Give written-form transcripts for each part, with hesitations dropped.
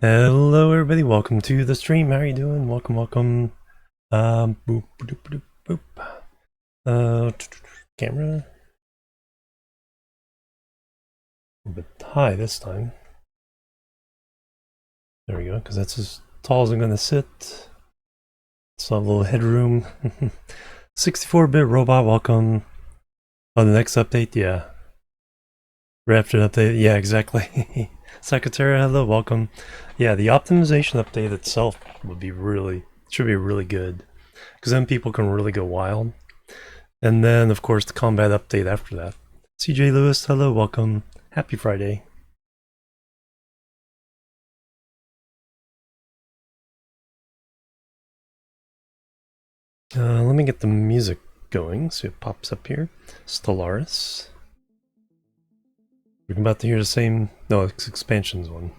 Hello everybody, welcome to the stream. How are you doing? Welcome. Boop, boop, boop, boop. Camera. A bit high this time. There we go, because that's as tall as I'm gonna sit. So a little headroom. 64-bit robot, welcome. Oh, the next update, yeah. Raptor update, yeah, exactly. Secretary, hello, welcome. Yeah, the optimization update itself should be really good. Because then people can really go wild. And then, of course, the combat update after that. CJ Lewis, hello, welcome. Happy Friday. Let me get the music going so it pops up here. Stellaris. We're about to hear the same... No, it's expansions one.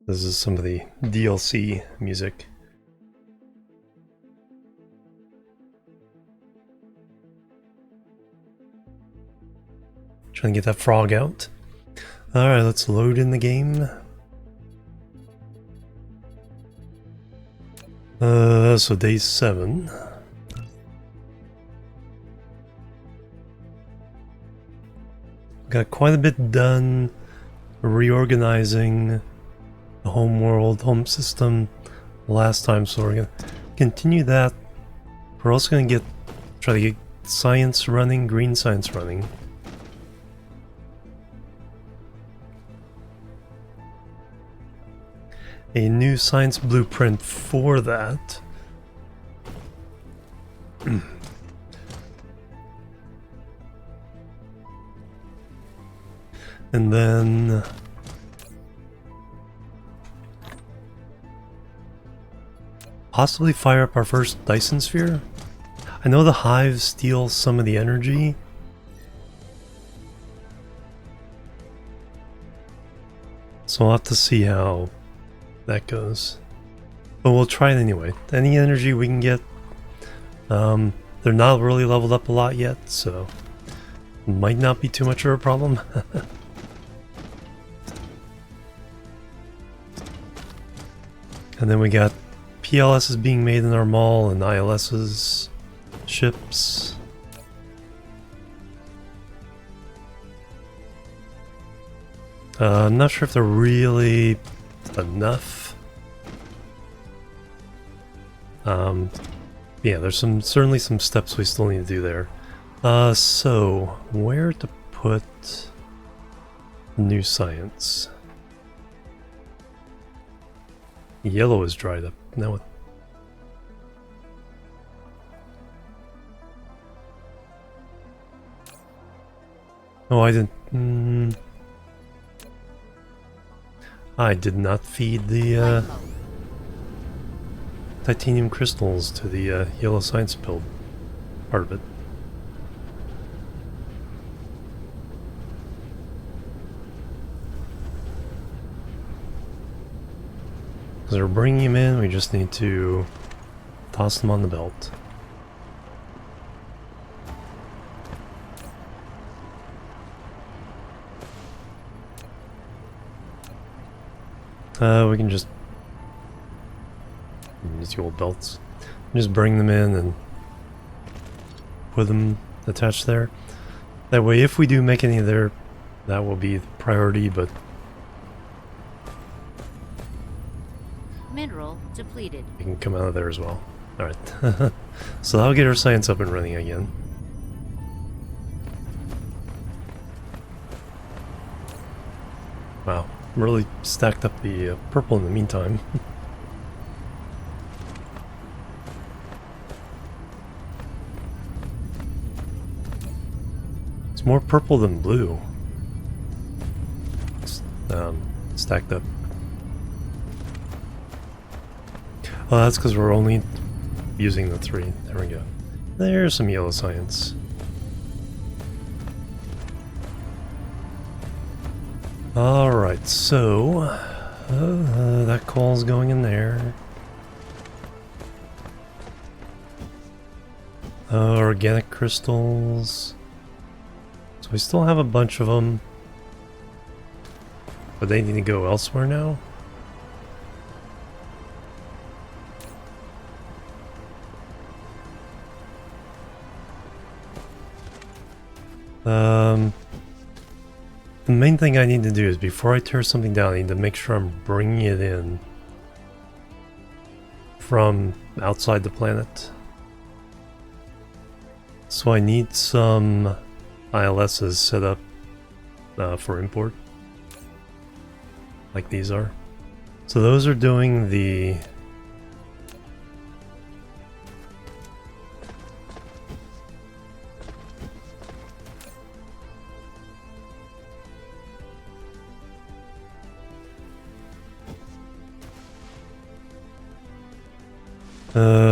This is some of the DLC music. Trying to get that frog out. Alright, let's load in the game. So day 7. Got quite a bit done reorganizing the home system last time, so we're gonna continue that. We're also gonna try to get science running, green science running. A new science blueprint for that. And then possibly fire up our first Dyson Sphere. I know the hive steals some of the energy. So we'll have to see how that goes. But we'll try it anyway. Any energy we can get. They're not really leveled up a lot yet, so might not be too much of a problem. And then we got PLSs being made in our mall and ILS's ships. I'm not sure if they're really enough. Yeah, there's certainly some steps we still need to do there. So where to put new science? Yellow is dried up. Now what? Oh, I didn't. I did not feed the titanium crystals to the yellow science build part of it. Because we're bringing him in, we just need to toss them on the belt. We can just use the old belts. Just bring them in and put them attached there. That way, if we do make any there, that will be the priority, but... Mineral depleted. We can come out of there as well. Alright. So that'll get our science up and running again. Wow. Really stacked up the purple in the meantime. It's more purple than blue. It's, stacked up. Oh, that's because we're only using the 3. There we go. There's some yellow science. Alright, so that coal's going in there. Organic crystals. So we still have a bunch of them. But they need to go elsewhere now? The main thing I need to do is before I tear something down, I need to make sure I'm bringing it in from outside the planet. So I need some ILSs set up for import, like these are. So those are doing the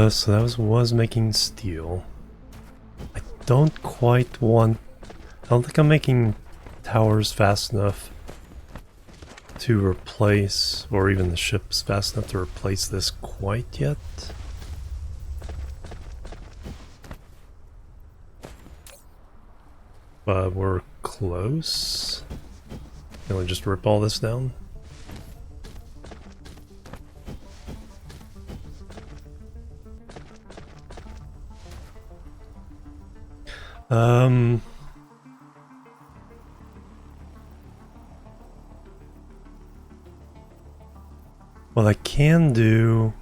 so that was making steel. I don't quite want... I don't think I'm making towers fast enough to replace, or even the ships fast enough to replace this quite yet. But we're close. Can we just rip all this down? What I can do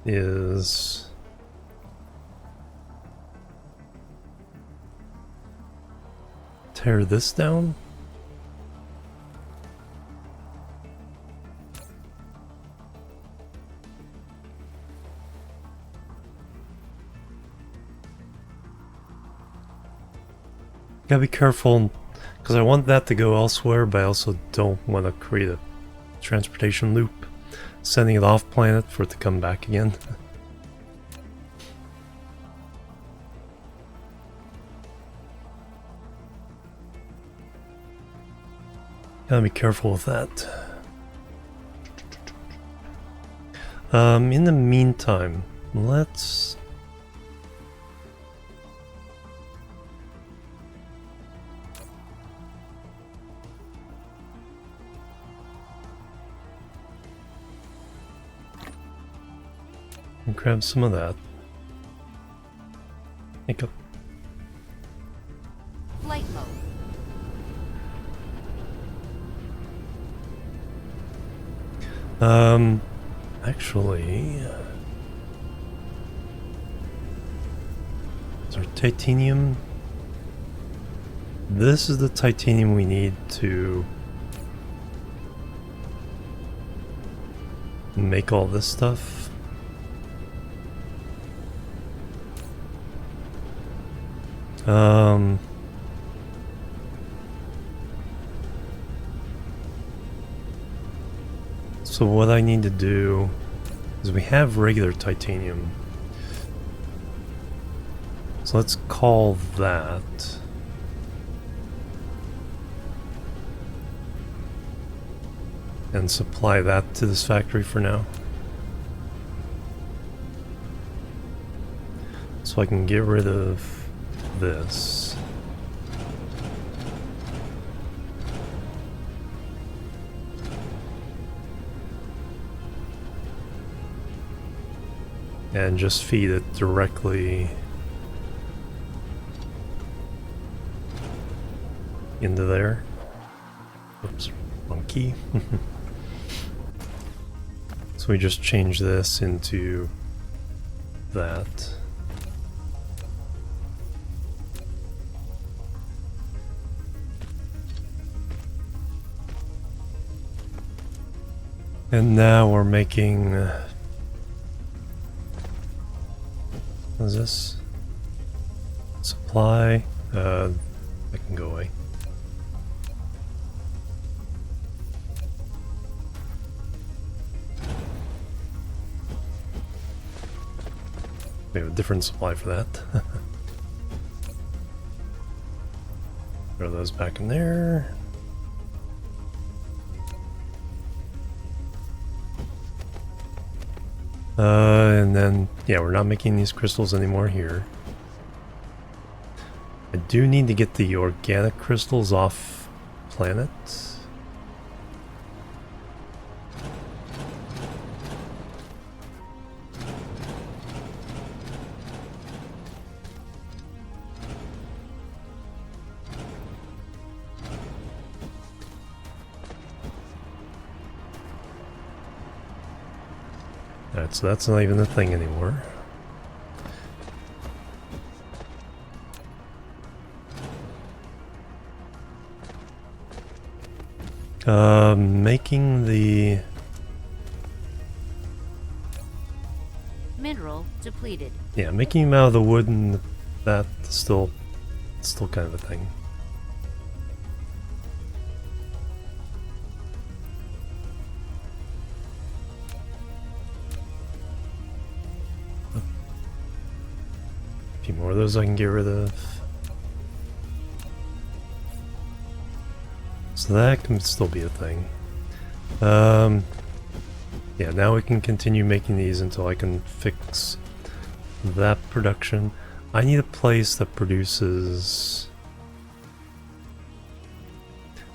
is tear this down. Gotta be careful, because I want that to go elsewhere, but I also don't want to create a transportation loop, sending it off planet for it to come back again. Gotta be careful with that. In the meantime, let's... grab some of that. Peacock. Flight mode. Actually, is there titanium? This is the titanium we need to make all this stuff. So what I need to do is we have regular titanium. So let's call that. And supply that to this factory for now. So I can get rid of this. And just feed it directly into there. Oops, wrong key. So we just change this into that. And now we're making... what is this? Supply. That can go away. We have a different supply for that. Throw those back in there. And then, yeah, we're not making these crystals anymore here. I do need to get the organic crystals off planet. Alright, so that's not even a thing anymore. Making the mineral depleted. Yeah, making them out of the wood and that still kind of a thing. A few more of those I can get rid of. So that can still be a thing. Yeah, now we can continue making these until I can fix that production. I need a place that produces...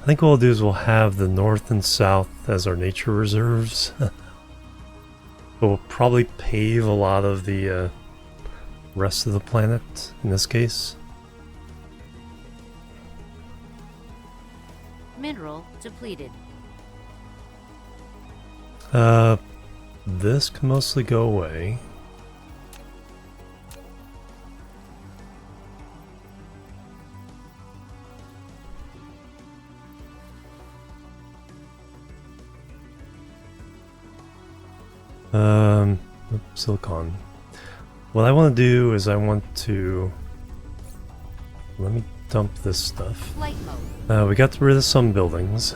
I think what we'll do is we'll have the north and south as our nature reserves. But we'll probably pave a lot of the rest of the planet in this case. Mineral depleted. This can mostly go away. Silicon. What I want to do is I want to... Let me dump this stuff. Flight mode. We got rid of some buildings.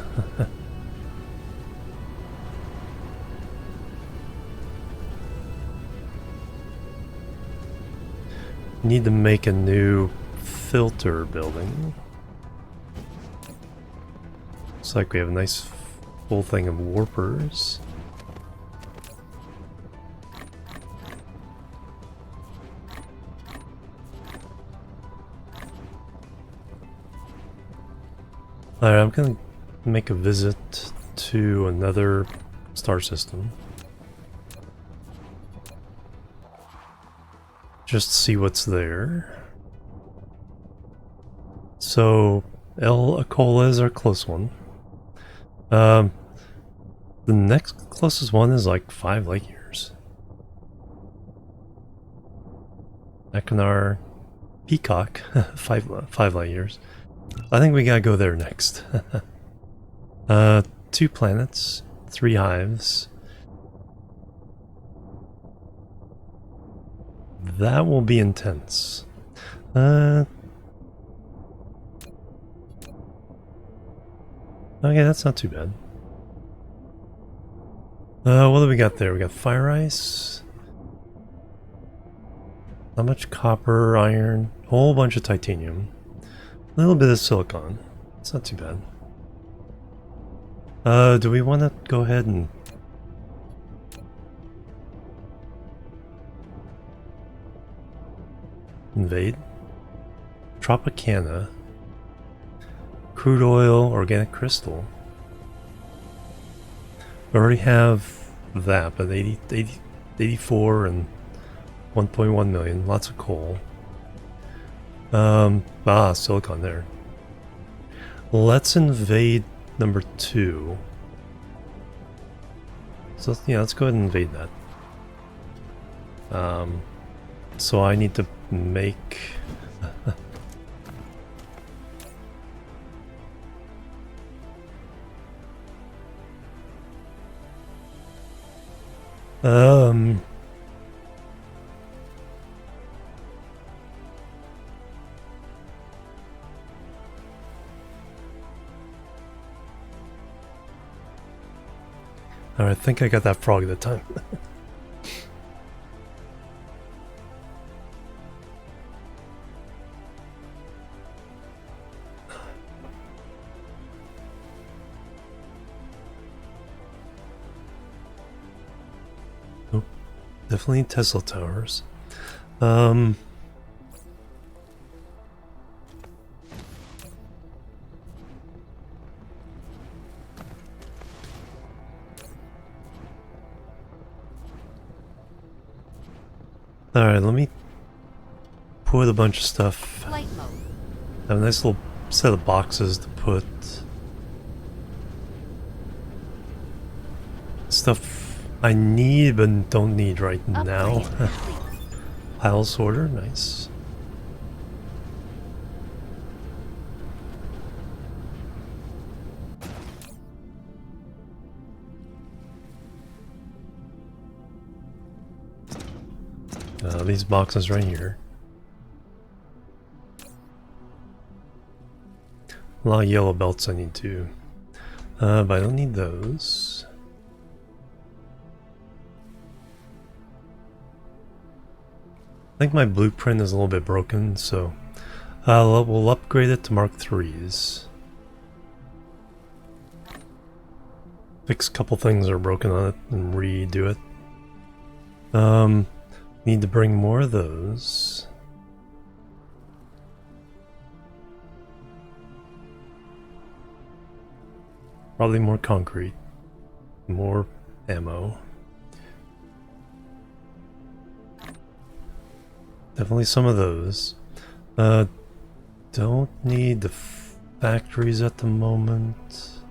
Need to make a new filter building. Looks like we have a nice full thing of warpers. Alright, I'm gonna make a visit to another star system. Just to see what's there. So, El Acola is our close one. The next closest one is like 5 light years. Ekinar, Peacock, 5 light years. I think we gotta go there next. 2 planets, 3 hives. That will be intense. Okay, that's not too bad. What do we got there? We got fire ice. Not much copper, iron, whole bunch of titanium. A little bit of silicon. It's not too bad. Do we want to go ahead and... invade? Tropicana. Crude oil, organic crystal. We already have that, but 84 and 1.1 million. Lots of coal. Silicon there. Let's invade number 2. So yeah, let's go ahead and invade that. So I need to make I think I got that frog at the time. Oh, definitely Tesla towers. Alright, let me put a bunch of stuff. Flight mode. Have a nice little set of boxes to put stuff I need but don't need right now. Upgrade complete. Pile sorter, nice. These boxes right here. A lot of yellow belts I need to. But I don't need those. I think my blueprint is a little bit broken, so we'll upgrade it to Mark 3s. Fix a couple things that are broken on it and redo it. Need to bring more of those. Probably more concrete. More ammo. Definitely some of those. Don't need the factories at the moment.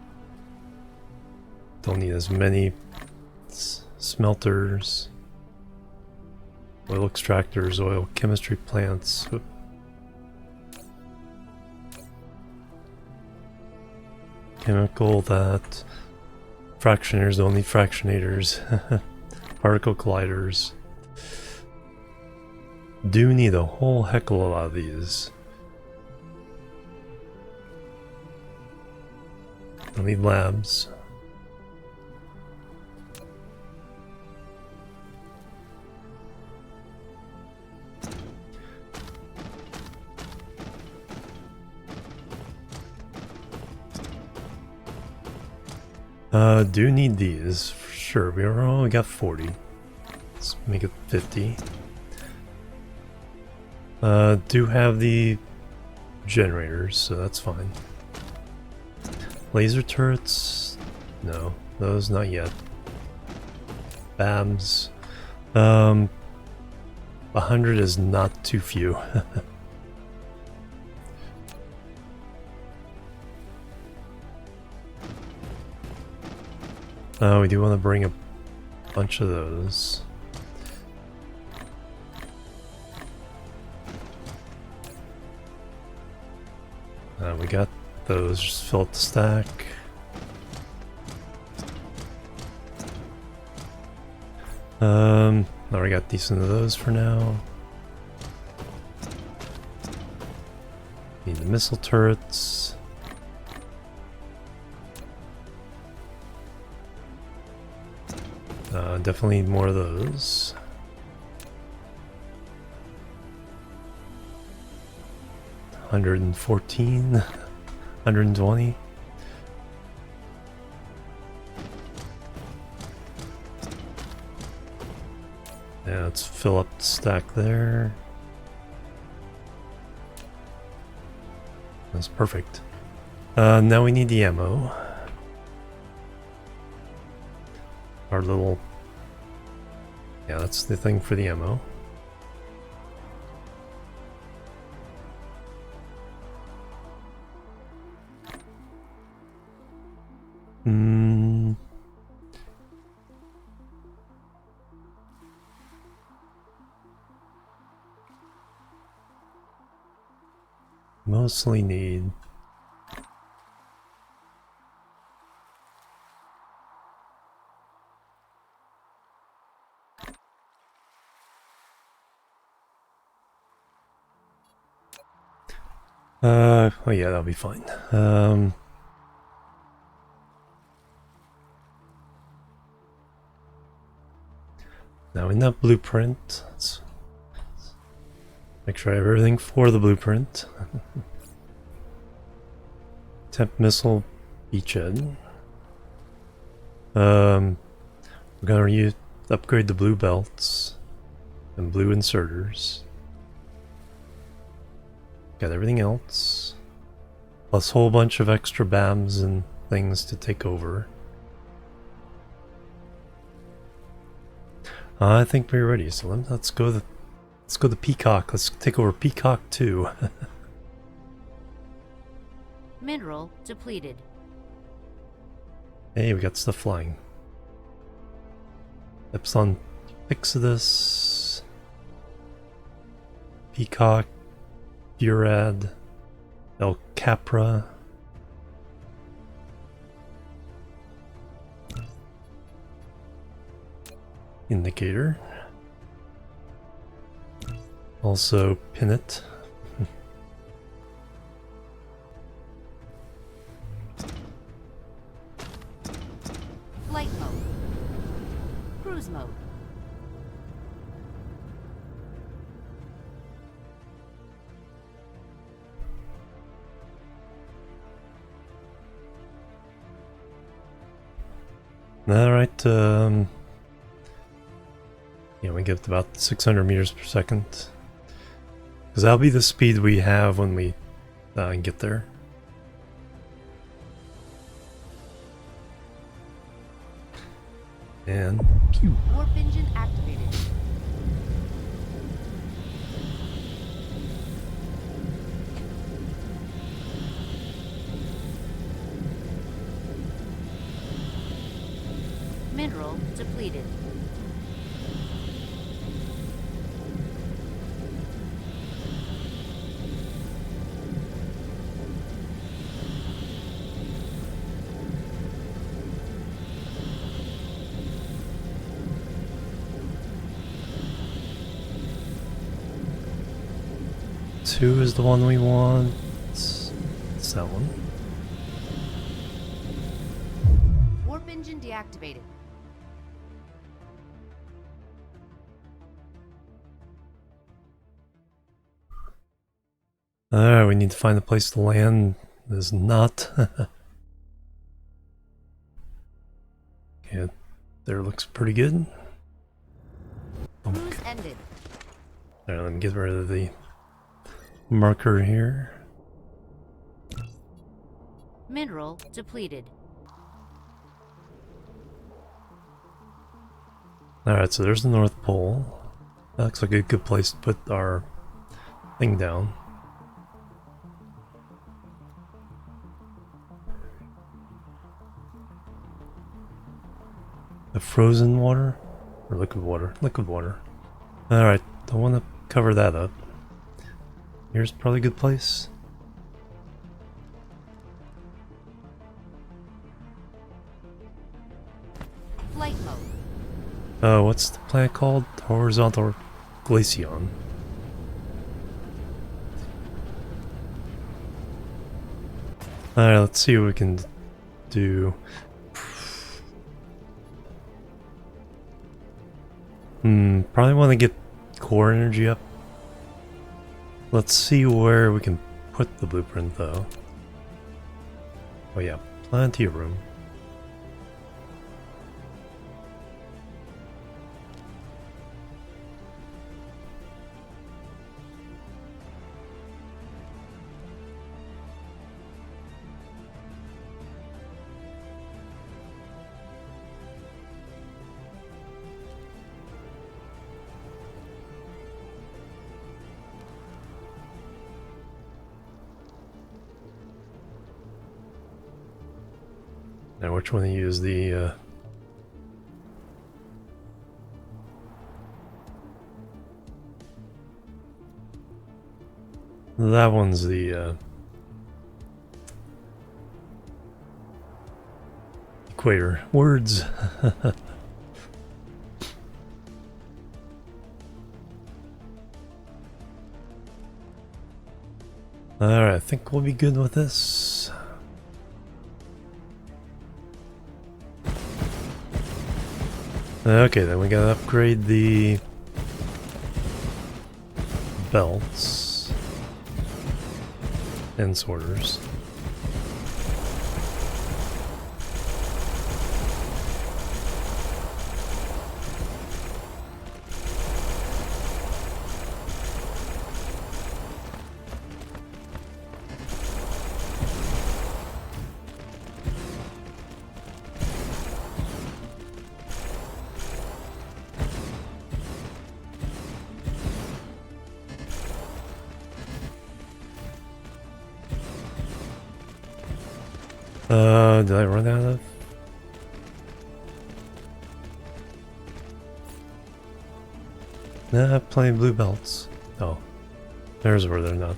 Don't need as many smelters. Oil extractors, oil chemistry plants. Chemical that. Fractionators, don't need fractionators. Particle colliders. Do need a whole heck of a lot of these. I need labs. Do need these for sure. We only got 40. Let's make it 50. Do have the generators, so that's fine. Laser turrets? No, those not yet. BAMs. 100 is not too few. We do want to bring a bunch of those. We got those, just fill up the stack. Already got decent of those for now. Need the missile turrets. Definitely need more of those. $114, $120. Yeah, let's fill up the stack there. That's perfect. Now we need the ammo. Our little... Yeah, that's the thing for the ammo. Mostly need... oh yeah, that'll be fine. Now in that blueprint, let's make sure I have everything for the blueprint. Temp missile beachhead. We're gonna upgrade the blue belts and blue inserters. Got everything else. Plus a whole bunch of extra BAMs and things to take over. I think we're ready, so let's go Let's go to Peacock. Let's take over Peacock 2. Mineral depleted. Hey, we got stuff flying. Epsilon Exodus. Peacock. Burad. El Capra. Indicator. Also pin it. Flight mode. Cruise mode. Alright, yeah, we get about 600 meters per second. Because that'll be the speed we have when we get there. And pew. Warp engine activated. Mineral depleted. Two is the one we want. It's that one. Warp engine deactivated. Alright, we need to find a place to land. There's not. Yeah, there looks pretty good. Cruise ended. Alright, let me get rid of the marker here. Mineral depleted. Alright, so there's the North Pole. That looks like a good place to put our thing down. The frozen water? Or liquid water? Liquid water. Alright, don't want to cover that up. Here's probably a good place. Flight mode. Oh, what's the planet called? Horizontal Glaceon. Alright, let's see what we can do. Probably want to get core energy up. Let's see where we can put the blueprint though. Oh yeah, plenty of room. Now which one to use? The that one's the equator. Words. Alright, I think we'll be good with this. Okay, then we gotta upgrade the belts and sorters. Did I run out of? Nah, plenty blue belts. Oh, there's where they're not.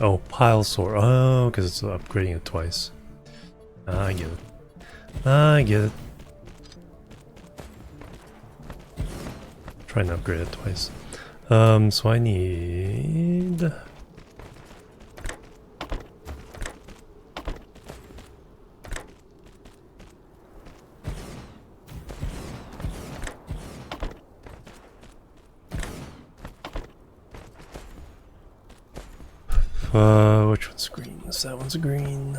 Oh, pile sort. Oh, because it's upgrading it twice. I get it. I get it. Trying to upgrade it twice. So I need... which one's green? That one's green.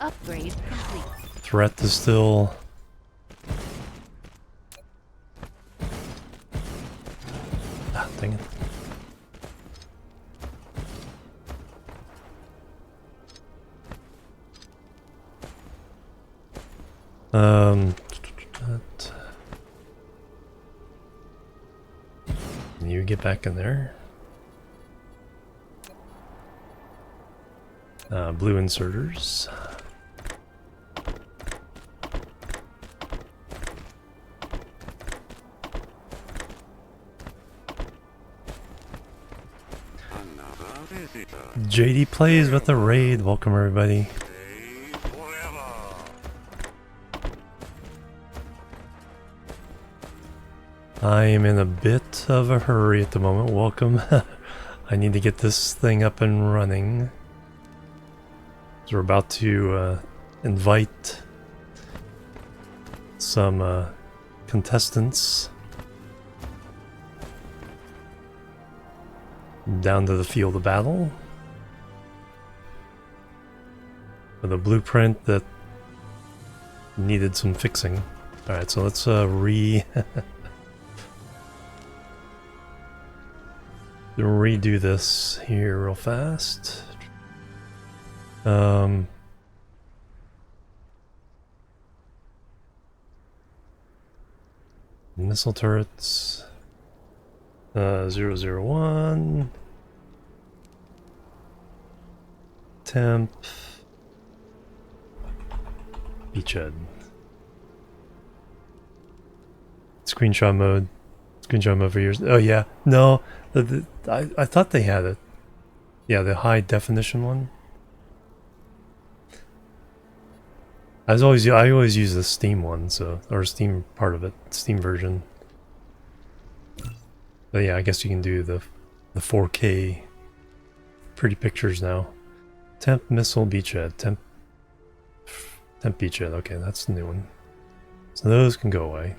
Upgrade complete. Threat is still... Ah, dang it. That. You get back in there. Blue inserters. JD plays with the raid. Welcome everybody. I am in a bit of a hurry at the moment. Welcome. I need to get this thing up and running. So we're about to invite some contestants down to the field of battle with a blueprint that needed some fixing. Alright, so let's redo this here real fast. Missile turrets. 001. Temp. Beachhead. Screenshot mode. Screenshot mode for years. Oh yeah, no. I thought they had it. Yeah, the high definition one. I always use the Steam one, so, or Steam part of it, Steam version. But yeah, I guess you can do the 4K pretty pictures now. Temp missile beachhead. Temp beachhead. Okay, that's the new one. So those can go away.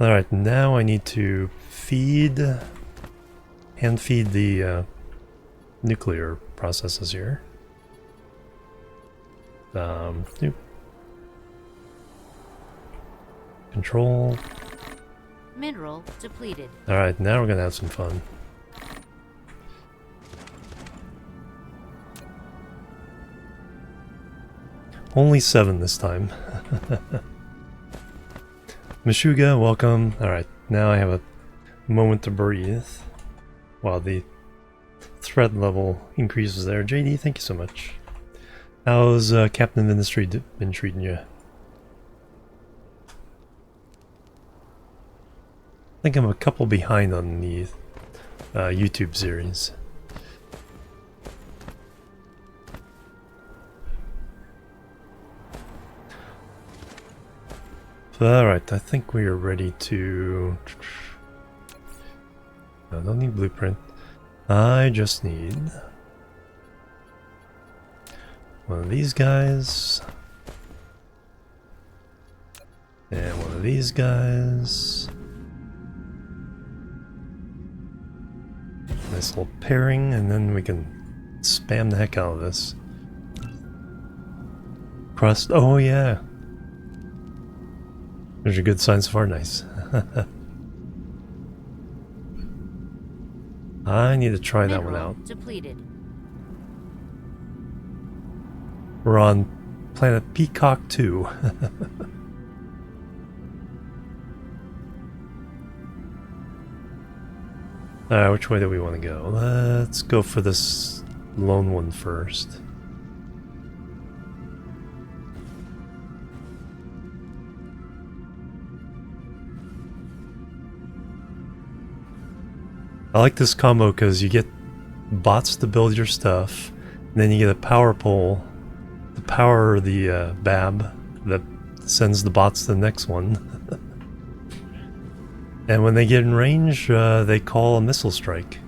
Alright, now I need to hand feed the nuclear processes here. Control. Mineral depleted. Alright, now we're gonna have some fun. Only 7 this time. Meshuga, welcome. Alright, now I have a moment to breathe while the threat level increases there. JD, thank you so much. How's Captain of Industry been treating you? I think I'm a couple behind on the YouTube series. Alright, I think we are ready to... No, I don't need blueprint. I just need... one of these guys. And one of these guys. Nice little pairing, and then we can spam the heck out of this. Crust. Oh yeah. There's a good sign so far. Nice. I need to try that one out. Depleted. We're on planet Peacock 2. Alright, which way do we want to go? Let's go for this lone one first. I like this combo because you get bots to build your stuff, and then you get a power pole to power the BAB that sends the bots to the next one. And when they get in range, they call a missile strike.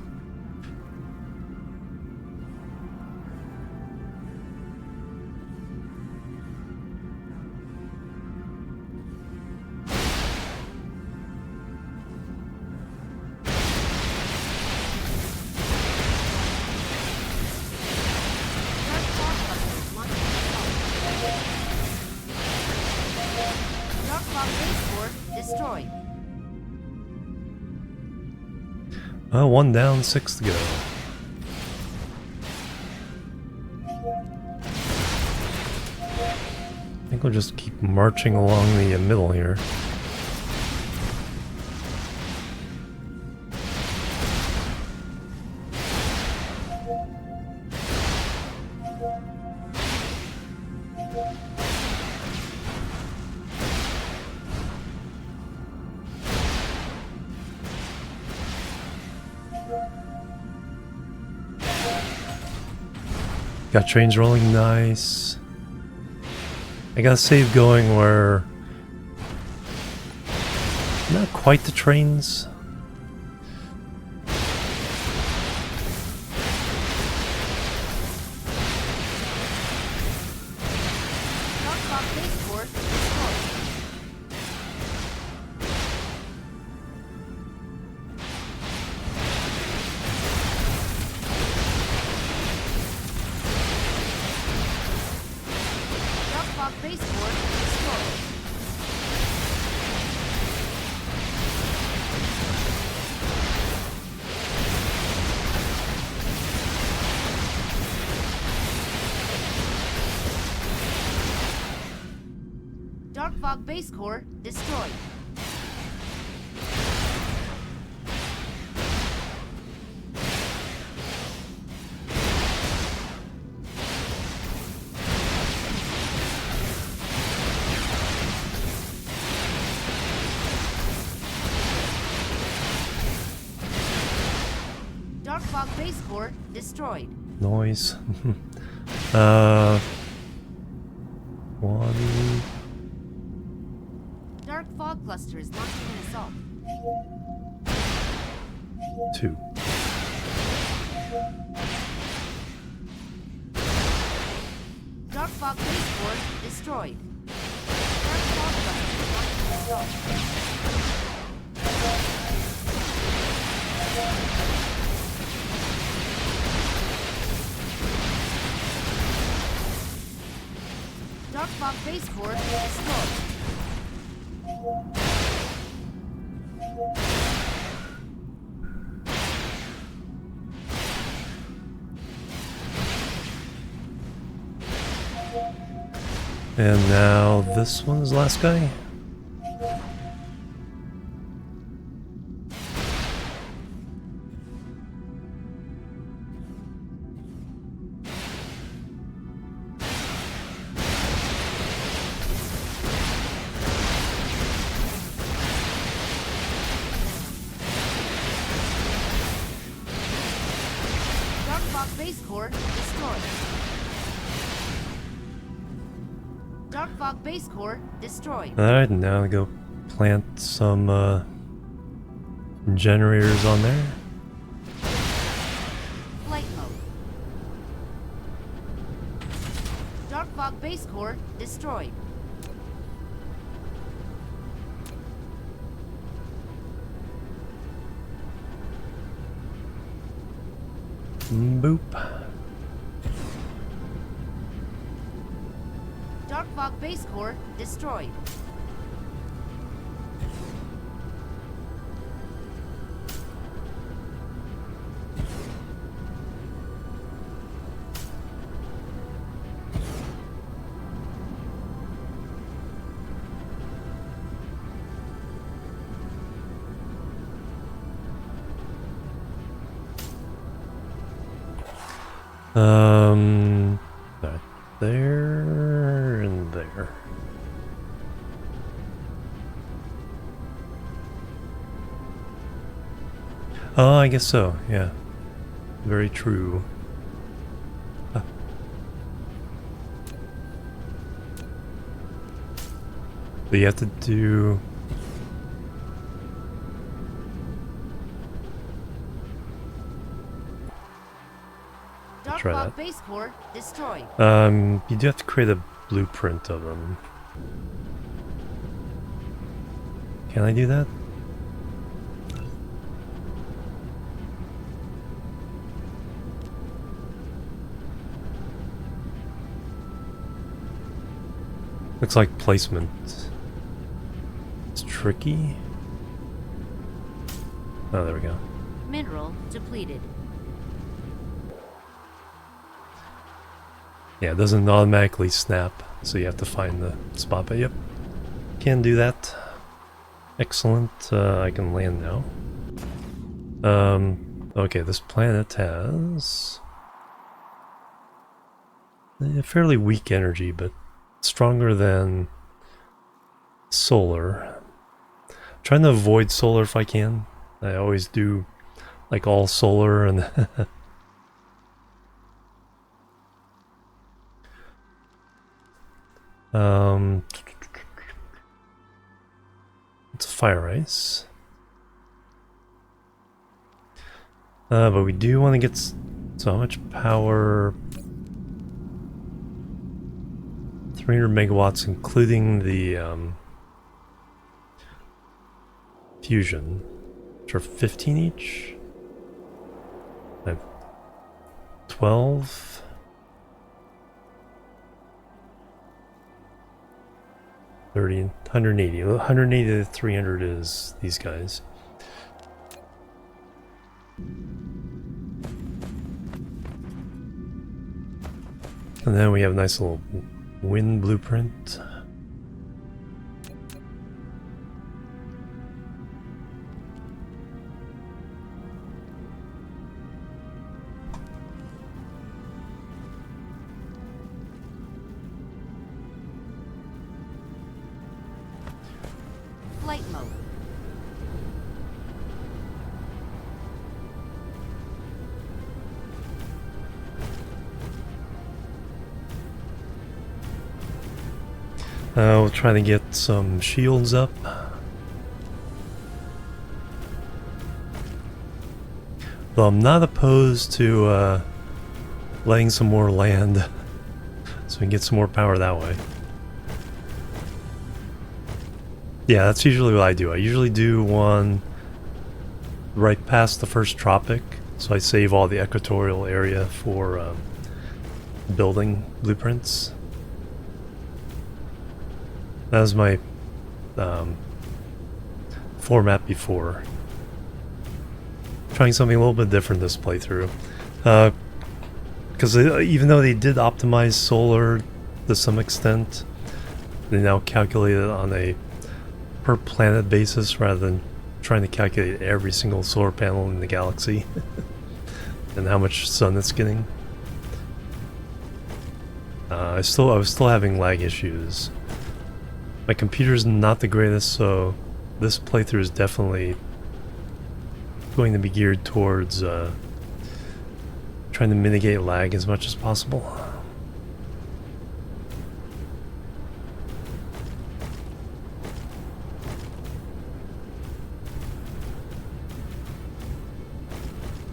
Destroyed. One down, 6 to go. I think we'll just keep marching along the middle here. Got trains rolling, nice. I got a save going where not quite the trains. Dark Fog base core destroyed. Dark Fog base core destroyed. Noise. One. Dark fog cluster is launching an assault. 2. Dark fog base core destroyed. Dark fog cluster is launching an assault. Dark fog base core destroyed. And now this one's the last guy. Dark fog base core destroyed. Dark fog base core destroyed. Alright, now I go plant some generators on there. Flight mode. Dark fog base core destroyed. Boop. Dark Fog base core destroyed. That there and there. Oh, I guess so, yeah. Very true. Huh. But you have to do... Dark Try Fog that. base core destroyed. You do have to create a blueprint of them. Can I do that? Looks like placement. It's tricky. Oh, there we go. Mineral depleted. Yeah, it doesn't automatically snap, so you have to find the spot, but yep. Can do that. Excellent. I can land now. Okay, this planet has a fairly weak energy, but stronger than solar. I'm trying to avoid solar if I can. I always do like all solar and it's fire ice. But we do want to get so much power. 300 megawatts, including the fusion, which are 15 each. I have 12. 30, 180. 180 to 300 is these guys. And then we have a nice little wind blueprint. Flight mode. We'll try to get some shields up. Though I'm not opposed to letting some more land so we can get some more power that way. Yeah, that's usually what I do. I usually do one right past the first tropic, so I save all the equatorial area for building blueprints. That was my format before. Trying something a little bit different this playthrough. Because even though they did optimize solar to some extent, they now calculate it on a per planet basis rather than trying to calculate every single solar panel in the galaxy and how much sun it's getting. I was still having lag issues. My computer's not the greatest, so this playthrough is definitely going to be geared towards trying to mitigate lag as much as possible.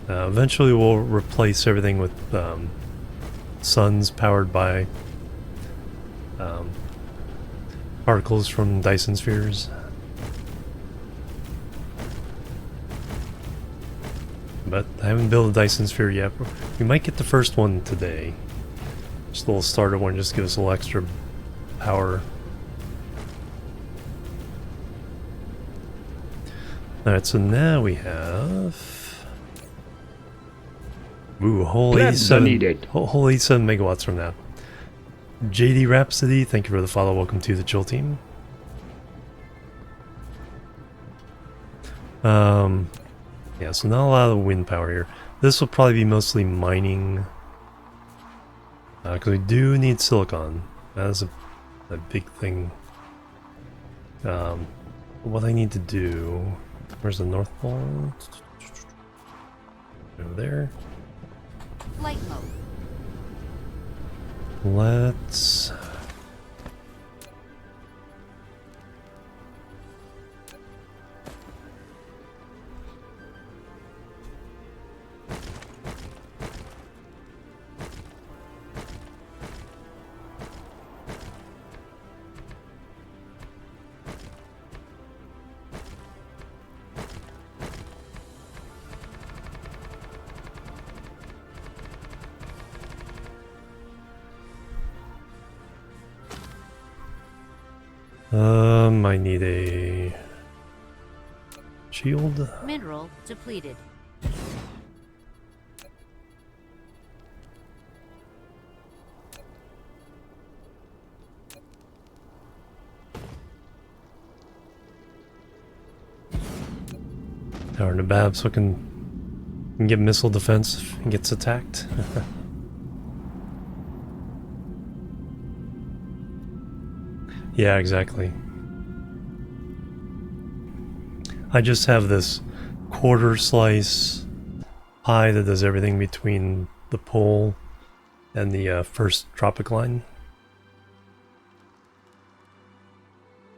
Eventually we'll replace everything with suns powered by particles from Dyson Spheres. But I haven't built a Dyson Sphere yet. We might get the first one today. Just a little starter one, just to give us a little extra power. Alright, so now we have... Ooh, a whole 87 megawatts from that. JD Rhapsody, thank you for the follow. Welcome to the Chill Team. Yeah, so not a lot of wind power here. This will probably be mostly mining. Because we do need silicon. That is a big thing. What I need to do... Where's the North Pole? Over there. Flight mode. Let's... I need a shield. Mineral depleted. Power in the Bab so I can get missile defense if it gets attacked. Yeah, exactly. I just have this quarter slice pie that does everything between the pole and the first tropic line.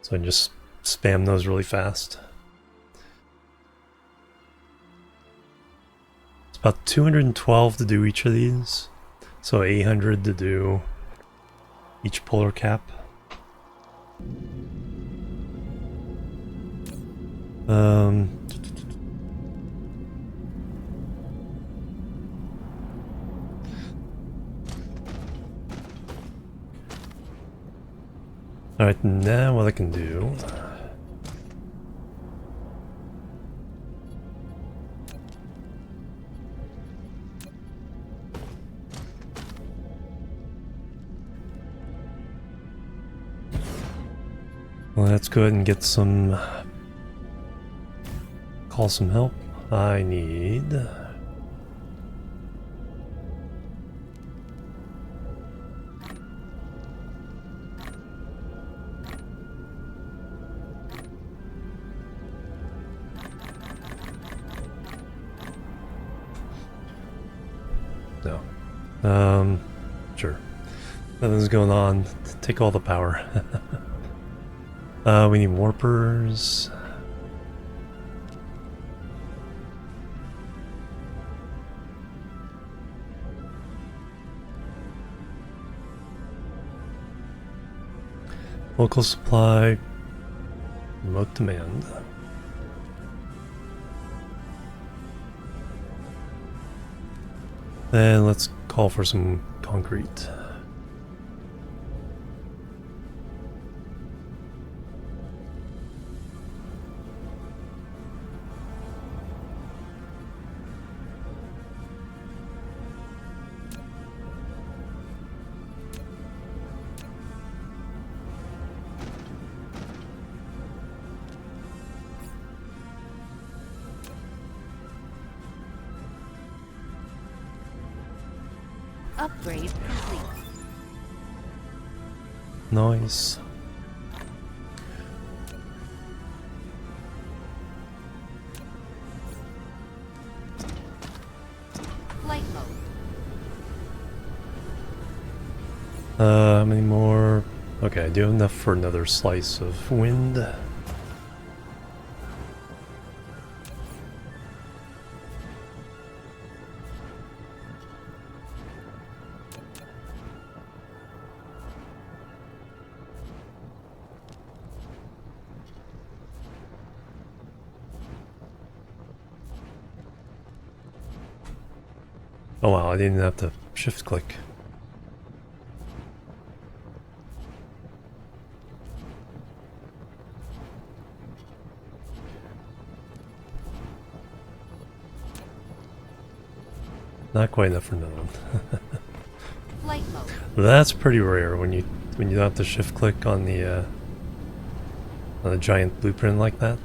So I just spam those really fast. It's about 212 to do each of these. So 800 to do each polar cap. Alright, now what I can do... Well, let's go ahead and get some... Call some help. I need... No. Sure. Nothing's going on. Take all the power. We need warpers. Local supply. Remote demand. And let's call for some concrete. Upgrade complete. Nice. Flight mode. How many more? Okay, I do have enough for another slice of wind. Oh wow, I didn't have to shift click. Not quite enough for another one. Flight mode. That's pretty rare when you don't have to shift click on the giant blueprint like that.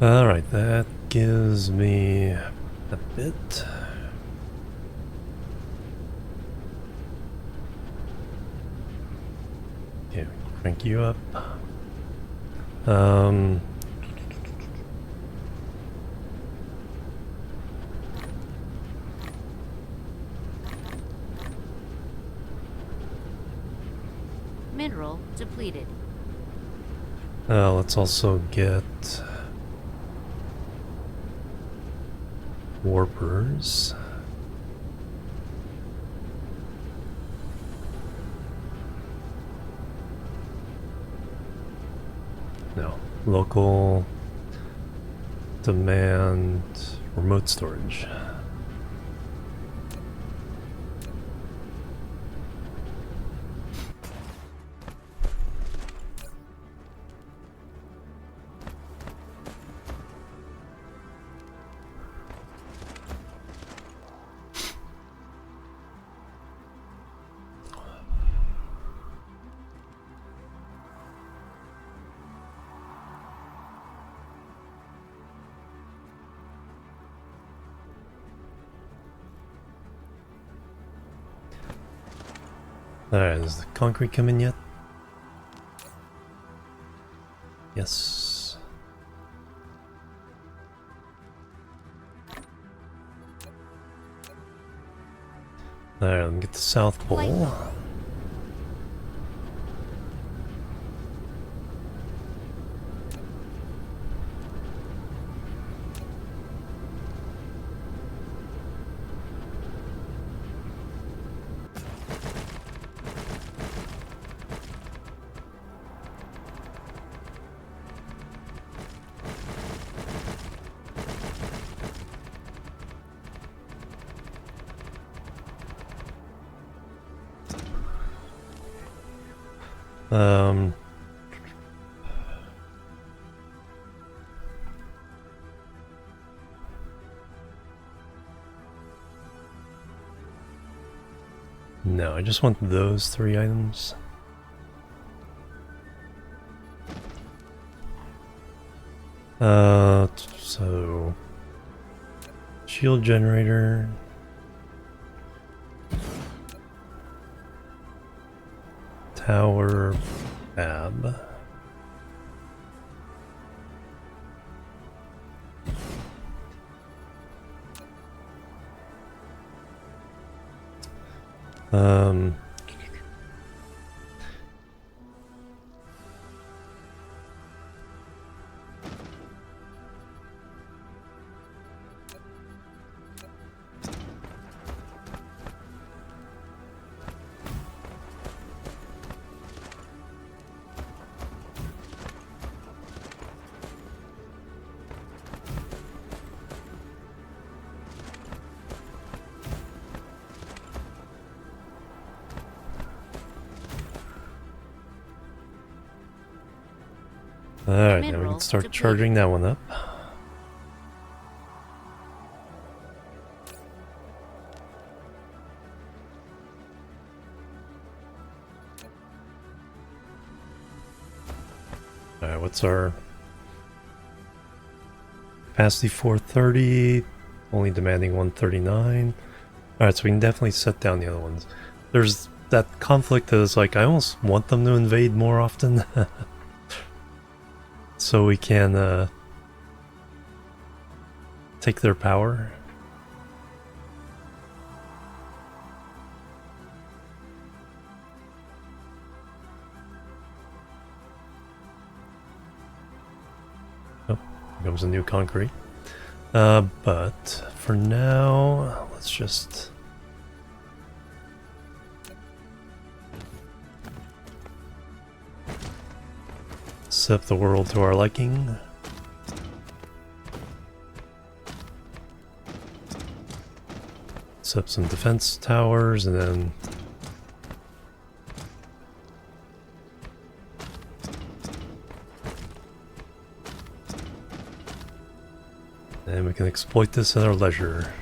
Alright, that gives me a bit. Okay, crank you up. Mineral depleted. Let's also get warpers. No, local demand remote storage. Alright, is the concrete coming yet? Yes. Alright, let me get the South Pole. No, I just want those 3 items. So shield generator. Tower fab. Alright, now we Mineral can start depleted. charging that one up. Alright, what's our capacity? 430, only demanding 139. Alright, so we can definitely set down the other ones. There's that conflict that is like, I almost want them to invade more often. So we can take their power. Oh, here comes a new concrete. But for now, let's just... set up the world to our liking. Set up some defense towers and then we can exploit this at our leisure.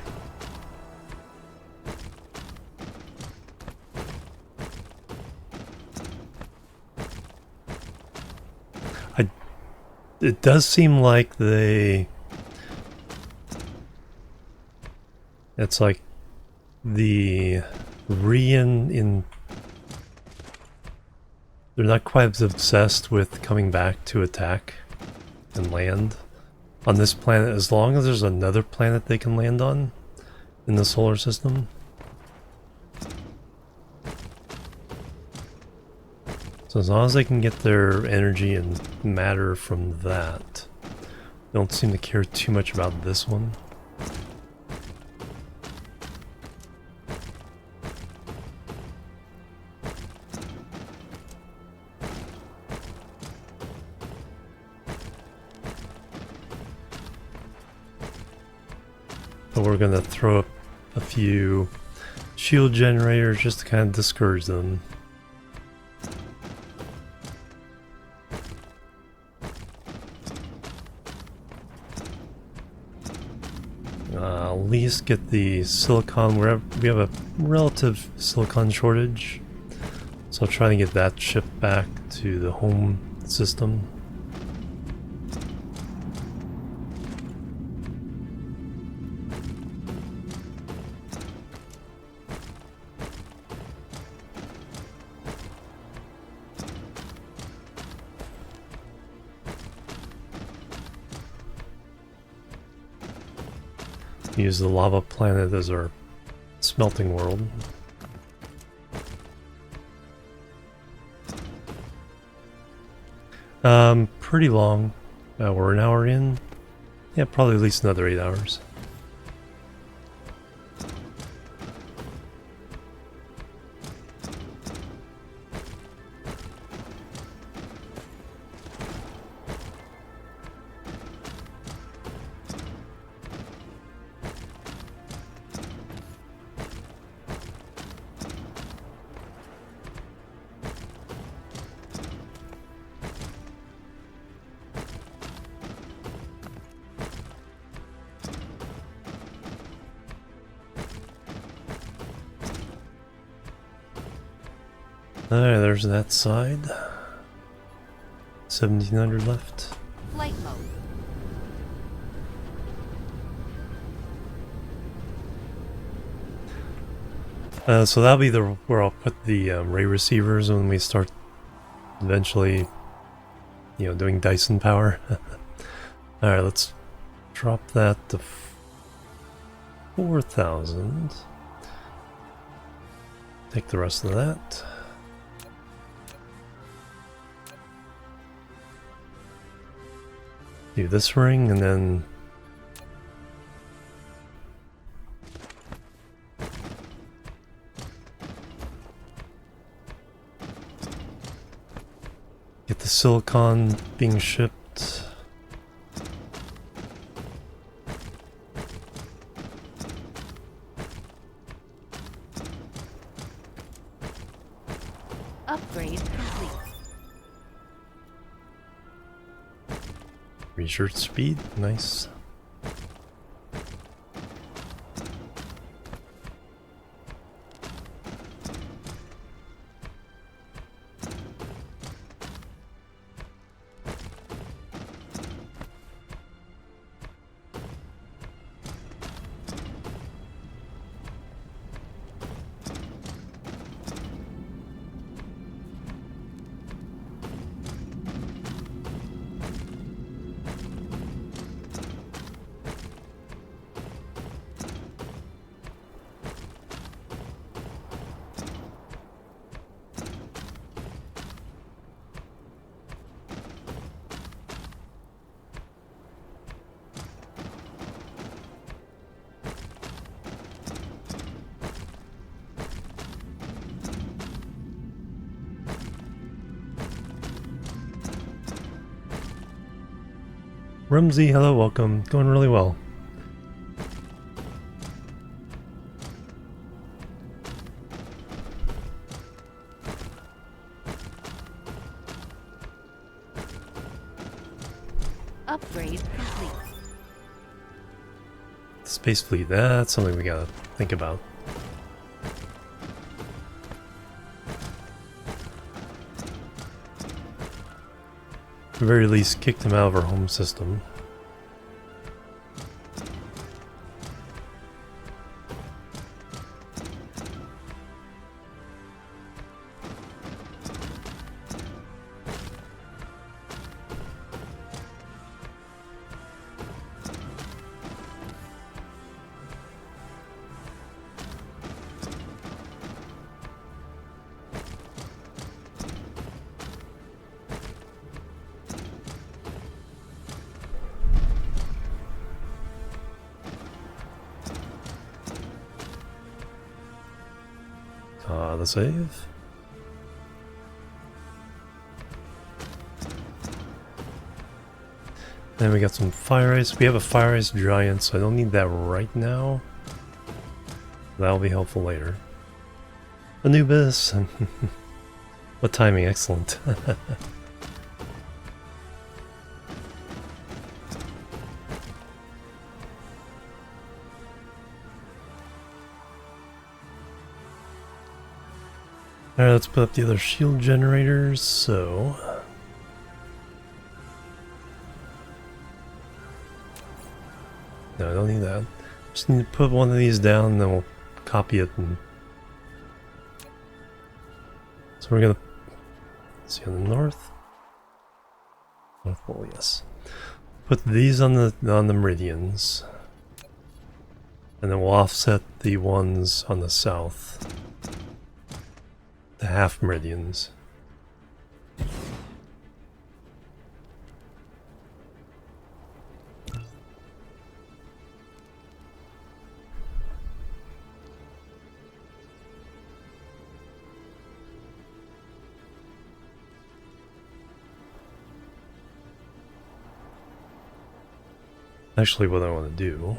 It does seem like it's like the Rian in... They're not quite as obsessed with coming back to attack and land on this planet, as long as there's another planet they can land on in the solar system. So as long as they can get their energy and matter from that, they don't seem to care too much about this one. But we're gonna throw up a few shield generators just to kind of discourage them. At least get the silicon. We have a relative silicon shortage, so I'll try to get that shipped back to the home system. Use the lava planet as our smelting world. Pretty long. We're an hour in. Yeah, probably at least another 8 hours. Alright, there's that side. 1700 left. Flight mode. So that'll be where I'll put the ray receivers when we start eventually, doing Dyson power. Alright, let's drop that to 4,000. Take the rest of that. Do this ring and then get the silicon being shipped. Upgrade complete. Research speed, nice. Rumsey, hello, welcome. Going really well. Upgrade complete. Space fleet, that's something we gotta think about. At the very least, kicked him out of our home system. The save. Then we got some fire ice. We have a fire ice giant, so I don't need that right now. That'll be helpful later. Anubis! What timing, excellent. Alright, let's put up the other shield generators, so... No, I don't need that. Just need to put one of these down, and then we'll copy it. And... So we're gonna... see on the north? North Pole, yes. Put these on the meridians. And then we'll offset the ones on the south. The half meridians. Actually, what I want to do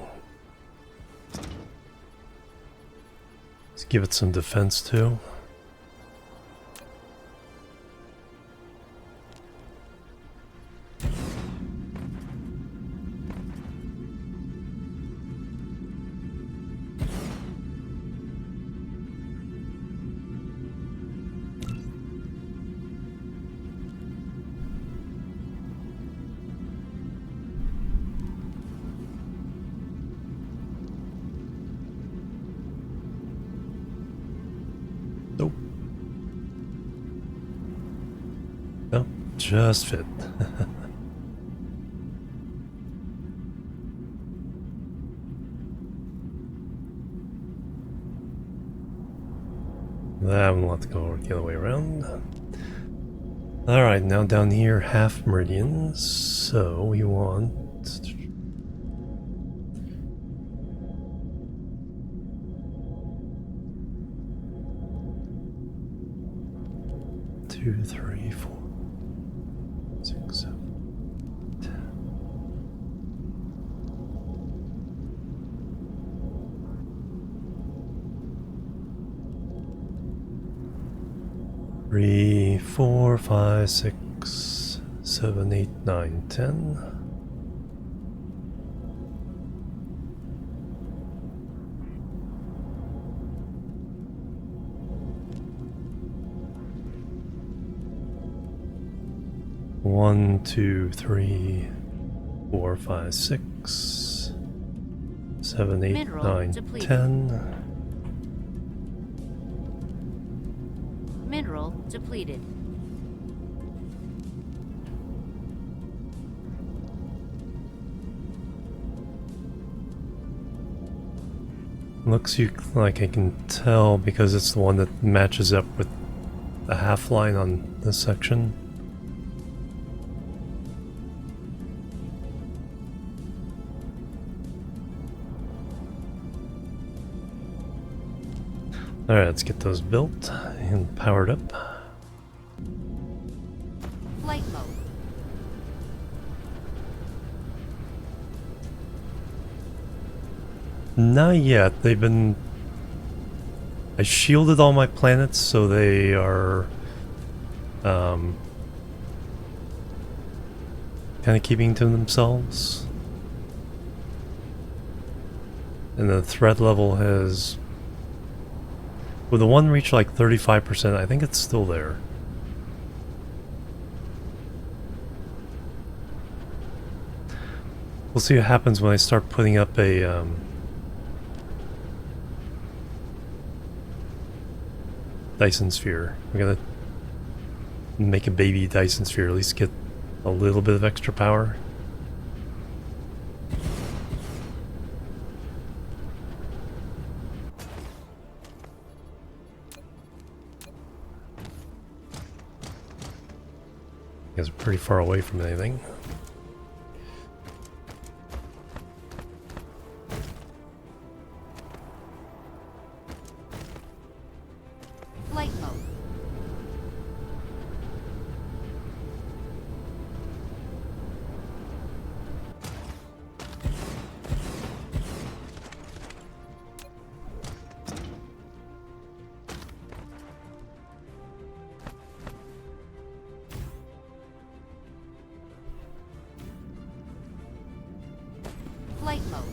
is give it some defense too. Nope. No, just fit. That one will have to go the other way around. Alright, now down here, half meridians. So we want... 2, 3, 4, 6, 7, 10. Three, 4, 5, 6, 7, 8, 9, 10. 1, 2, 3, 4, 5, 6, 7, 8, Mineral 9, depleted. 10. Mineral depleted. Looks like I can tell because it's the one that matches up with the half line on this section. Alright, let's get those built and powered up. Flight mode. Not yet. They've been... I shielded all my planets so they are kind of keeping to themselves. And the threat level has... Well, the one reached like 35%. I think it's still there. We'll see what happens when I start putting up a Dyson Sphere. We're gonna make a baby Dyson Sphere, at least get a little bit of extra power. You guys are pretty far away from anything. Flight mode. Flight mode.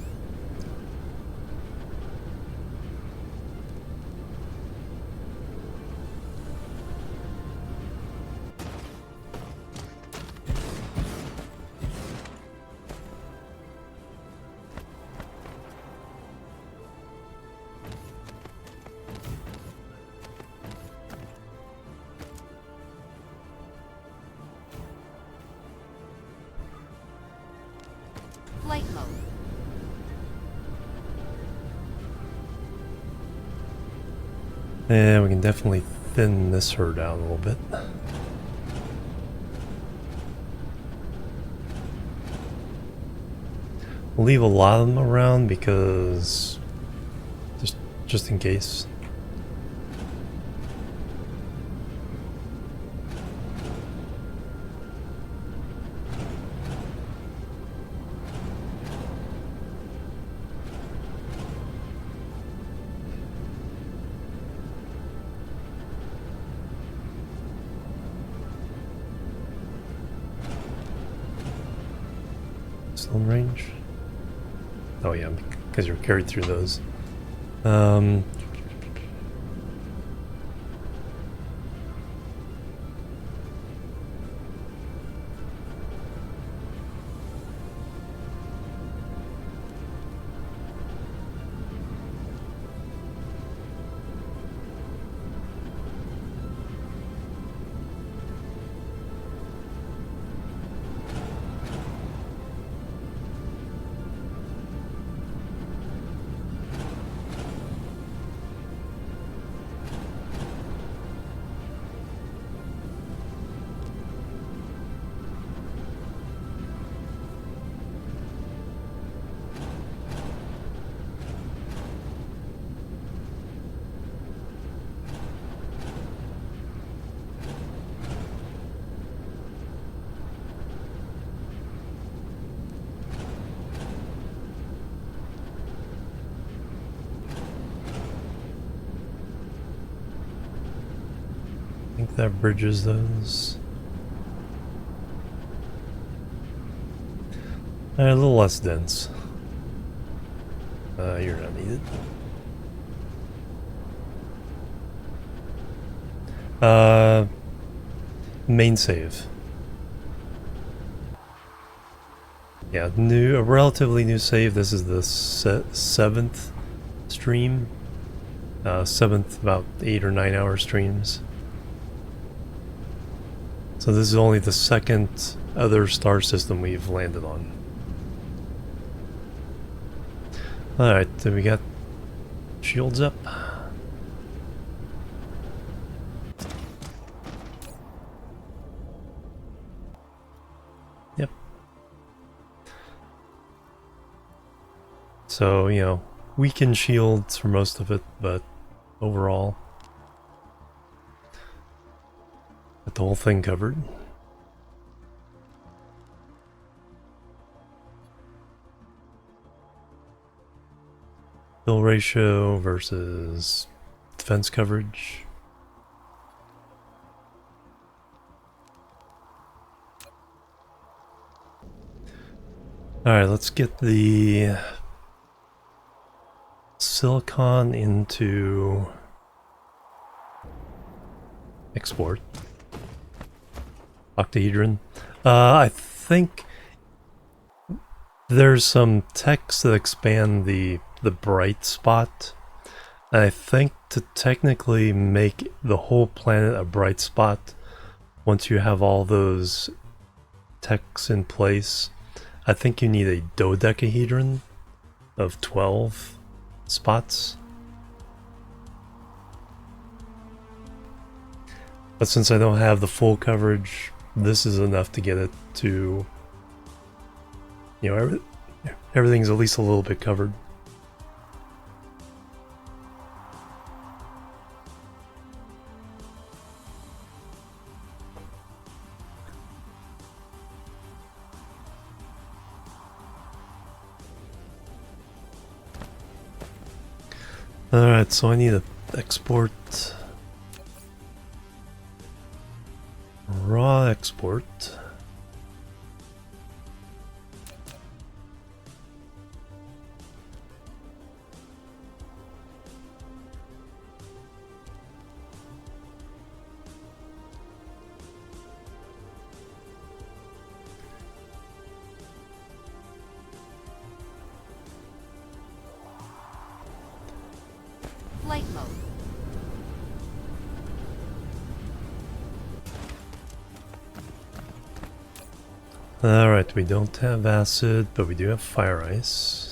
Flight mode. And we can definitely thin this herd out a little bit. We'll leave a lot of them around because just in case. Still in range? Oh yeah, because you're carried through those. I think that bridges those. A little less dense. You're not needed. Main save. Yeah, a relatively new save. This is the seventh stream. Seventh, about 8 or 9 hour streams. So this is only the second other star system we've landed on. Alright, then we got shields up. Yep. So, you know, weakened shields for most of it, but overall, got the whole thing covered. Fill ratio versus defense coverage. Alright, let's get the silicon into export. Octahedron. I think there's some text that expand the bright spot. I think to technically make the whole planet a bright spot, once you have all those texts in place, I think you need a dodecahedron of 12 spots. But since I don't have the full coverage, this is enough to get it to, you know, everything's at least a little bit covered. Alright, so I need to export, raw export. Flight mode. Alright, we don't have acid, but we do have fire ice.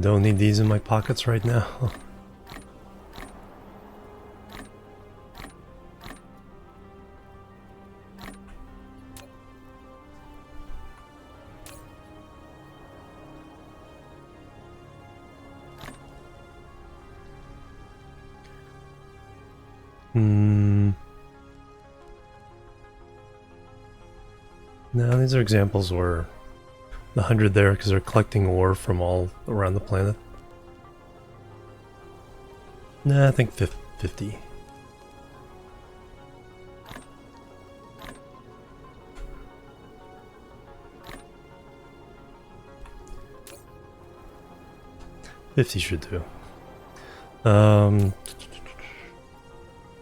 Don't need these in my pockets right now. No, these are examples where the 100 there because they're collecting ore from all around the planet. Nah, I think 50. $50 should do.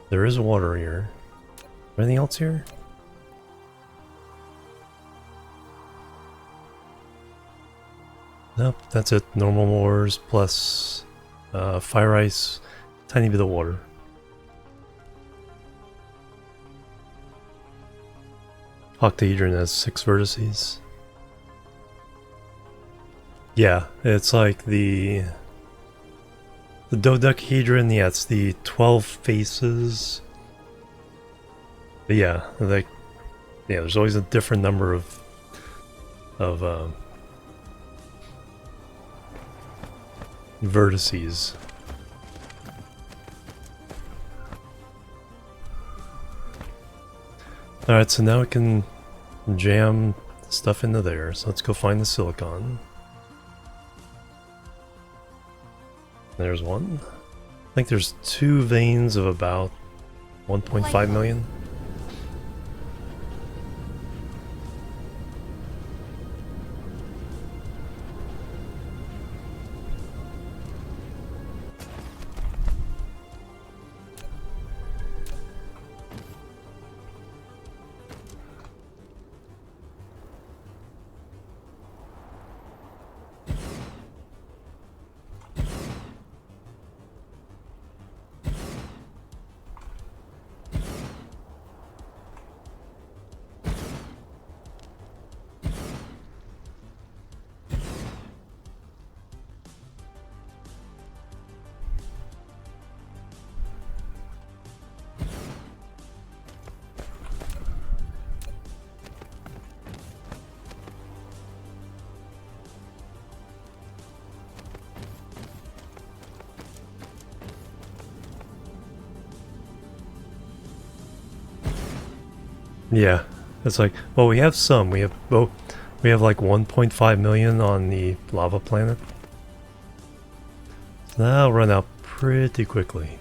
There is water here. Anything else here? Nope, that's it. Normal ores plus fire ice, tiny bit of water. Octahedron has 6 vertices. Yeah, it's like the dodecahedron, yeah, it's the 12 faces. But yeah, like, yeah, there's always a different number of vertices. Alright, so now we can jam stuff into there. So let's go find the silicon. There's one. I think there's 2 veins of about 1.5 million. Yeah, it's like, well, we have some. We have like 1.5 million on the lava planet. So that'll run out pretty quickly.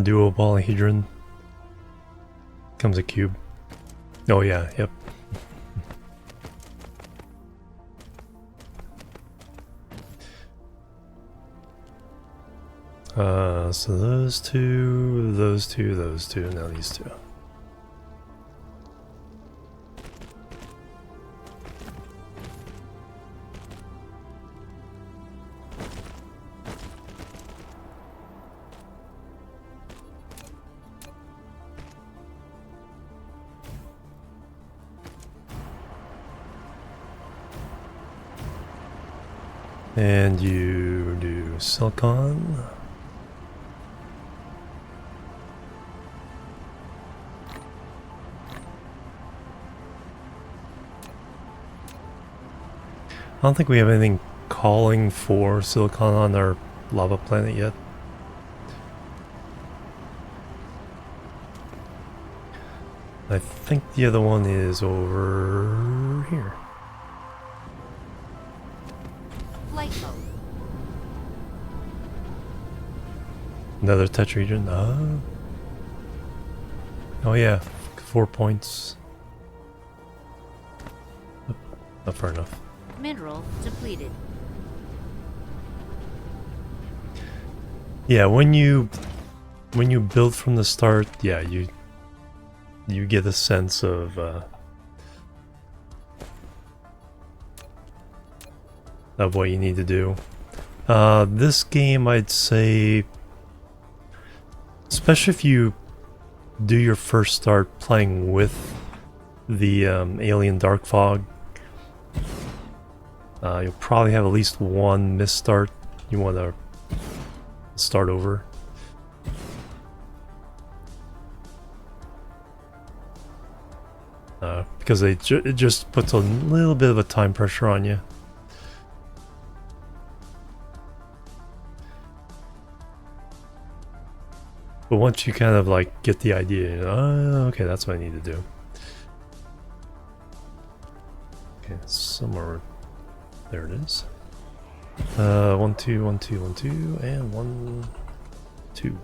Duo polyhedron. Comes a cube. Oh yeah, yep. So those two, now these two. And you do silicon. I don't think we have anything calling for silicon on our lava planet yet. I think the other one is over here. Flight mode. Another tetrahedron. Oh yeah, 4 points. Not far enough. Mineral depleted. Yeah, when you build from the start, yeah, you get a sense of what you need to do. This game, I'd say, especially if you do your first start playing with the Alien Dark Fog, you'll probably have at least one misstart. You want to start over. Because it just puts a little bit of a time pressure on you. But once you kind of like get the idea, you know, oh, okay, that's what I need to do. Okay, somewhere there it is. 1 2 1 2 1 2 and 1 2.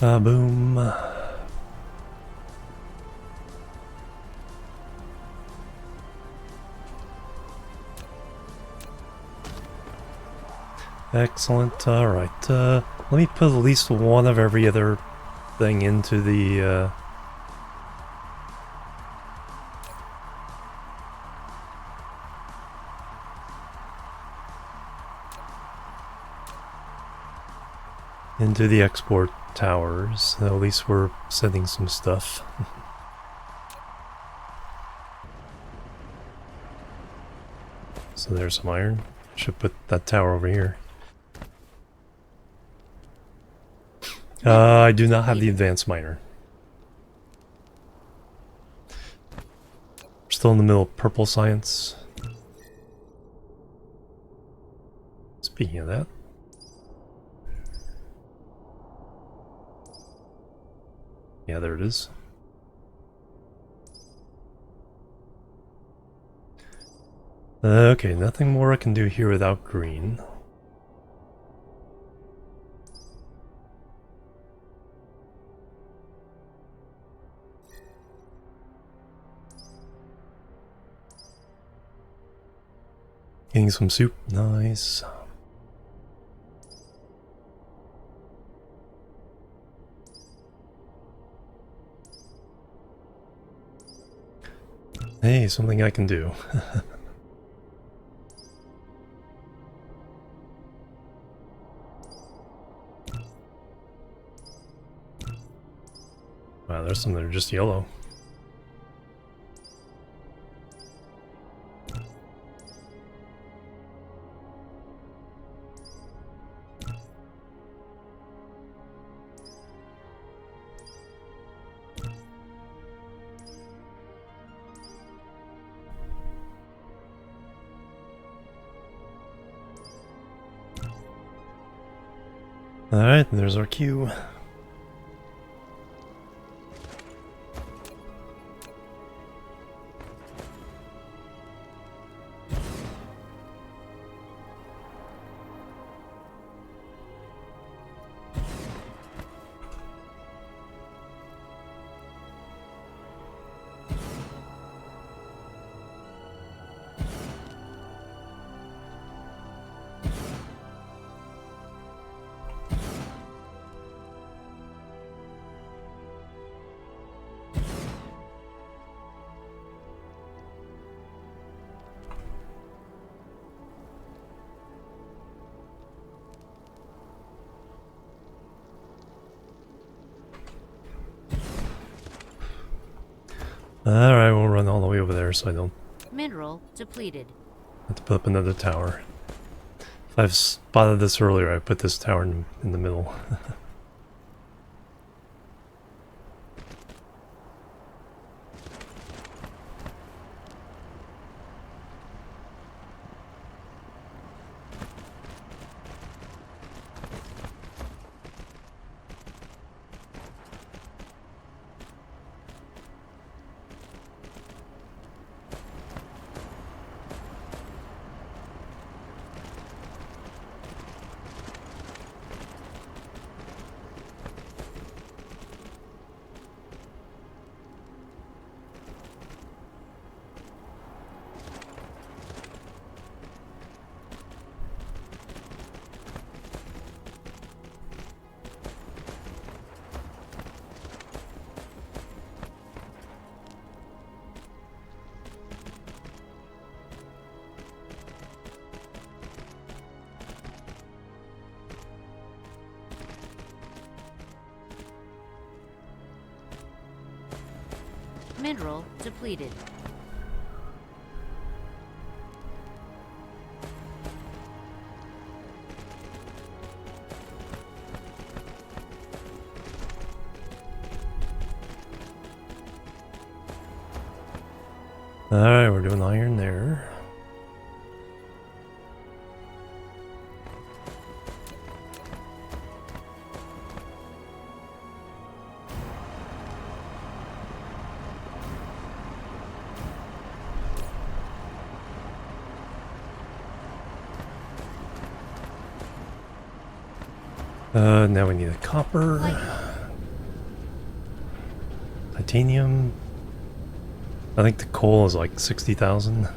Boom. Excellent. Alright. Let me put at least one of every other thing into the export towers. At least we're sending some stuff. So there's some iron. Should put that tower over here. I do not have the advanced miner. We're still in the middle of purple science. Speaking of that. Yeah, there it is. Okay, nothing more I can do here without green. Getting some soup, nice. Hey, something I can do. Wow, there's some that are just yellow. Alright, there's our queue. Alright, we'll run all the way over there so I don't Mineral depleted. have to put up another tower. If I've spotted this earlier, I put this tower in the middle. Mineral depleted. Alright, we're doing iron there. Now we need a copper. Lightning. titanium. I think the coal is like 60,000.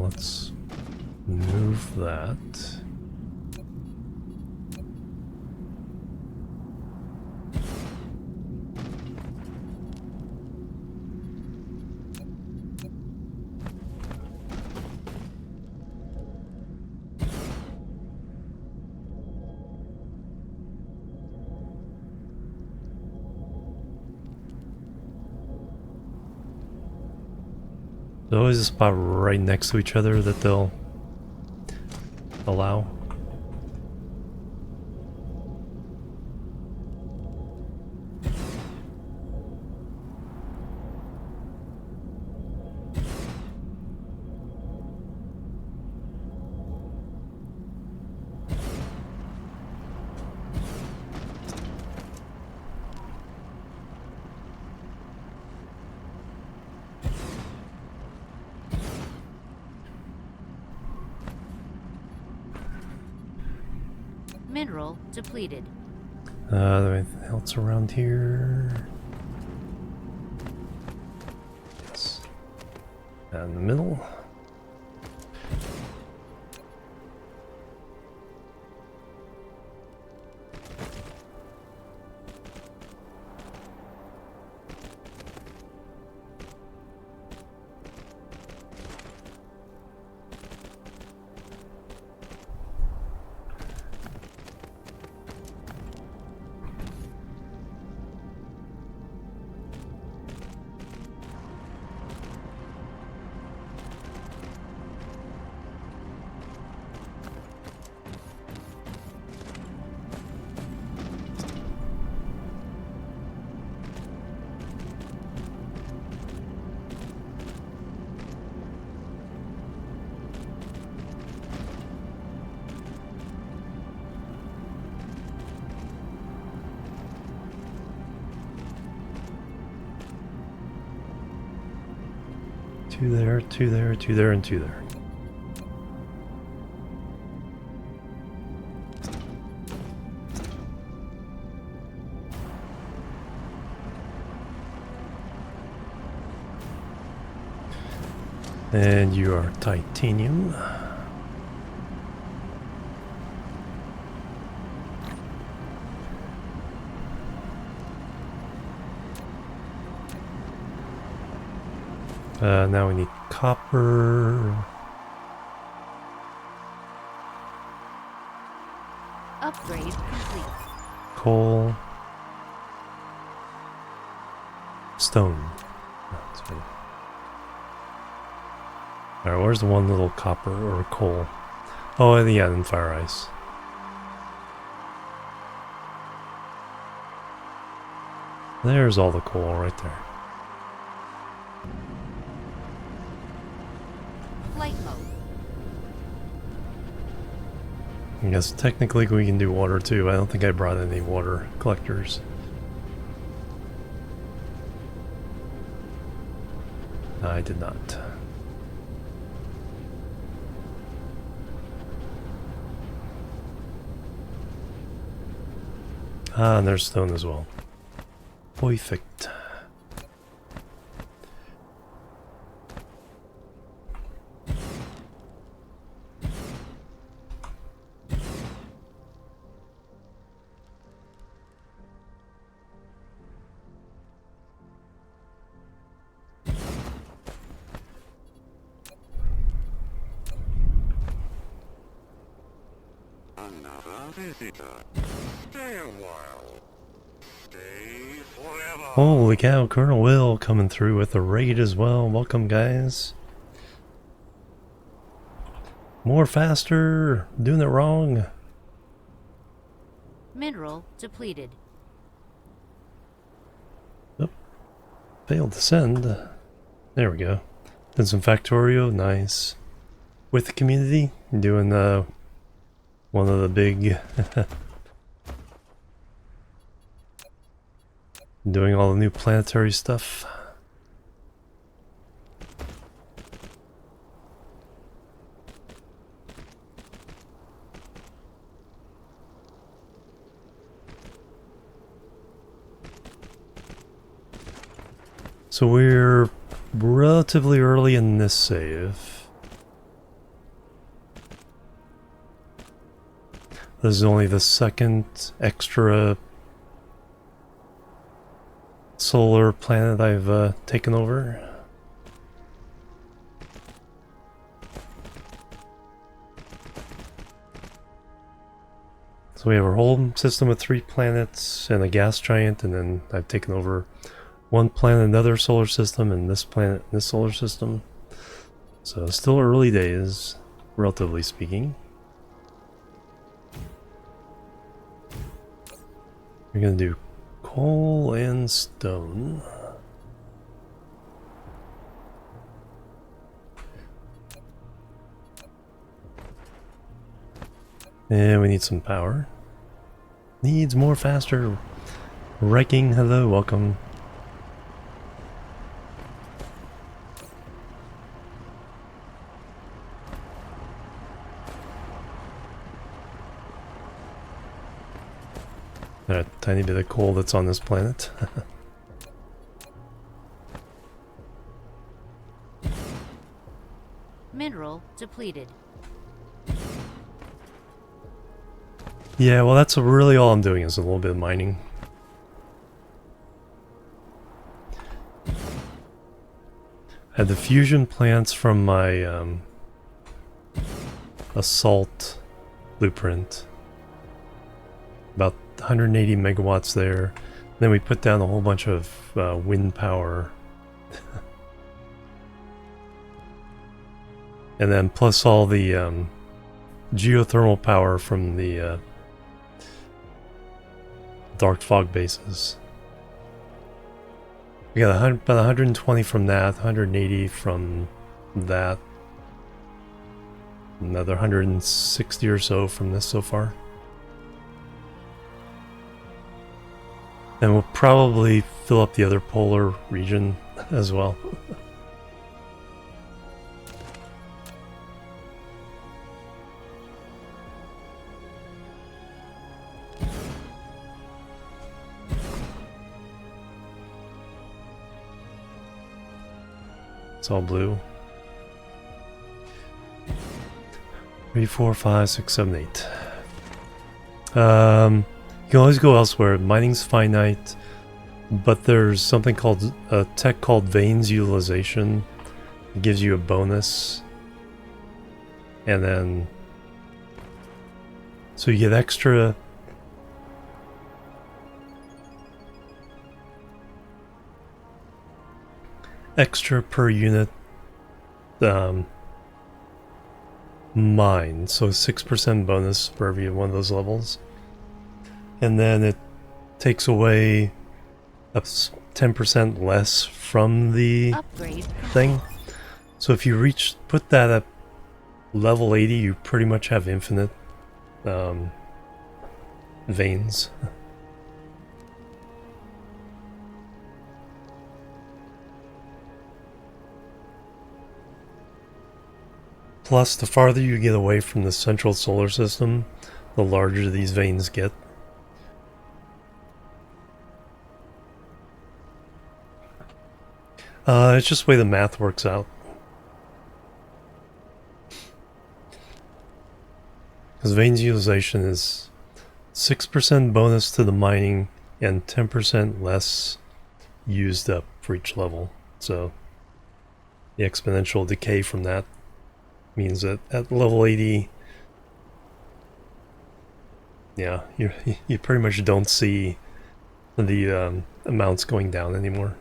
Let's move that. There's always a spot right next to each other that they'll allow. Mineral depleted. There anything else around here? Yes. In the middle. Two there, two there, two there, and two there. And you are titanium. Now we need copper. Upgrade complete. Coal. Stone. That's right. Alright, where's the one little copper or coal? Oh, yeah, and fire ice. There's all the coal right there. Flight mode. I guess technically we can do water too. I don't think I brought any water collectors. I did not. Ah, and there's stone as well. Perfect. Another visitor. Stay a while. Stay forever. Holy cow, Colonel Will coming through with a raid as well. Welcome, guys. More faster. Doing it wrong. Mineral depleted. Oh, failed to send. There we go. Did some Factorio. Nice. With the community. Doing one of the big... doing all the new planetary stuff. So we're relatively early in this save. This is only the second extra solar planet I've taken over. So we have our whole system with 3 planets and a gas giant, and then I've taken over one planet, another solar system, and this planet, this solar system. So still early days, relatively speaking. We're gonna do coal and stone. And we need some power. Needs more faster. Wrecking, hello, welcome. A tiny bit of coal that's on this planet. Mineral depleted. Yeah, well that's really all I'm doing is a little bit of mining. I had the fusion plants from my assault blueprint. About 180 megawatts there. Then we put down a whole bunch of wind power. And then plus all the geothermal power from the dark fog bases. We got about 120 from that, 180 from that, another 160 or so from this so far. And we'll probably fill up the other polar region as well. It's all blue. 3, 4, 5, 6, 7, 8. You can always go elsewhere. Mining's finite, but there's something called a tech called veins utilization. It gives you a bonus, and then so you get extra. Extra per unit mine, so 6% bonus for every one of those levels. And then it takes away up 10% less from the Upgrade thing. So if you put that at level 80, you pretty much have infinite veins. Plus, the farther you get away from the central solar system, the larger these veins get. It's just the way the math works out. Because veins utilization is 6% bonus to the mining and 10% less used up for each level. So the exponential decay from that means that at level 80, yeah, you pretty much don't see the amounts going down anymore.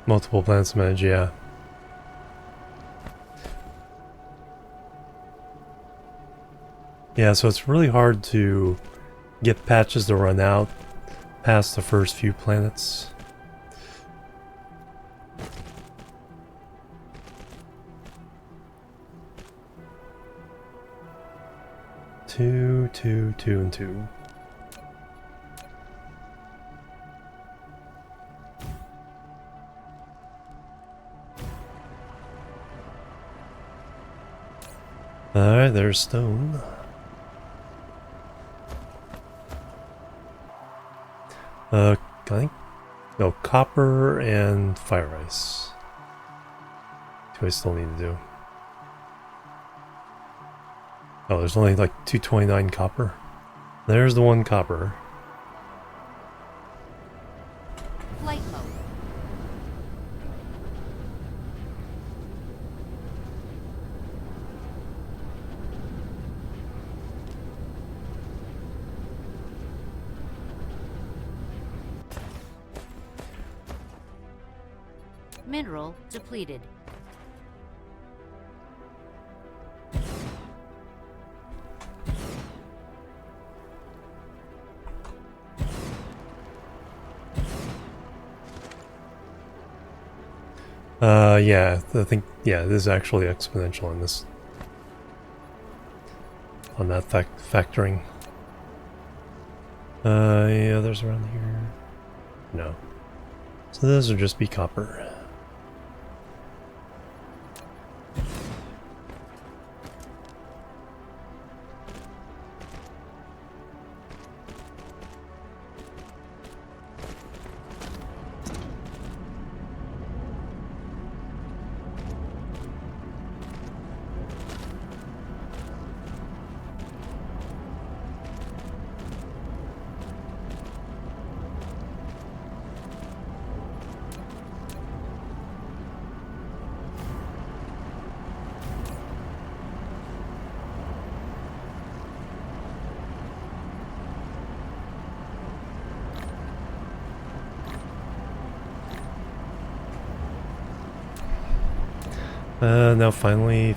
Multiple planets to manage, yeah. Yeah, so it's really hard to get patches to run out past the first few planets. Two, and two. Alright, there's stone. I think, no, copper and fire ice. Two I still need to do. Oh, there's only like 229 copper. There's the one copper. Flight mode. Mineral depleted. Yeah, I think, yeah, this is actually exponential on this. On that factoring. Yeah, there's around here. No. So this would just be copper. Now finally,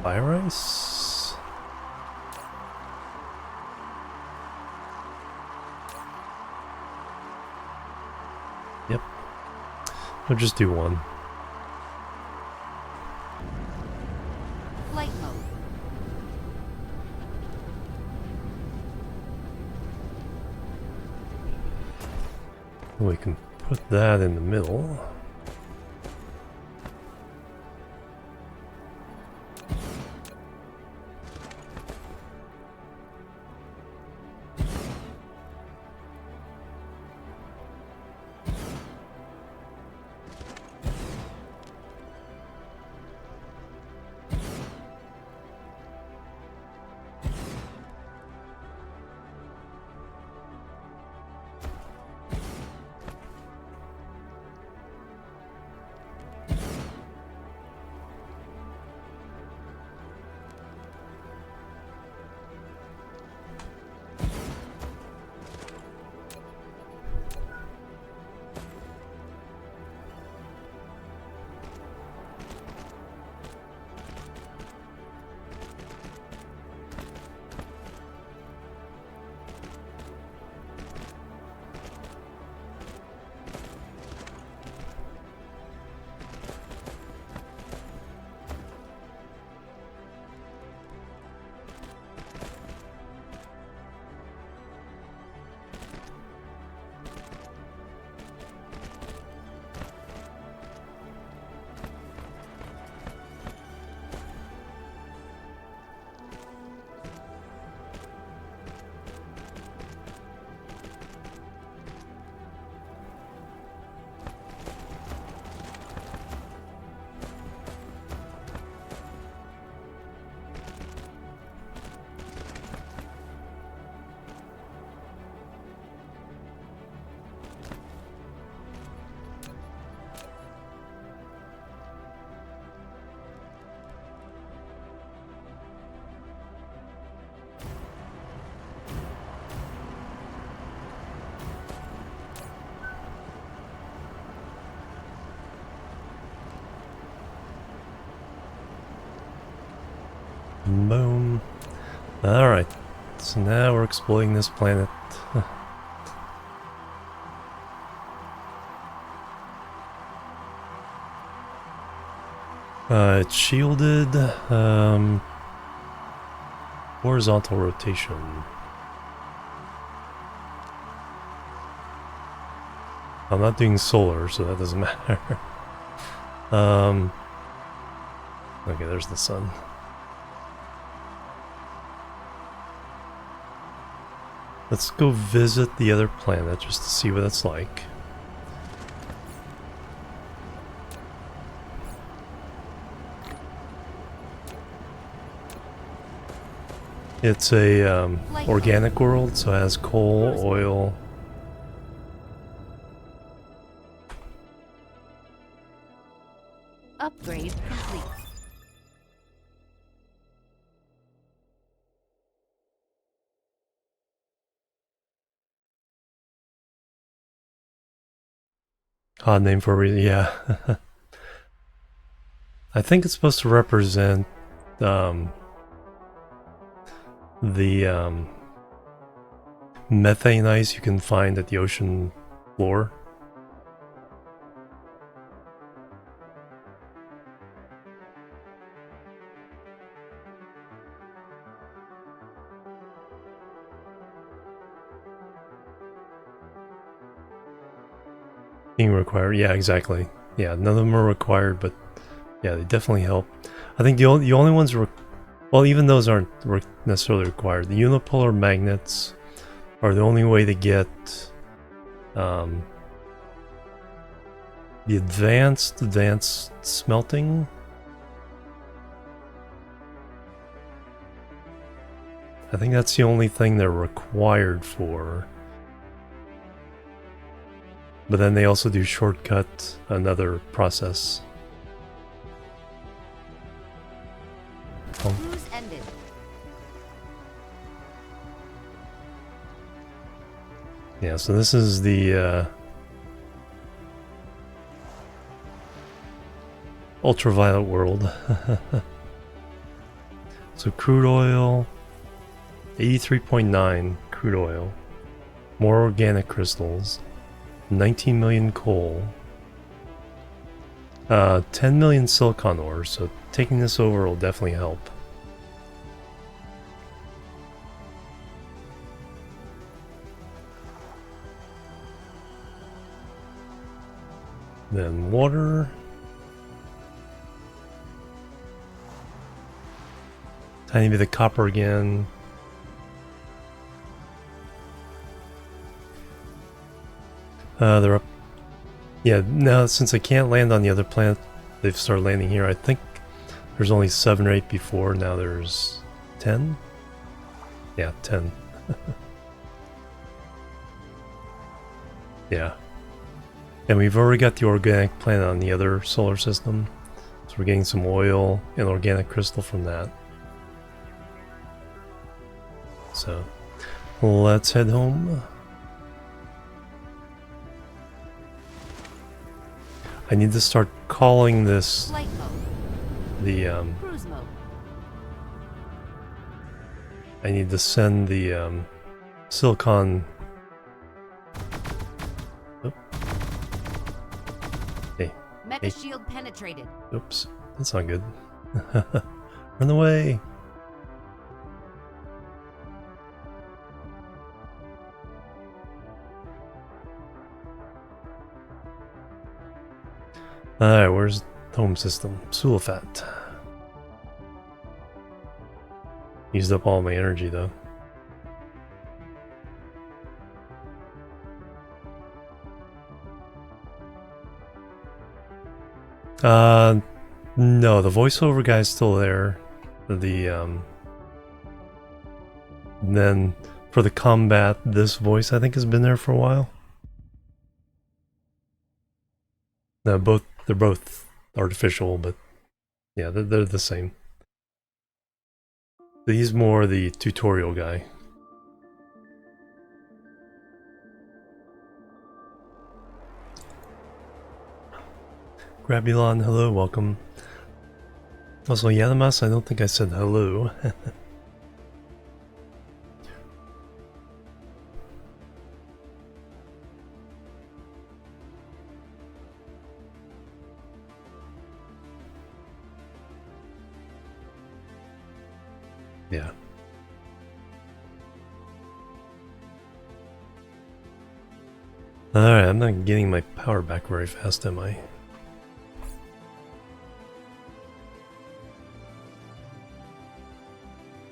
fire ice? Yep. I'll just do one. Flight mode. We can put that in the middle. Boom. Alright, so now we're exploring this planet. It's shielded, horizontal rotation. I'm not doing solar, so that doesn't matter. Okay, there's the sun. Let's go visit the other planet just to see what it's like. It's a organic world, so it has coal, oil. Upgrade complete. Odd name for a reason, yeah. I think it's supposed to represent the methane ice you can find at the ocean floor. Being required, yeah, exactly. Yeah, none of them are required, but yeah, they definitely help. I think the only ones well, even those aren't necessarily required. The unipolar magnets are the only way to get the advanced smelting. I think that's the only thing they're required for. But then they also do shortcut another process. Oh. Cruise ended. Yeah, so this is the ultraviolet world. So crude oil, 83.9 crude oil, more organic crystals, 19 million coal, 10 million silicon ores, so taking this over will definitely help. Then water. Tiny bit of copper again. They're up. Yeah, now since I can't land on the other planet, they've started landing here. I think there's only 7 or 8 before, now there's 10? Yeah, 10. Yeah. And we've already got the organic planet on the other solar system. So we're getting some oil and organic crystal from that. So, let's head home. I need to start calling this Flight mode. the Cruise mode. I need to send the silicon. Oh. Hey, Mecha shield penetrated. oops, that's not good. Run away. Alright, where's the home system? Sulfat. Used up all my energy though. No, the voiceover guy's still there. Then for the combat, this voice I think has been there for a while. No, they're both artificial, but yeah, they're the same. He's more the tutorial guy. Grabulon, hello, welcome. Also, Yanamas, I don't think I said hello. Yeah. Alright, I'm not getting my power back very fast, am I?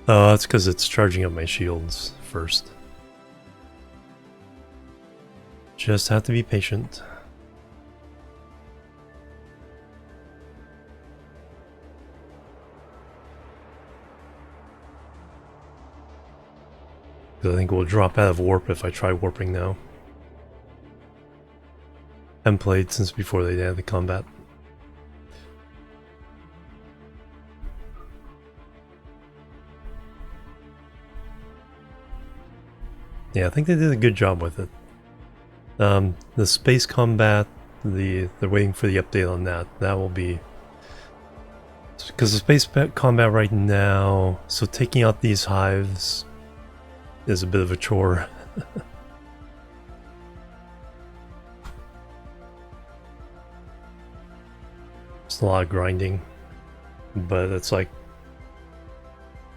Oh, that's because it's charging up my shields first. Just have to be patient. I think we'll drop out of warp if I try warping now. Haven't played since before they had the combat. Yeah, I think they did a good job with it. The space combat, they're waiting for the update on that. That will be... Because the space combat right now, so taking out these hives is a bit of a chore. It's a lot of grinding. But it's like...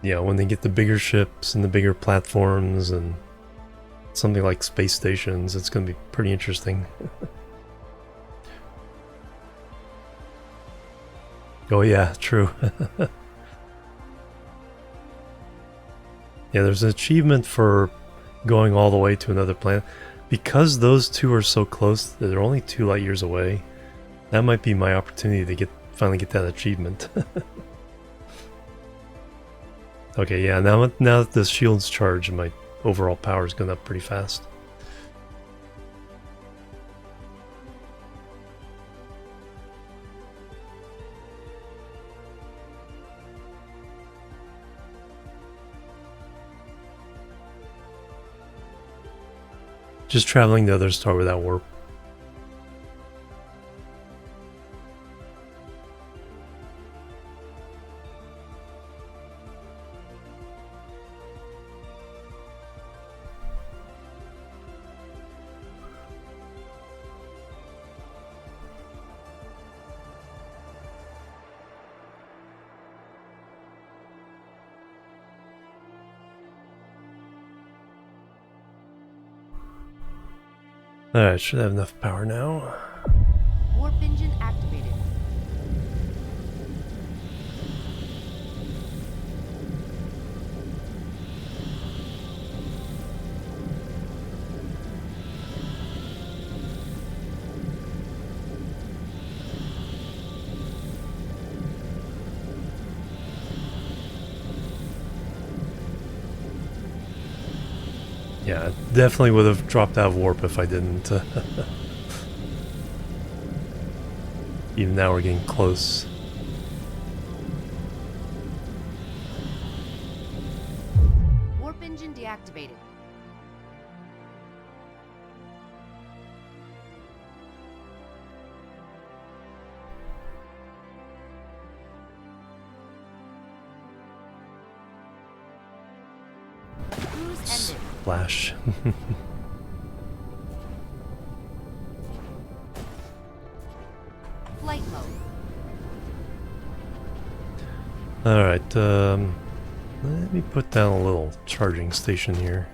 Yeah, when they get the bigger ships and the bigger platforms and something like space stations, it's going to be pretty interesting. Oh yeah, true. Yeah, there's an achievement for going all the way to another planet. Because those two are so close, they're only 2 light years away. That might be my opportunity to finally get that achievement. Okay, yeah, now that the shield's charged, my overall power's gone up pretty fast. Just traveling the other star without warp. Alright, should have enough power now. Warp engine activated. Yeah, definitely would have dropped out of warp if I didn't. Even now we're getting close. Warp engine deactivated. Cruise ended. Flash. Flight mode. Alright, let me put down a little charging station here.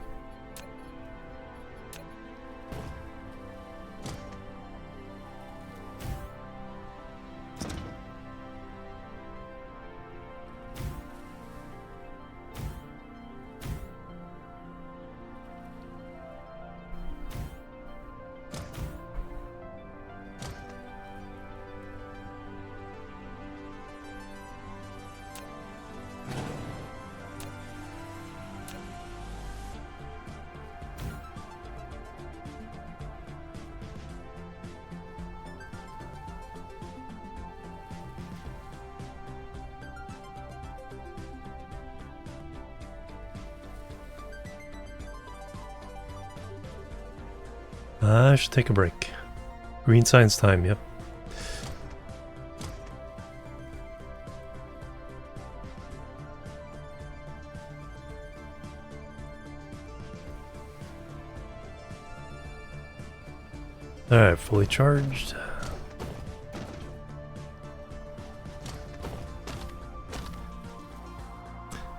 I should take a break. Green science time, yep. Alright, fully charged.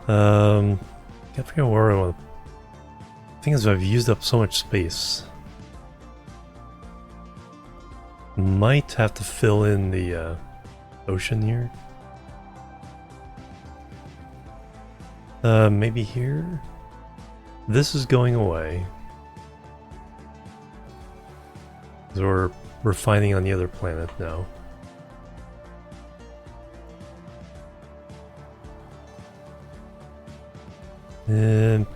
Can't figure out where I want. The thing is, I've used up so much space. Might have to fill in the ocean here. Maybe here? This is going away. So we're refining on the other planet now. And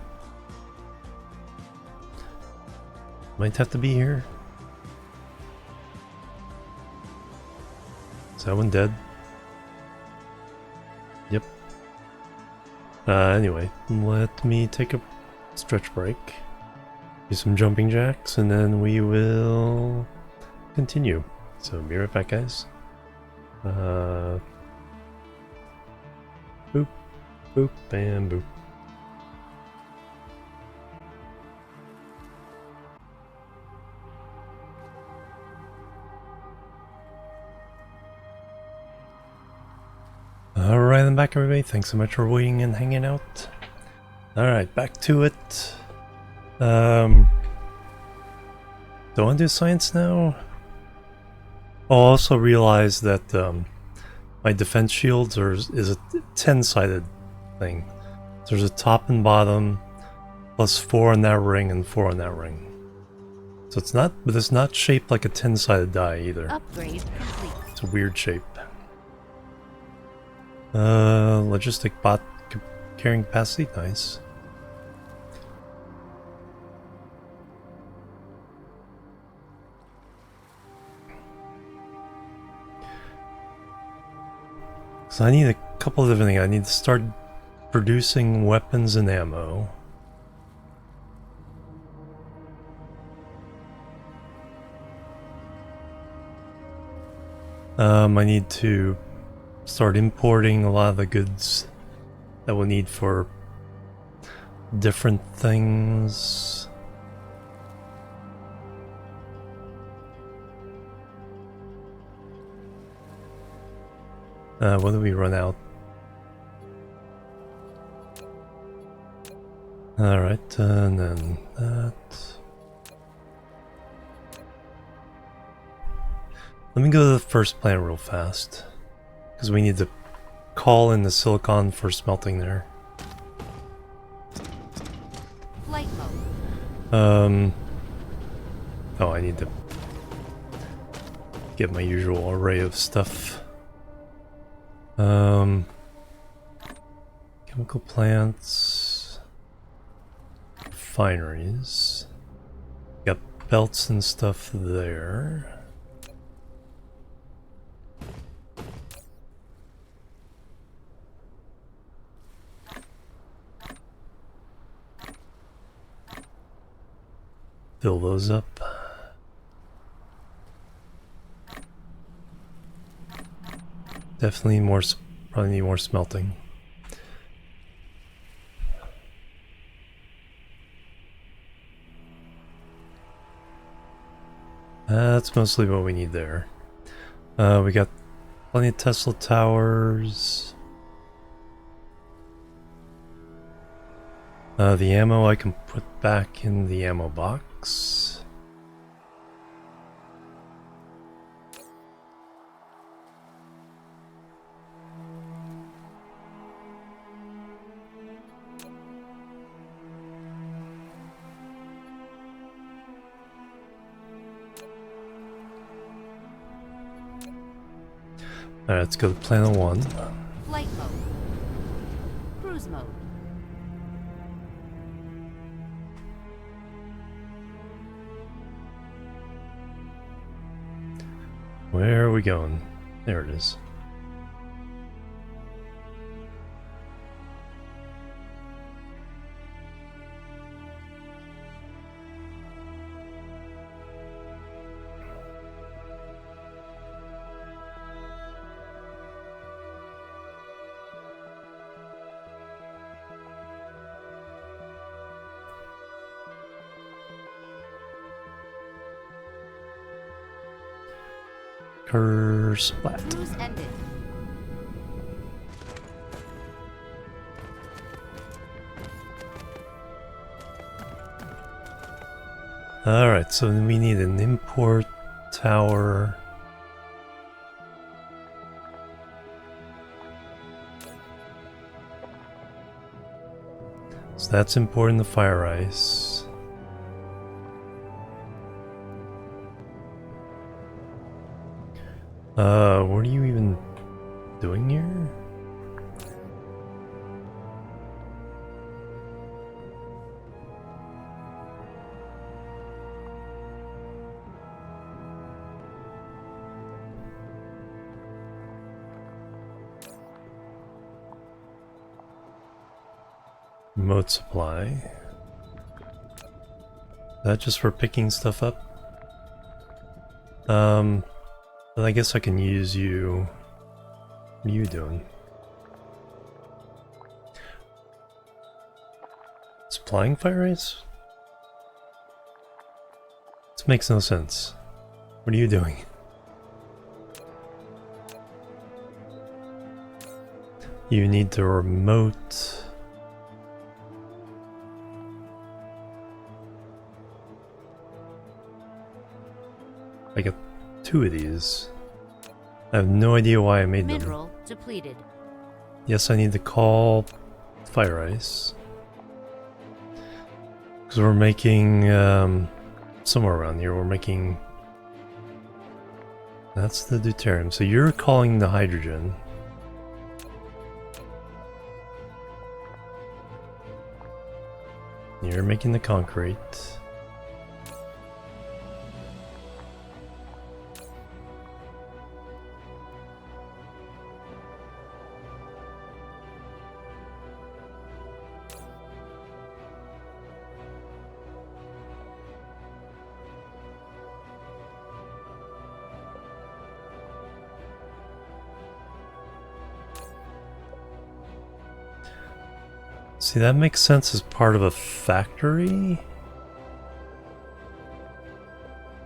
might have to be here. Is that one dead? Yep. Anyway, let me take a stretch break, do some jumping jacks, and then we will continue. So be right back, guys. Boop, boop, and boop. Alright, I'm back, everybody. Thanks so much for waiting and hanging out. Alright, back to it. Do I want to do science now? I also realized that my defense shields is a 10-sided thing. So there's a top and bottom, plus 4 on that ring and 4 on that ring. So it's not, but it's not shaped like a 10-sided die either. Upgrade complete. It's a weird shape. Logistic bot carrying capacity, nice. So I need a couple of different things. I need to start producing weapons and ammo. I need to start importing a lot of the goods that we'll need for different things. When do we run out? Alright, and then that. Let me go to the first planet real fast, because we need to call in the silicon for smelting there. Flight mode. Oh, I need to get my usual array of stuff. Chemical plants, refineries. Got belts and stuff there. Fill those up. Definitely more, probably need more smelting. That's mostly what we need there. We got plenty of Tesla towers. The ammo I can put back in the ammo box. Alright, let's go to planet 1. Flight mode. Cruise mode. Where are we going? There it is. Splat. Cruise ended. Alright, so then we need an import tower. So that's importing the fire ice. What are you even doing here? Remote supply. Is that just for picking stuff up? But I guess I can use you. What are you doing? Supplying fire ice? This makes no sense. What are you doing? You need the remote. I got 2 of these. I have no idea why I made them. Mineral depleted. Yes, I need to call fire ice. Because we're making, somewhere around here, we're making... That's the deuterium. So you're calling the hydrogen. You're making the concrete. See, that makes sense as part of a factory.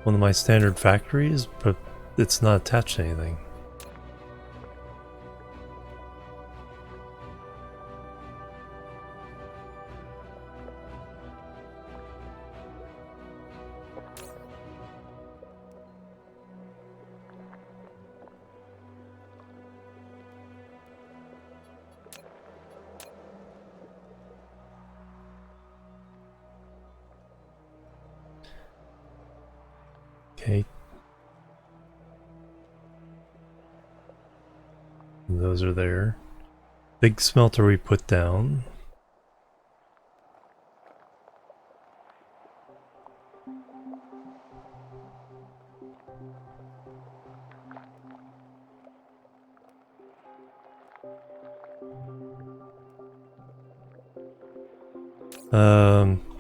One of my standard factories, but it's not attached to anything. Okay. Those are there. Big smelter we put down.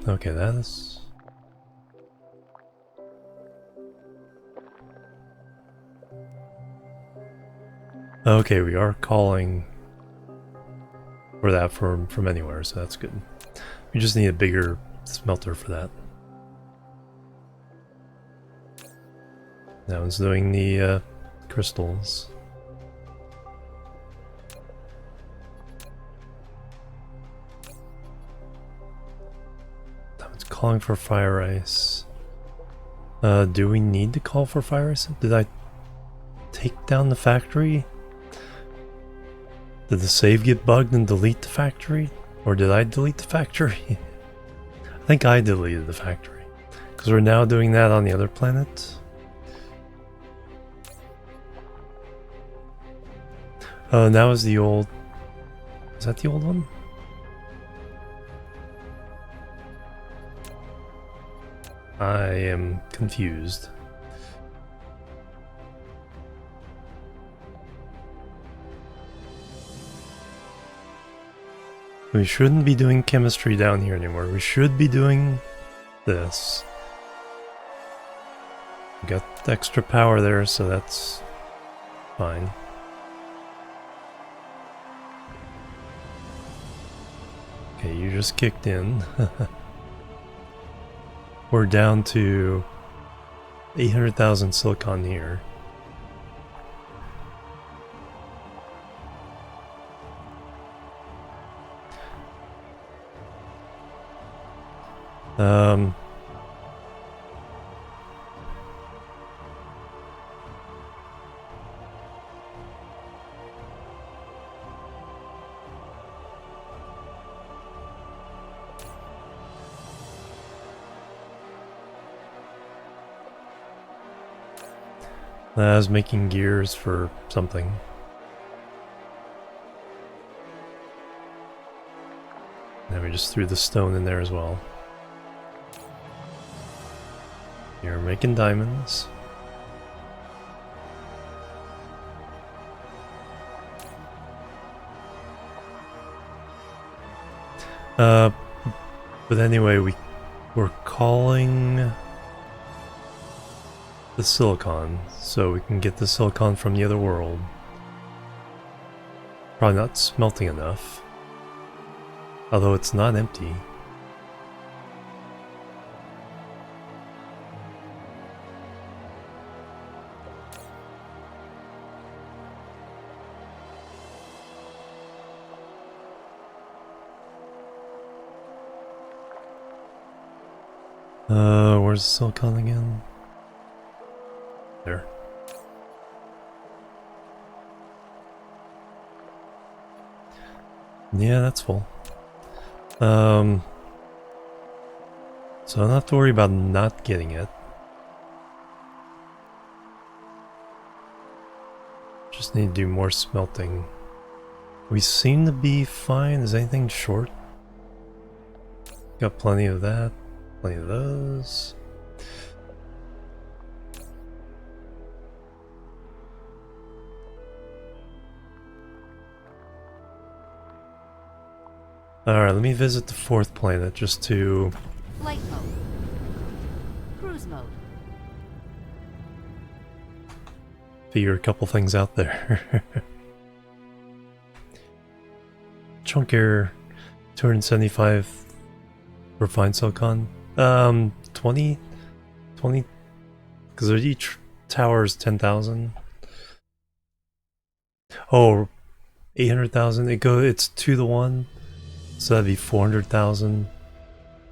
Okay, that's... Okay, we are calling for that from anywhere, so that's good. We just need a bigger smelter for that. That one's doing the crystals. That one's calling for fire ice. Do we need to call for fire ice? Did I take down the factory? Did the save get bugged and delete the factory? Or did I delete the factory? I think I deleted the factory. Because we're now doing that on the other planet. That was the old... Is that the old one? I am confused. We shouldn't be doing chemistry down here anymore. We should be doing this. We got extra power there, so that's fine. Okay, you just kicked in. We're down to 800,000 silicon here. I was making gears for something. And we just threw the stone in there as well. You're making diamonds. But anyway, we're calling the silicon, so we can get the silicon from the other world. Probably not smelting enough. Although it's not empty. Where's the silicon again? There. Yeah, that's full. So I don't have to worry about not getting it. Just need to do more smelting. We seem to be fine. Is anything short? Got plenty of that. Plenty of those. Alright, let me visit the 4th planet just to... Flight mode. Cruise mode. figure a couple things out there. Chunk air, 275 refined silicon. 20, because each tower is 10,000. Oh, 800,000. It's 2 to 1, so that'd be 400,000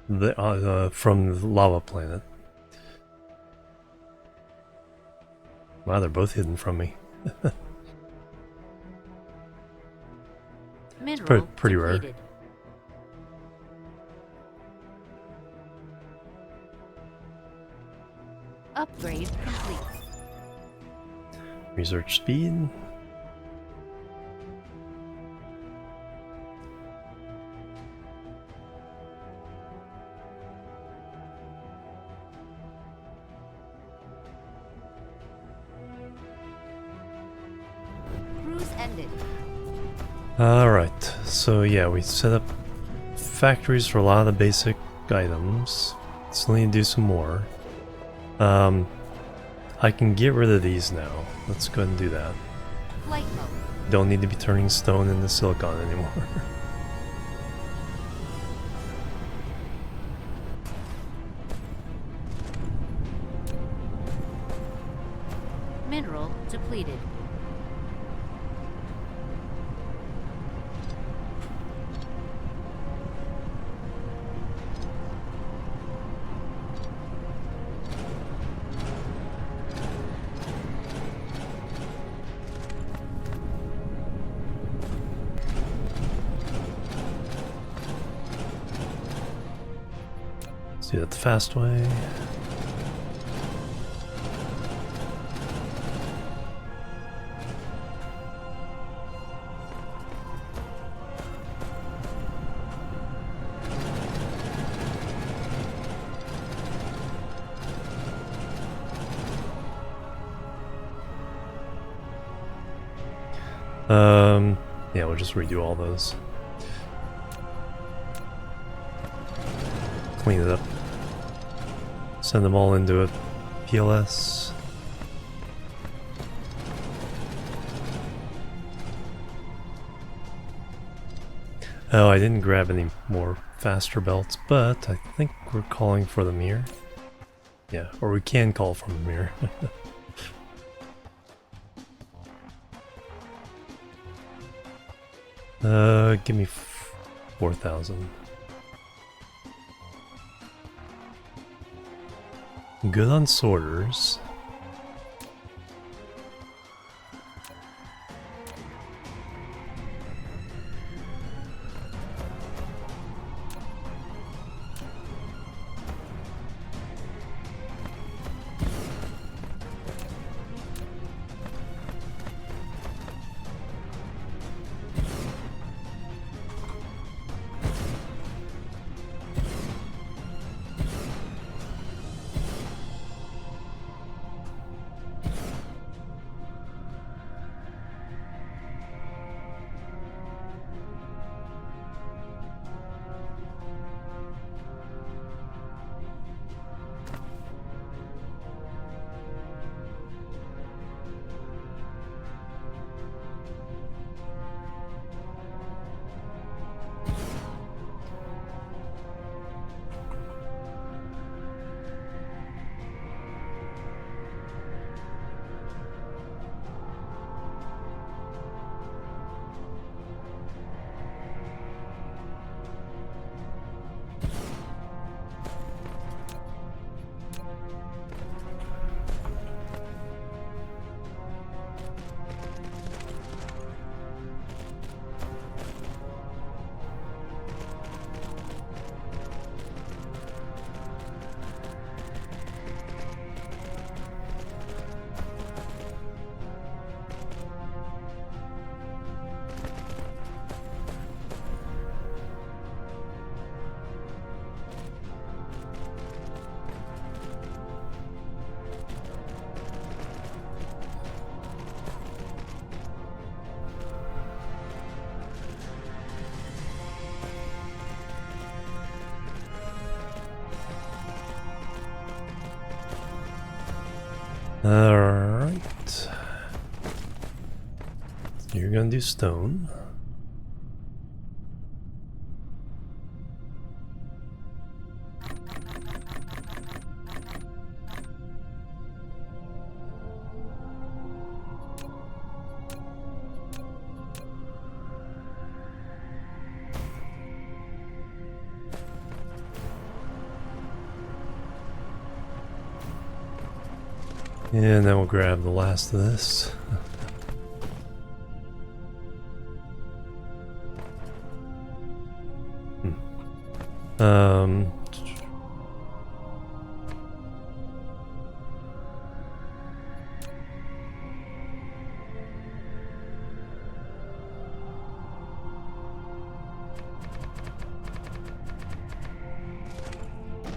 from the lava planet. Wow, they're both hidden from me. Mineral pretty rare. depleted. Upgrade complete. Research speed. Cruise ended. Alright, so yeah, we set up factories for a lot of the basic items. Still need to do some more. I can get rid of these now. Let's go ahead and do that. Flight mode. Don't need to be turning stone into silicon anymore. Mineral depleted. Let's do that the fast way. Yeah, we'll just redo all those. Clean it up. Send them all into a PLS. Oh, I didn't grab any more faster belts, but I think we're calling for them here. Yeah, or we can call from them here. Give me 4,000. Good on sorters. Alright. You're gonna do stone. And then we'll grab the last of this. Um,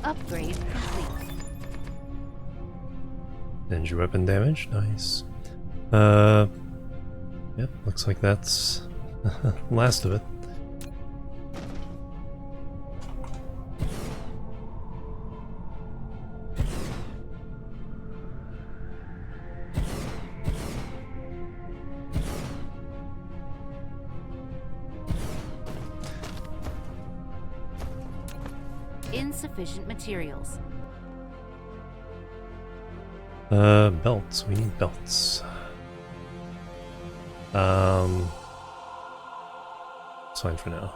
Upgrade complete. Ninja weapon damage, nice. Yep, looks like that's last of it. Insufficient materials. Belts. We need belts. It's fine for now.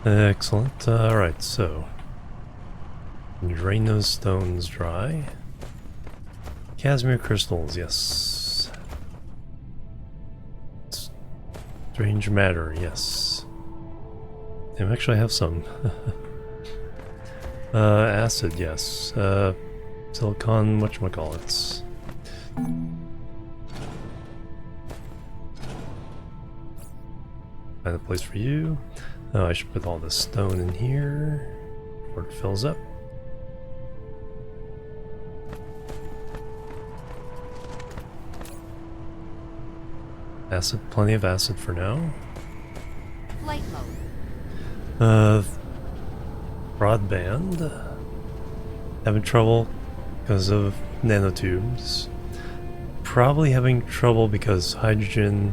Excellent. Alright, so drain those stones dry. Casimir crystals, yes. Strange matter, yes. I actually have some. Acid, yes. Silicon, whatchamacallits. Find a place for you. Oh, I should put all this stone in here before it fills up. Acid, plenty of acid for now. Light mode. Broadband. Having trouble because of nanotubes. Probably having trouble because hydrogen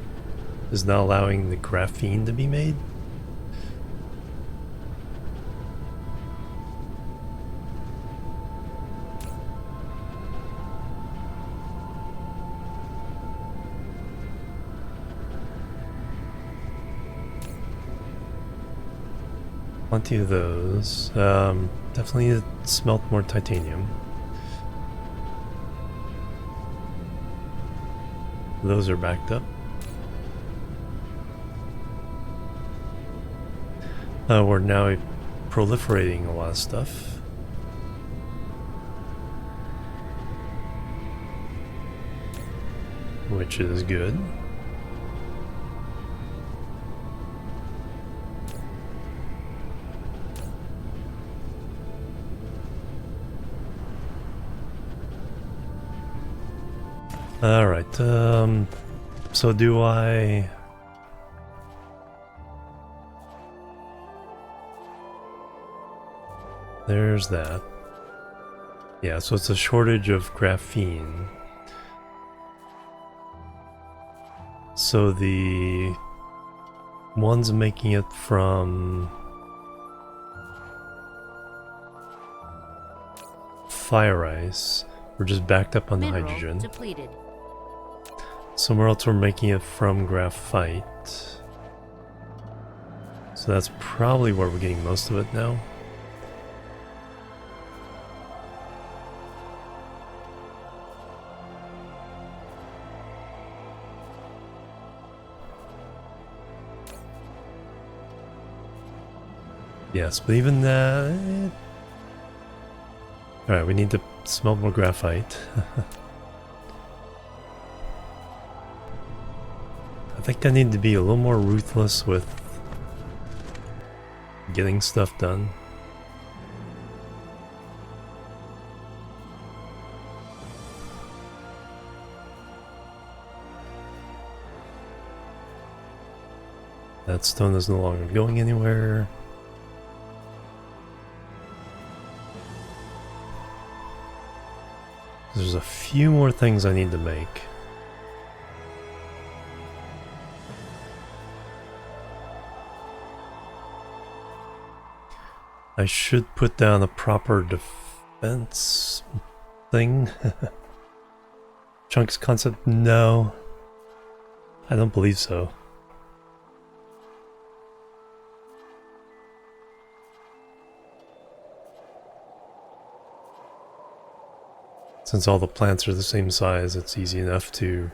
is not allowing the graphene to be made. Plenty of those. Definitely need to smelt more titanium. Those are backed up. We're now proliferating a lot of stuff. Which is good. Alright, so do I... There's that. Yeah, so it's a shortage of graphene. So the One's making it from fire ice. We're just backed up on the Mineral hydrogen. depleted. Somewhere else we're making it from graphite. So that's probably where we're getting most of it now. Yes, but even that... Alright, we need to smelt more graphite. I think I need to be a little more ruthless with getting stuff done. That stone is no longer going anywhere. There's a few more things I need to make. I should put down a proper defense thing. Chunks concept? No. I don't believe so. Since all the plants are the same size, it's easy enough to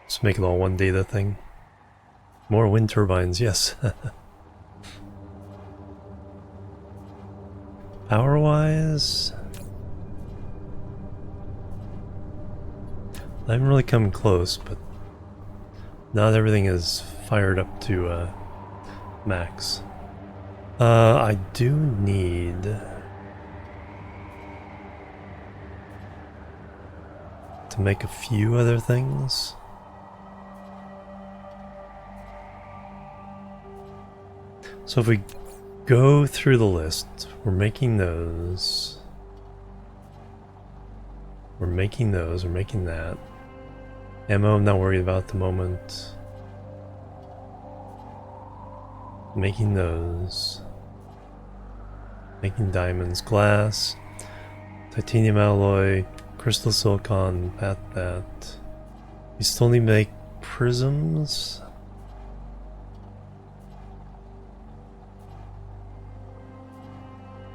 just make it all one data thing. More wind turbines, yes. Power-wise, I haven't really come close, but not everything is fired up to max. I do need to make a few other things. So if we go through the list, we're making those. We're making those, we're making that. Ammo, I'm not worried about at the moment. Making those. Making diamonds, glass, titanium alloy, crystal silicon, that. We still need to make prisms.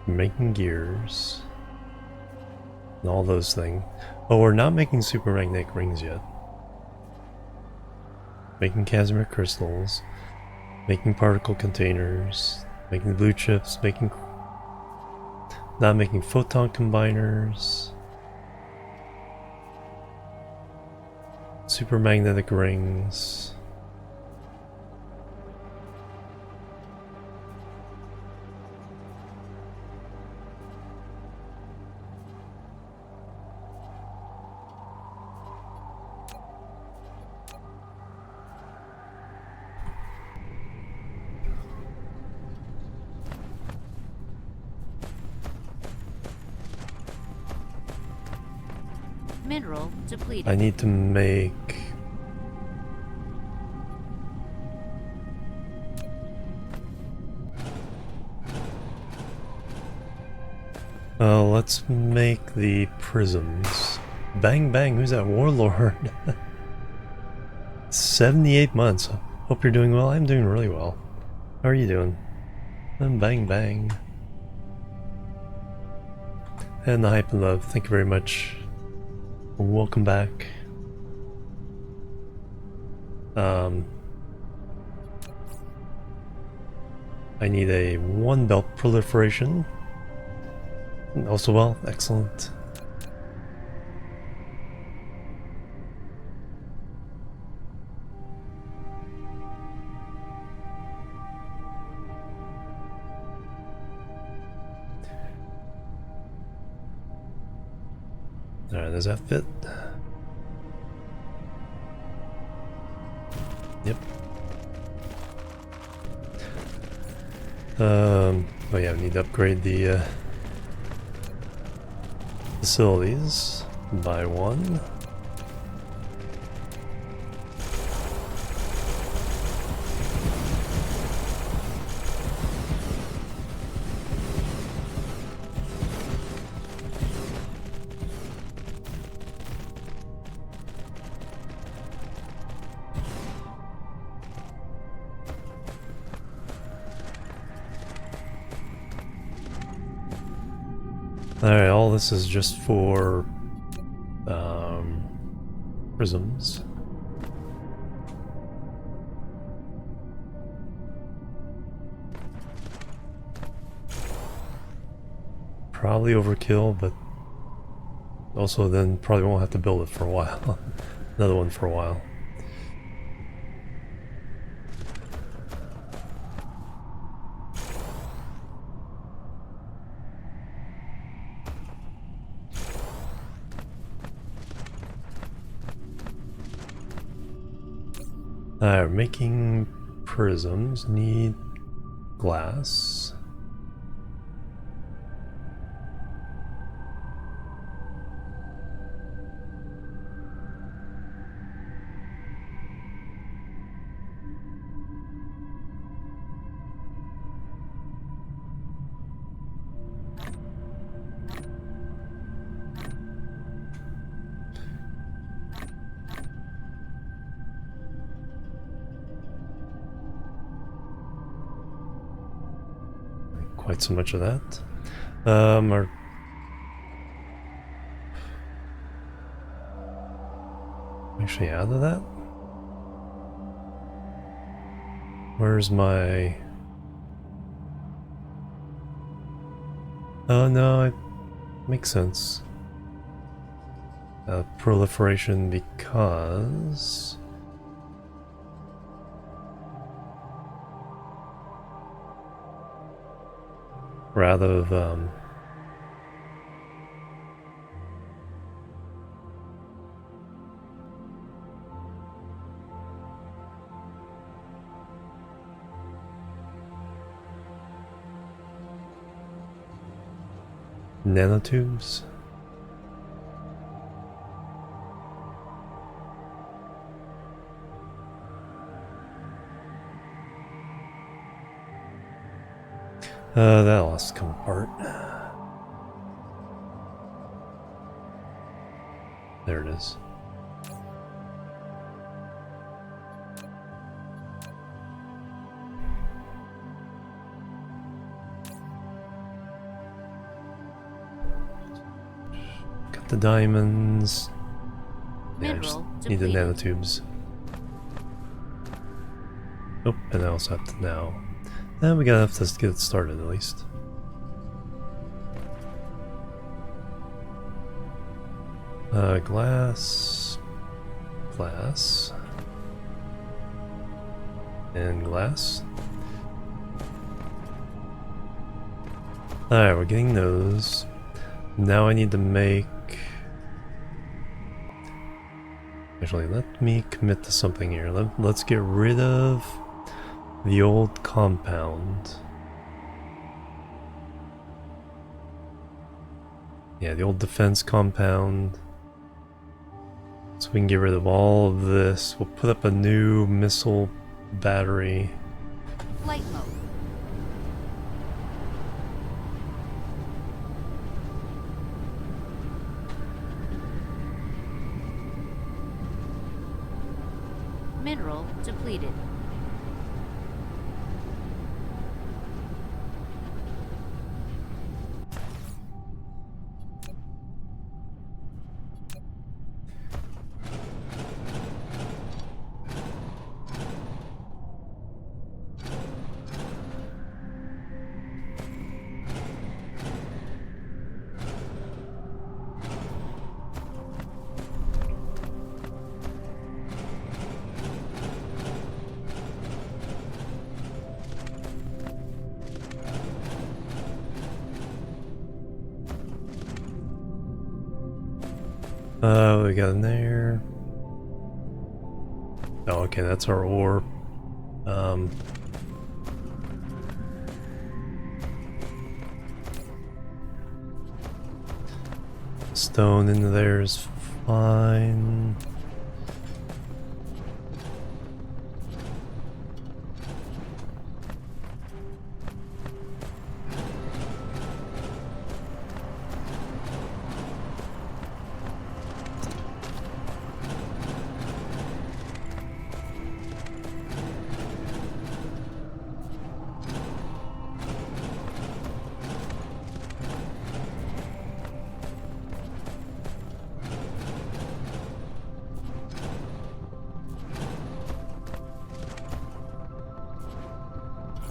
Making gears. And all those things. Oh, we're not making super magnetic rings yet. Making Casimir crystals. Making particle containers. Making blue chips. Making... Not making photon combiners. Super magnetic rings. Mineral depleted. I need to make... let's make the prisms. Bang bang, who's that warlord? 78 months. Hope you're doing well. I'm doing really well. How are you doing? Bang bang. And the hype and love, thank you very much. Welcome back. I need a 1 belt proliferation. Also well, excellent. Alright, does that fit? Yep. Oh yeah, we need to upgrade the facilities by 1. Alright, all this is just for prisms. Probably overkill, but also then probably won't have to build it for a while. Another one for a while. We're making prisms, need glass. Quite so much of that. Our actually out of that. Where's my? Oh no, it makes sense. Proliferation because. Rather than nanotubes. That'll have to come apart. There it is. Got the diamonds. Yeah, I just need the nanotubes. Oh, and I also have to now. And we got enough to get it started at least. Glass, glass, and glass. Alright, we're getting those. Now I need to make... Actually, let me commit to something here. Let's get rid of the old compound. Yeah, the old defense compound. So we can get rid of all of this. We'll put up a new missile battery. Flight mode. Mineral depleted. We got in there. Oh, okay, that's our ore. Stone into there is fine.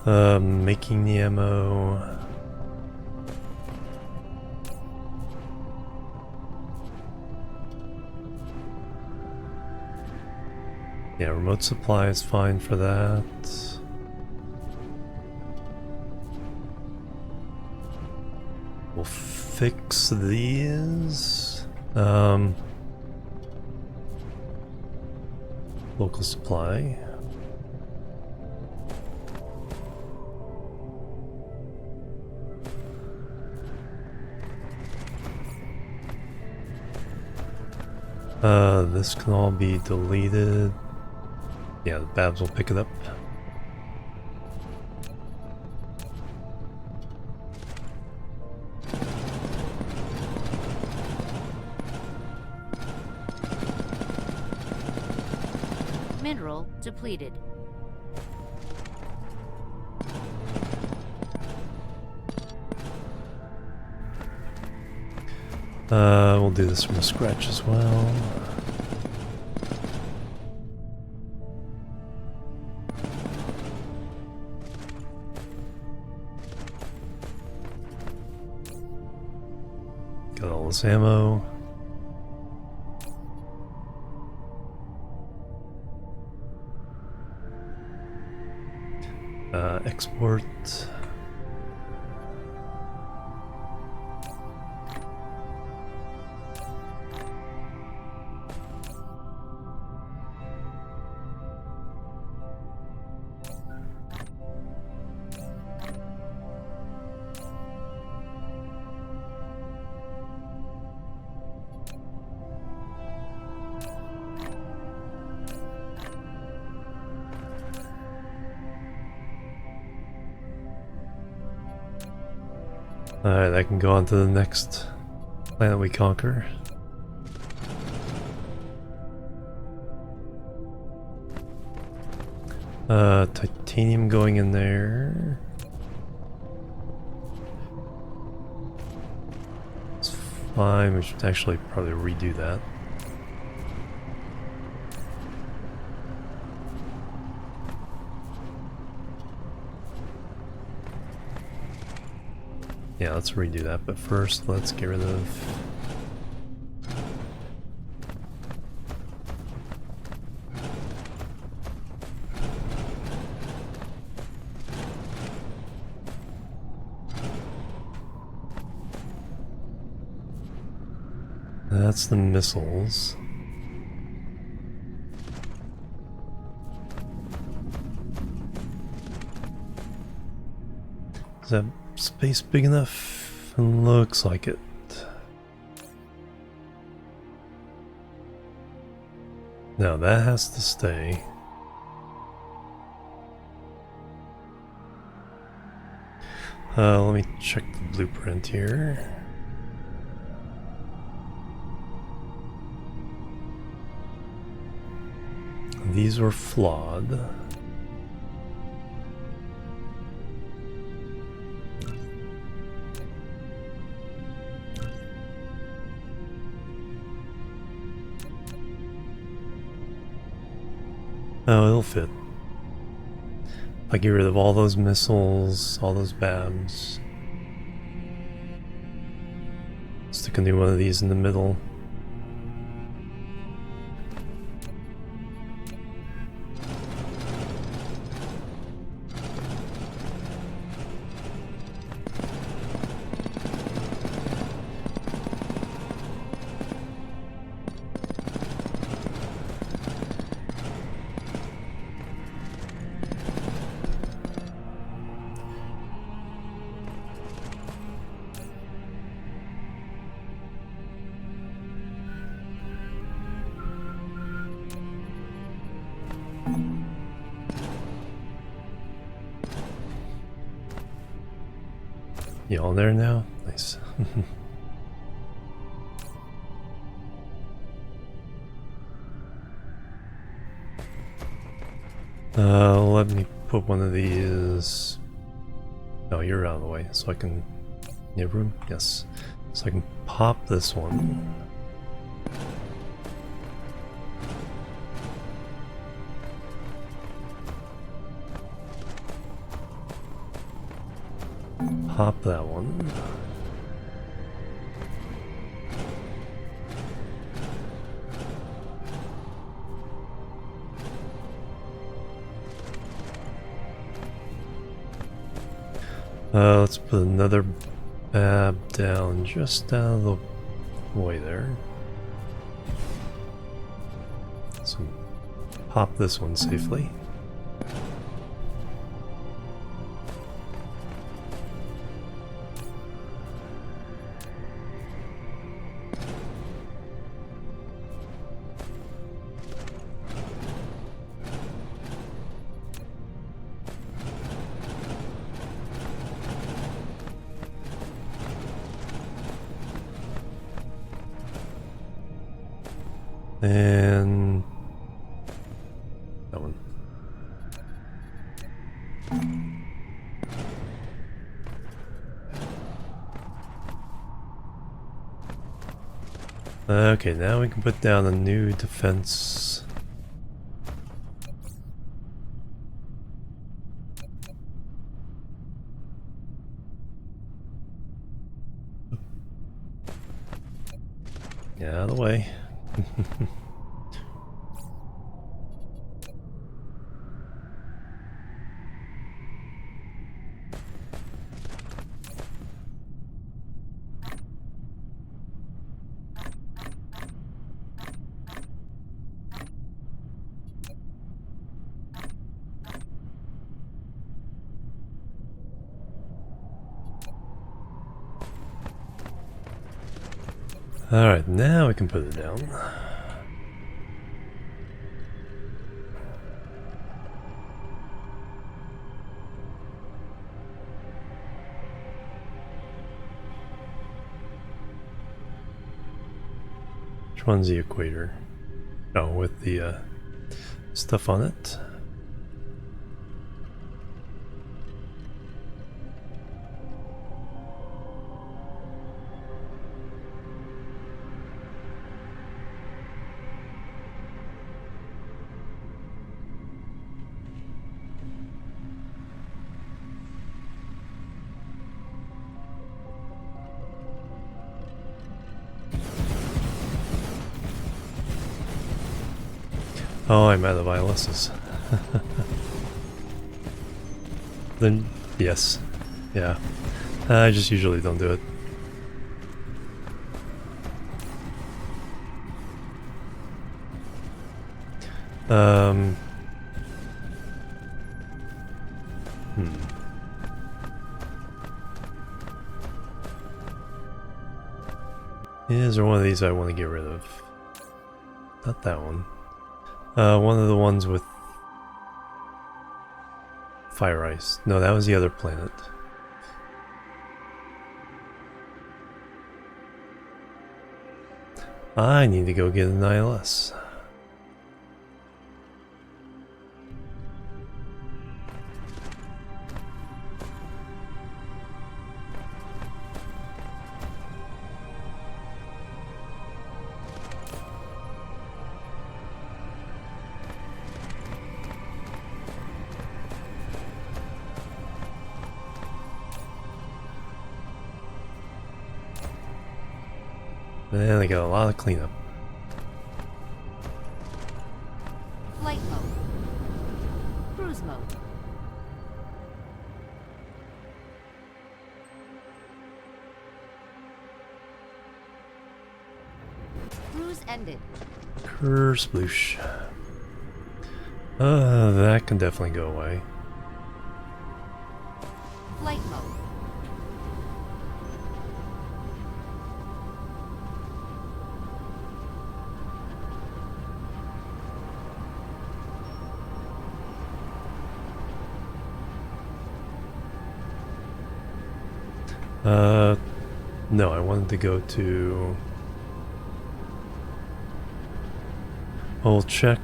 Making the ammo. Yeah, remote supply is fine for that. We'll fix these. Local supply. This can all be deleted. Yeah, the Babs will pick it up. Mineral depleted. We'll do this from scratch as well. Got all this ammo. Export. Alright, I can go on to the next planet we conquer. Titanium going in there. It's fine, we should actually probably redo that. Yeah, let's redo that, but first let's get rid of... That's the missiles. Is that space big enough? Looks like it. No, that has to stay. Let me check the blueprint here. These were flawed. Oh, it'll fit. If I get rid of all those missiles, all those BAMs. Stick a new one of these in the middle. You all there now? Nice. Let me put one of these... Oh, you're out of the way, so I can... You have room? Yes. So I can pop this one. Pop that one. Let's put another bab down just out of the way there. So pop this one safely. And that one. Okay, now we can put down a new defense. Get out of the way. Alright, now we can put it down. Which one's the equator? Oh, with the stuff on it. Oh, I'm out of ILSs. Then, yes. Yeah. I just usually don't do it. Is there one of these I want to get rid of? Not that one. One of the ones with fire ice. No, that was the other planet. I need to go get an ILS. Man, I got a lot of cleanup. Flight mode. Cruise mode. Cruise ended. Kersploosh. That can definitely go away. Flight mode. No, I wanted to go to... We'll check.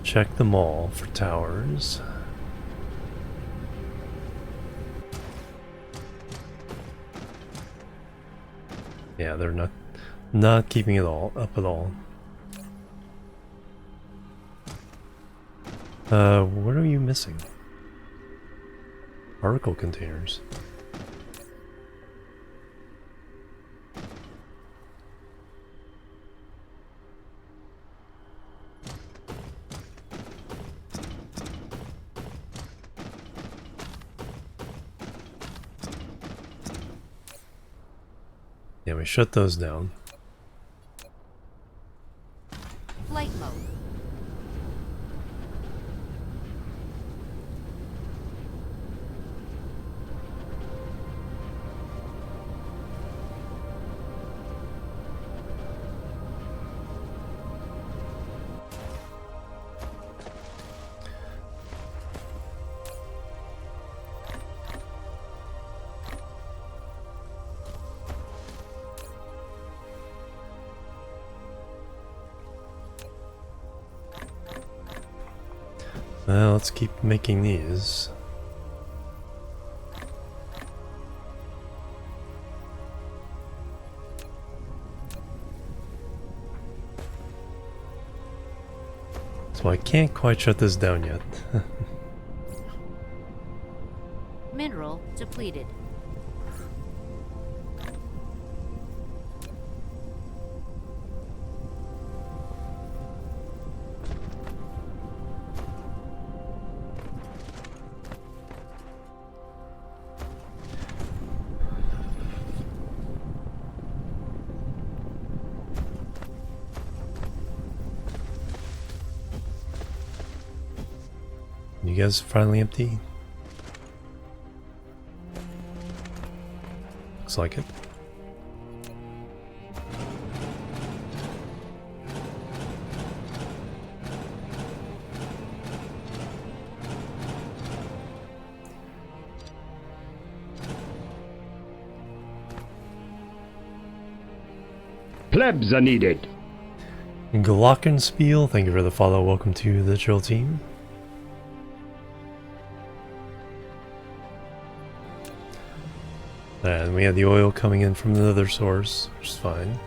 Check them all for towers. Yeah, they're not keeping it all up at all. What are you missing? Article containers. Yeah, we shut those down. Flight mode. Well, let's keep making these. So I can't quite shut this down yet. Mineral depleted. You guys finally empty? Looks like it. Plebs are needed. Glockenspiel, thank you for the follow. Welcome to the Chill Team. And we had the oil coming in from another source, which is fine.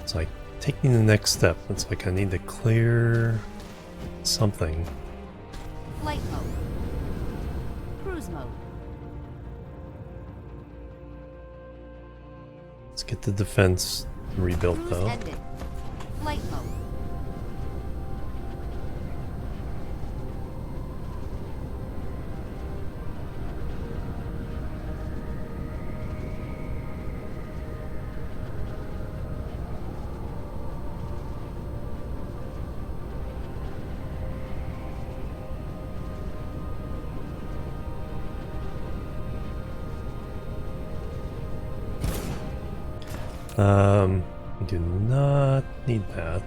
It's like taking the next step. It's like I need to clear something. Flight mode. Cruise mode. Let's get the defense rebuilt Cruise though. ended. Flight mode. We do not need that.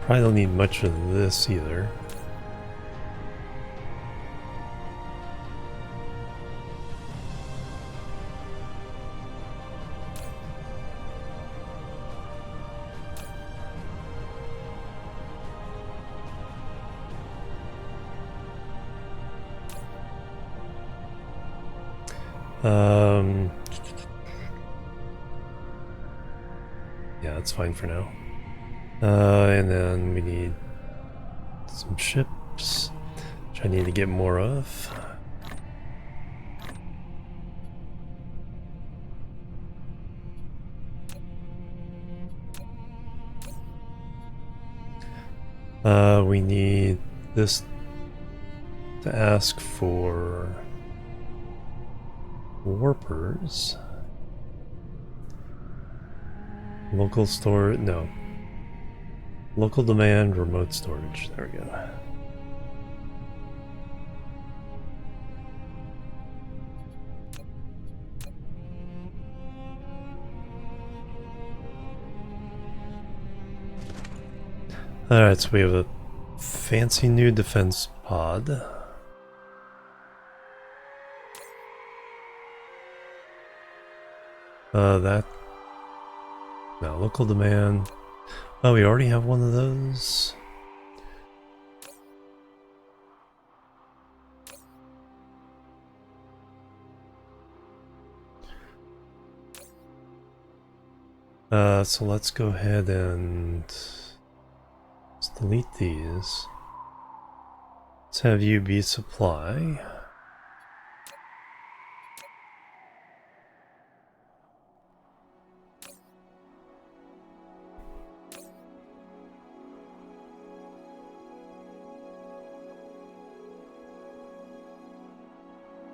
Probably don't need much of this either. Yeah, that's fine for now. And then we need some ships, which I need to get more of. We need this to ask for warpers. Local store, no. Local demand, remote storage. There we go. Alright, so we have a fancy new defense pod. That... No, local demand. Oh, we already have one of those. So let's go ahead and let's delete these. Let's have you be supply.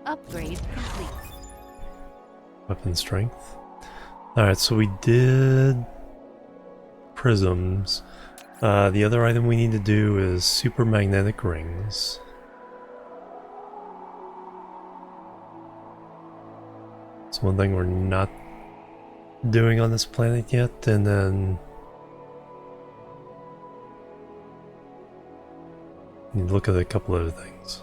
Upgrade complete. Weapon strength. Alright, so we did prisms. The other item we need to do is super magnetic rings. It's one thing we're not doing on this planet yet, and then you look at a couple other things.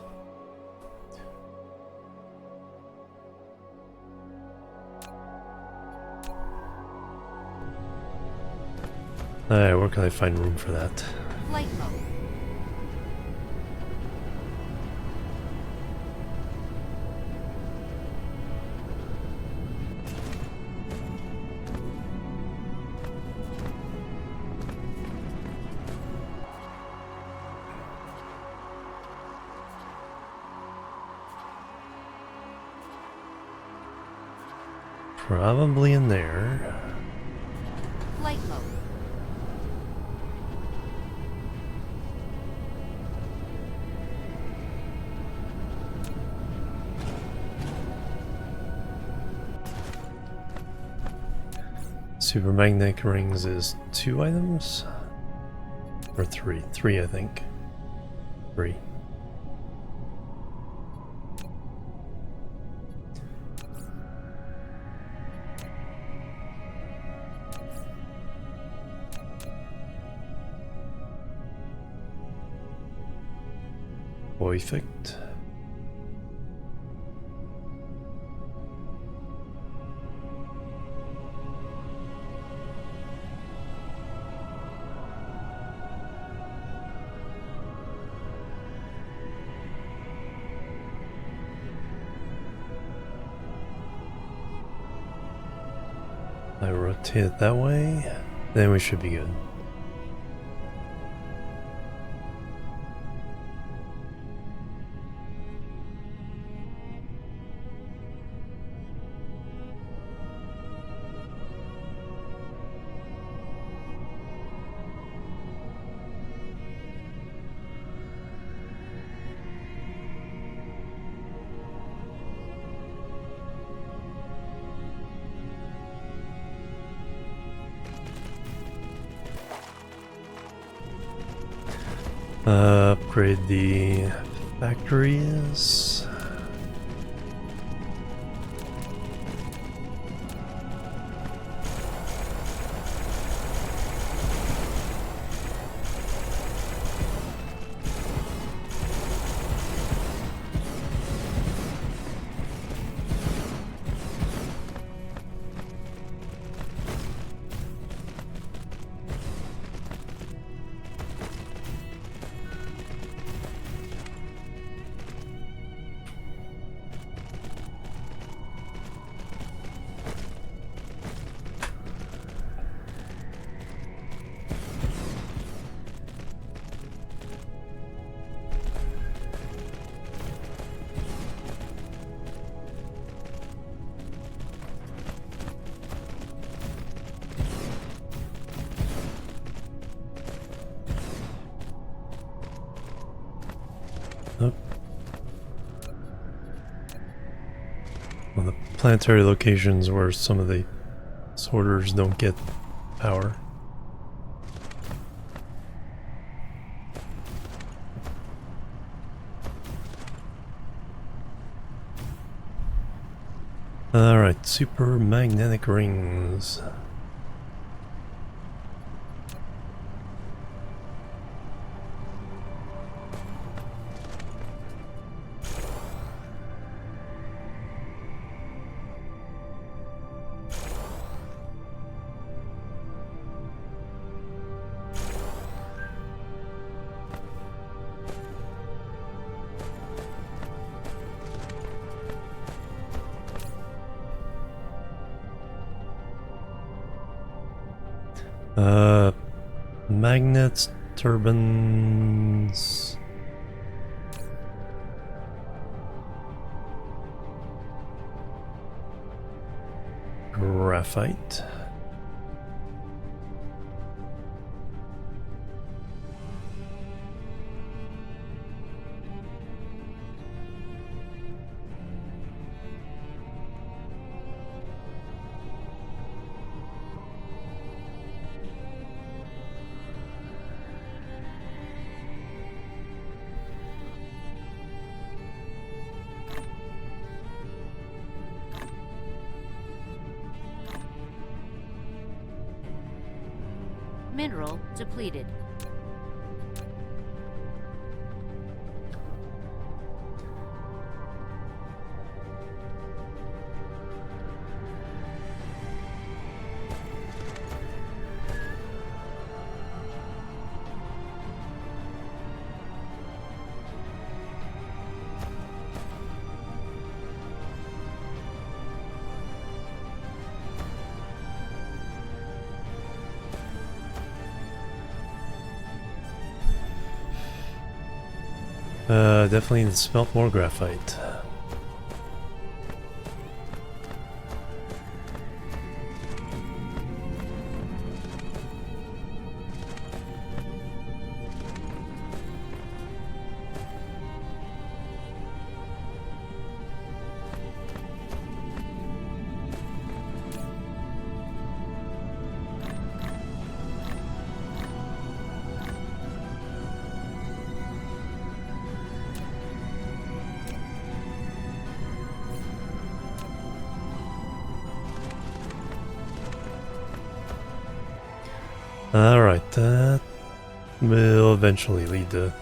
Alright, where can I find room for that? Flight mode. Probably in there. Flight mode. Super magnetic rings is 2 items? Or 3? 3, I think. 3. Perfect. I rotate it that way, then we should be good. Upgrade the factories. Well, the planetary locations where some of the sorters don't get power. Alright, super magnetic rings. Magnets, turbines. Graphite. Mineral depleted. Definitely need to smelt more graphite. Alright, that will eventually lead to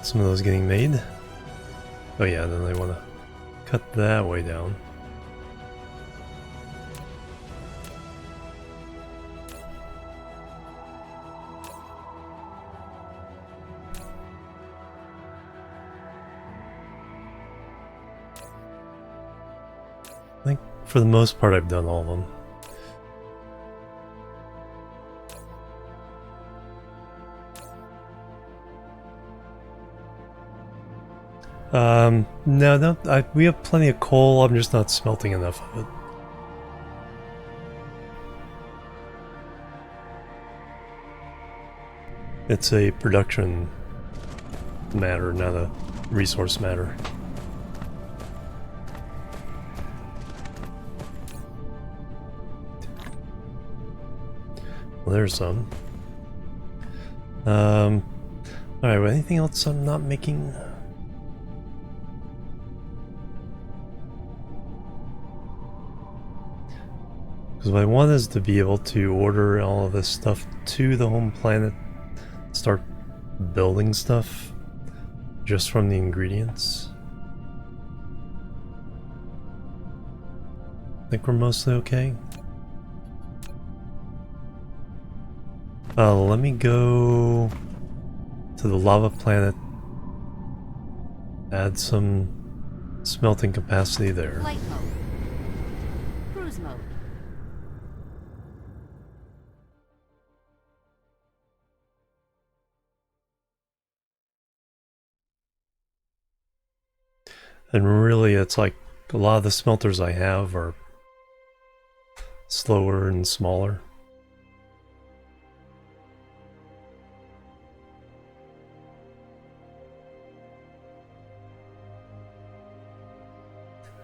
some of those getting made. Oh yeah, then I want to cut that way down. I think for the most part I've done all of them. No, we have plenty of coal, I'm just not smelting enough of it. It's a production matter, not a resource matter. Well, there's some. Alright, well, anything else I'm not making? Because what I want is to be able to order all of this stuff to the home planet, start building stuff just from the ingredients. I think we're mostly okay. Let me go to the lava planet, add some smelting capacity there. Flight mode. Cruise mode. And really, it's like a lot of the smelters I have are slower and smaller.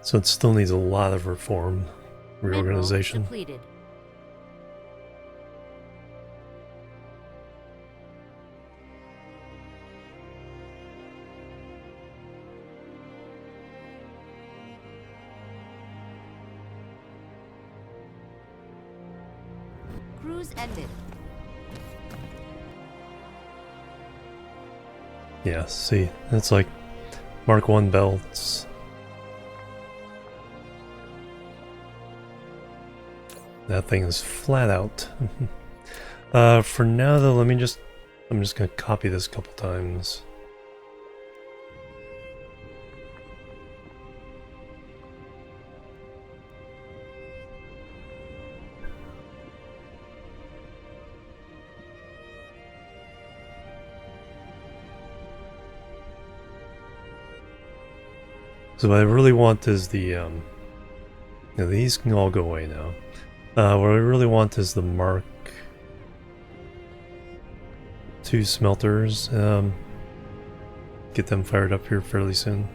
So it still needs a lot of reform, reorganization. Mineral depleted. Cruise ended. Yeah, see, it's like Mark 1 belts. That thing is flat out. For now though, I'm just gonna copy this a couple times. So what I really want is the, these can all go away now. What I really want is the Mark II smelters. Get them fired up here fairly soon.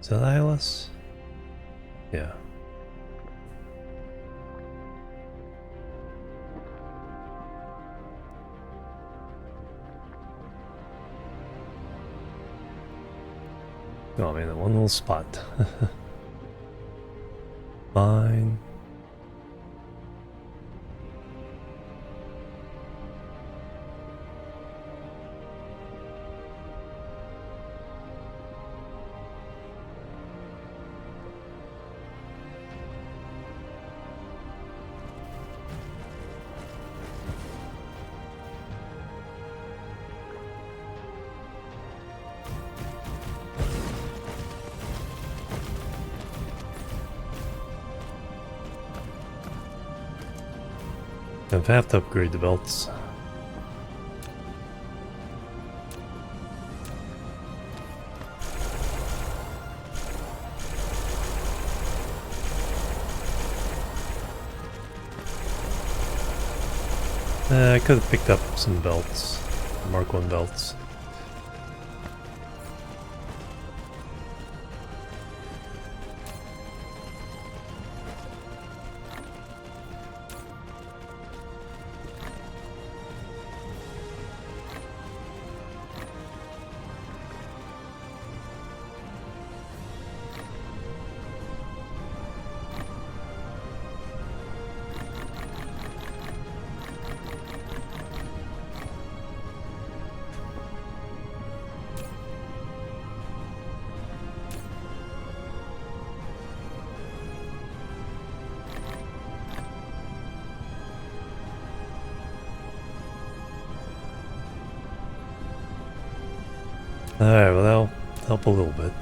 Is that ILS? Yeah. Oh man, that one little spot. Fine. I have to upgrade the belts. I could have picked up some belts, Mark 1 belts. Alright, well that'll help a little bit.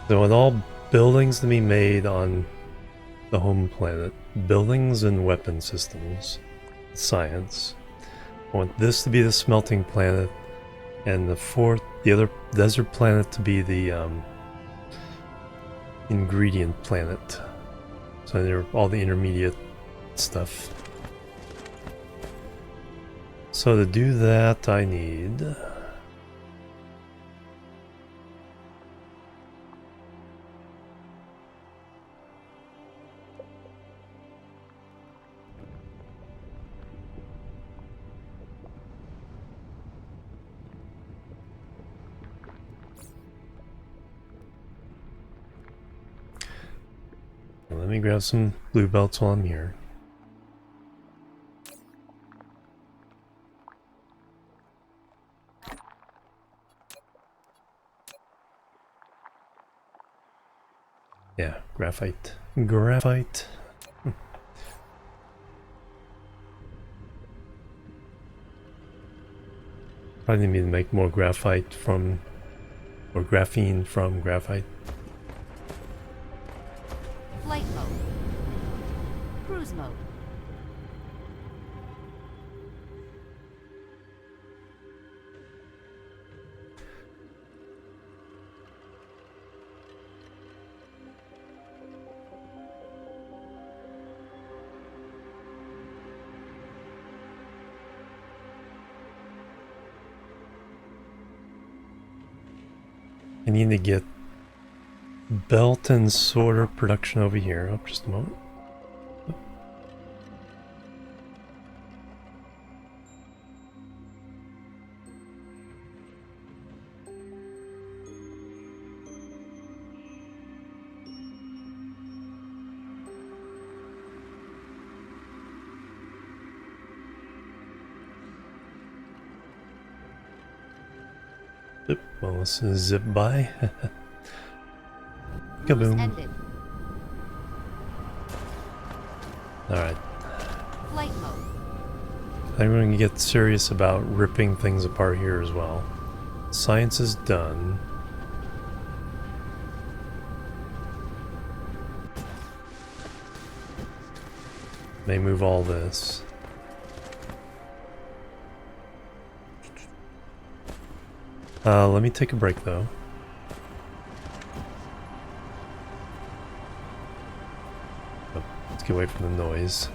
So with all buildings to be made on the home planet, buildings and weapon systems, science. I want this to be the smelting planet, and the other desert planet to be the ingredient planet. So they're all the intermediate stuff. So to do that, I need... Let me grab some blue belts while I'm here. Yeah, graphite. Graphite. Probably need to make more graphite from, or graphene from graphite. Flight mode. Cruise mode. I need to get belt and sorter production over here. Oh, just a moment. Oop, well, let's zip by. Cruise Kaboom. ended. Alright. Flight mode. I'm going to get serious about ripping things apart here as well. Science is done. May move all this. Let me take a break though. Oh, let's get away from the noise.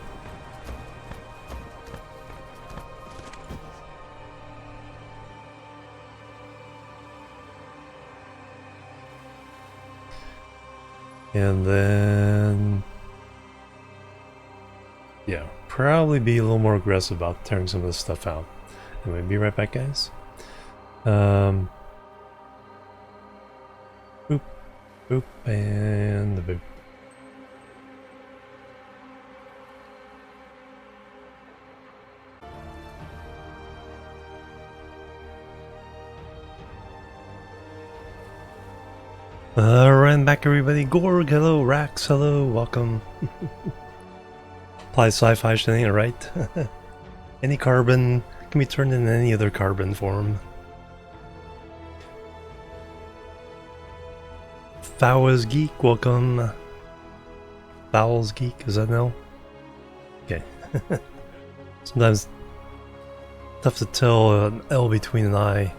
And then, yeah, probably be a little more aggressive about tearing some of this stuff out. Anyway, be right back, guys. Boop, boop, and the boop. Alright, back everybody. Gorg, hello. Rax, hello. Welcome. Apply sci-fi shenanigans, right? Any carbon can be turned into any other carbon form. Fowls Geek, welcome. Fowls Geek, is that no? Okay. Sometimes tough to tell an L between an I.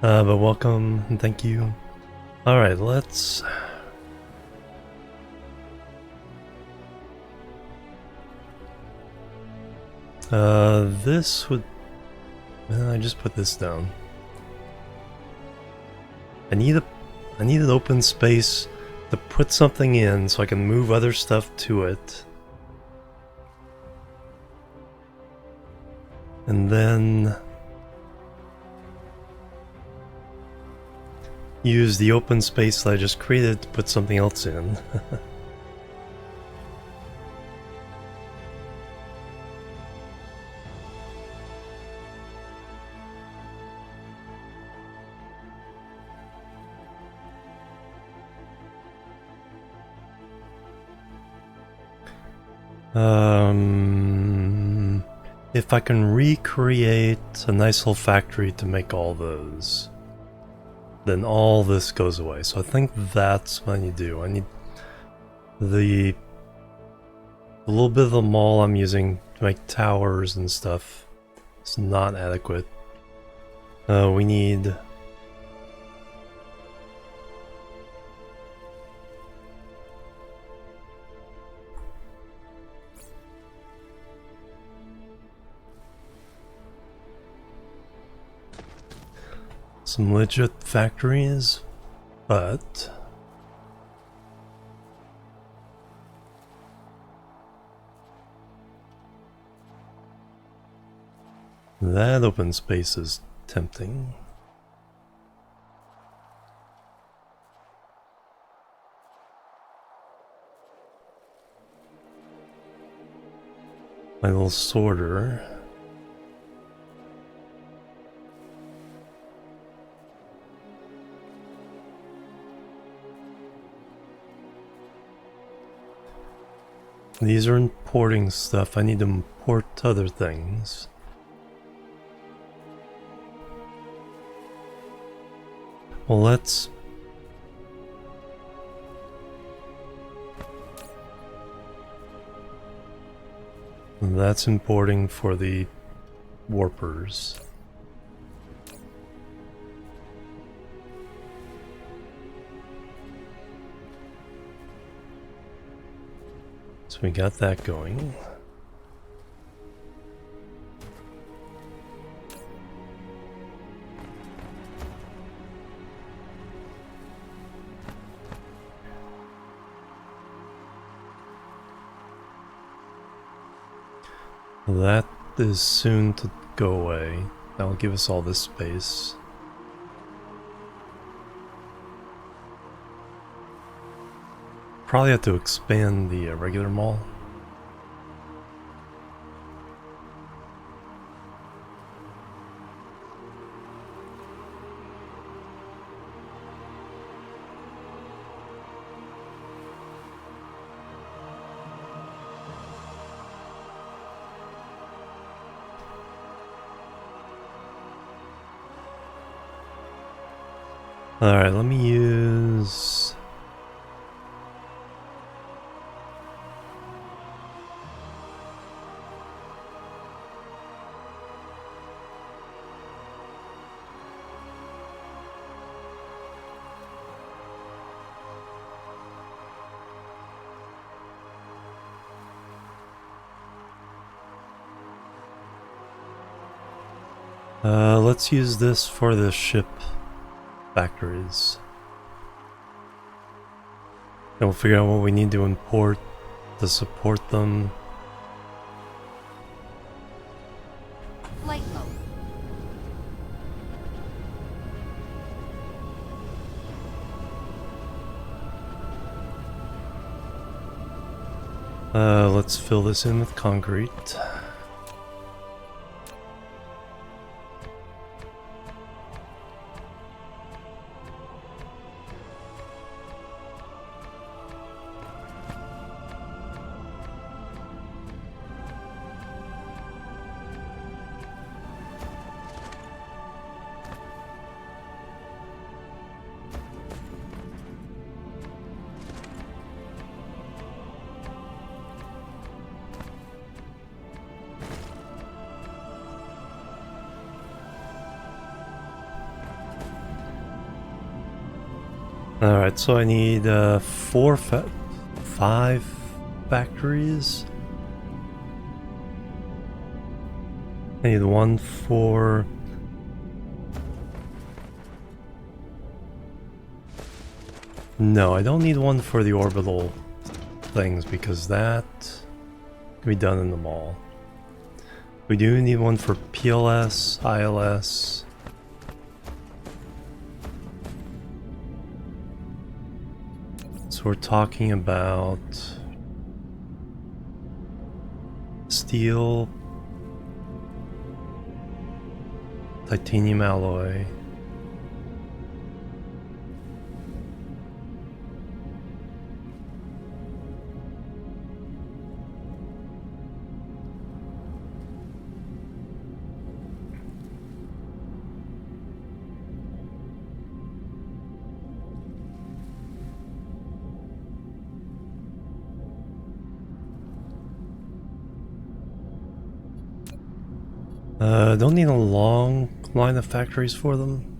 But welcome and thank you. Alright, let's... this would... I just put this down. I need an open space to put something in so I can move other stuff to it. And then... use the open space that I just created to put something else in. If I can recreate a nice little factory to make all those, then all this goes away. So I think that's what I need to do. I need the little bit of the mall I'm using to make towers and stuff. It's not adequate. We need... some legit factories, but that open space is tempting. My little sorter. These are importing stuff. I need to import other things. Well, let's... that's importing for the warpers. So we got that going. That is soon to go away. That'll give us all this space. Probably have to expand the regular mall. Alright, let me use... let's use this for the ship factories. And we'll figure out what we need to import to support them. Flight mode. Let's fill this in with concrete. Alright, so I need 5 factories. I need one for... No, I don't need one for the orbital things because that can be done in the mall. We do need one for PLS, ILS. So we're talking about steel, titanium alloy, don't need a long line of factories for them.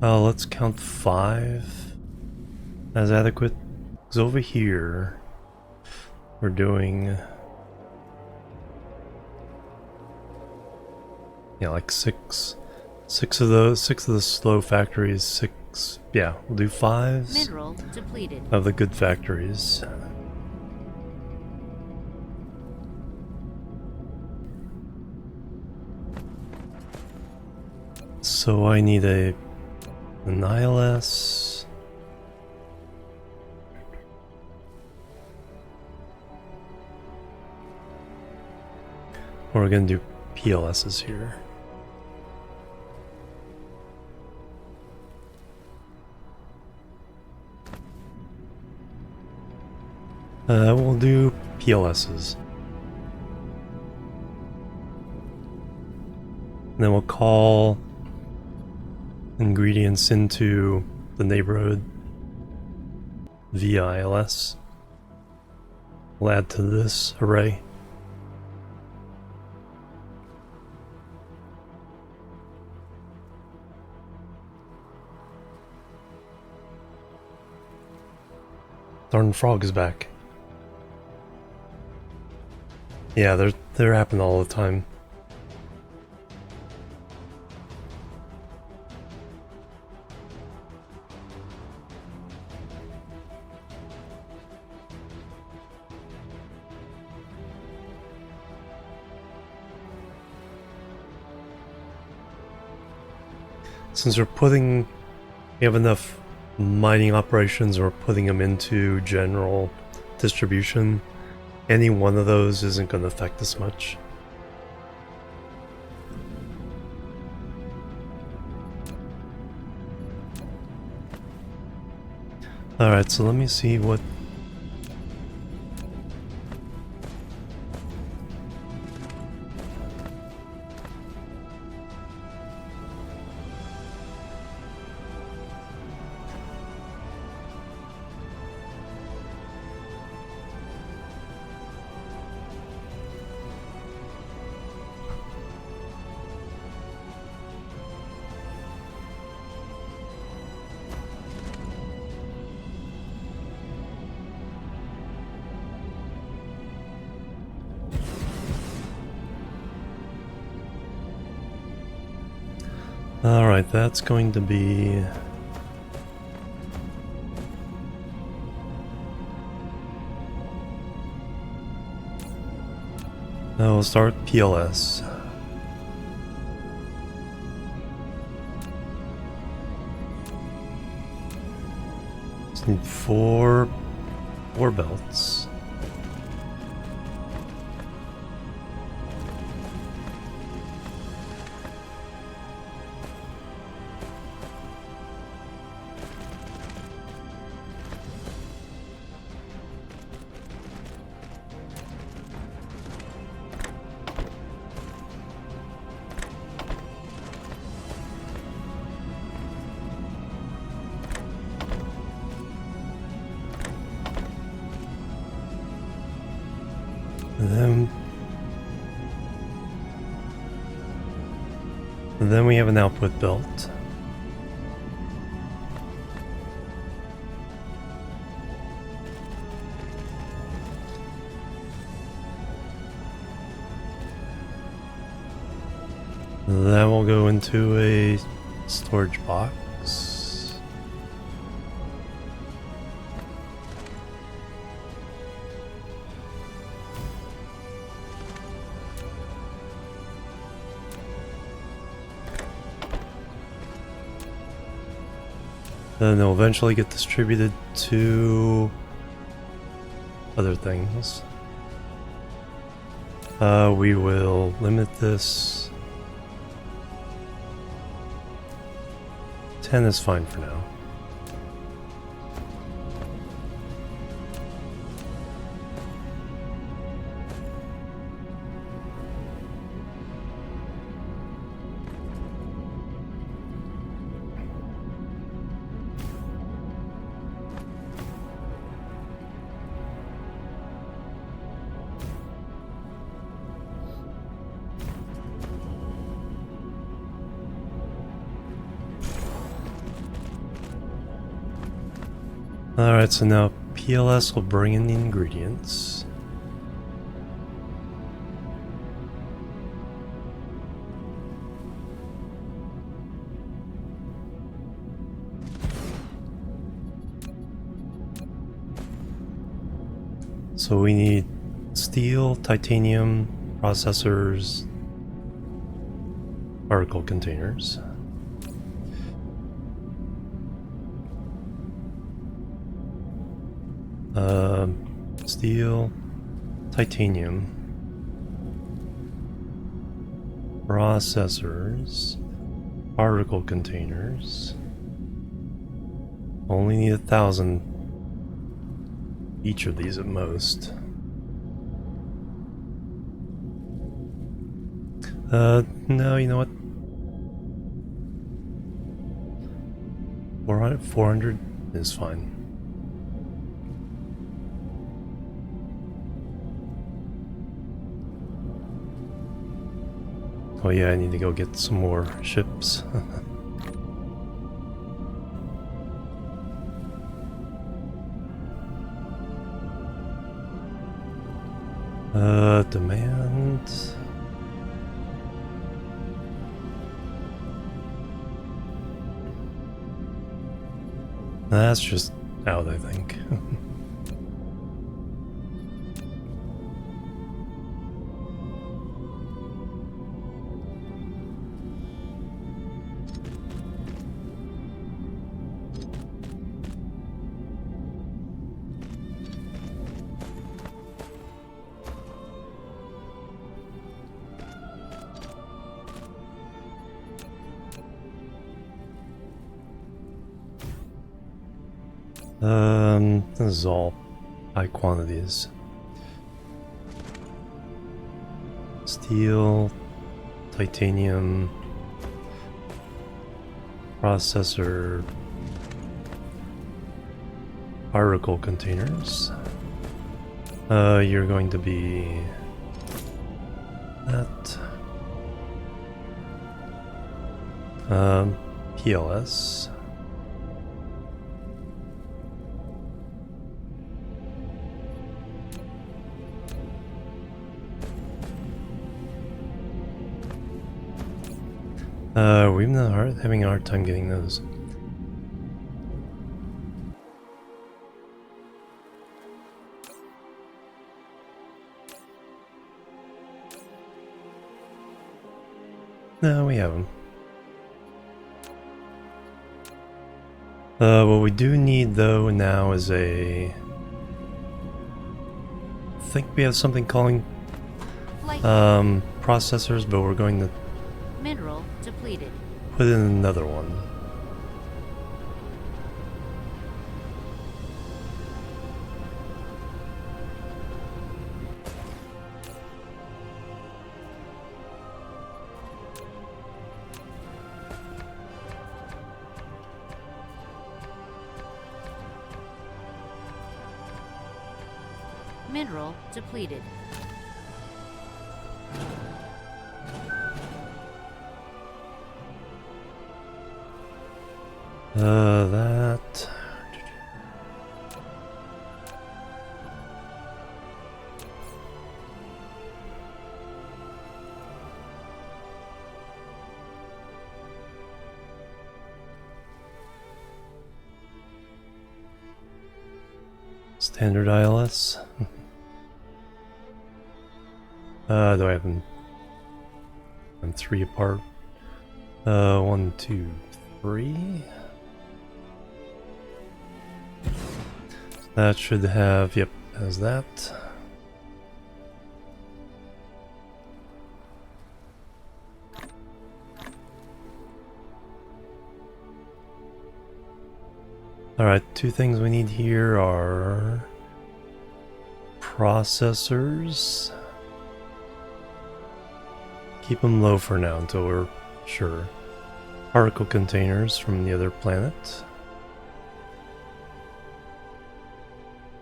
Let's count 5 as adequate. Because over here, we're doing... yeah, like 6 of those, 6 of the slow factories, 6... yeah, we'll do 5s Mineral depleted. of the good factories. So I need an ILS. We're gonna do PLSs here. We'll do PLSs. And then we'll call ingredients into the neighborhood via ILS. We'll add to this array. Darn frog is back. Yeah, they're happening all the time. Since we have enough mining operations, we're putting them into general distribution. Any one of those isn't going to affect us much. Alright, so let me see what... Alright, that's going to be... We'll start with PLS. Just need four belts. And then we have an output belt. That will go into a storage box. Then they'll eventually get distributed to other things. We will limit this. 10 is fine for now. Alright, so now PLS will bring in the ingredients. So we need steel, titanium, processors, particle containers. Steel, titanium, processors, particle containers. Only need 1,000 each of these at most. No, you know what? 400 is fine. Oh yeah, I need to go get some more ships. Demand. That's just out, I think. This is all high quantities. Steel, titanium, processor, particle containers. You're going to be that. PLS. We've been having a hard time getting those. No, we have them. What we do need though now is a... I think we have something calling Flight processors, but we're going to mineral depleted. put in another one. Mineral depleted. That... Standard ILS. Do I have them? I'm 3 apart. 1, 2, 3. That should have, yep, has that. Alright, 2 things we need here are processors. Keep them low for now until we're sure. Particle containers from the other planet.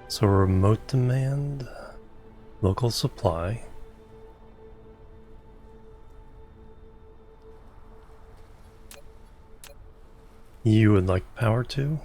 So remote demand, local supply. You would like power too?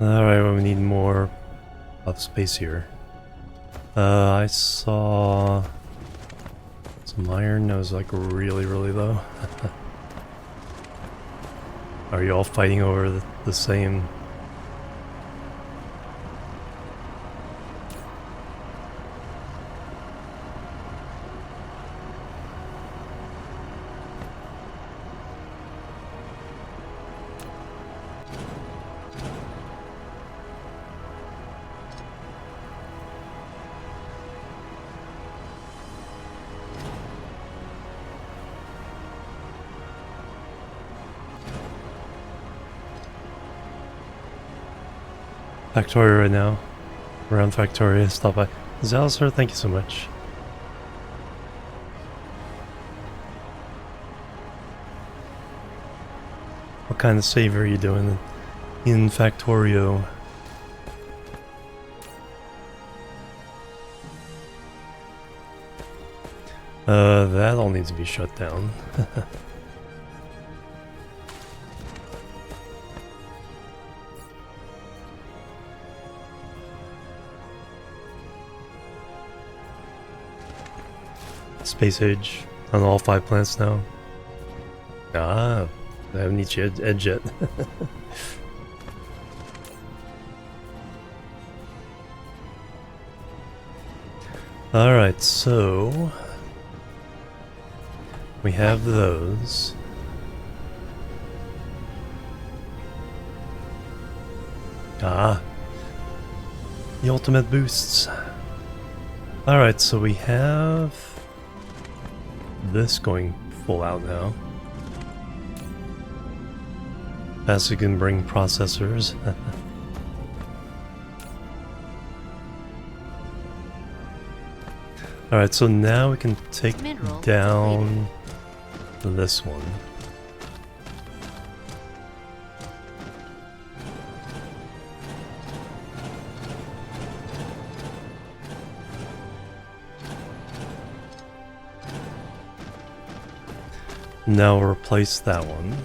Alright, well, we need more of space here. I saw some iron that was like really low. Are you all fighting over the same? Factoria right now. Around Factoria, stop by. Zalsar, thank you so much. What kind of save are you doing in Factorio? That all needs to be shut down. Space Age on all 5 planets now. Ah, I haven't reached edge yet. Alright, so we have those. Ah, the ultimate boosts. Alright, so we have this going full out now. As we can bring processors. Alright, so now we can take down this one. Now replace that one.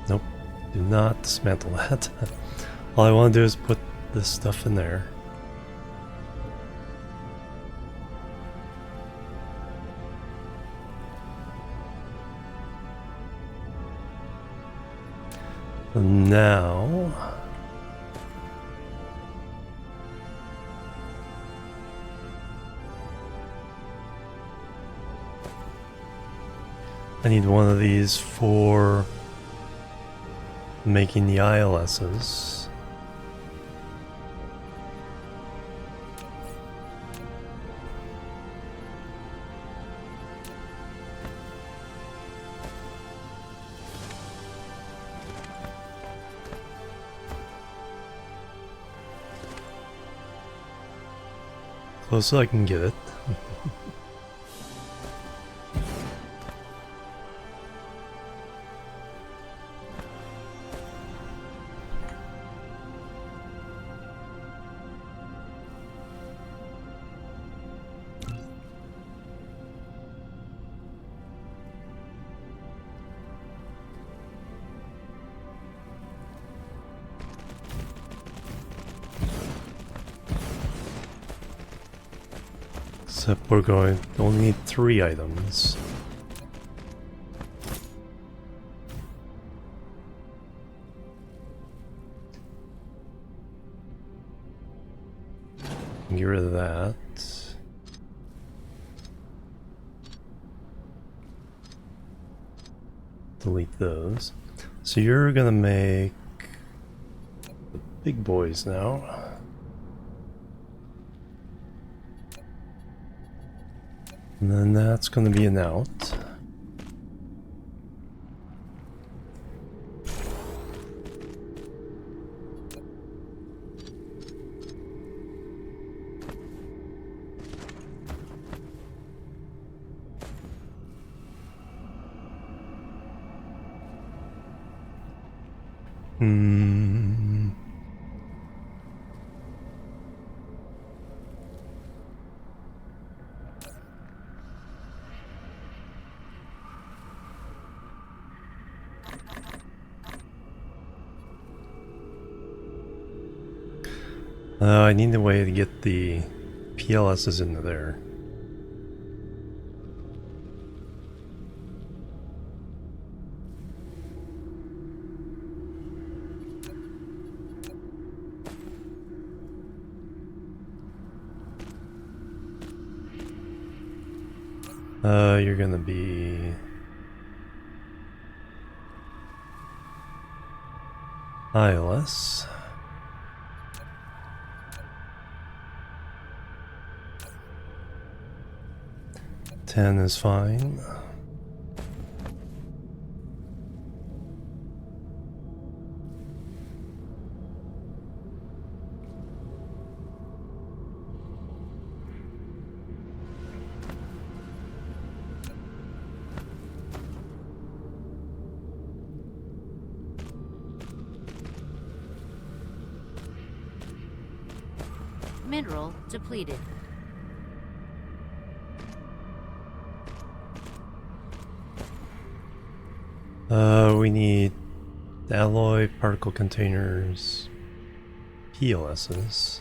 Nope, do not dismantle that. All I want to do is put this stuff in there. And now I need one of these for making the ILSs. Close as I can get it. Except we're going to only need 3 items. Get rid of that. Delete those. So you're gonna make the big boys now. And then that's going to be an out. I need a way to get the PLSs into there. You're gonna be ILS. Ten is fine. Mineral depleted. We need alloy particle containers, PLSs.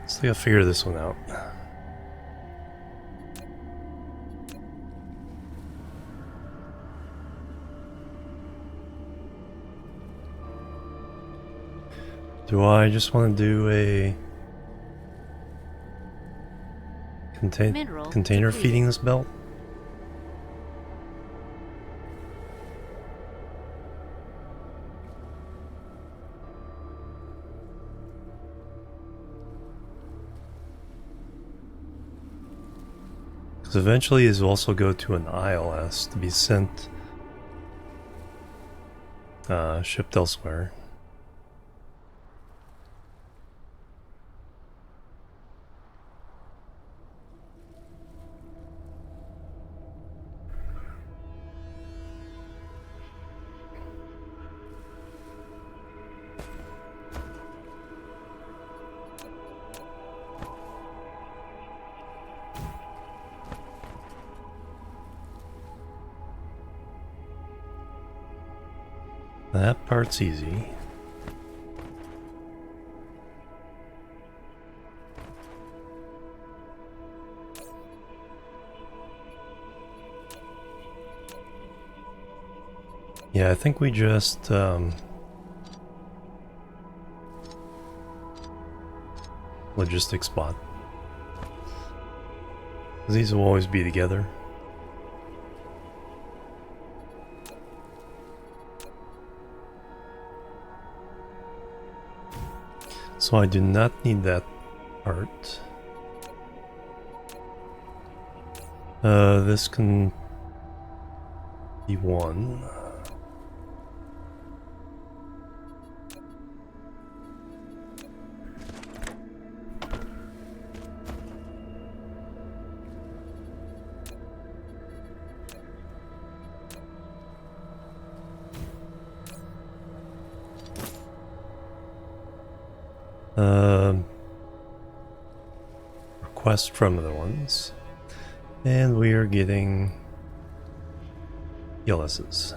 So I gotta figure this one out. Do I just want to do a container depleted. feeding this belt? Because eventually these will also go to an ILS to be sent, shipped elsewhere. That part's easy. Yeah, I think we just logistics spot. These will always be together. So I do not need that part. This can be one. Request from other ones. And we are getting ELSs.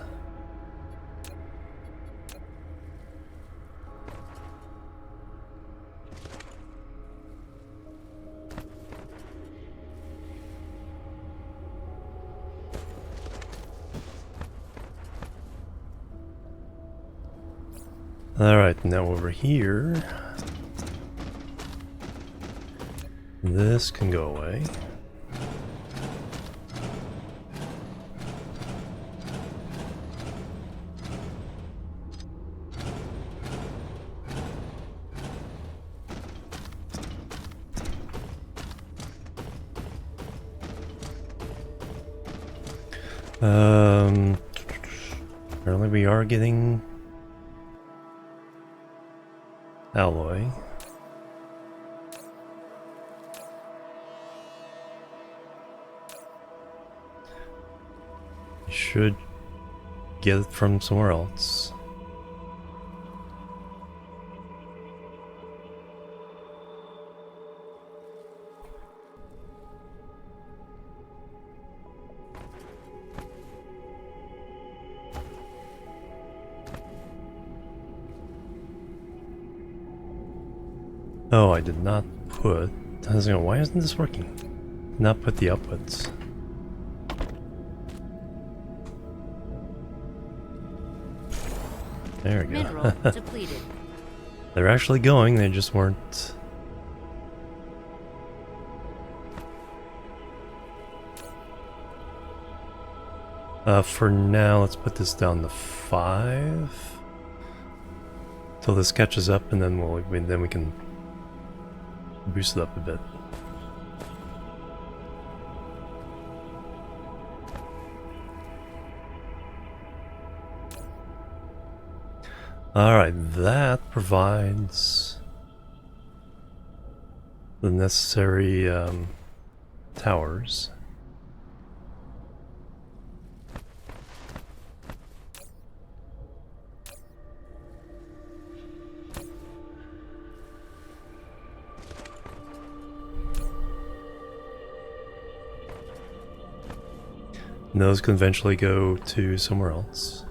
Alright, now over here. This can go away. Apparently we are getting alloy. You should get it from somewhere else. Oh, I did not put... I was going, why isn't this working? Not put the outputs. There we go. Mineral depleted. They're actually going, they just weren't... For now, let's put this down to 5. Till this catches up, and then we can boost it up a bit. Alright, that provides the necessary towers. And those can eventually go to somewhere else.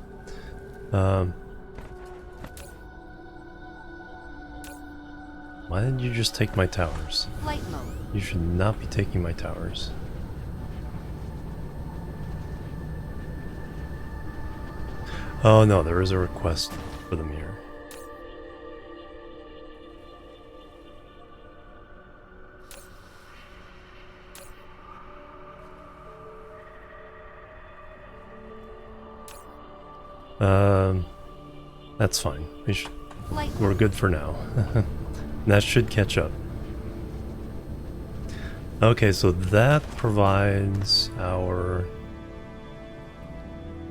Why did you just take my towers? Flight mode. You should not be taking my towers. Oh no, there is a request for them here. That's fine. We're good for now. That should catch up. Okay, so that provides our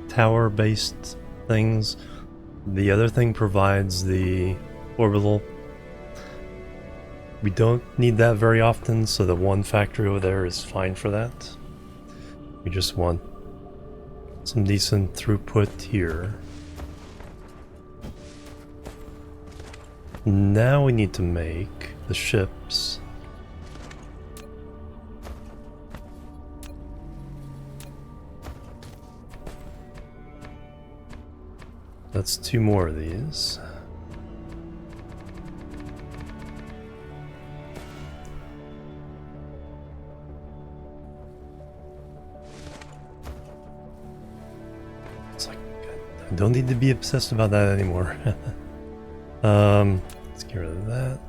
tower-based things. The other thing provides the orbital. We don't need that very often, so the one factory over there is fine for that. We just want some decent throughput here. Now we need to make the ships. That's 2 more of these. It's like, I don't need to be obsessed about that anymore. Let's get rid of that.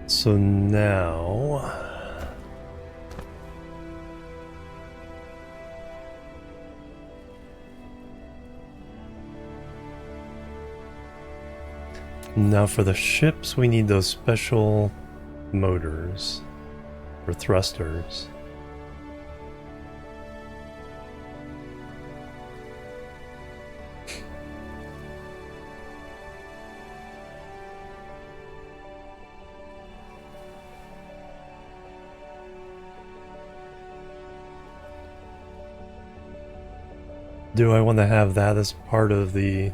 So now for the ships we need those special motors or thrusters. Do I want to have that as part of the...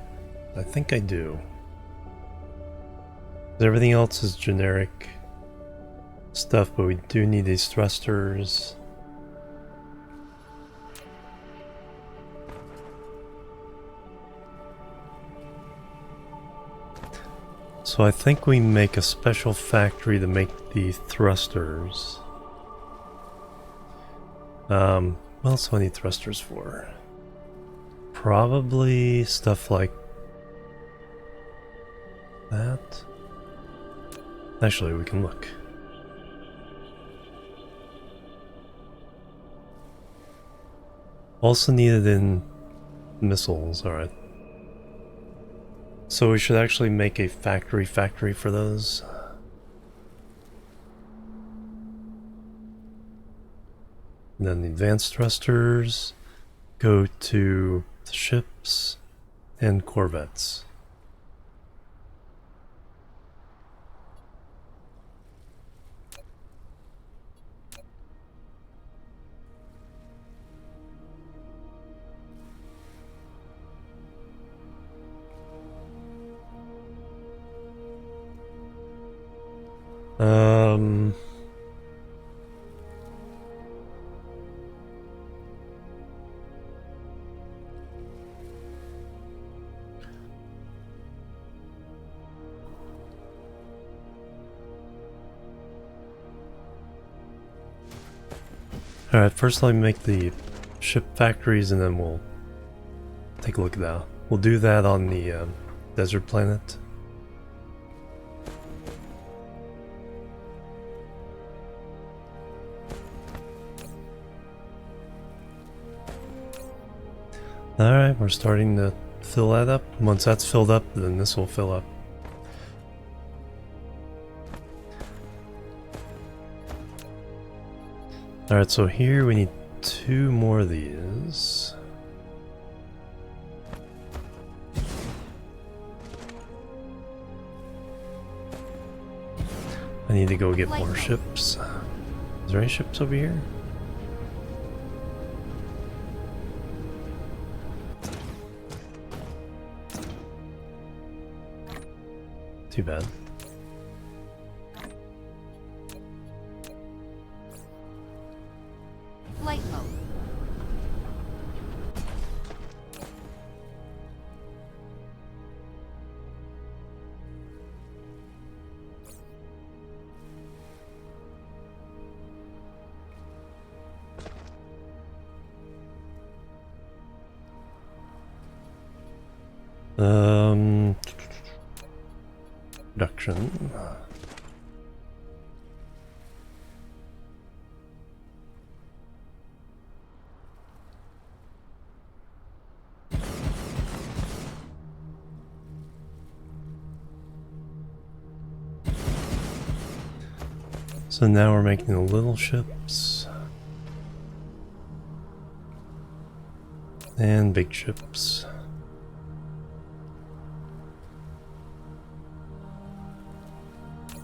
I think I do. Everything else is generic stuff, but we do need these thrusters. So I think we make a special factory to make the thrusters. What else do I need thrusters for? Probably stuff like that. Actually, we can look. Also needed in missiles, alright. So we should actually make a factory for those. And then the advanced thrusters go to the ships and corvettes. Alright, first let me make the ship factories and then we'll take a look at that. We'll do that on the desert planet. Alright, we're starting to fill that up. Once that's filled up, then this will fill up. Alright, so here we need 2 more of these. I need to go get more ships. Is there any ships over here? Too bad. Flight mode. Production. So now we're making the little ships. And big ships.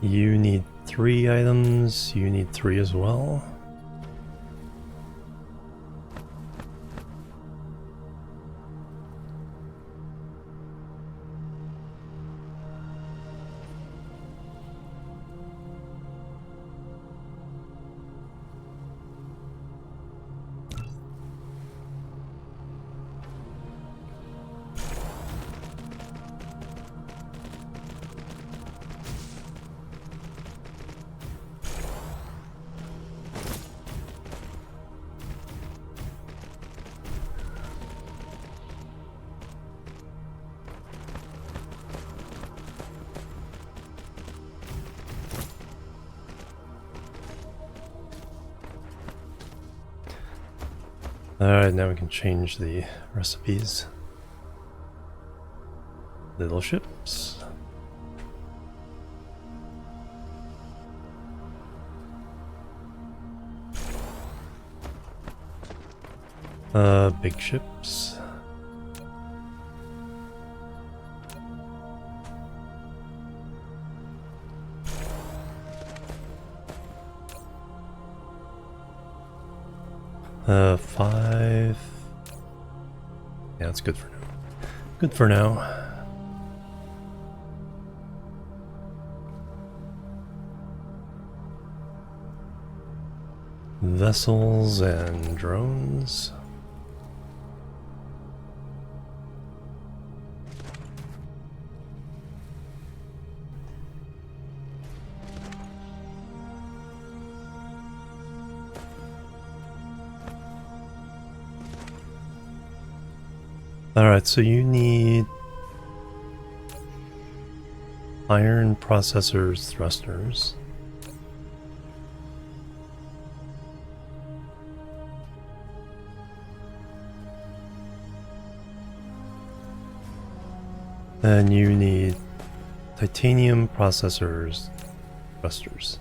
You need 3 items, you need 3 as well. Alright, now we can change the recipes. Little ships. Big ships. Five. Yeah, that's good for now. Good for now. Vessels and drones. Alright, so you need iron processors, thrusters. Then you need titanium processors, thrusters.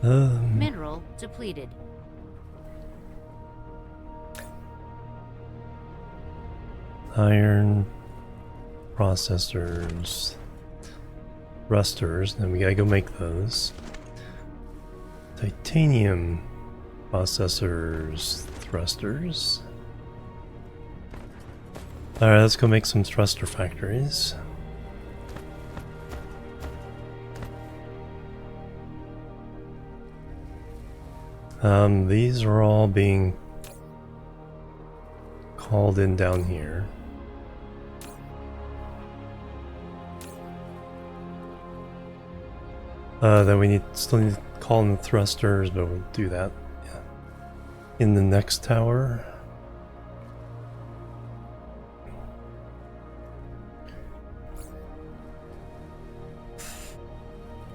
Mineral depleted. Iron processors, thrusters, then we gotta go make those. Titanium processors, thrusters. Alright, let's go make some thruster factories. These are all being called in down here. Then we still need to call in the thrusters, but we'll do that in the next tower.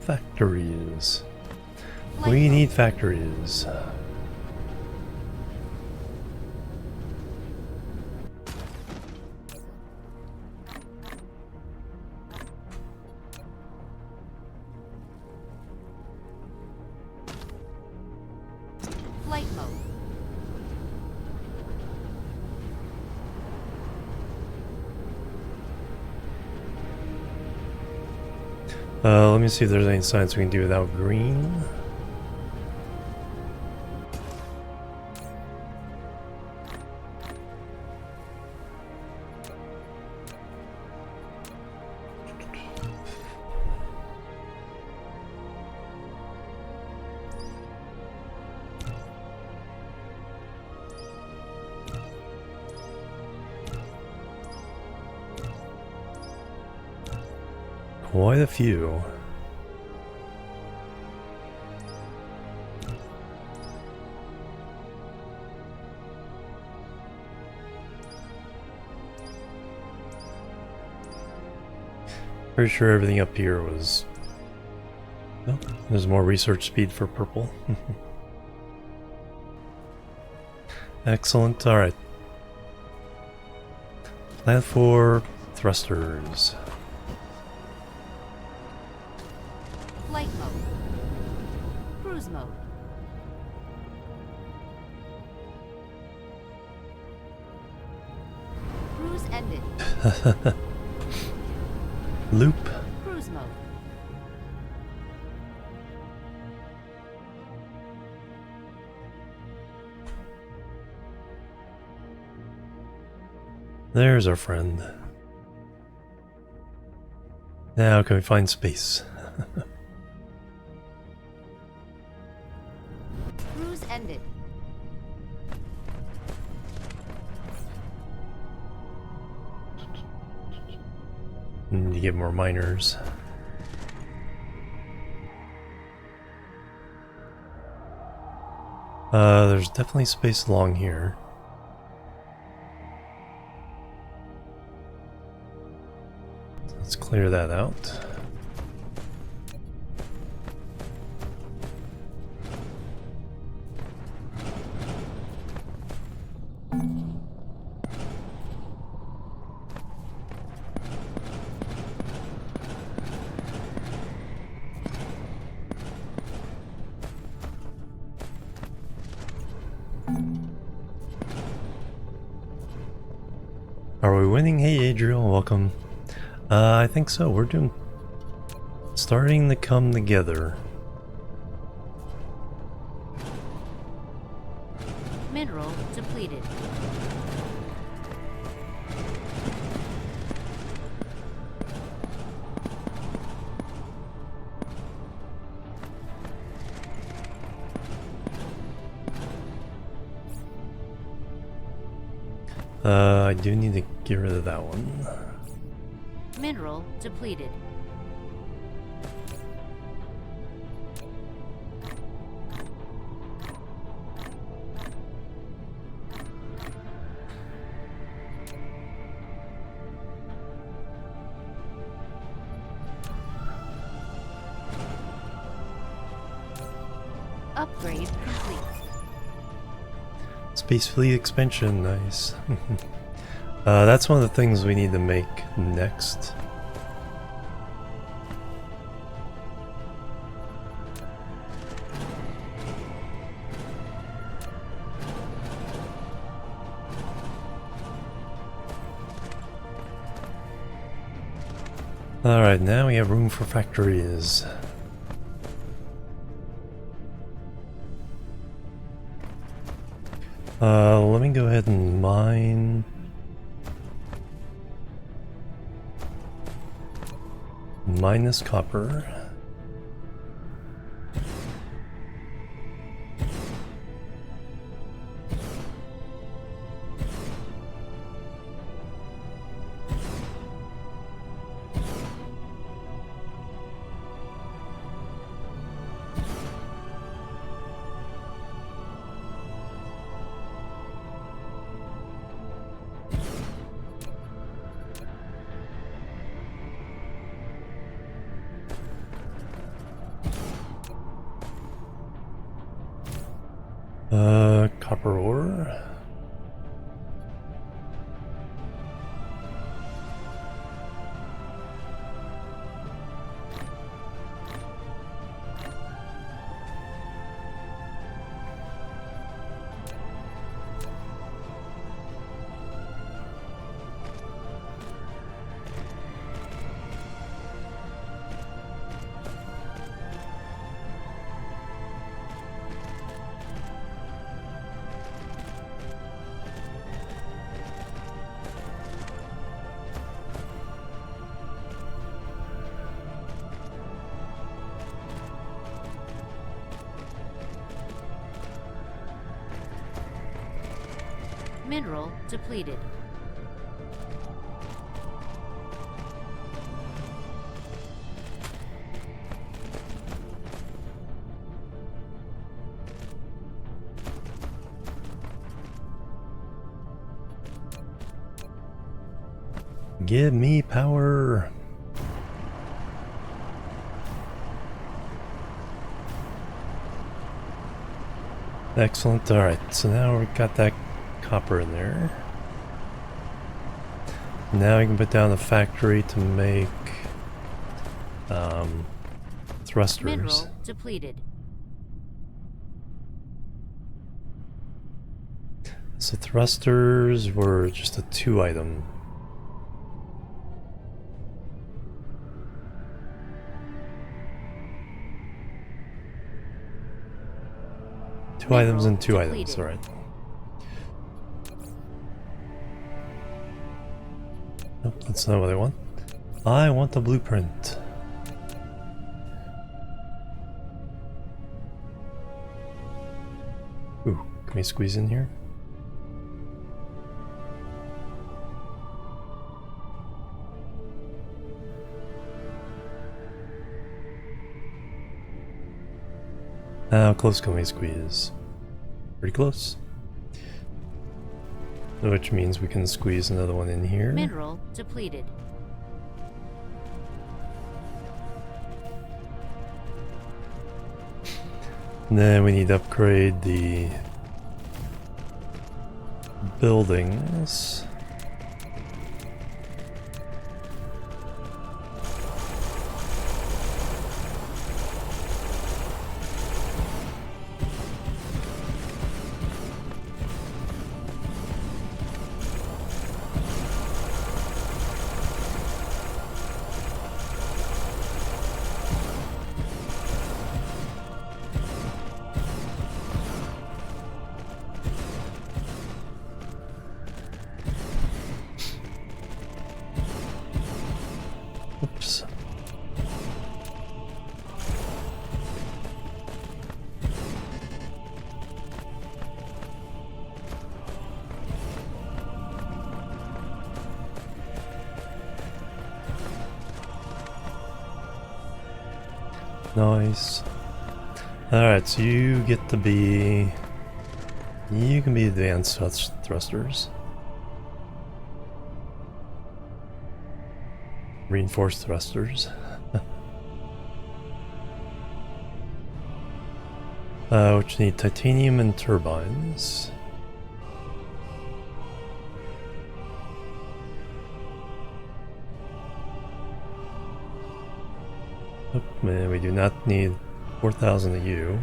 Factories. Light We bulb. need factories. Flight mode. Let me see if there's any science we can do without green. Quite a few. Pretty sure everything up here was... Oh, there's more research speed for purple. Excellent, alright. Plan for thrusters. Flight mode. Cruise mode. Cruise ended. Loop. Cruise mode. There's our friend. Now can we find space? Cruise ended. Need to get more miners. There's definitely space along here. Let's clear that out. Are we winning? Hey Adriel, welcome. I think so. We're starting to come together. Mineral depleted. I do need to get rid of that one. Mineral depleted. Upgrade complete. Space fleet expansion, nice. That's one of the things we need to make next. Alright, now we have room for factories. Let me go ahead and mine. Mine this copper. Copper ore. Mineral depleted. Give me power. Excellent. All right, so now we've got that copper in there. Now we can put down the factory to make thrusters. Mineral depleted. So thrusters were just a 2-item. Two items and 2 depleted. items, alright. Nope, that's not what I want. I want the blueprint. Ooh, can we squeeze in here? How close can we squeeze? Pretty close. Which means we can squeeze another one in here. Mineral depleted. And then we need to upgrade the buildings. Oops. Nice. Alright, so you get to be... You can be advanced thrusters. Reinforced thrusters. Which need titanium and turbines. Oh, man, we do not need 4,000 of you.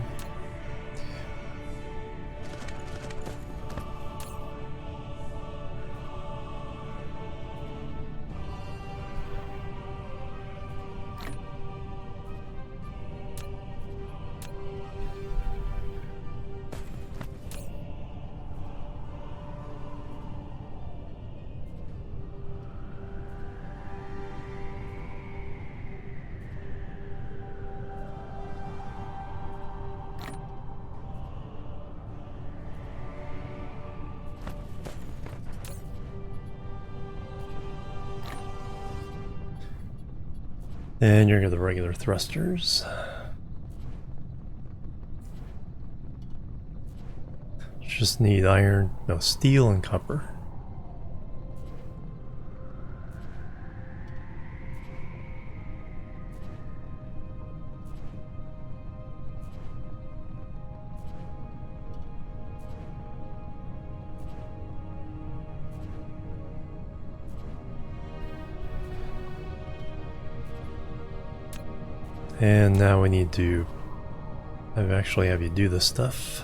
And you're gonna the regular thrusters. Just need iron, no, steel and copper. And now we need to actually have you do this stuff.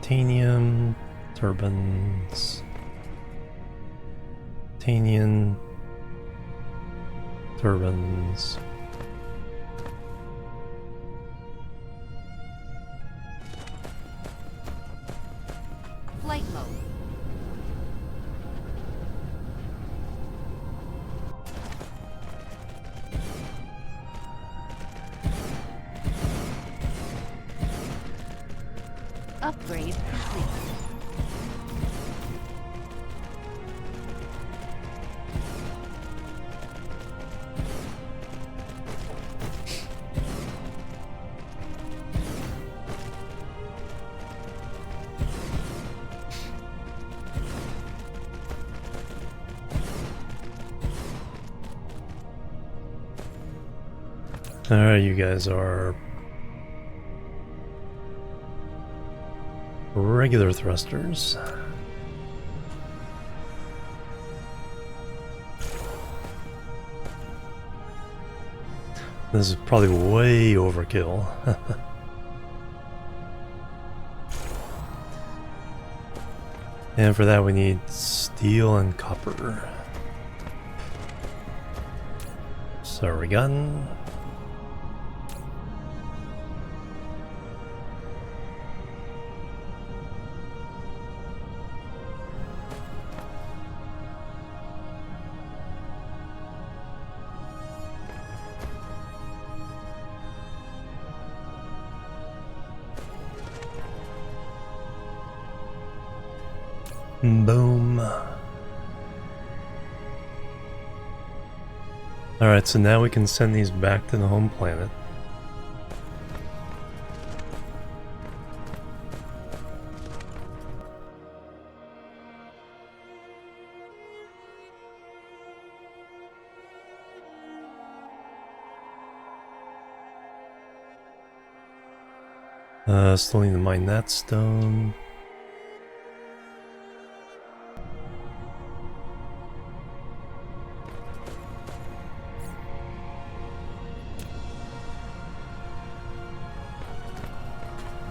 Titanium turbines. Titanium turbines. Flight mode. Upgrade complete. Alright, you guys are regular thrusters. This is probably way overkill. And for that we need steel and copper. Sorry, gun. Boom. Alright, so now we can send these back to the home planet. Still need to mine that stone.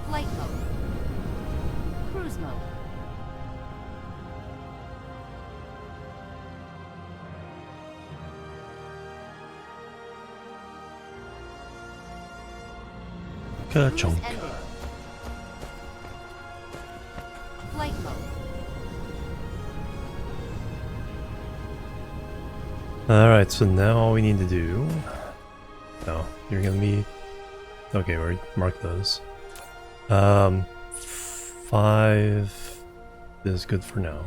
Flight mode. Cruise mode. Ka-chunk. Cruise ended. Flight mode. Alright, so now all we need to do... Oh, you're gonna be... Okay, we mark those. 5 is good for now.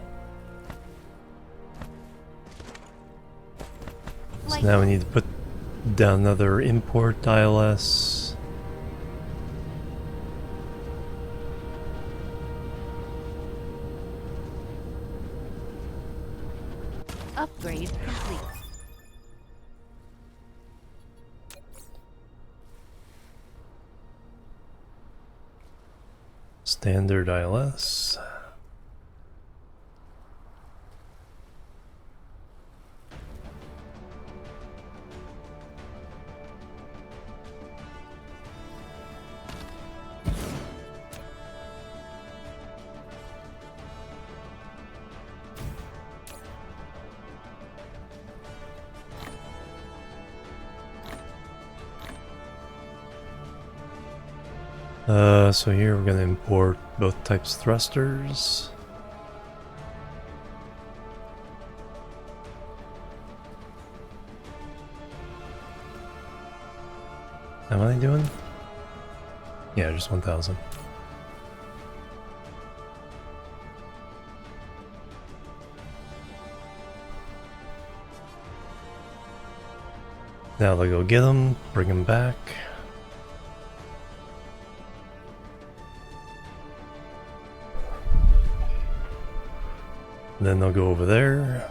So now we need to put down another import ILS. Upgrade complete. Standard ILS. So here we're going to import both types of thrusters. How am I doing? Yeah, just 1,000. Now they'll go get them, bring them back. And then they'll go over there.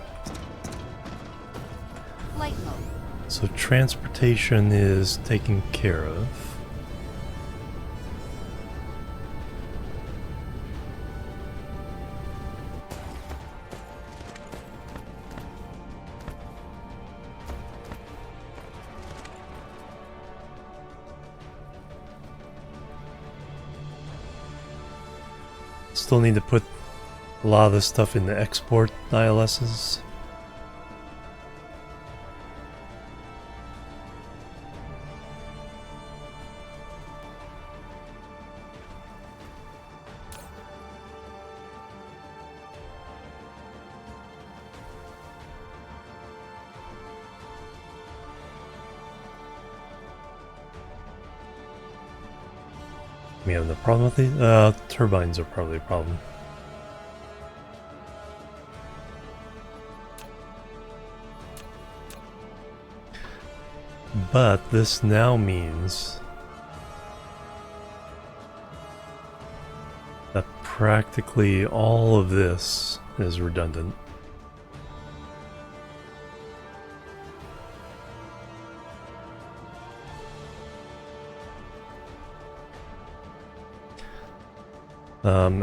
Flight mode. So transportation is taken care of. Still need to put a lot of this stuff in the export ILSs. We have no problem with these? Turbines are probably a problem. But this now means that practically all of this is redundant.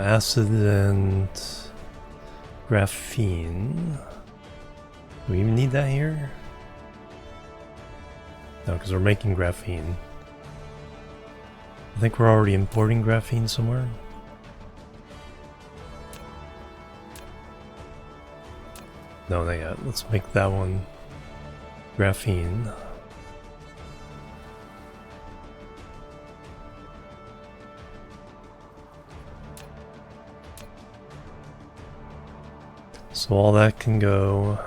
Acid and graphene. Do we even need that here? No, because we're making graphene. I think we're already importing graphene somewhere. No, not yet. Let's make that one graphene. So all that can go.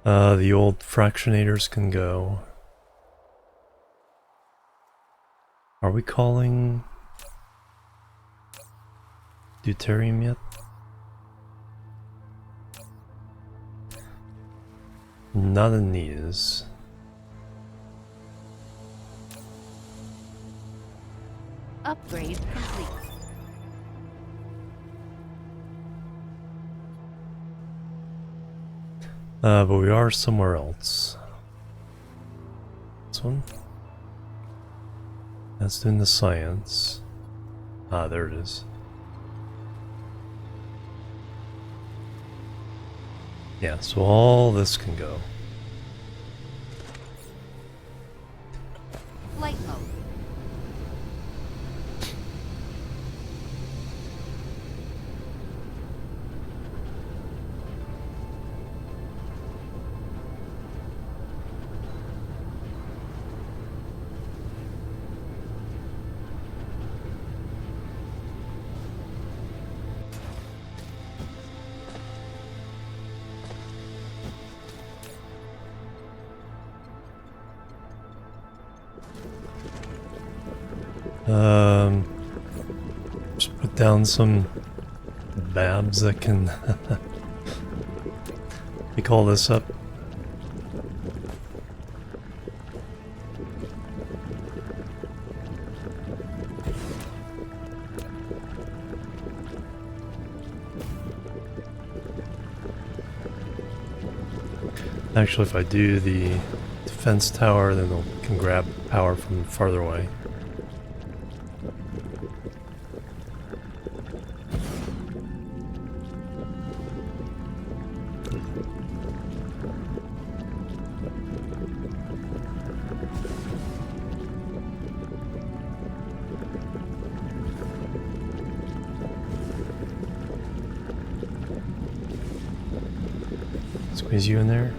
The old fractionators can go. Are we calling deuterium yet? Not in these. Upgrade complete. But we are somewhere else. This one? That's doing the science. Ah, there it is. Yeah, so all this can go. Flight mode. Just put down some babs that can pick all this up. Actually, if I do the defense tower, then it can grab power from farther away. Squeeze you in there.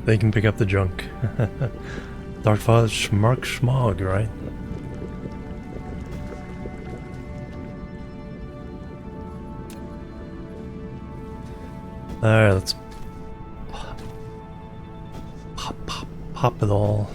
They can pick up the junk. Darkfather Schmark Schmog, right? Alright, let's pop it all.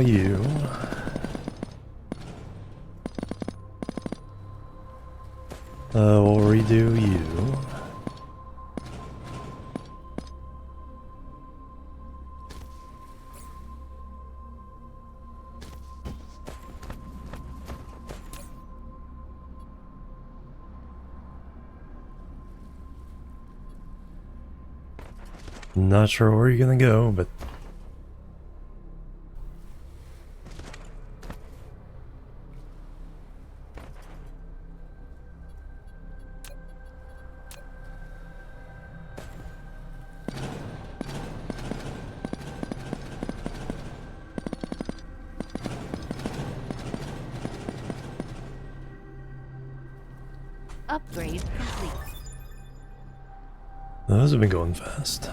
install you. We'll redo you. Not sure where you're gonna go, but Upgrade complete. those have been going fast.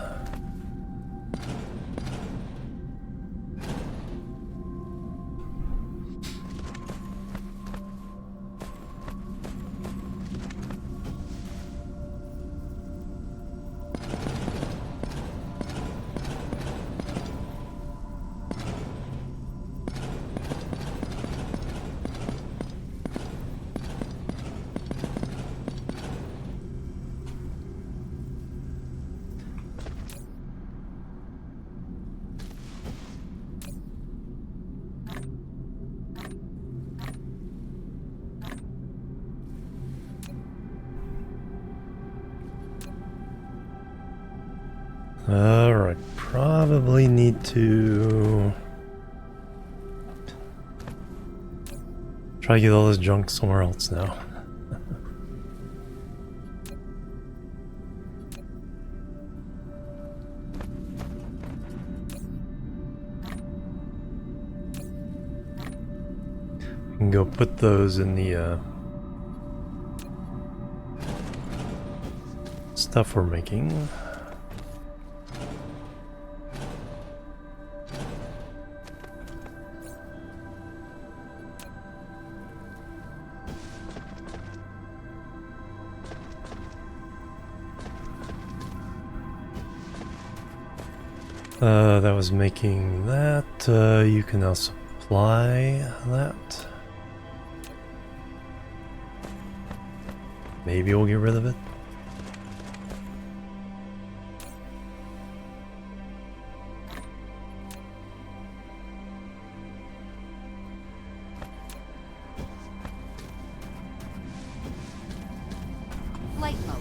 Alright, probably need to try to get all this junk somewhere else now. We can go put those in the stuff we're making. That was making that. You can now supply that. Maybe we'll get rid of it. Flight mode.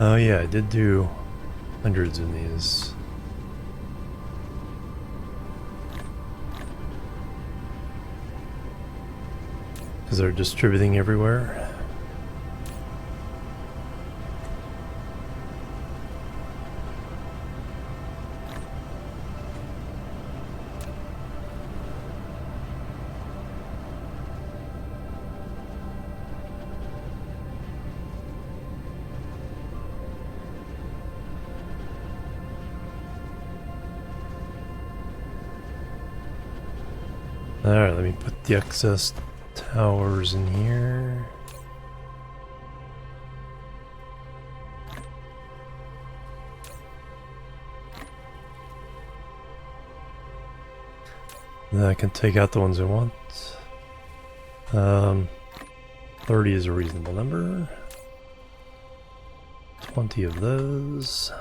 Oh yeah, I did do hundreds in these. Because they're distributing everywhere. Alright, let me put the excess towers in here. Then I can take out the ones I want. 30 is a reasonable number. 20 of those.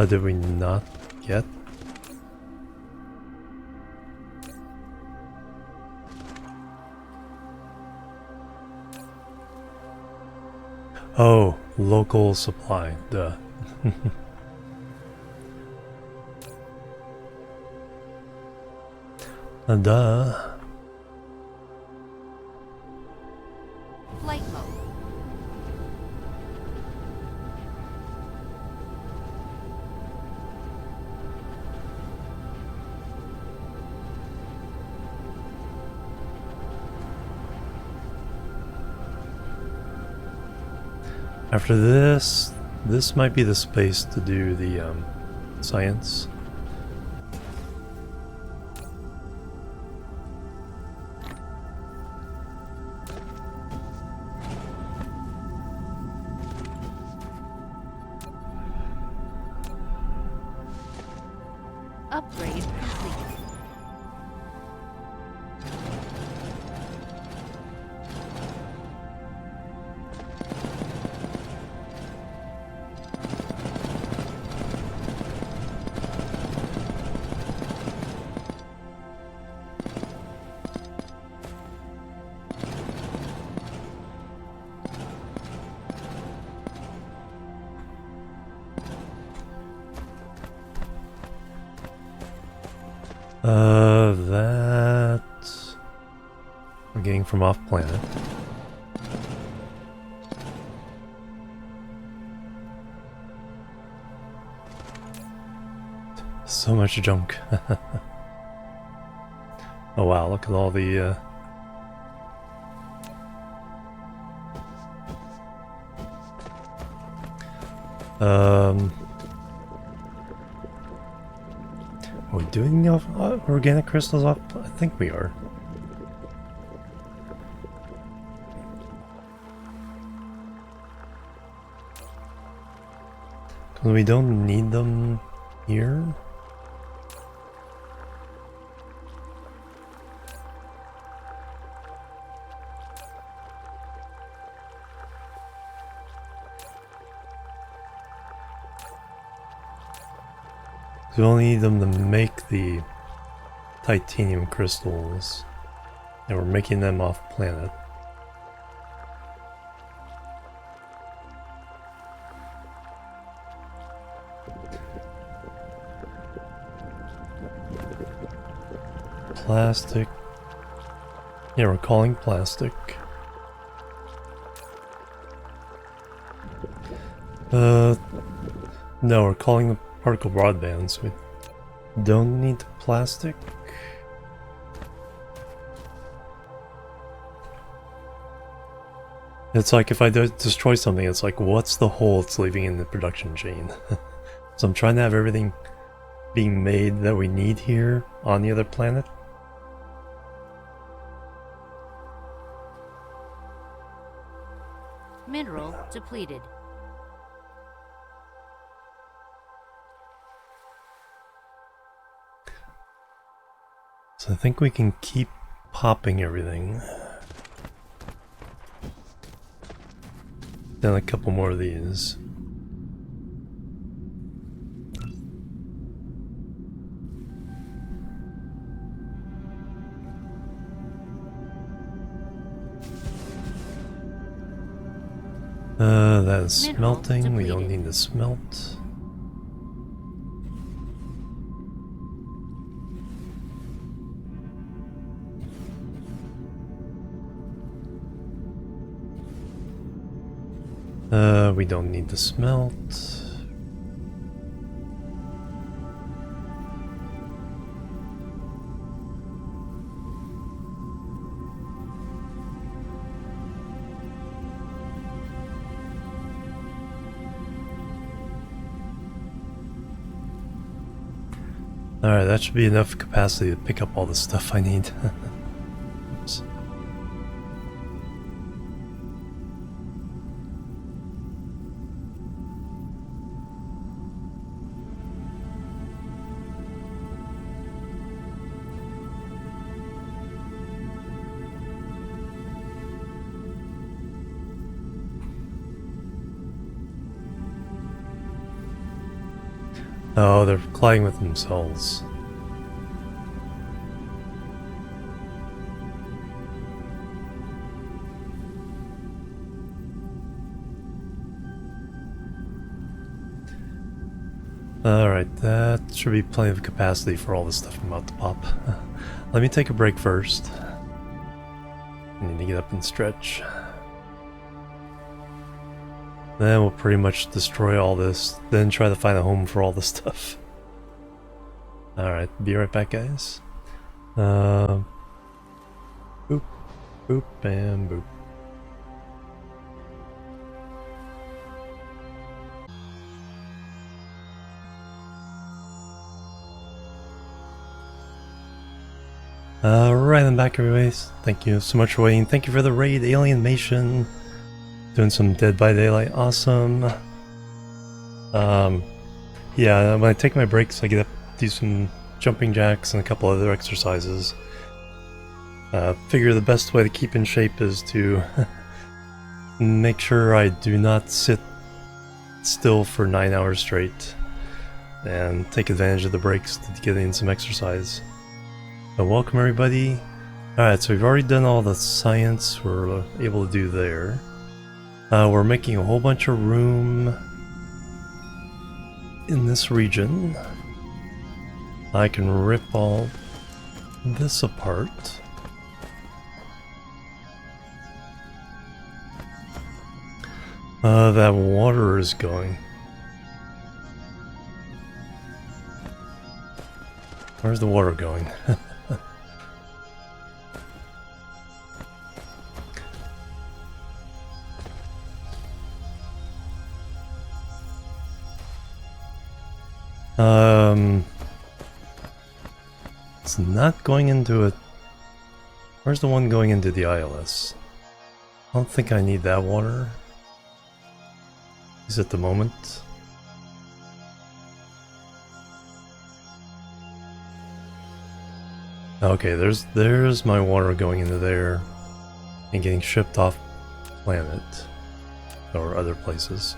Did we not get? Oh, local supply, duh. Duh. Flight mode. After this, this might be the space to do the science. Upgrade complete. That I'm getting from off planet. So much junk. Oh wow, look at all the are we doing the organic crystals off? I think we are. Because we don't need them here. We only need them to make the titanium crystals, and we're making them off planet. Plastic. Yeah, we're calling plastic. No, we're calling the particle broadband, so we don't need the plastic. It's like if I destroy something, it's like, what's the hole it's leaving in the production chain? So I'm trying to have everything being made that we need here on the other planet. Mineral depleted. So I think we can keep popping everything. Then a couple more of these. That is smelting. We don't need to smelt. We don't need to smelt. Alright, that should be enough capacity to pick up all the stuff I need. Oops. Oh, they're colliding with themselves. Alright, that should be plenty of capacity for all the stuff I'm about to pop. Let me take a break first. I need to get up and stretch. Then we'll pretty much destroy all this, then try to find a home for all the stuff. Alright, be right back, guys. Boop, boop, and boop. Alright, I'm back everybody. Thank you so much for waiting. Thank you for the raid, Alienmation. Doing some Dead by Daylight, awesome. Yeah, when I take my breaks I get up, do some jumping jacks and a couple other exercises. Figure the best way to keep in shape is to make sure I do not sit still for 9 hours straight and take advantage of the breaks to get in some exercise. So welcome everybody. Alright, so we've already done all the science we're able to do there. We're making a whole bunch of room in this region. I can rip all this apart. That water is going. Where's the water going? It's not going into it. Where's the one going into the ILS? I don't think I need that water. Is at the moment. Okay, there's my water going into there and getting shipped off planet or other places.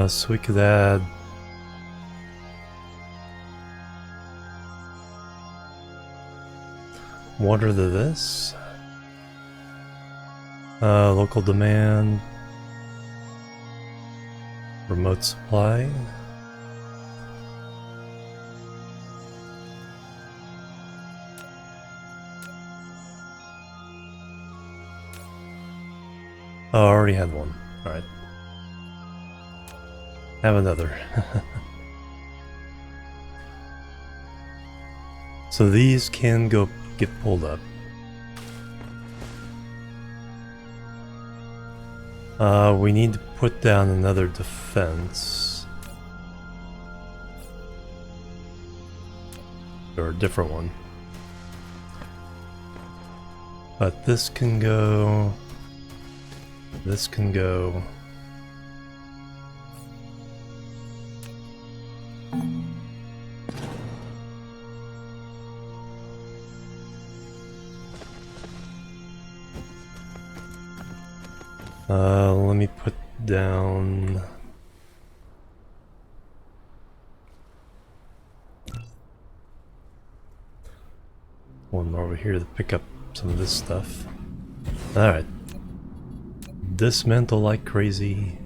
So we could add water to this. Local demand. Remote supply. Oh, I already had one. Alright. Have another. So these can go get pulled up. We need to put down another defense. Or a different one. But this can go. This can go. Let me put down one more over here to pick up some of this stuff. Alright. Dismantle like crazy.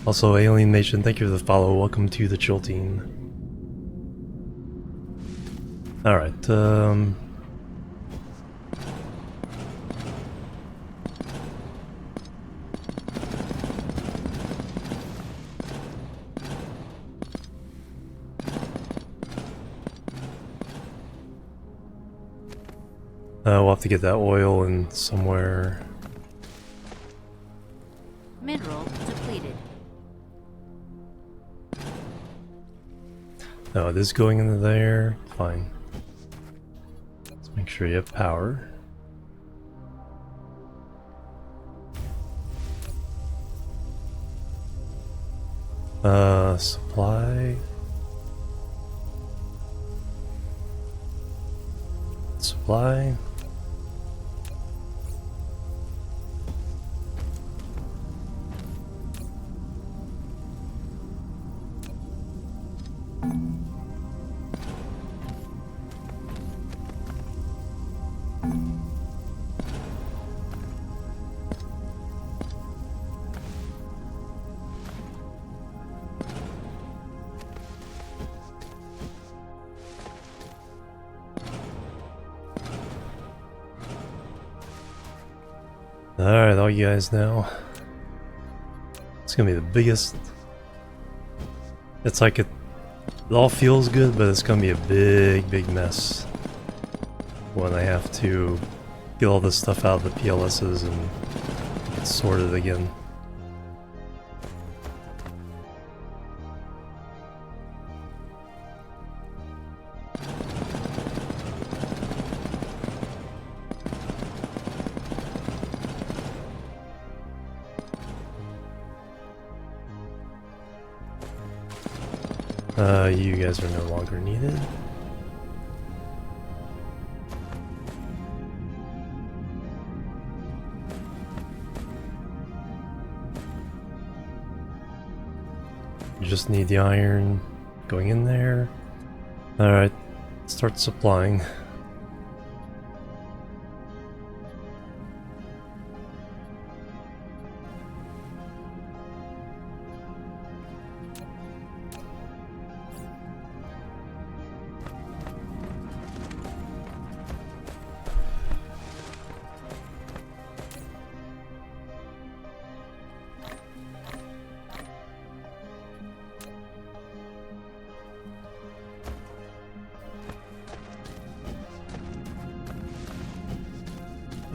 Also, Alien Nation, thank you for the follow. Welcome to the Chill Team. Alright, we'll have to get that oil in somewhere. Mineral depleted. No, it is going into there. Fine. Let's make sure you have power. Supply. Supply. Alright, all you guys know. It's gonna be the biggest. It's like it all feels good, but it's gonna be a big mess when I have to get all this stuff out of the PLSs and get sorted again. You guys are no longer needed. You just need the iron going in there. Alright, start supplying.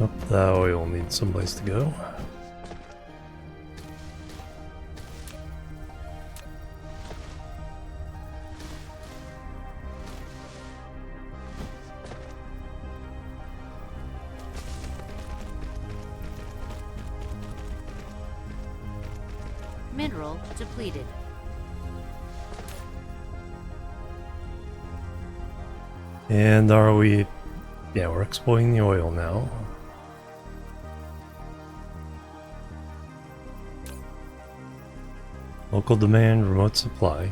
Oh, that oil needs someplace to go. Mineral depleted. And are we... Yeah, we're exploiting the oil now. Local demand, remote supply.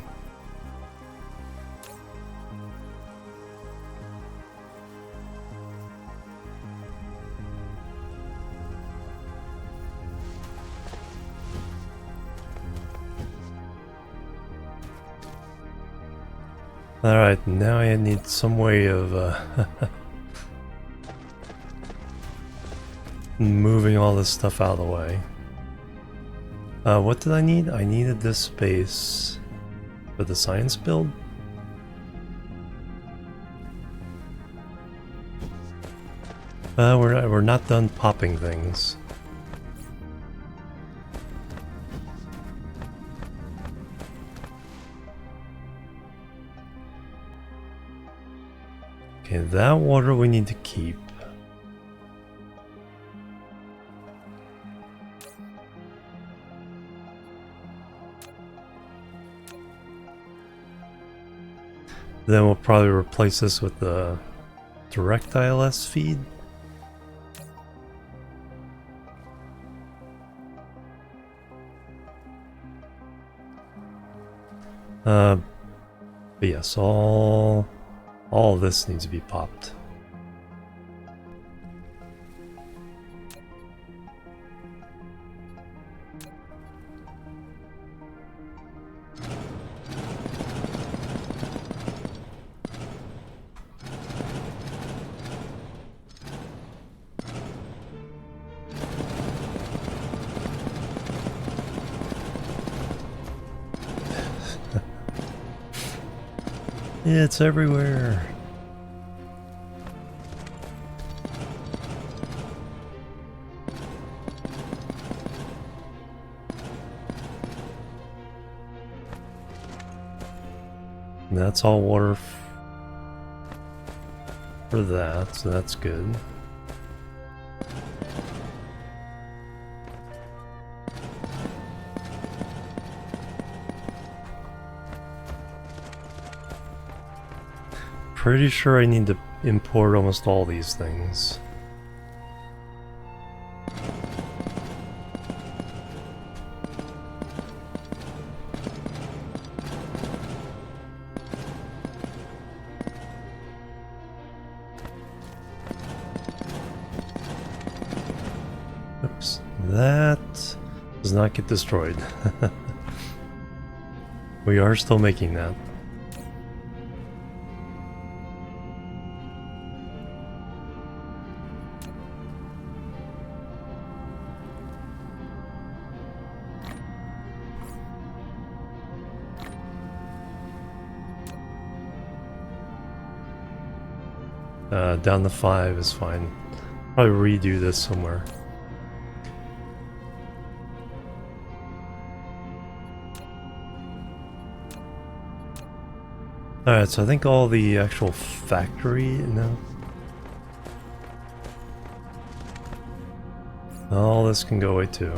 Alright, now I need some way of moving all this stuff out of the way. What did I need? I needed this space for the science build. We're not done popping things. Okay, that water we need to keep. Then we'll probably replace this with the direct ILS feed. But yes, all of this needs to be popped. It's everywhere. And that's all water for that, so that's good. Pretty sure I need to import almost all these things. Oops, that does not get destroyed. We are still making that. Down to 5 is fine. Probably redo this somewhere. Alright, so I think all the actual factory, no. All this can go away too.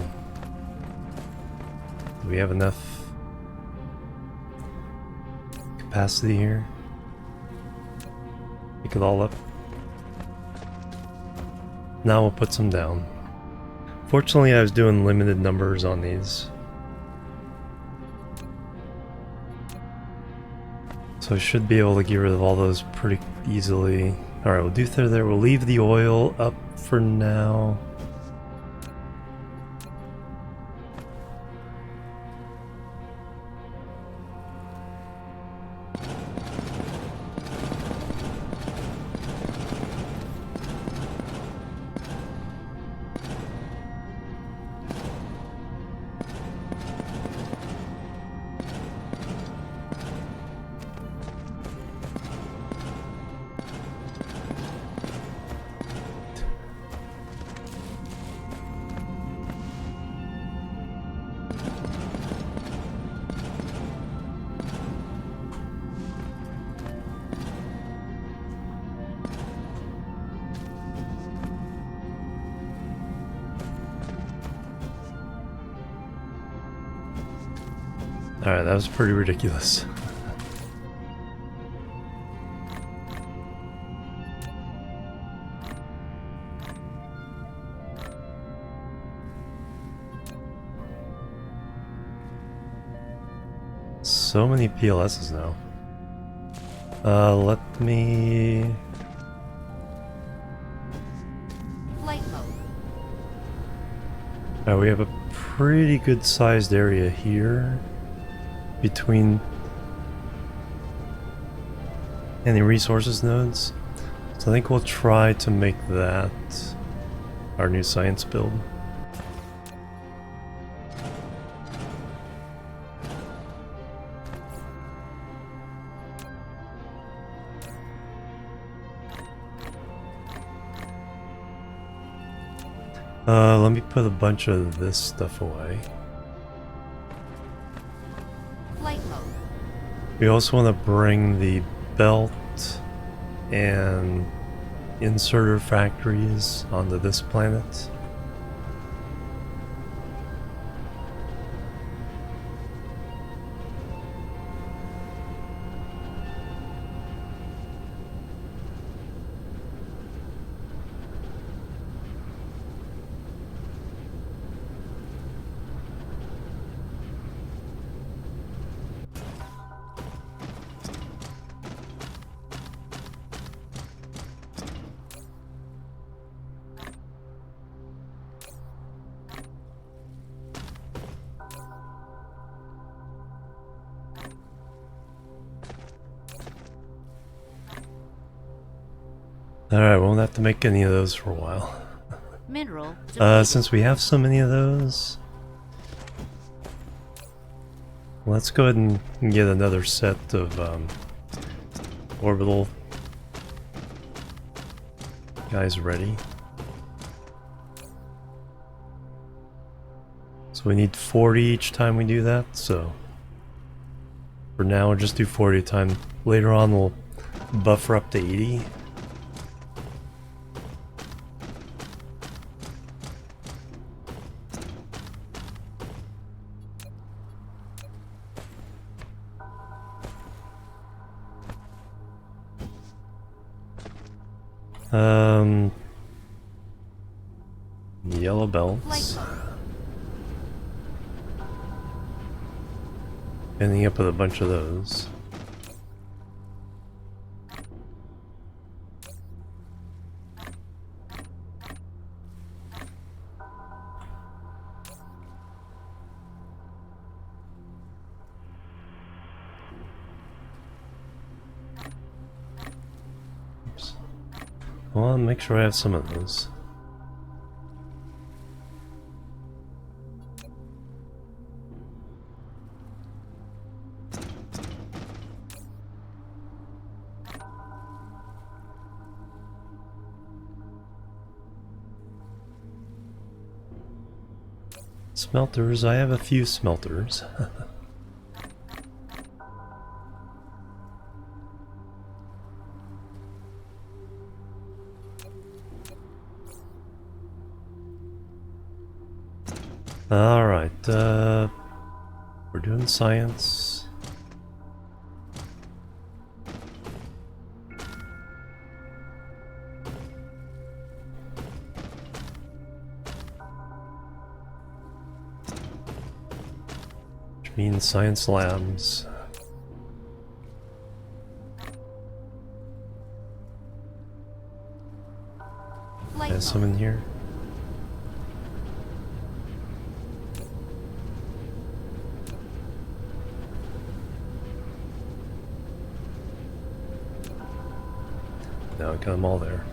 Do we have enough capacity here? Pick it all up. Now we'll put some down. Fortunately, I was doing limited numbers on these. So I should be able to get rid of all those pretty easily. Alright, we'll do through there. We'll leave the oil up for now. Alright, that was pretty ridiculous. So many PLSs now. Let me... Flight mode. Alright, we have a pretty good sized area here between any resources nodes. So I think we'll try to make that our new science build. Let me put a bunch of this stuff away. Flight mode. We also want to bring the belt and inserter factories onto this planet. Alright, won't have to make any of those for a while. Mineral. Since we have so many of those, let's go ahead and get another set of orbital guys ready. So we need 40 each time we do that, so for now we'll just do 40 a time. Later on we'll buffer up to 80. Yellow belts. Ending up with a bunch of those. Oops. Well, I'll make sure I have some of those. Smelters, I have a few smelters. Alright, we're doing science. Which means science labs. Flight There's some mode. in here. No, I got them all there.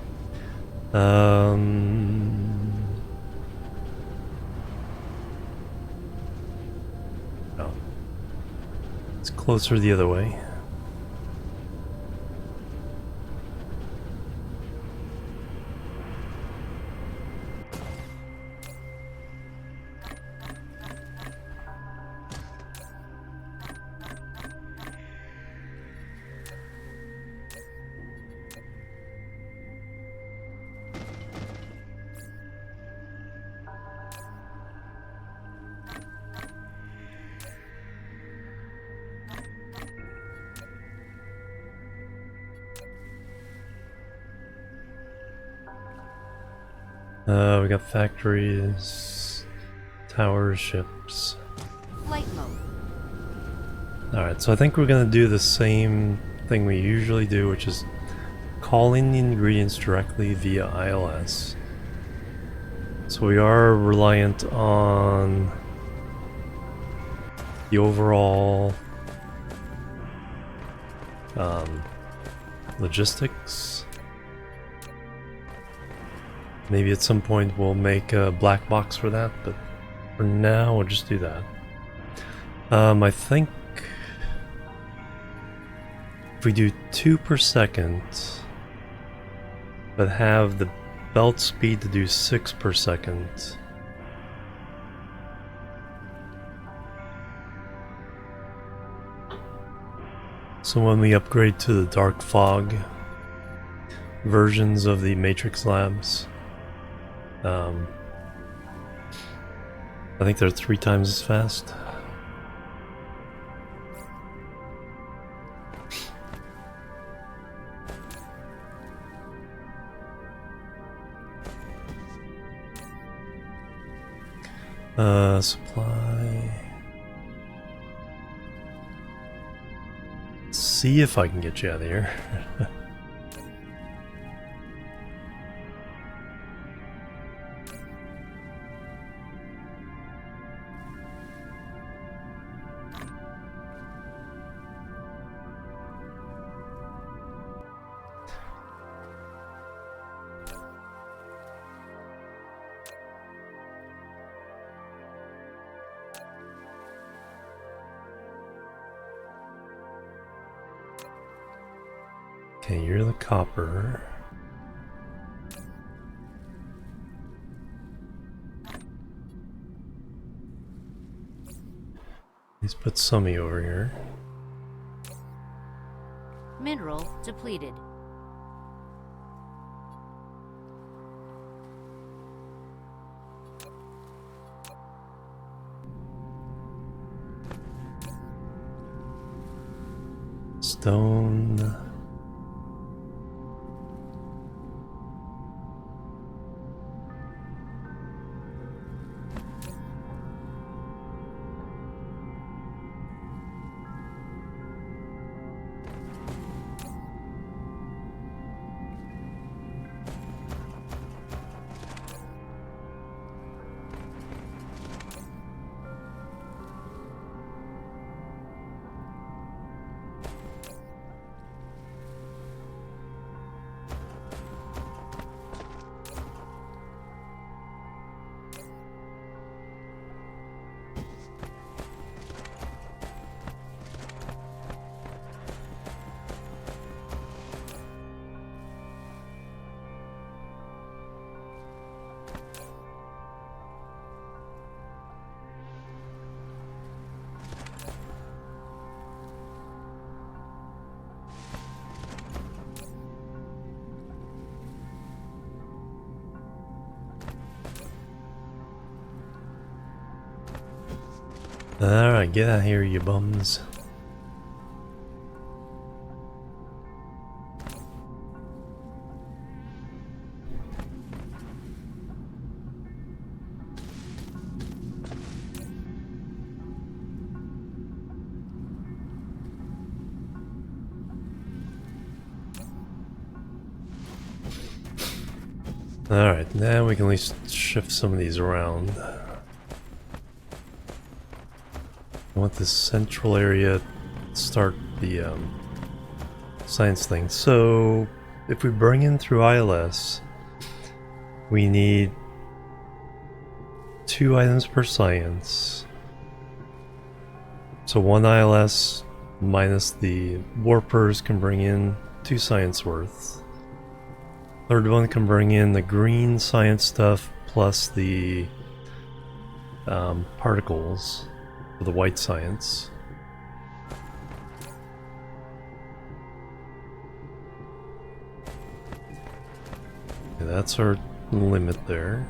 Oh. It's closer the other way. We got factories, towers, ships. Flight mode. Alright, so I think we're gonna do the same thing we usually do, which is call in the ingredients directly via ILS. So we are reliant on the overall logistics. Maybe at some point we'll make a black box for that, but for now we'll just do that. I think if we do 2 per second, but have the belt speed to do 6 per second, so when we upgrade to the dark fog versions of the Matrix Labs, I think they're 3 times as fast. Supply. Let's see if I can get you out of here. Okay, you're the copper. Let's put Summy over here. Mineral depleted. Stone. Alright, get out of here, you bums. Alright, now we can at least shift some of these around. I want this central area to start the science thing. So, if we bring in through ILS, we need 2 items per science. So 1 ILS minus the warpers can bring in 2 science worth. Third one can bring in the green science stuff plus the particles for the white science. Okay, that's our limit there.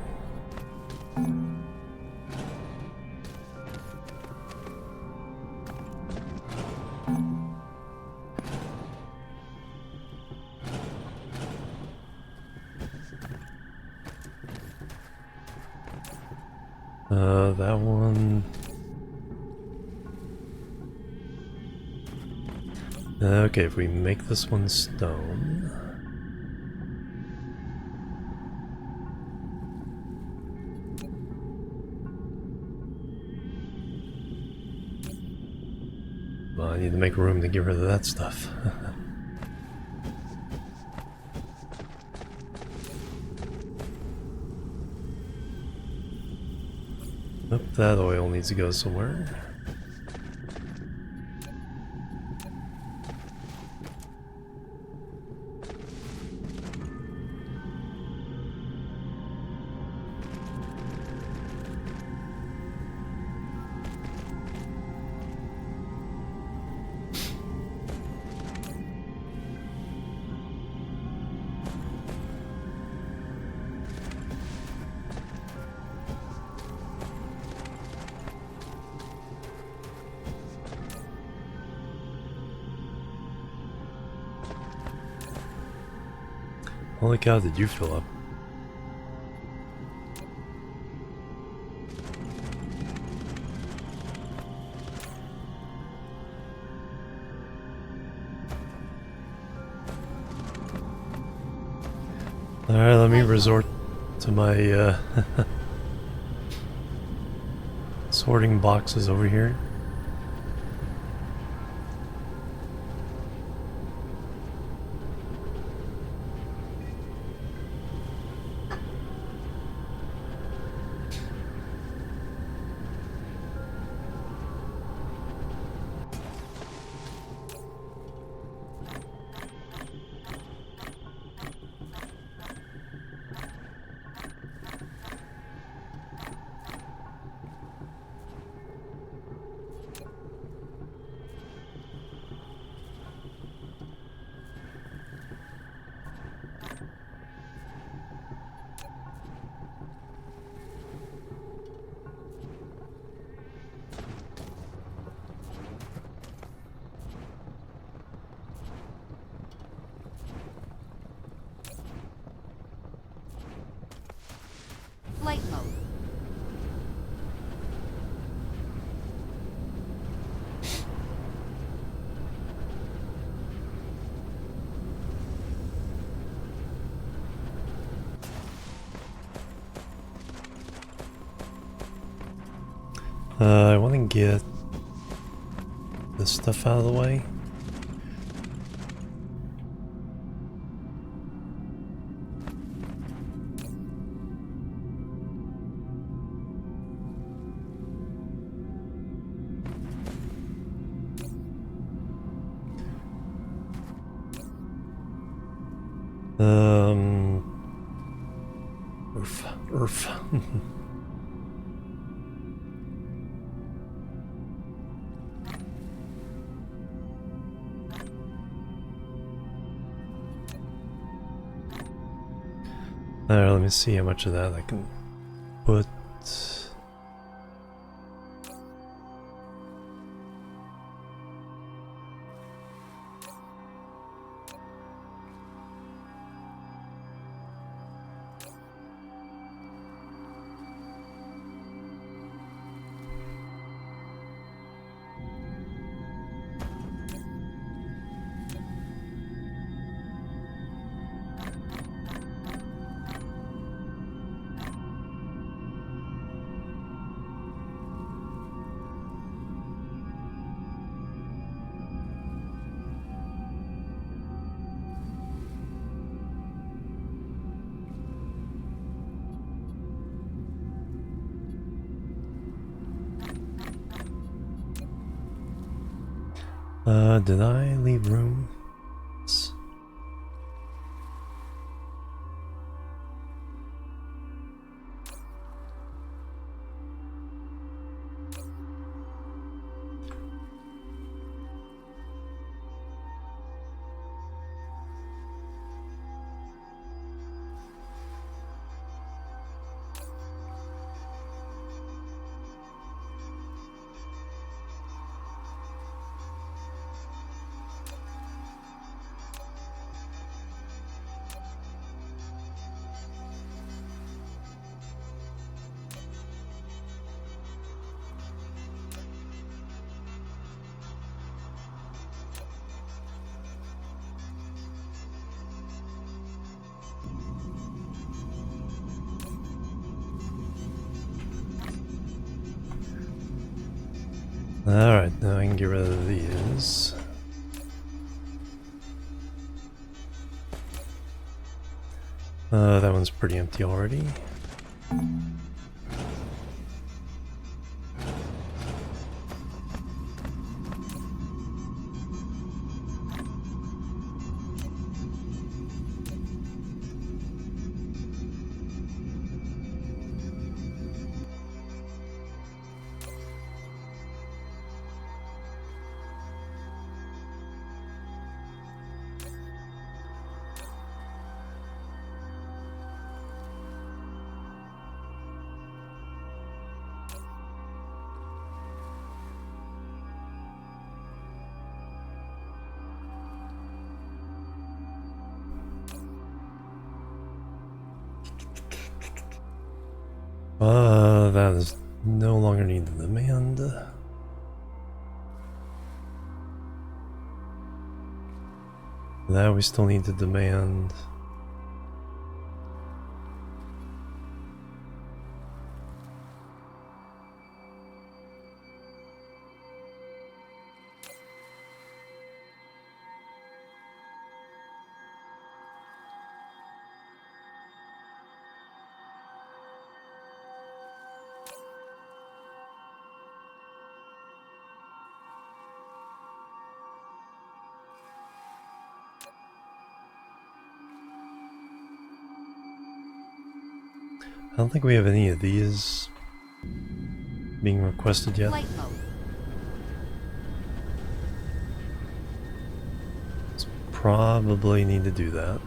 That one. Okay, if we make this one stone. Well, I need to make room to get rid of that stuff. Nope, that oil needs to go somewhere. Holy cow, did you fill up? Alright, let me resort to my sorting boxes over here. Flight mode. I want to get this stuff out of the way. Earth. Alright, let me see how much of that I can put. Did I leave room? Alright, now I can get rid of these. That one's pretty empty already. That is no longer need to demand. That we still need to demand. I don't think we have any of these being requested yet. Flight mode. Probably need to do that.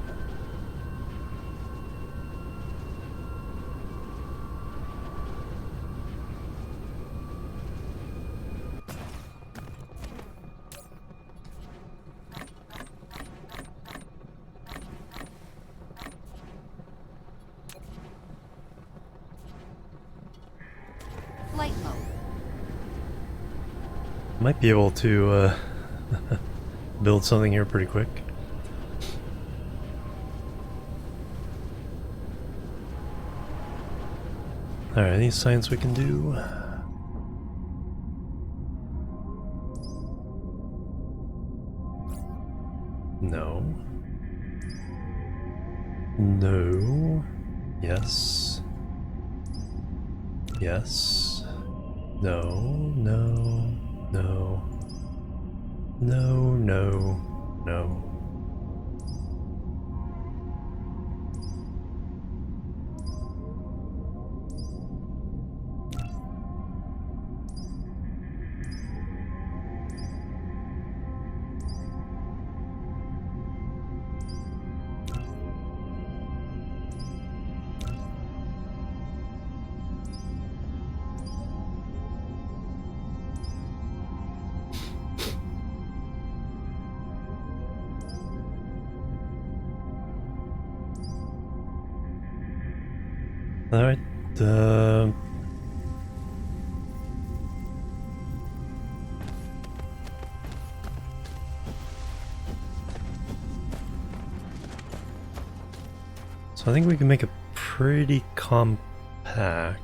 Flight mode. Might be able to build something here pretty quick. Alright, any science we can do? No. No. Yes. Yes. No. No. No. No. No. No. Alright, so I think we can make it pretty compact.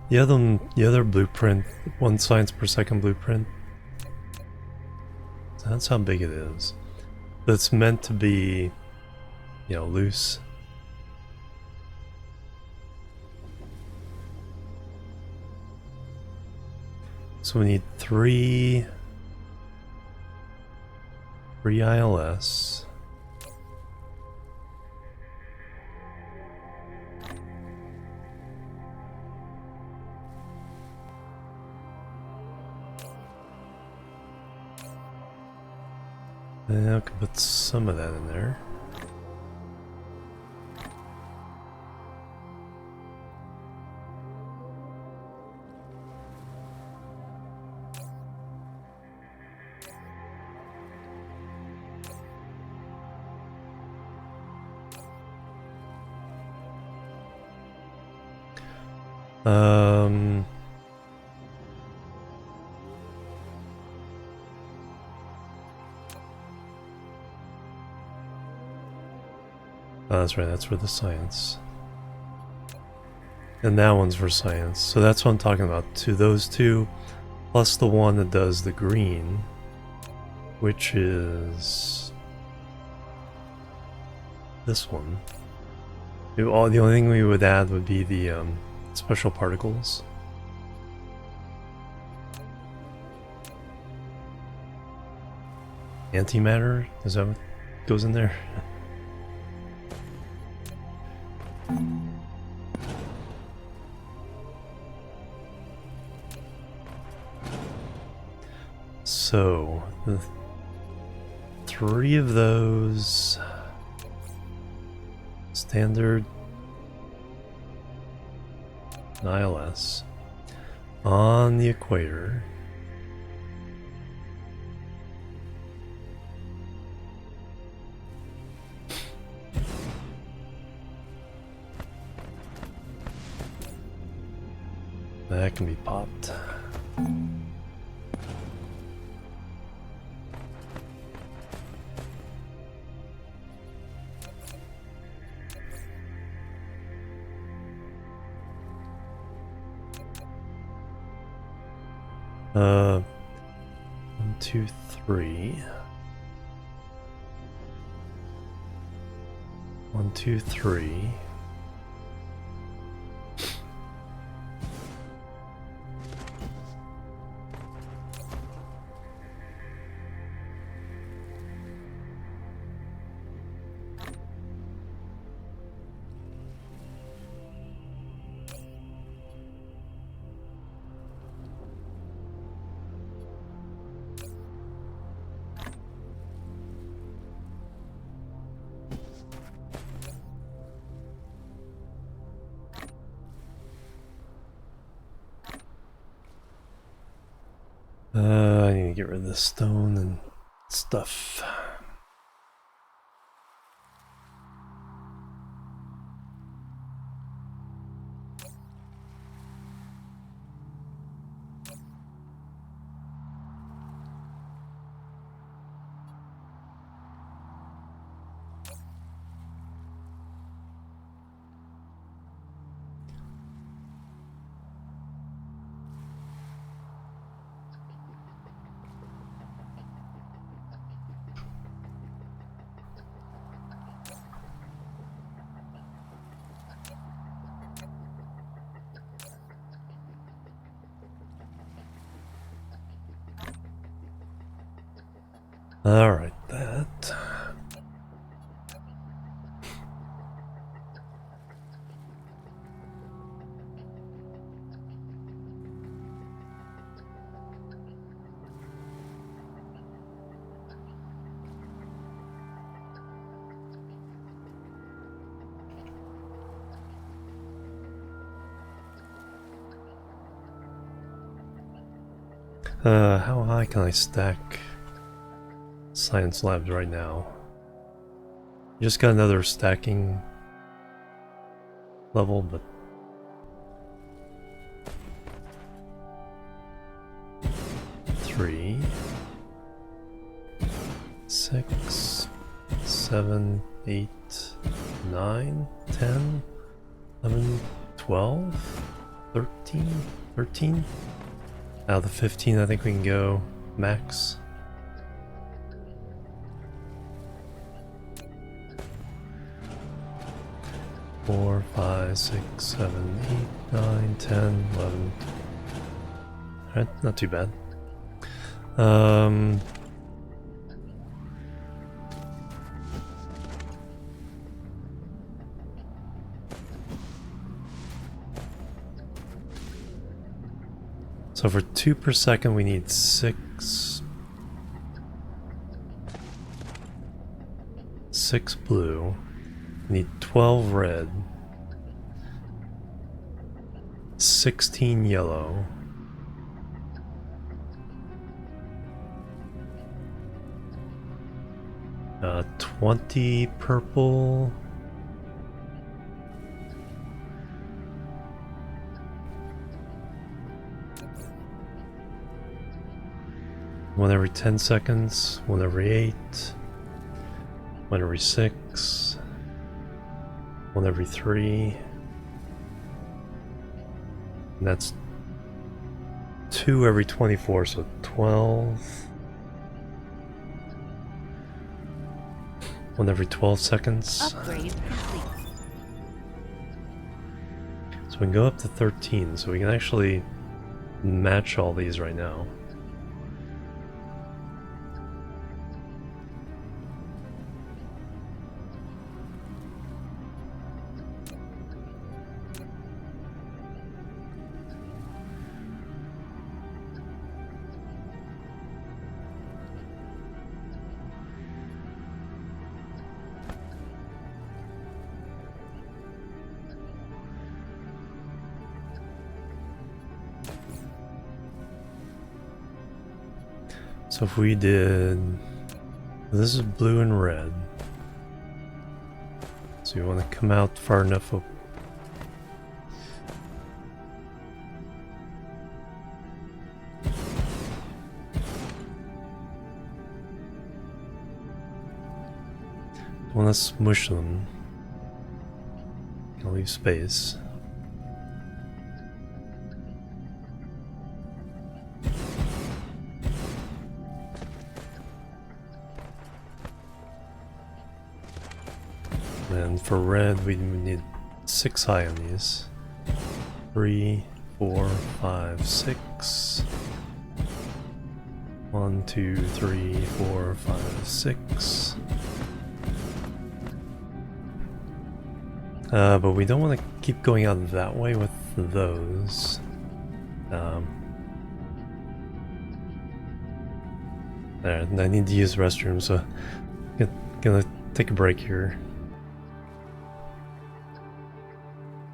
The other blueprint, 1 science per second blueprint. So that's how big it is. That's meant to be, you know, loose. So we need three ILS. Yeah, I can put some of that in there. Um, oh, that's right, that's for the science. And that one's for science. So that's what I'm talking about. To those two, plus the one that does the green, which is this one. The only thing we would add would be the special particles. Antimatter? Is that what goes in there? So, the three of those standard ILS on the equator. That can be popped. One, two, three. 1, 2, 3. I need to get rid of this stone and stuff. Alright, that. How high can I stack science labs right now? Just got another stacking level, but three, 6, 7, 8, 9, 10, 11, 12, 13. Out of the 15, I think we can go max. Four, 5, 6, 7, 8, 9, 10, 11. Alright, not too bad. So for 2 per second we need 6. 6 blue. We need 12 red. 16 yellow. Uh, 20 purple. One every 10 seconds, one every 8, one every 6, one every 3, and that's 2 every 24, so 12, one every 12 seconds. Upgrade complete. So we can go up to 13, so we can actually match all these right now. So if we did, this is blue and red, so you want to come out far enough up. Want to smush them. I'll leave space. And for red, we need 6 high on these. 3, 4, 5, 6. 1, 2, 3, 4, 5, 6. But we don't want to keep going out that way with those. Alright, I need to use the restroom, so I'm gonna take a break here.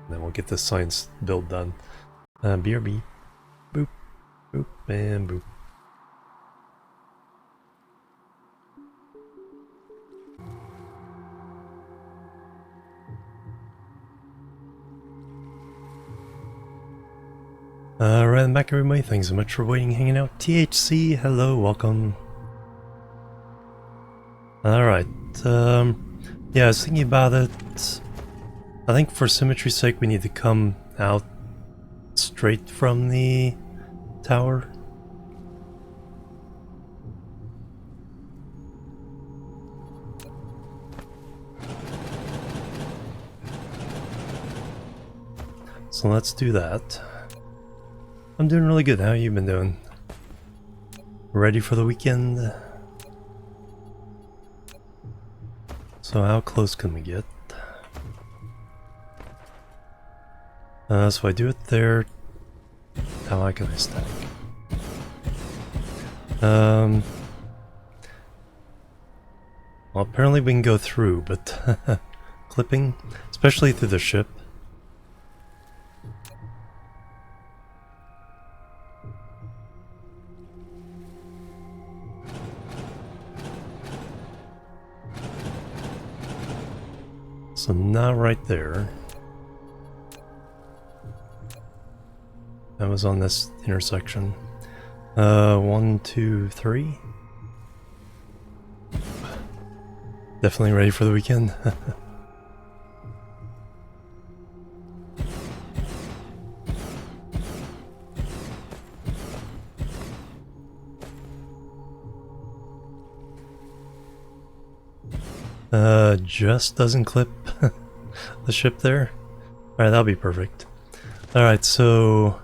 Then we'll get this science build done. BRB. Boop. Boop. And boop. Alright, I'm back everybody. Thanks so much for waiting, hanging out. THC, hello, welcome. Alright, yeah, I was thinking about it. I think for symmetry's sake we need to come out straight from the tower. So let's do that. I'm doing really good. How you been doing? Ready for the weekend? So how close can we get? So I do it there. How high can I stack? Well, apparently we can go through, but clipping, especially through the ship. So not right there. That was on this intersection. 1, 2, 3. Definitely ready for the weekend. Just doesn't clip the ship there. Alright, that'll be perfect. Alright, so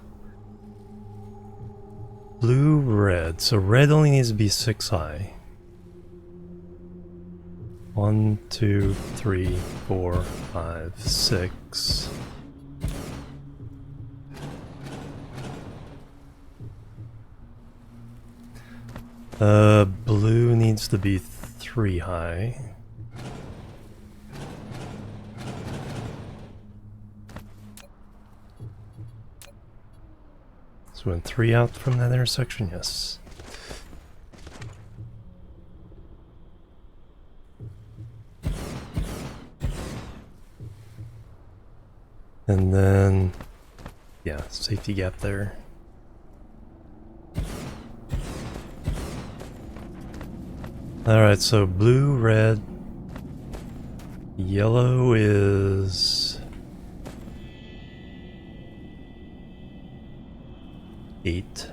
blue, red. So red only needs to be 6 high. 1, 2, 3, 4, 5, 6. Blue needs to be 3 high. So we went 3 out from that intersection, yes. And then, yeah, safety gap there. Alright, so blue, red, yellow is 8.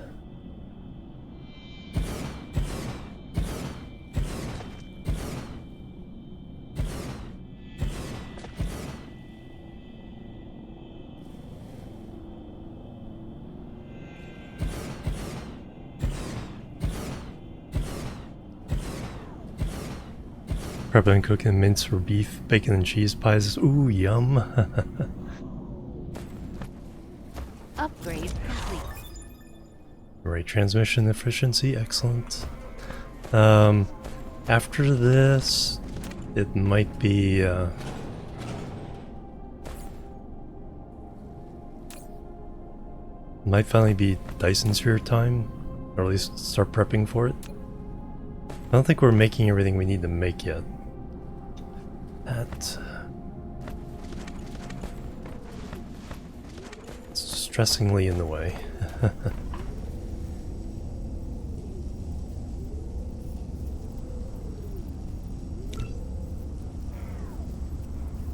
Prepping and cooking mince or beef, bacon and cheese pies. Ooh, yum. Upgrade complete. Right, transmission efficiency, excellent. After this, it might be, might finally be Dyson Sphere time, or at least start prepping for it. I don't think we're making everything we need to make yet. It's distressingly in the way.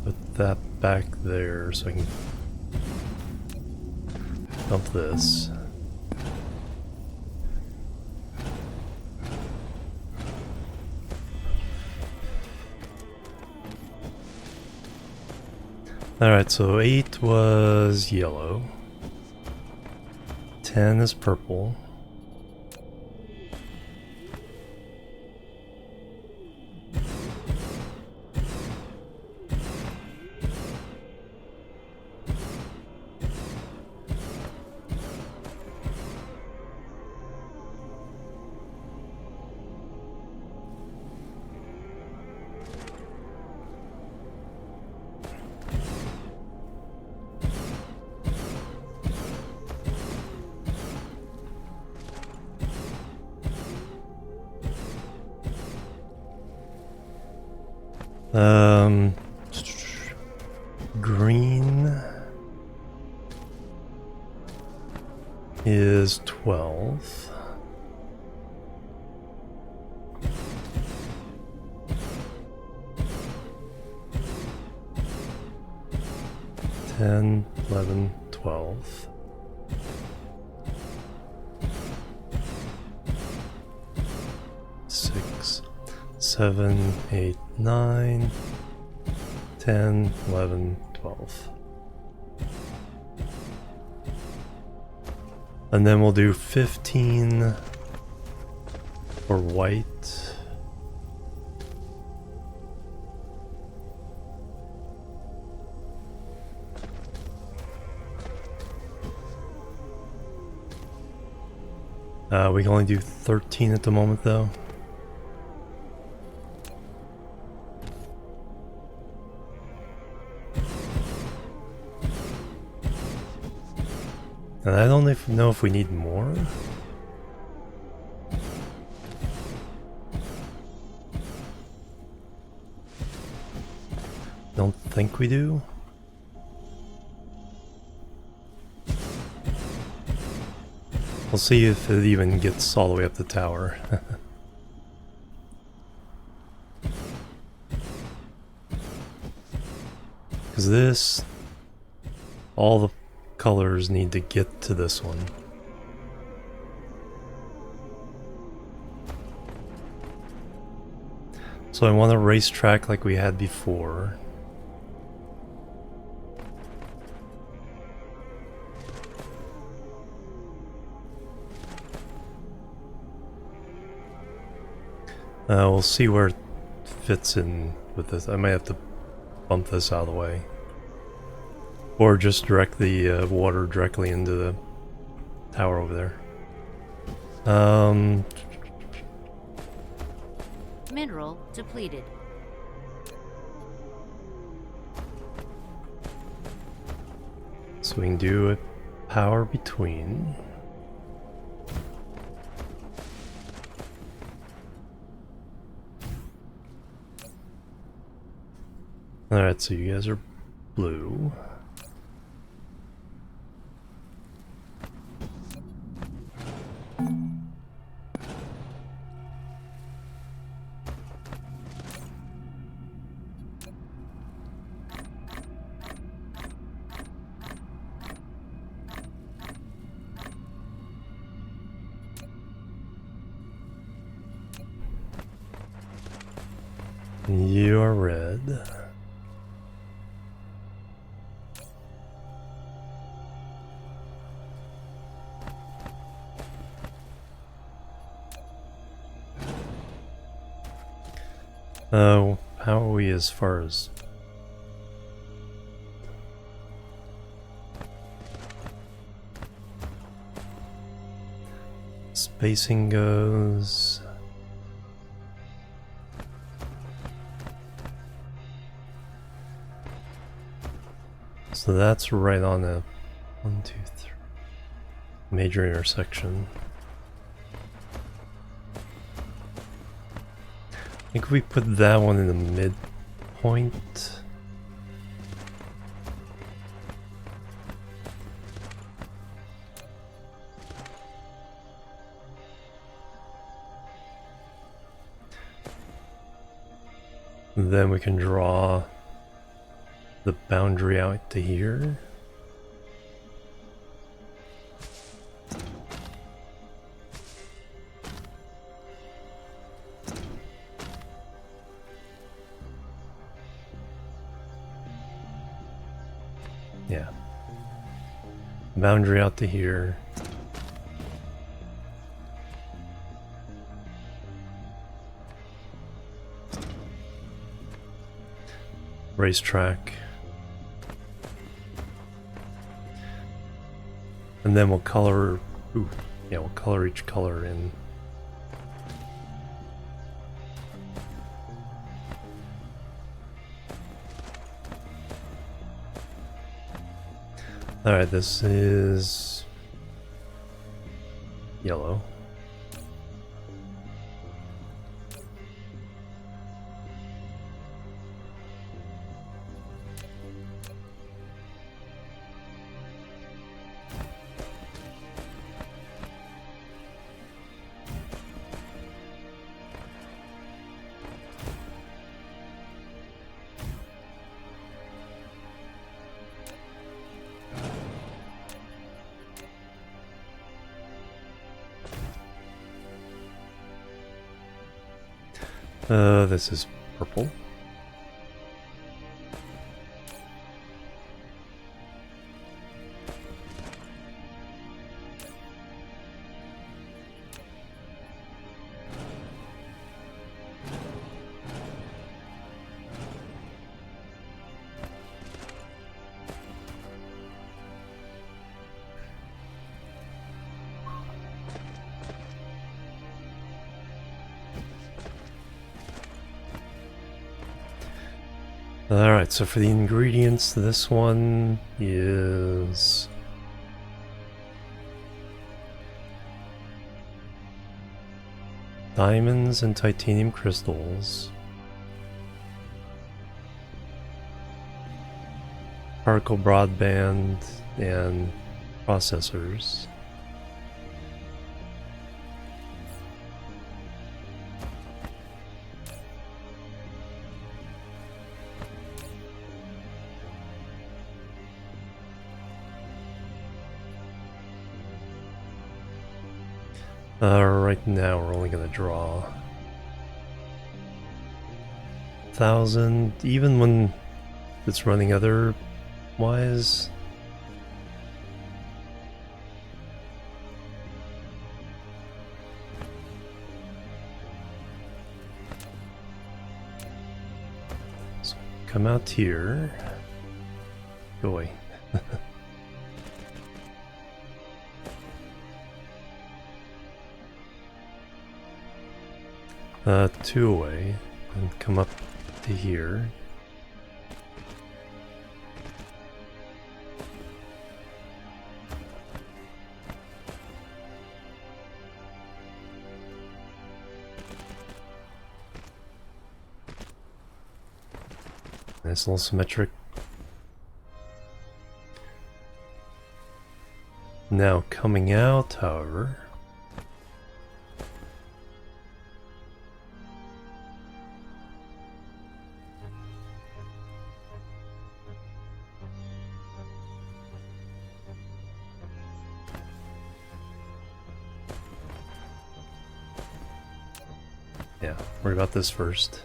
Put that back there so I can dump this. Alright, so 8 was yellow. 10 is purple. Green is 12. Ten, 11, 12. Six, 7, 8, 9, 10, 11, 12. And then we'll do 15 for white. We can only do 13 at the moment though. And I don't know if we need more. Don't think we do. We'll see if it even gets all the way up the tower. Because this, all the colors need to get to this one. So I want a racetrack like we had before. We'll see where it fits in with this. I might have to bump this out of the way. Or just direct the water directly into the tower over there. Mineral depleted. So we can do a power between. Alright, so you guys are blue. You are red. Oh, how are we as far as... spacing goes? So that's right on a 1, 2, 3 major intersection. I think we put that one in the midpoint. Then we can draw the boundary out to here. Yeah. Boundary out to here. Racetrack. And then we'll color, ooh, yeah, we'll color each color in. Alright, this is yellow. This is purple. Alright, so for the ingredients, this one is diamonds and titanium crystals, particle broadband, and processors. Right now we're only going to draw 1,000, even when it's running otherwise. come out here. Go away. Two away, and come up to here. Nice little symmetric. Now coming out, however. Yeah, worry about this first.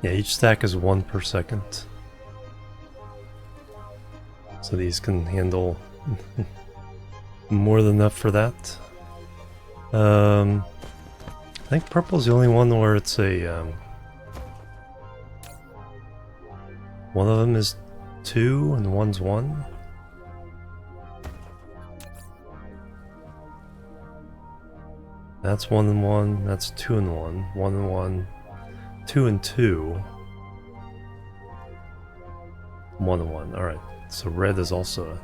Yeah, each stack is 1 per second. So these can handle more than enough for that. I think purple's the only one where it's a one of them is 2 and one's 1. That's 1 and 1, that's 2 and 1, 1 and 1, 2 and 2, 1 and 1. Alright, so red is also a...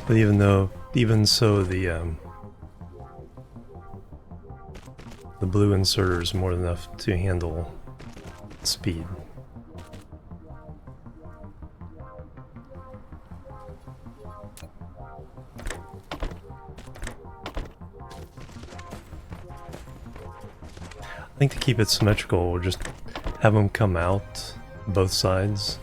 But even so, the blue inserter is more than enough to handle speed. I think to keep it symmetrical, we'll just have them come out both sides.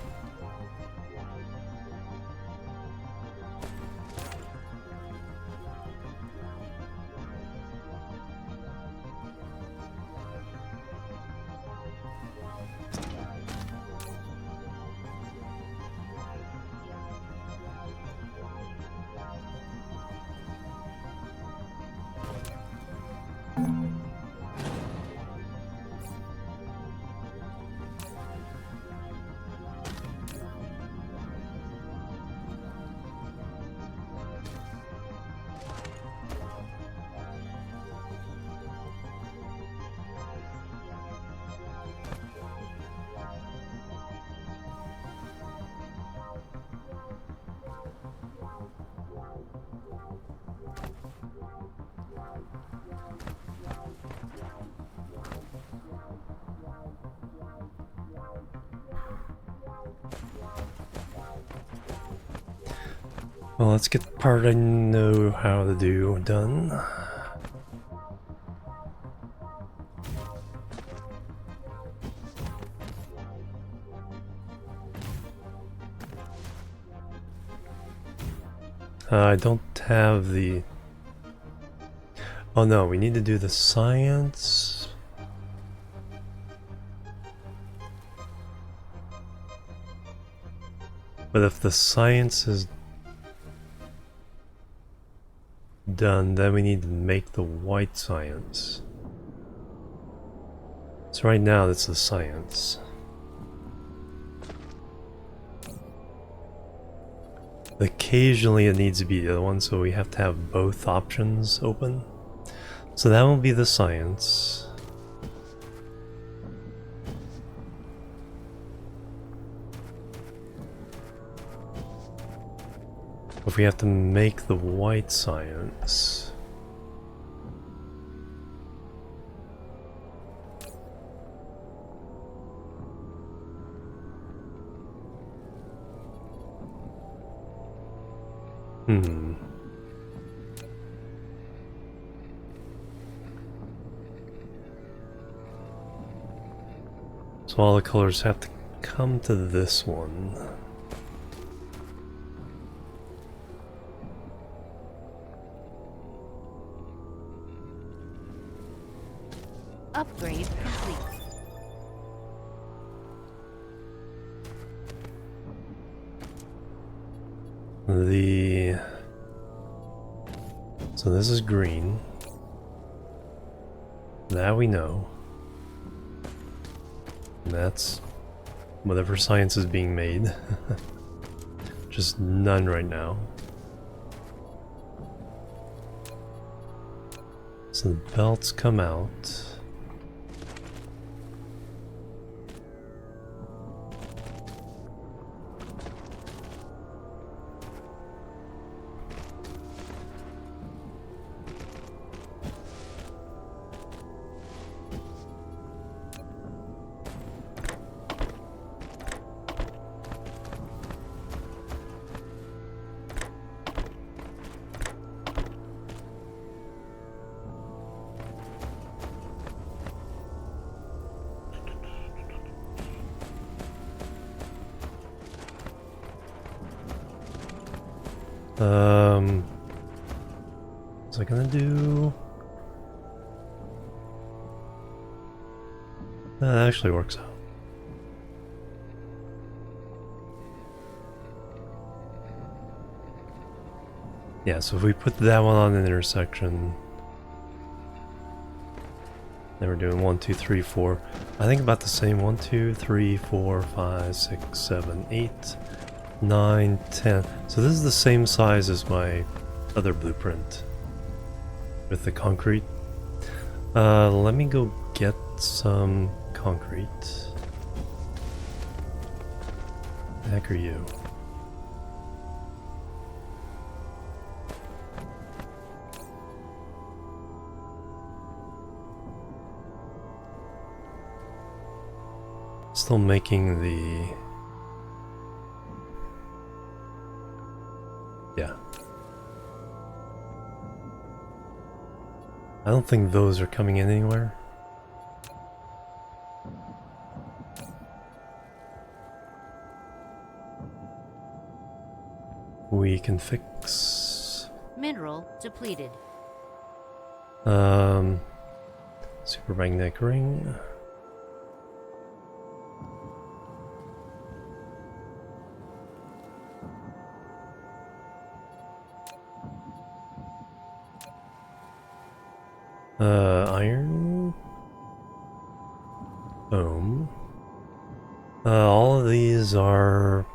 Well, let's get the part I know how to do done. I don't have the... Oh no, we need to do the science. But if the science is done, then we need to make the white science. So right now that's the science. Occasionally it needs to be the other one, so we have to have both options open. So that will be the science. If we have to make the white science. So all the colors have to come to this one. Upgrade complete. So this is green. That we know. And that's whatever science is being made. Just none right now. So the belts come out. What's I gonna do? That actually works out. Yeah, so if we put that one on an intersection, then we're doing 1, 2, 3, 4. I think about the same. 1, 2, 3, 4, 5, 6, 7, 8, 9, 10. So this is the same size as my other blueprint with the concrete. Let me go get some concrete. The heck are you? Still making the... Yeah. I don't think those are coming in anywhere. We can fix... Mineral depleted. Super magnetic ring. Iron. Boom. All of these are...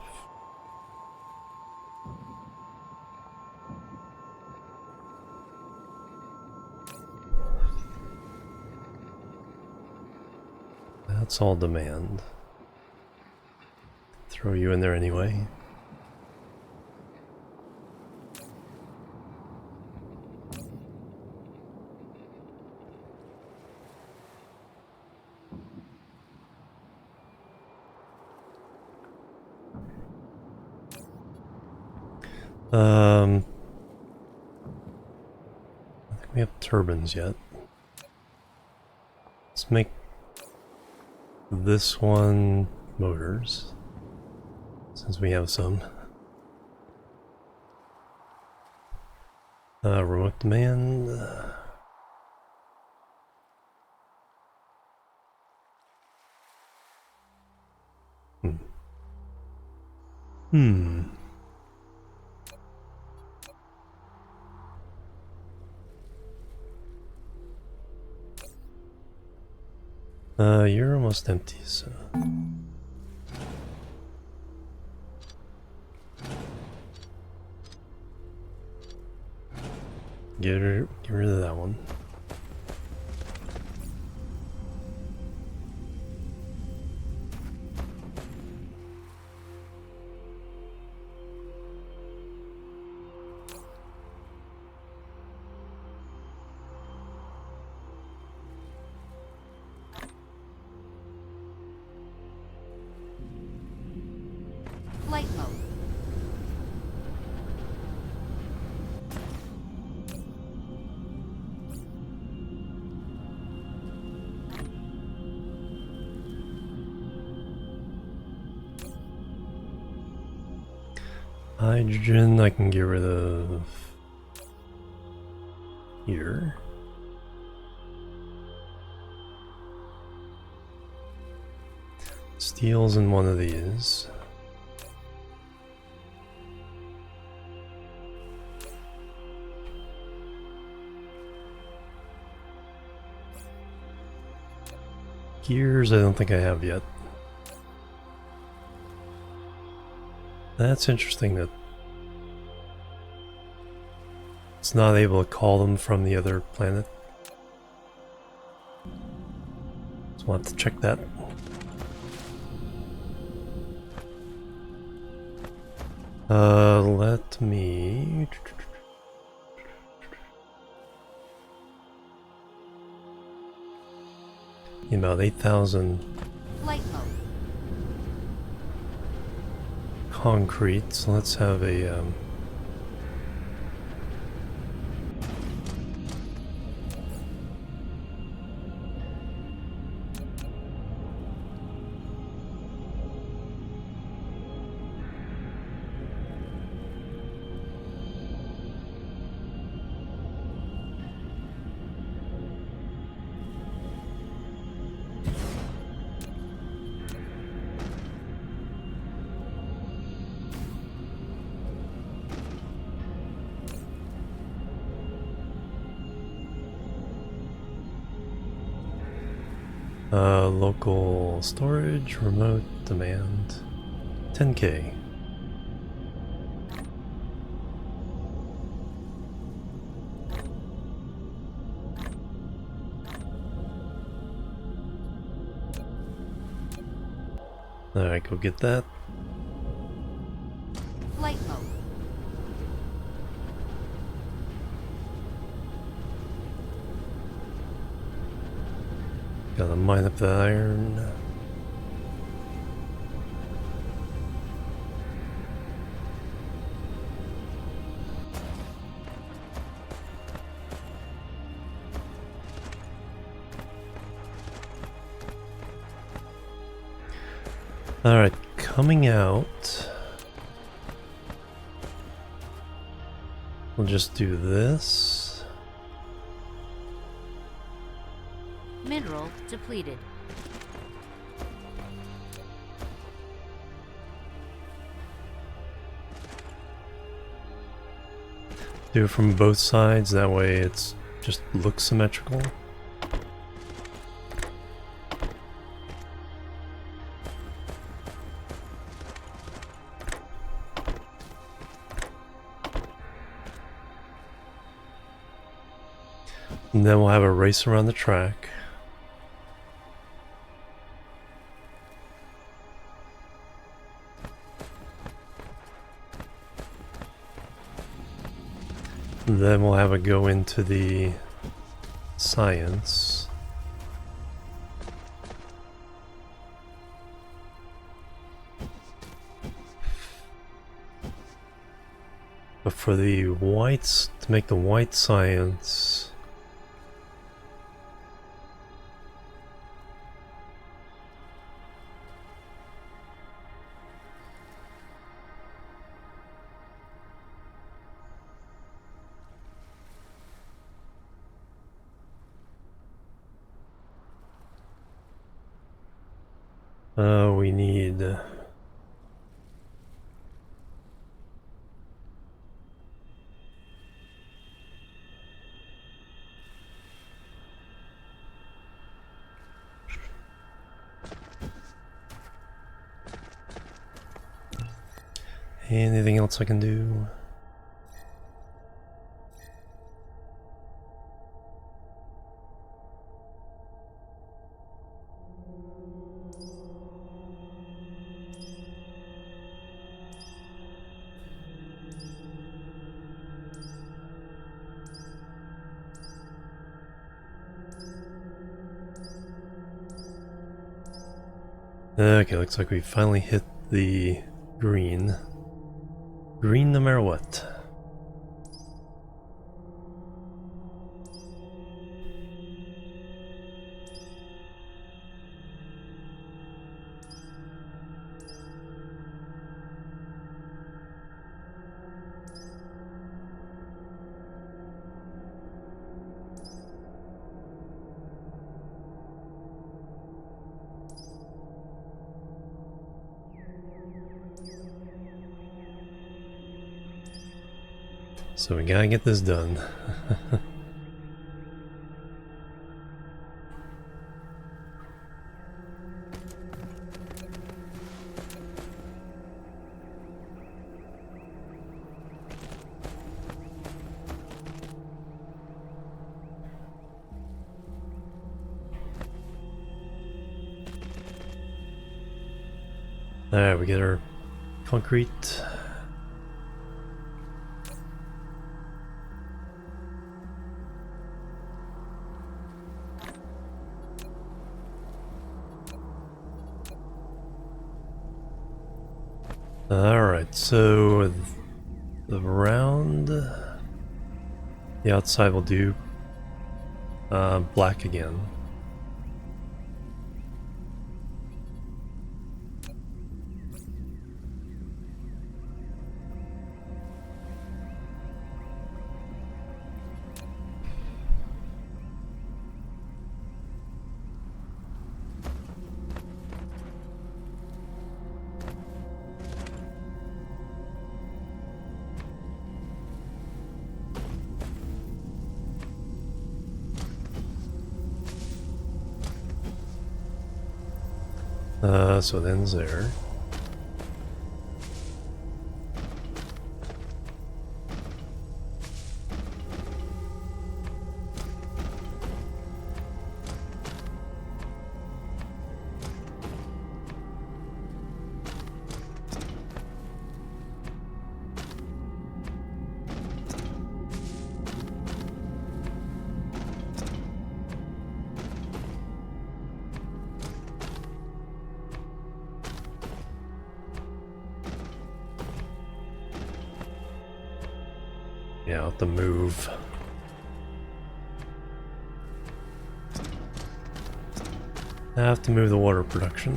That's all demand. Throw you in there anyway. I don't think we have turbines yet. Let's make this one motors, since we have some. Remote demand. You're almost empty, so. Get rid of that one. Flight mode. Hydrogen, I can get rid of here. Steel's in one of these. Gears, I don't think I have yet. That's interesting that it's not able to call them from the other planet. So we'll have to check that. Let me... About 8,000 Flight mode. concrete, so let's have a local storage, remote, demand, 10K. Alright, go get that. Flight mode. Gotta mine up the iron. Alright, coming out. We'll just do this. Mineral depleted. Do it from both sides, that way it's just looks symmetrical. And then we'll have a race around the track. And then we'll have a go into the science. But for the whites, to make the white science, we need Anything else I can do? Okay, looks like we finally hit the green. Green no matter what. So we gotta get this done. Alright, we get our concrete. Alright, so around the outside will do black again. So it ends there. Yeah, I'll have to move. I have to move the water production.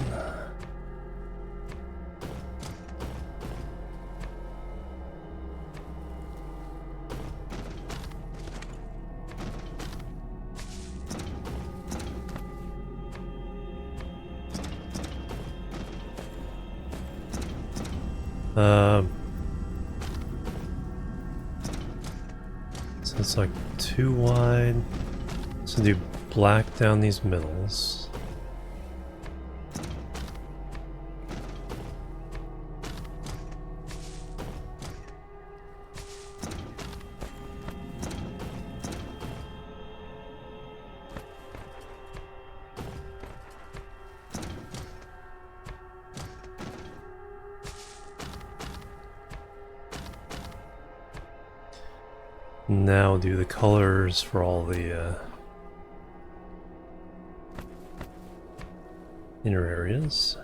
So it's like too wide. So do black down these middles. Now do the colors for all the inner areas.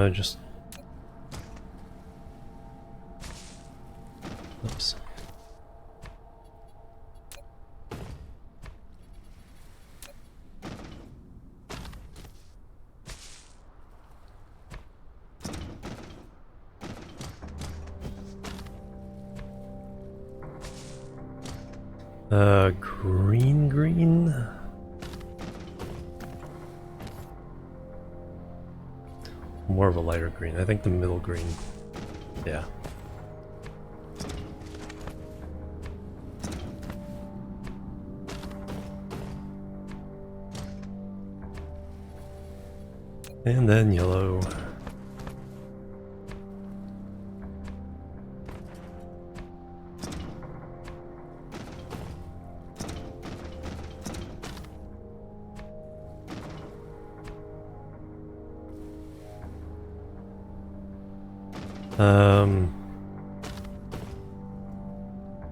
Just oops. Green. More of a lighter green. I think the middle green. Yeah. And then yellow.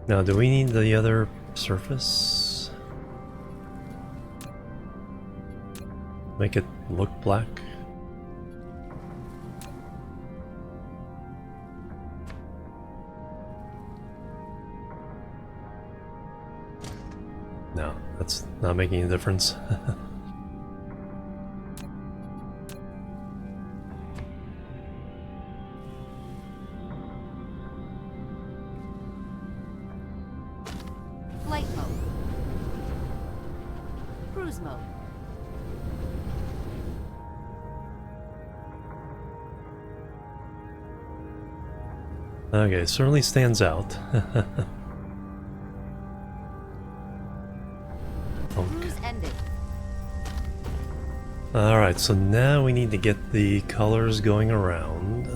Now do we need the other surface? Make it look black? No, that's not making a difference. Flight mode. Cruise mode. Okay, certainly stands out. Cruise ended. Alright, so now we need to get the colors going around.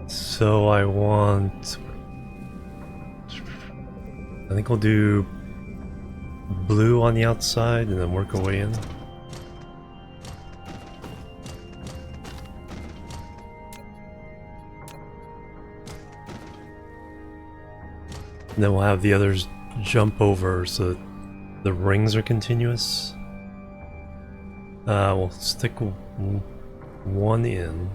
So I think we'll do blue on the outside and then work our way in. And then we'll have the others jump over so that the rings are continuous. We'll stick one in.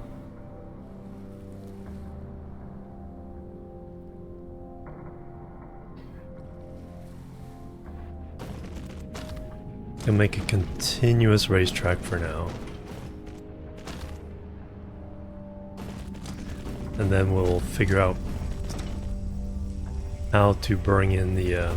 And make a continuous racetrack for now. And then we'll figure out how to bring in the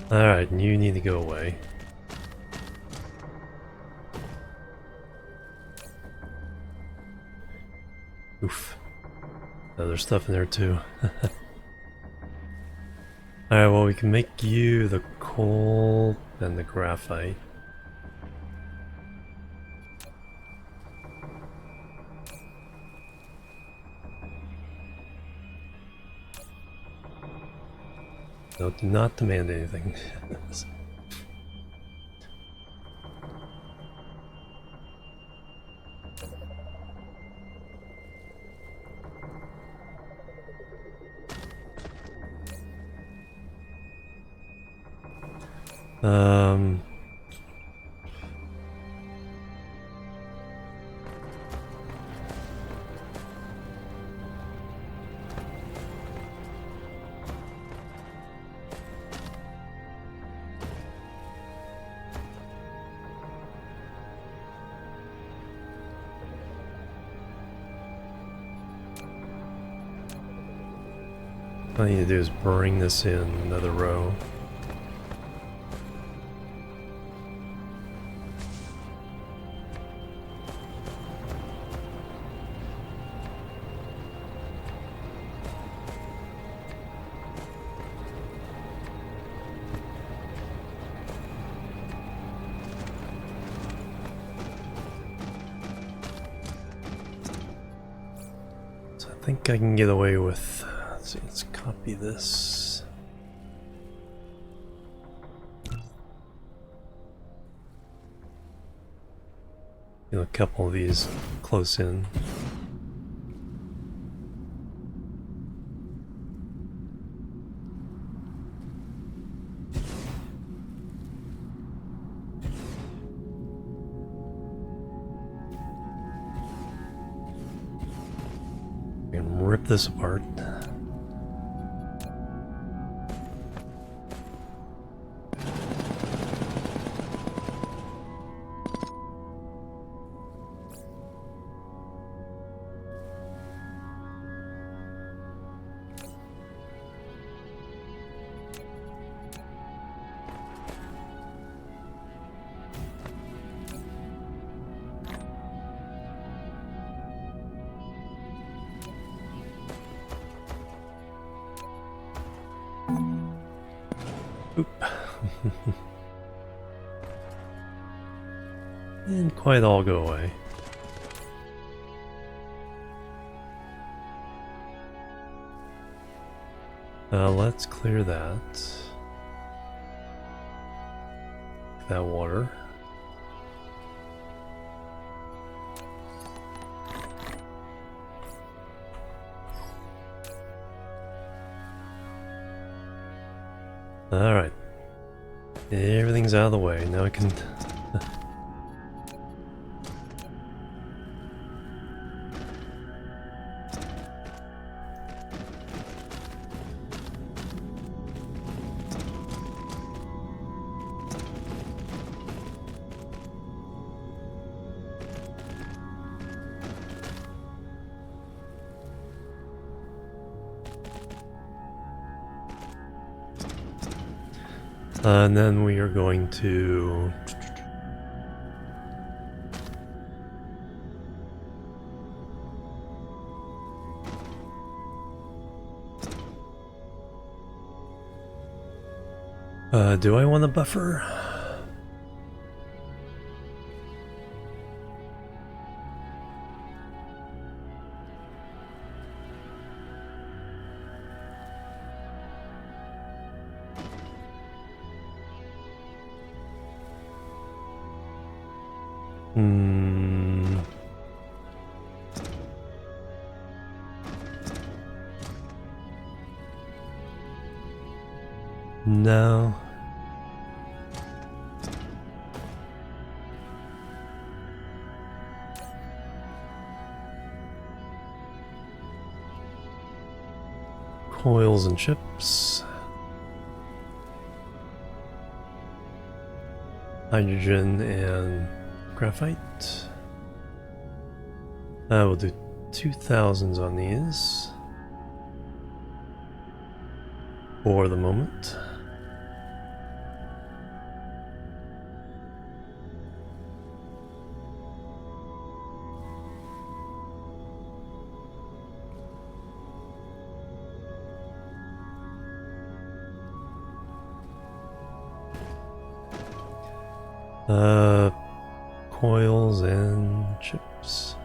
Alright, you need to go away. Oof. Other stuff in there too. Alright, well we can make you the coal and the graphite. No, do not demand anything. All I need to do is bring this in another row. So I think I can get away with. Let's see, let's copy this. Get a couple of these close in. rip this apart. Didn't quite all go away. Let's clear that. That water. Alright. Everything's out of the way. Now I can... and then we are going to... do I want a buffer? No. Coils and chips. Hydrogen and graphite. We'll do 2000s on these for the moment. Coils and chips.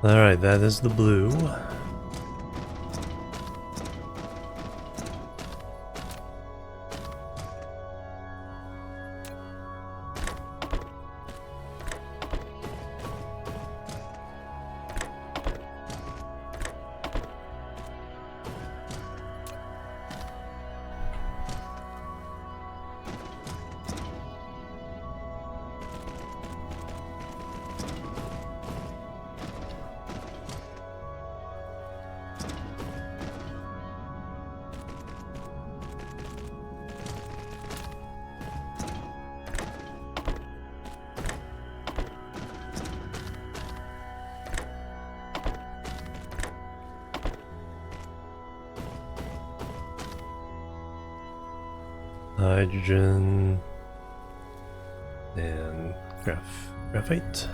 Alright, that is the blue. Hydrogen and graphite.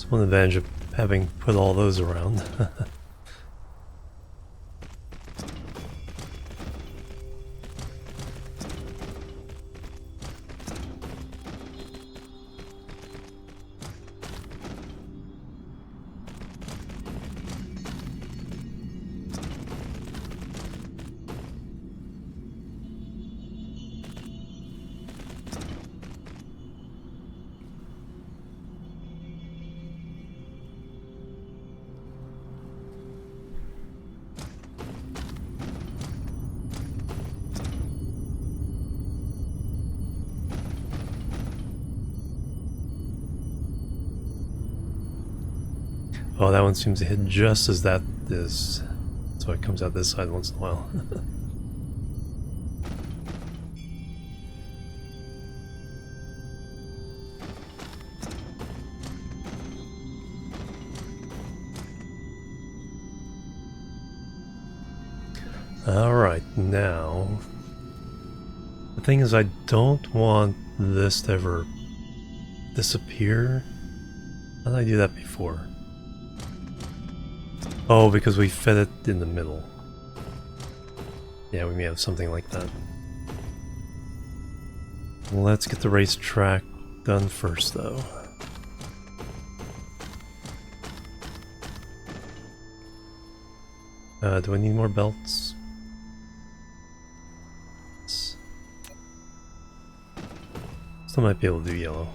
One advantage of having put all those around. Oh, that one seems to hit just as that is. So it comes out this side once in a while. Alright, now... The thing is, I don't want this to ever disappear. How did I do that before? Oh, because we fed it in the middle. Yeah, we may have something like that. Let's get the racetrack done first, though. Do I need more belts? Still might be able to do yellow.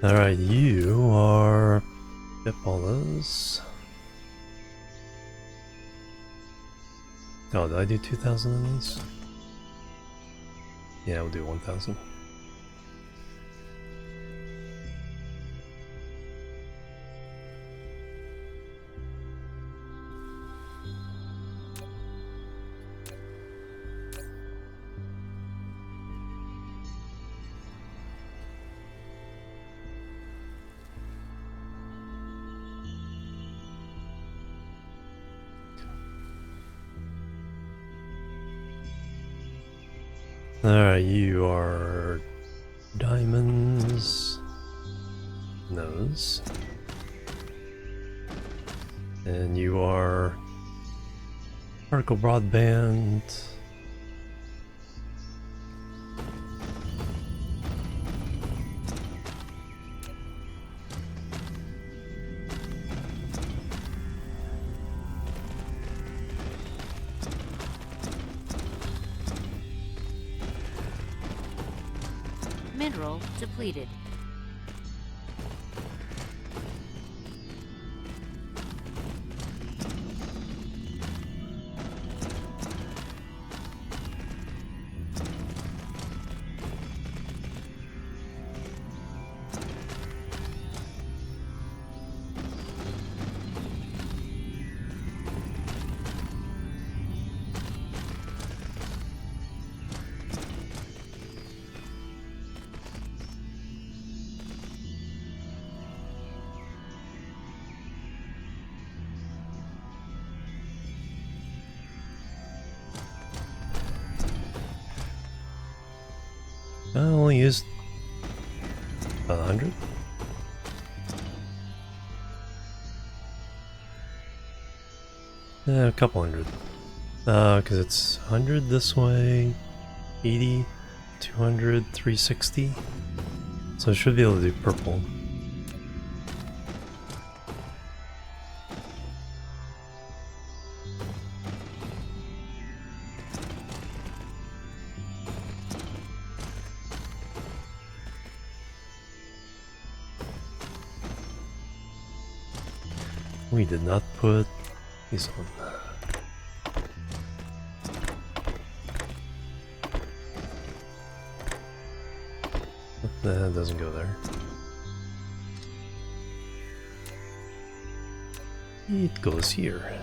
Alright, you are... Yep, all those. Oh, did I do 2,000 of these? Yeah, we'll do 1,000. Alright, you are diamonds, those, and you are particle broadband, Mineral depleted. I only used 100. A couple hundred. Because it's 100 this way, 80, 200, 360. So I should be able to do purple. We did not put these on. That doesn't go there. It goes here.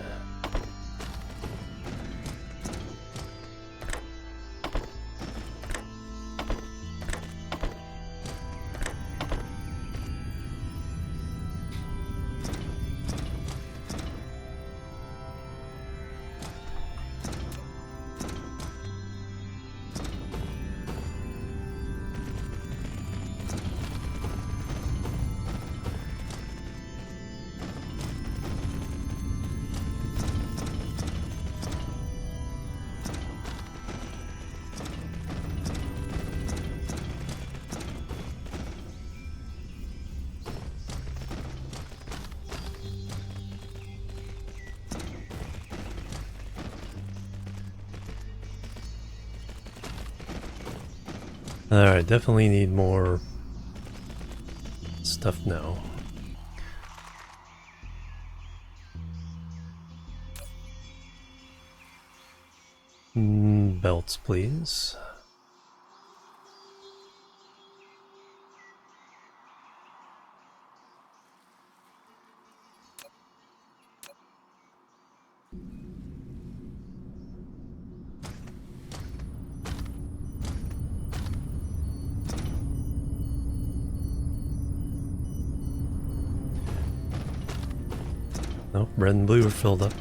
Alright, definitely need more stuff now. Belts, please. Nope, red and blue are filled up.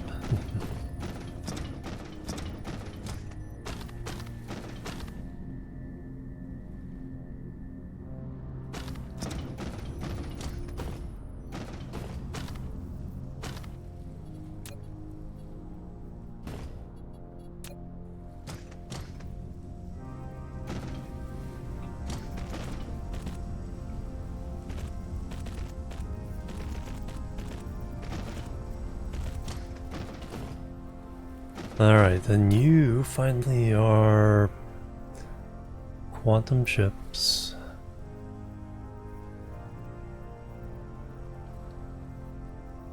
Alright, then you finally are quantum chips.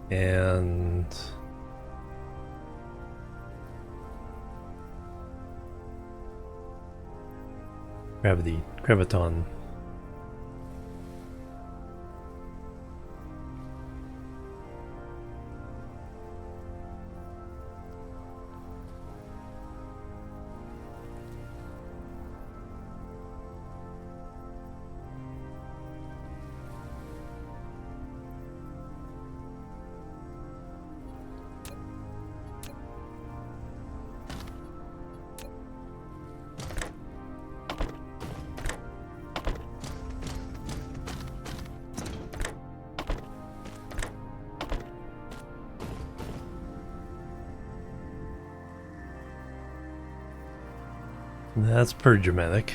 And graviton. That's pretty dramatic.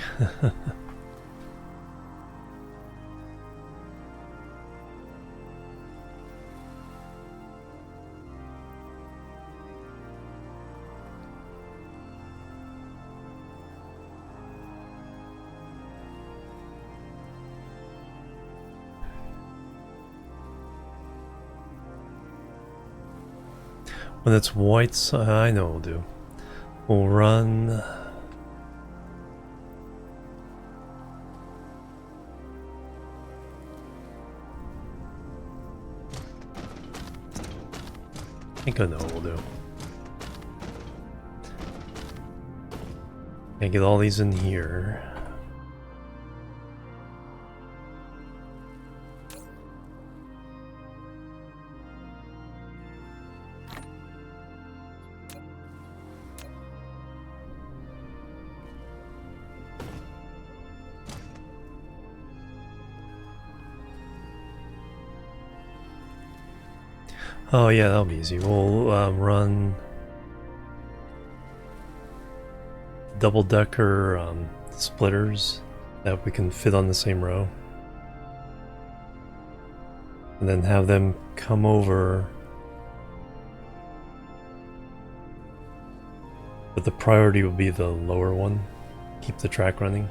When it's white, I know we'll do. We'll run. I think I know what we'll do. I get all these in here. Oh yeah, that'll be easy. We'll run double-decker splitters that we can fit on the same row. And then have them come over. But the priority will be the lower one. Keep the track running.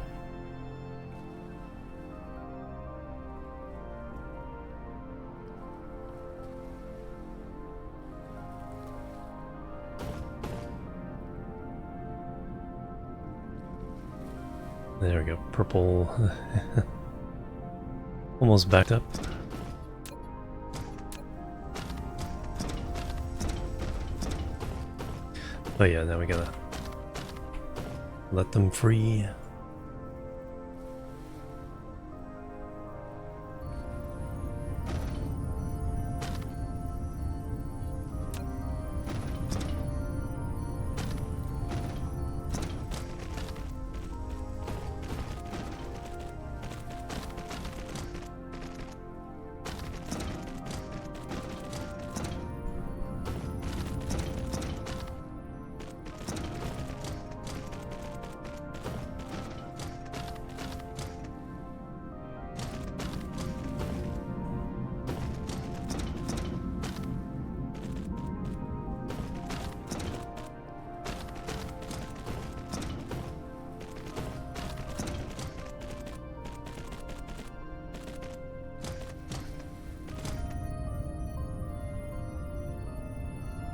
There we go, purple. Almost backed up. Oh yeah, now we gotta let them free.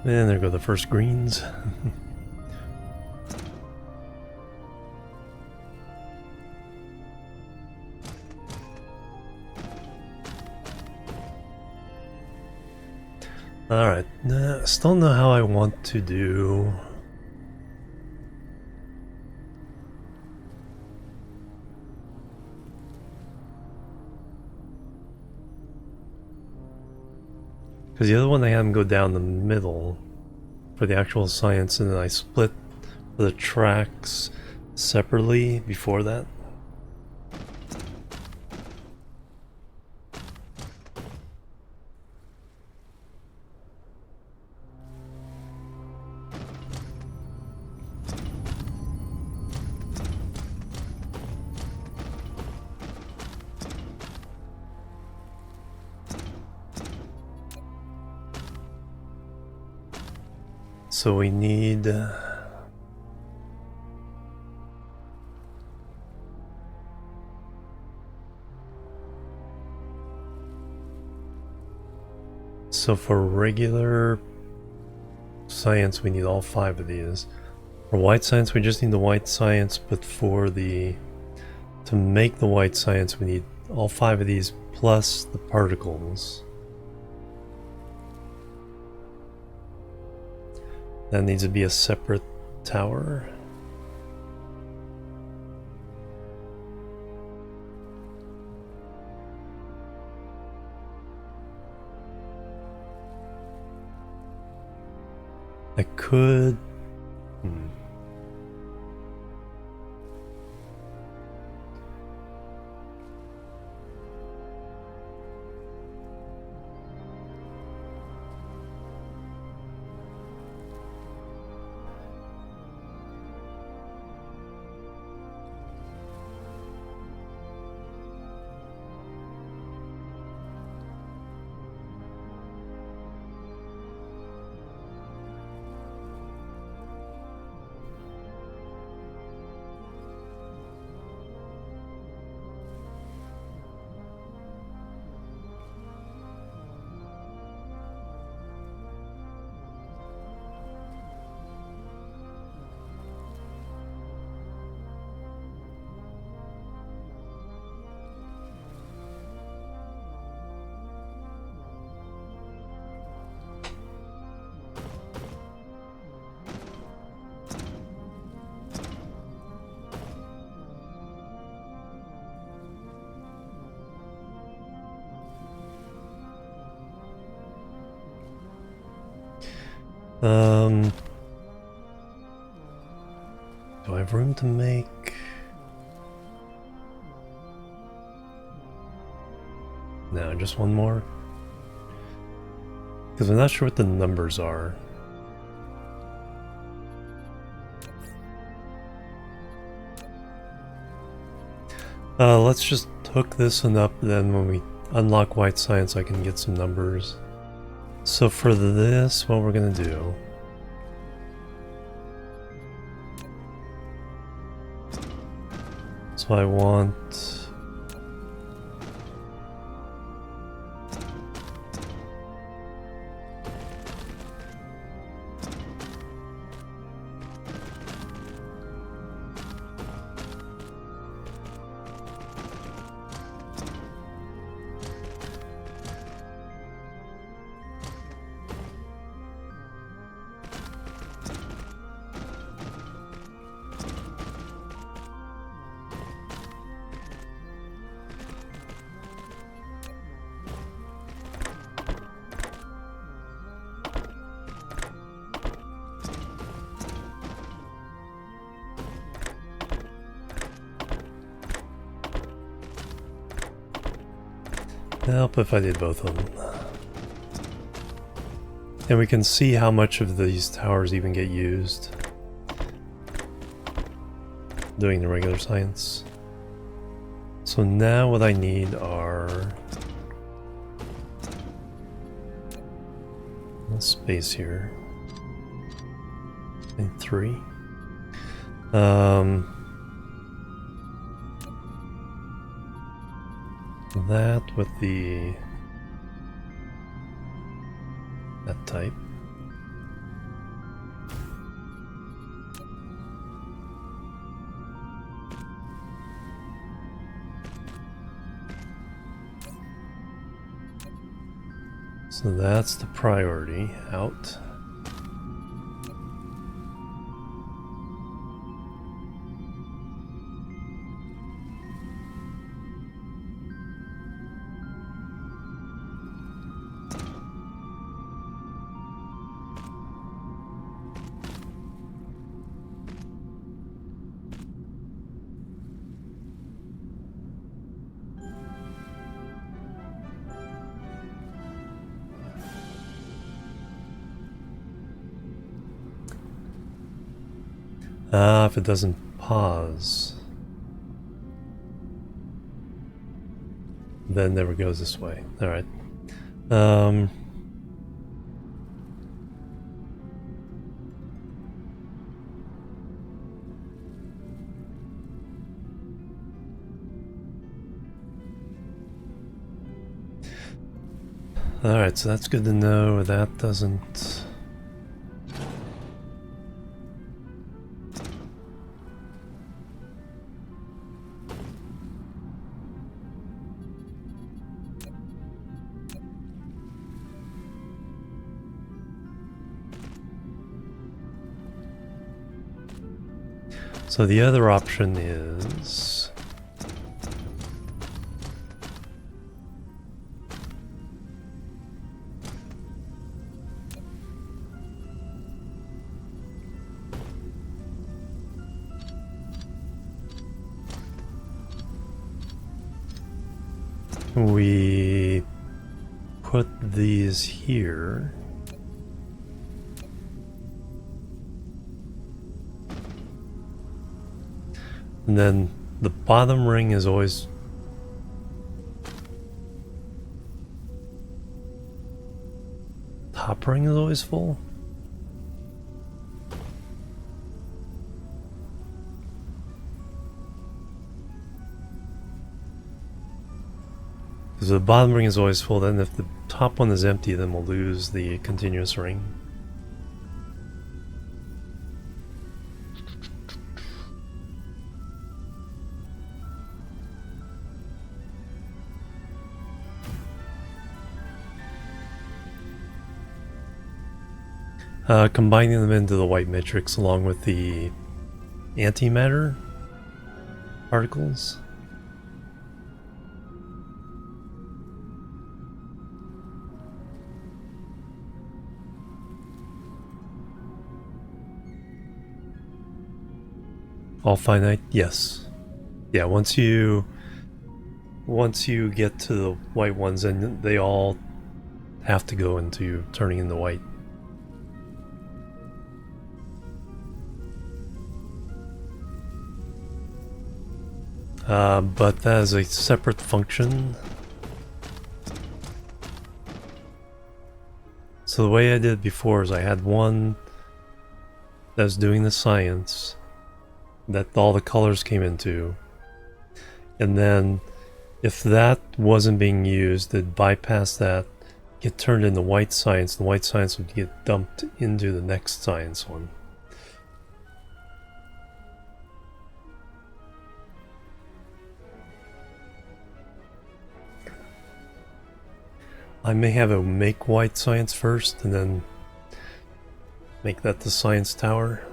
And there go the first greens. Alright, still don't know how I want to do. Because the other one I had them go down the middle for the actual science, and then I split the tracks separately before that. So we need so for regular science we need all 5 of these. For white science we just need the white science, but for the to make the white science we need all 5 of these plus the particles. That needs to be a separate tower. I could... do I have room to make... No, just one more? Because I'm not sure what the numbers are. Let's just hook this one up, then when we unlock white science I can get some numbers. So for this, what we're gonna do... So I want... Help if I did both of them. And we can see how much of these towers even get used doing the regular science. So now what I need are a space here. I need 3. That with the that type. So that's the priority out. If it doesn't pause, then never goes this way. All right. All right, so that's good to know. That doesn't. So the other option is we put these here. And then the bottom ring is always top ring is always full. Because the bottom ring is always full, then if the top one is empty, then we'll lose the continuous ring. Combining them into the white matrix along with the antimatter particles. All finite? Yes. Yeah, once you get to the white ones, and they all have to go into turning into white. But that is a separate function. So the way I did it before is I had one that was doing the science that all the colors came into, and then if that wasn't being used, it'd bypass that, get turned into white science, the white science would get dumped into the next science one. I may have it make white science first and then make that the science tower.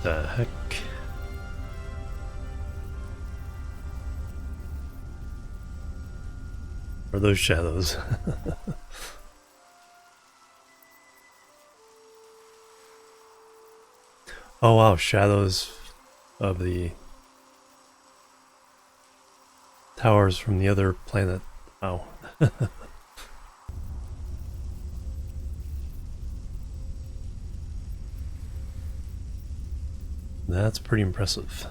The heck? Are those shadows? Oh wow, shadows of the towers from the other planet. Wow. That's pretty impressive.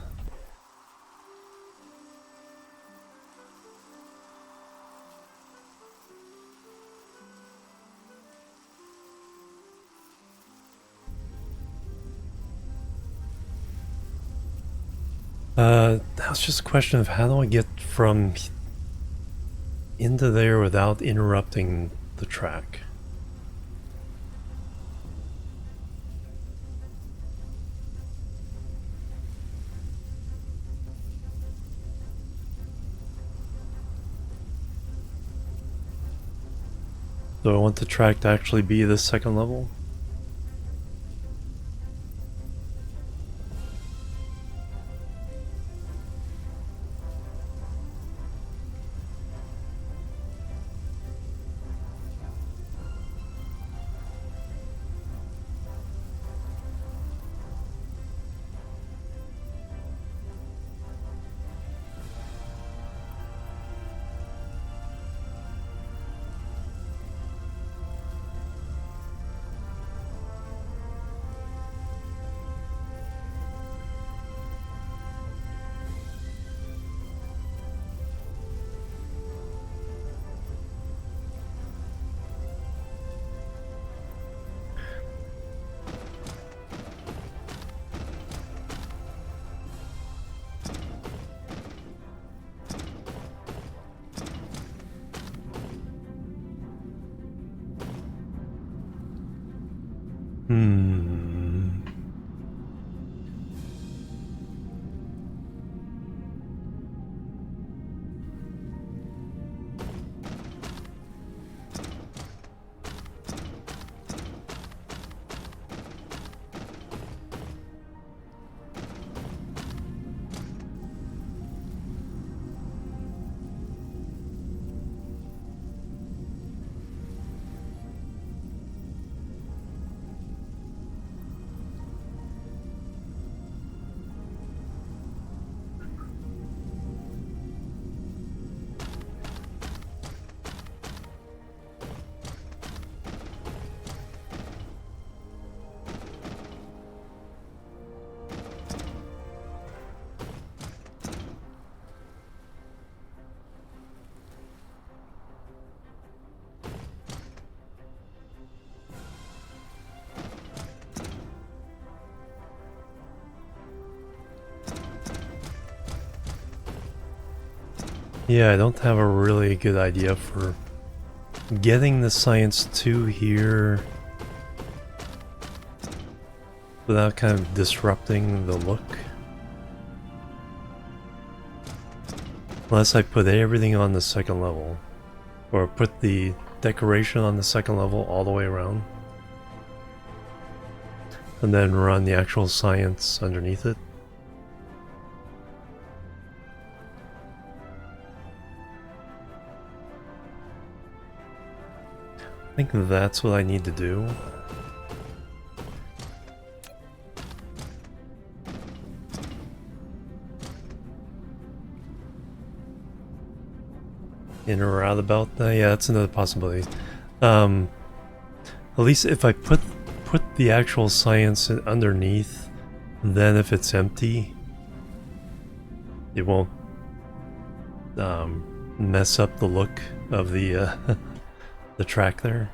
That was just a question of how do I get from into there without interrupting the track. Do I want the track to actually be the second level? Yeah, I don't have a really good idea for getting the science to here without kind of disrupting the look. Unless I put everything on the second level, or put the decoration on the second level all the way around, and then run the actual science underneath it. I think that's what I need to do. In or out about that? Yeah, that's another possibility. At least if I put the actual science underneath, then if it's empty, it won't mess up the look of the the track there.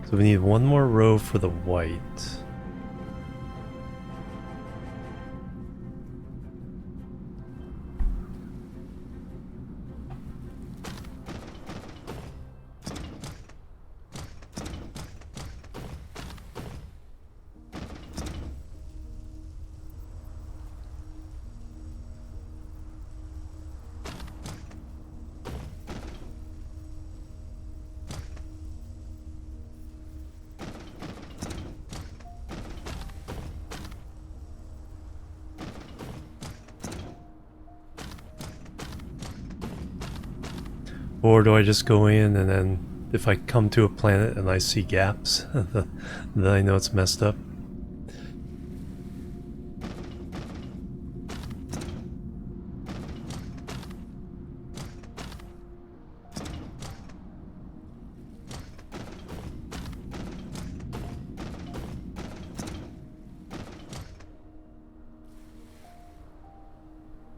So we need one more row for the white. Or do I just go in and then if I come to a planet and I see gaps, then I know it's messed up?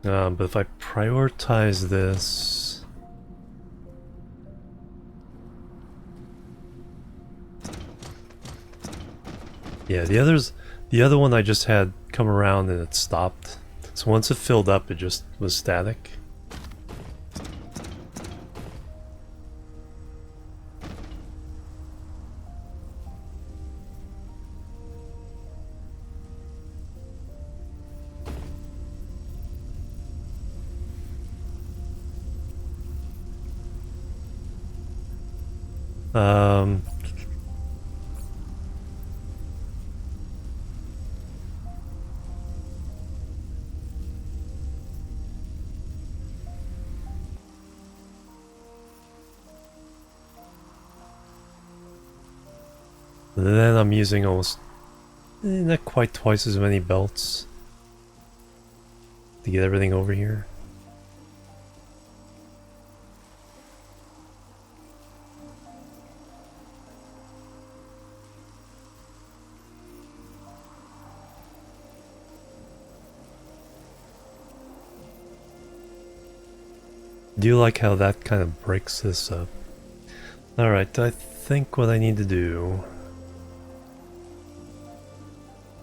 But if I prioritize this... Yeah, the other one I just had come around and it stopped. So once it filled up, it just was static. Um... Then I'm using almost not quite twice as many belts to get everything over here. Do you like how that kind of breaks this up? Alright, I think what I need to do...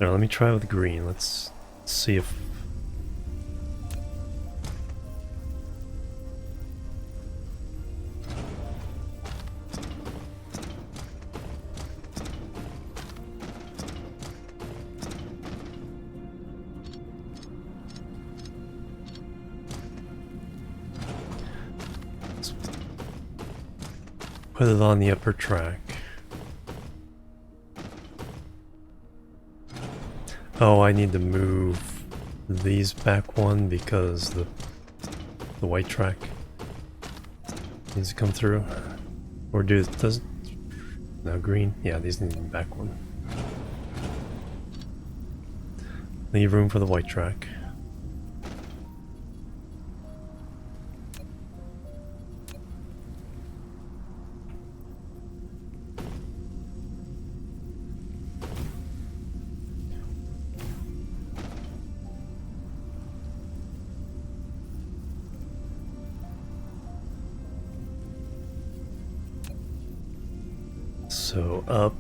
Now, let me try with green. Let's see if... Let's put it on the upper track. Oh, I need to move these back one because the white track needs to come through. Or does it? No, green? Yeah, these need to be back one. Leave room for the white track. So up.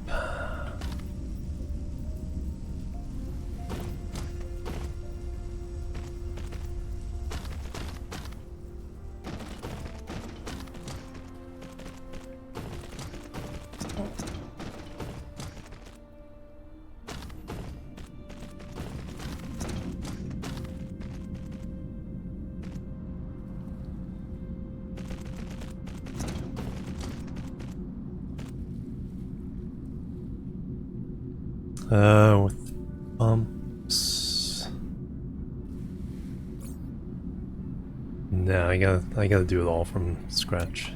With bumps. No, I gotta do it all from scratch.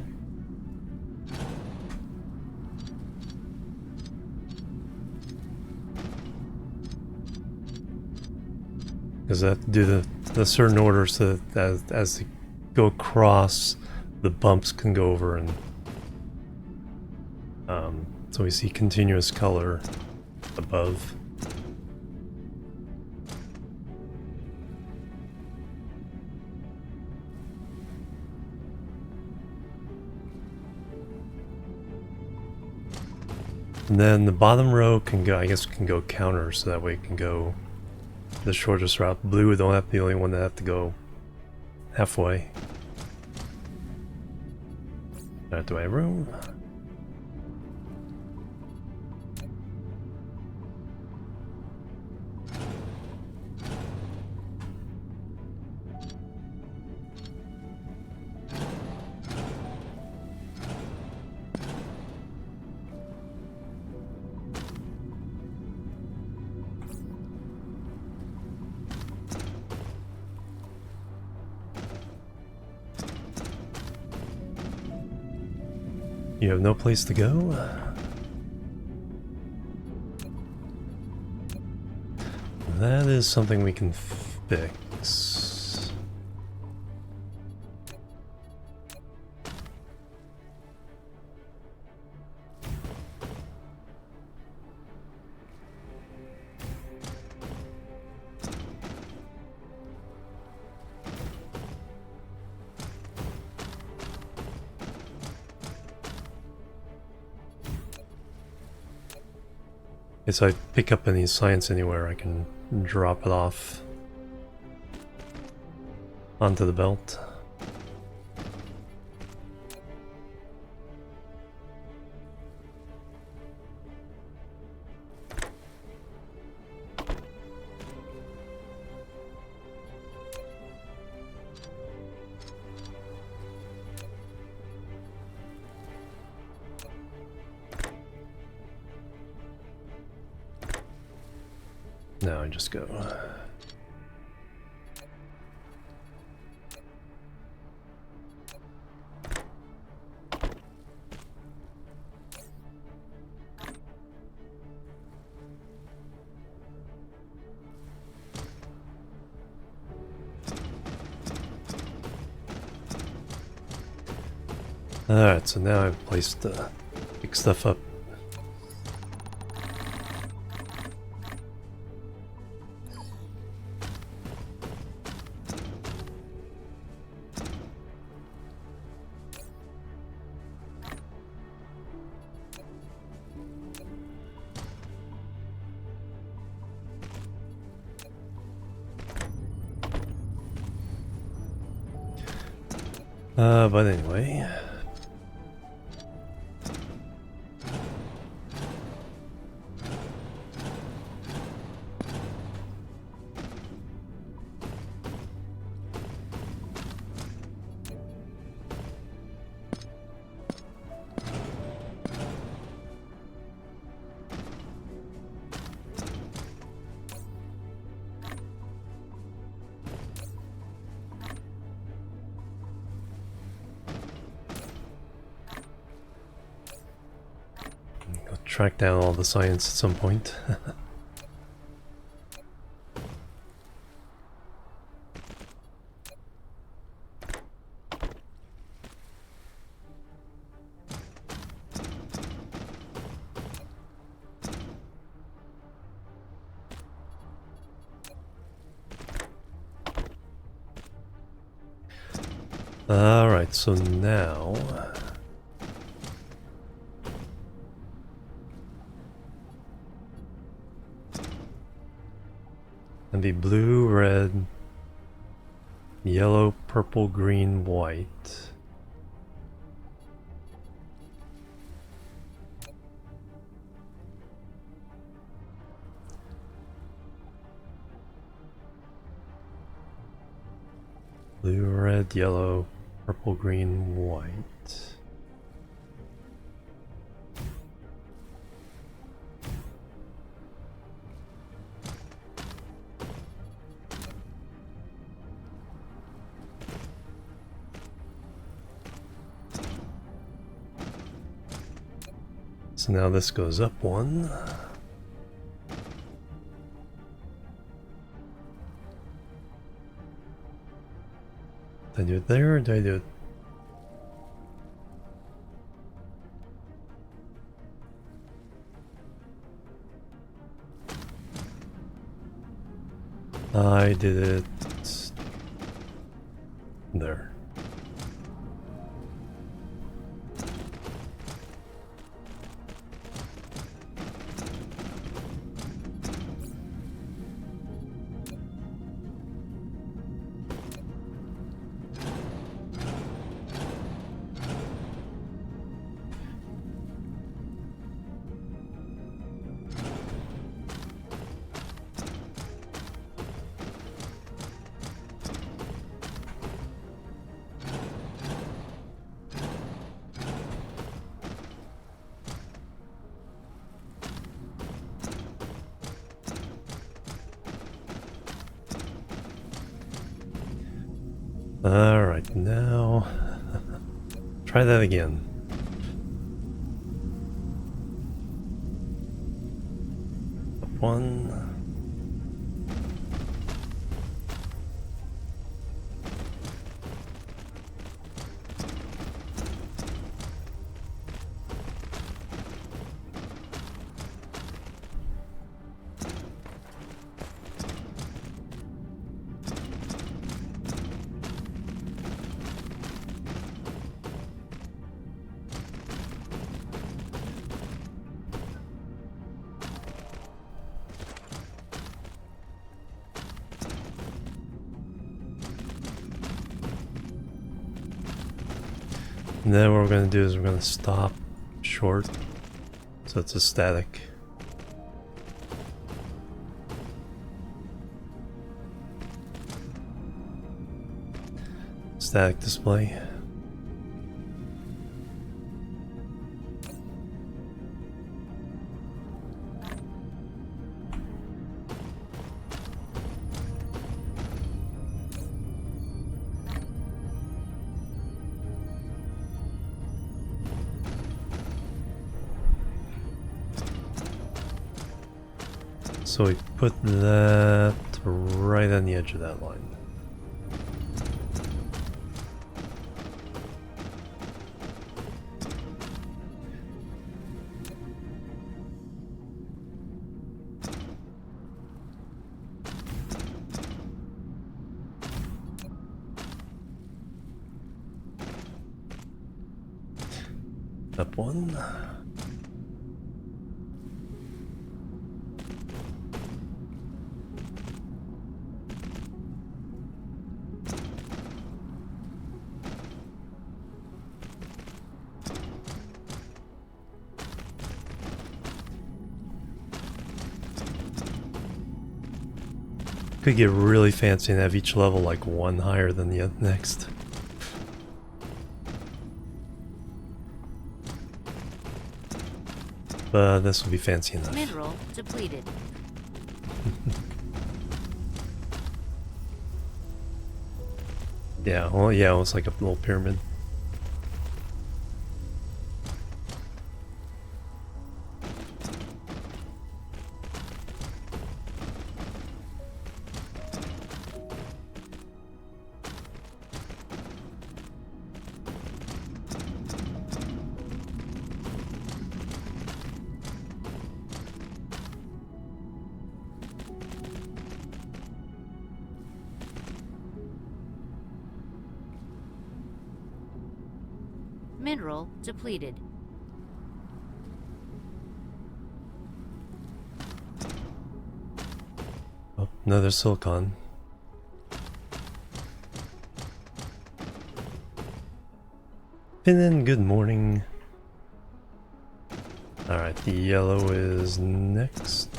Because I have to do the certain order so that as they go across, the bumps can go over, and so we see continuous color above. And then the bottom row can go, I guess, can go counter, so that way it can go the shortest route. Blue don't have to be the only one that have to go halfway. Alright, do I have room? You have no place to go? That is something we can fix. If I pick up any science anywhere, I can drop it off onto the belt. Now I just go. Alright, so now I've placed the big stuff up. But anyway. Track down all the science at some point. Alright, so now and be blue, red, yellow, purple, green, white. Blue, red, yellow, purple, green, white. So now this goes up one. Did I do it there or did I do it? I did it there. Alright, now try that again. Up one. And then what we're going to do is we're going to stop short, so it's a static. Static display. So we put that right on the edge of that line. Up one. Could get really fancy and have each level like one higher than the next. But this will be fancy enough. Mineral depleted. Yeah, well, yeah, it was like a little pyramid. Mineral depleted. Oh, another silicon. Finn, good morning. Alright, the yellow is next.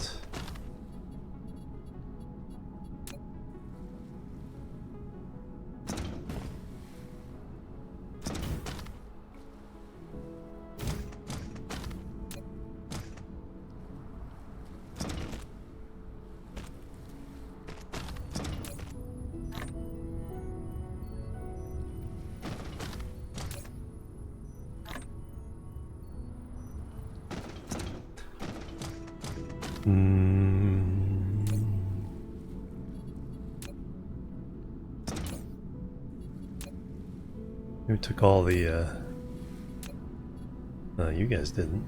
Who took all the, no, you guys didn't.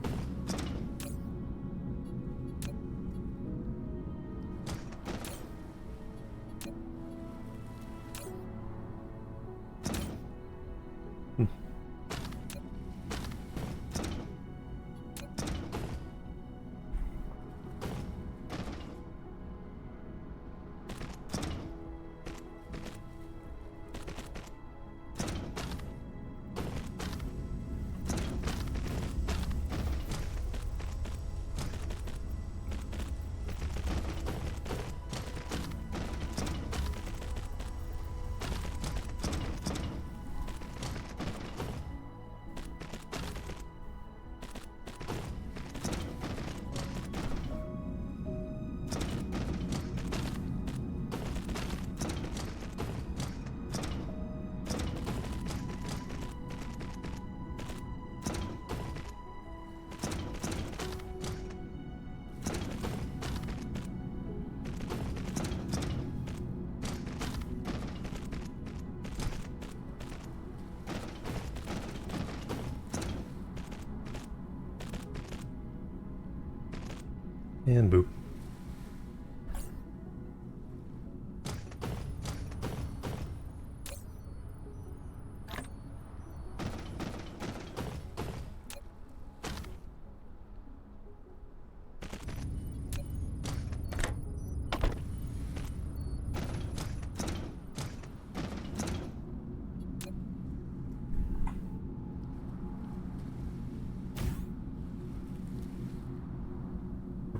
And boop.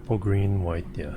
purple, green, white, yeah.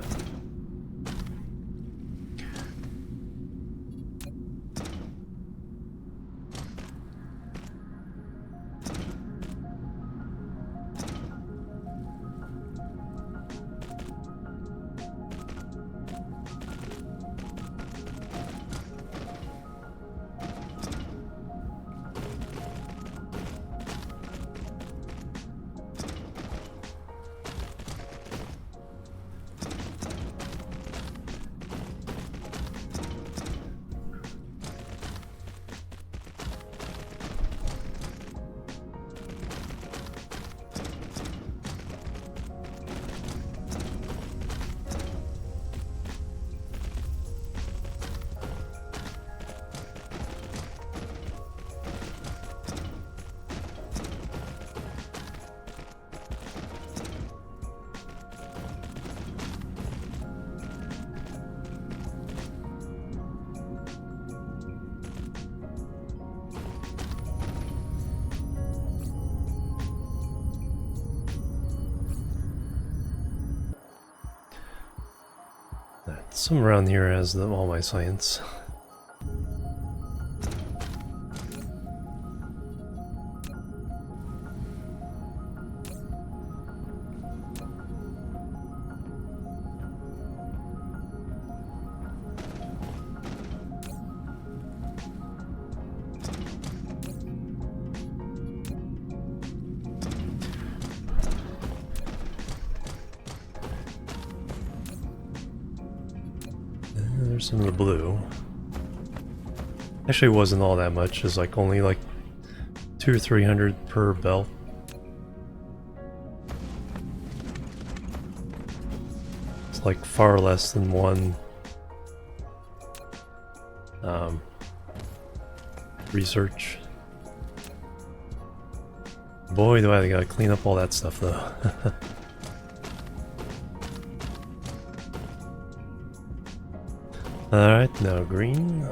Somewhere around here has all my science. There's some of the blue. Actually, it wasn't all that much. It's like only like 200 or 300 per belt. It's like far less than one research. Boy, do I gotta clean up all that stuff though. Alright, now green.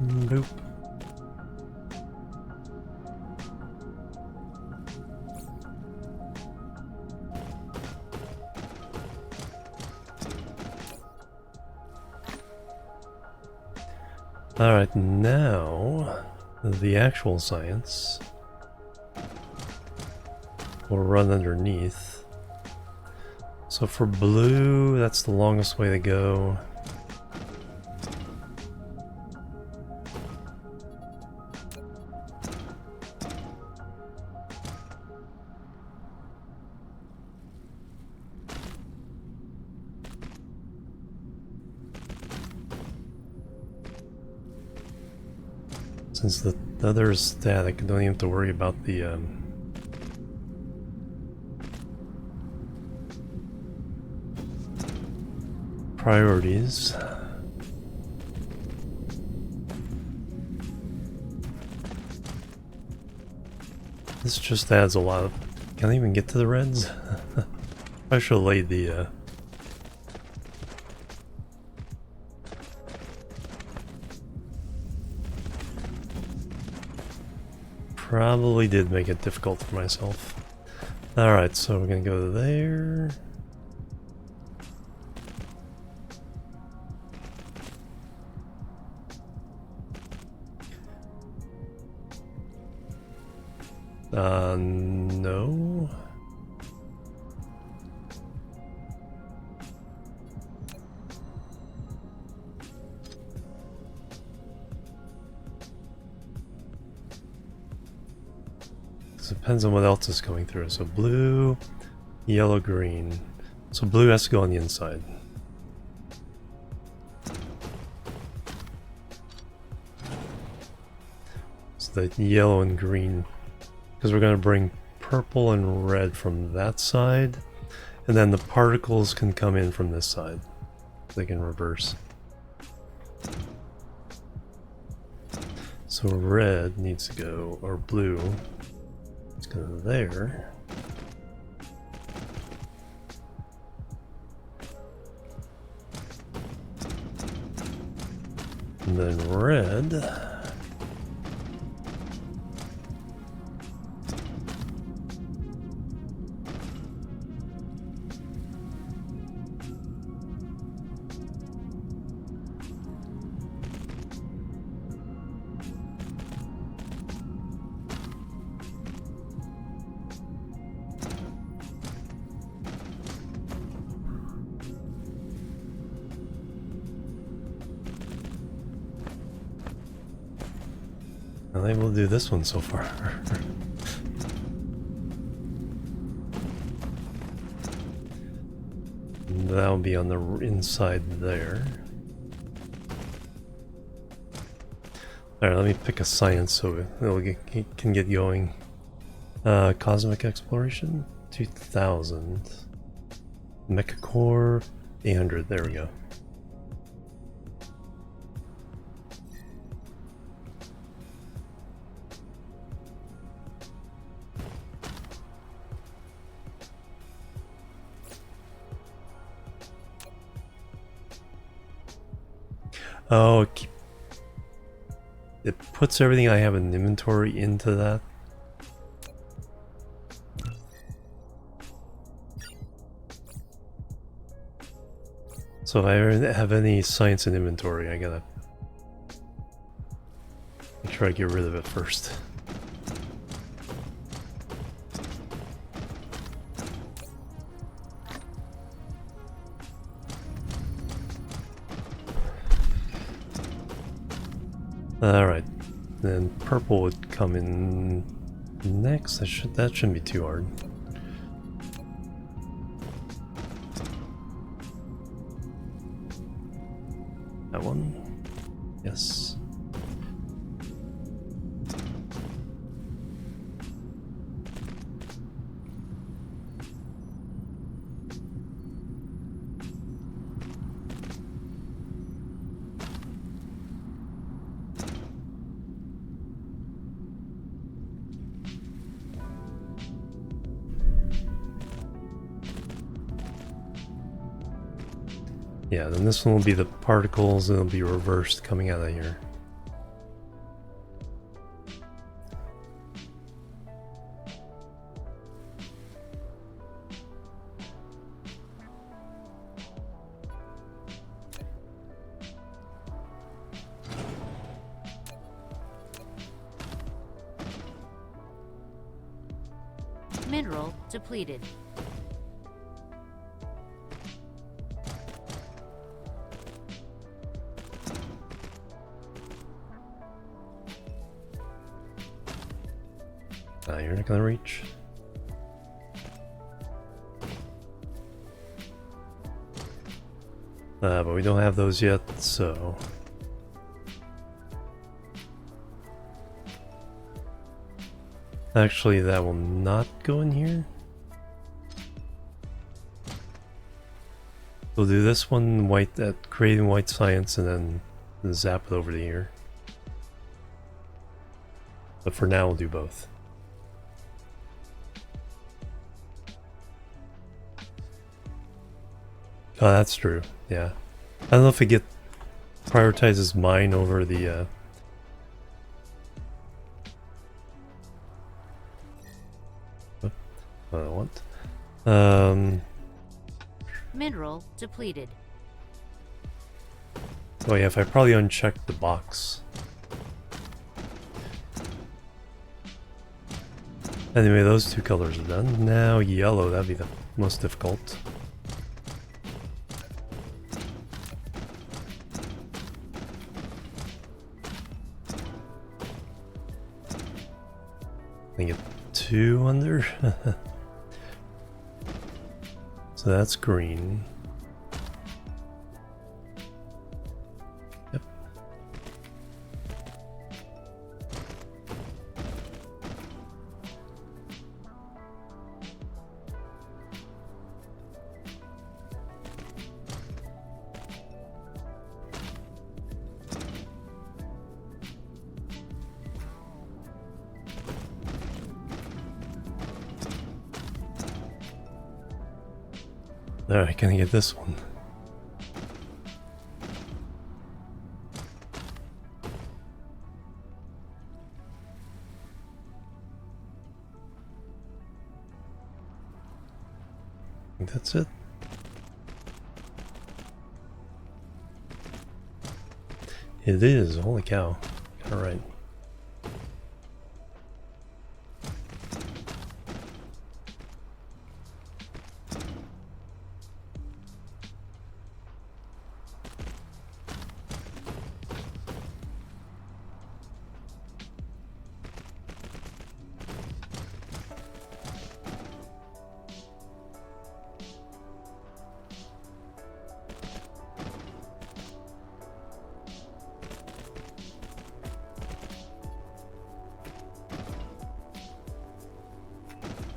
Boop. Alright, now the actual science will run underneath. So for blue, that's the longest way to go. Since the other is static, I don't even have to worry about the priorities. This just adds a lot of... Can I even get to the reds? I should have laid the probably did make it difficult for myself. Alright, so we're gonna go there. No. depends on what else is going through. So blue, yellow, green. So blue has to go on the inside. So the yellow and green, because we're going to bring purple and red from that side, and then the particles can come in from this side. They can reverse. So red needs to go, or blue, let's go there. And then red. I'm able to do this one so far. That'll be on the inside there. Alright, let me pick a science so it can get going. Cosmic Exploration, 2000. Mecha Core, 800, there we go. Oh, it puts everything I have in inventory into that. So if I have any science in inventory, I gotta try to get rid of it first. Alright, then purple would come in next. That shouldn't be too hard. That one? Yes. Yeah, then this one will be the particles, and it'll be reversed coming out of here. Mineral depleted. You're not gonna reach. But we don't have those yet, so... Actually, that will not go in here. We'll do this one white at creating white science and then zap it over to here. But for now, we'll do both. Oh, that's true. Yeah. I don't know if it prioritizes mine over the what I want. Mineral depleted. Oh yeah, if I probably unchecked the box. Anyway, those two colors are done. Now yellow, that'd be the most difficult. I get 2 under. So that's green. Yep. Alright, can I get this one? I think that's it. It is, holy cow. Alright.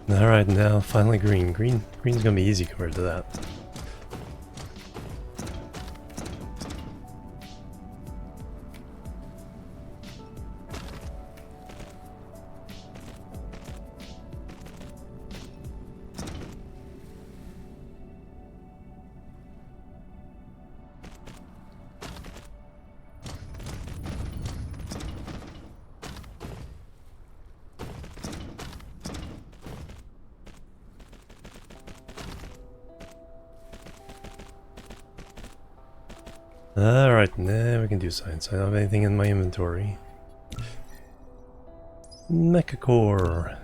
Alright, now finally green. Green's gonna be easy compared to that. Alright, now we can do science. I don't have anything in my inventory. Mecha core.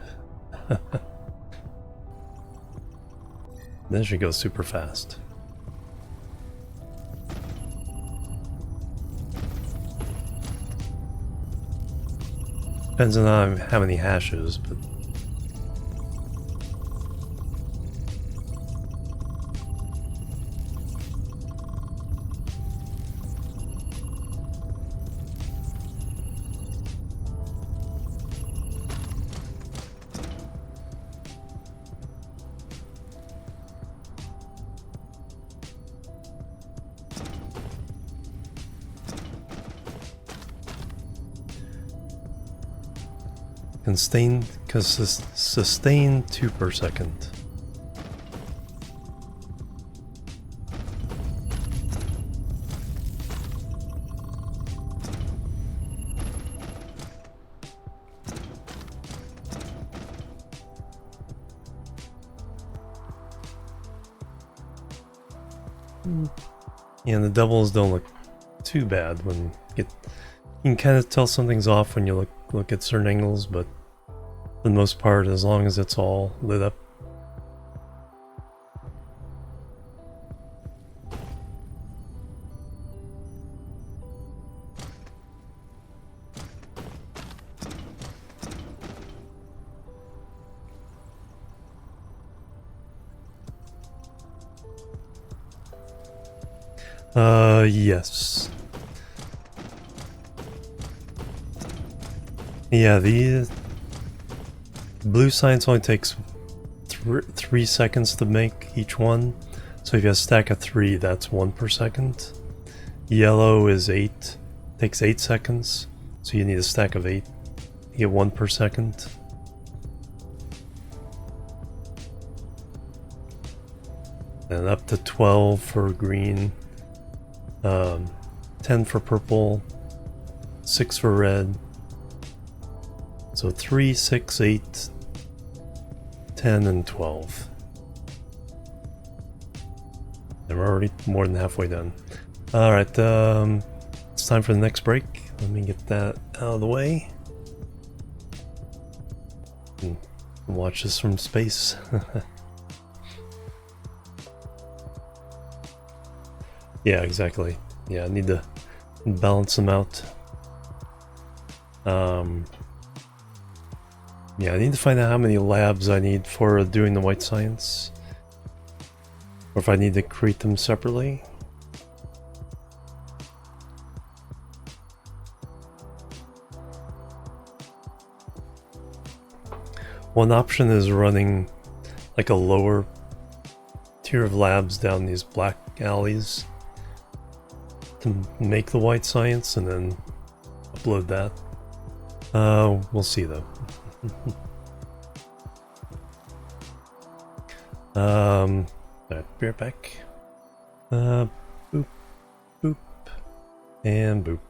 Then she goes super fast. Depends on how many hashes, but sustain 2 per second. And the doubles don't look too bad when you can kind of tell something's off when you look at certain angles, but for the most part, as long as it's all lit up. Yes. Yeah, the blue science only takes 3 seconds to make each one. So if you have a stack of 3, that's 1 per second. Yellow is 8, takes 8 seconds. So you need a stack of 8. You get 1 per second. And up to 12 for green. 10 for purple. 6 for red. So 3, 6, 8, 10, and 12. And we're already more than halfway done. Alright, it's time for the next break. Let me get that out of the way. And watch this from space. Yeah, exactly. Yeah, I need to balance them out. Yeah, I need to find out how many labs I need for doing the white science. Or if I need to create them separately. One option is running like a lower tier of labs down these black alleys to make the white science and then upload that. We'll see though. Alright, be right back. Boop, boop, and boop.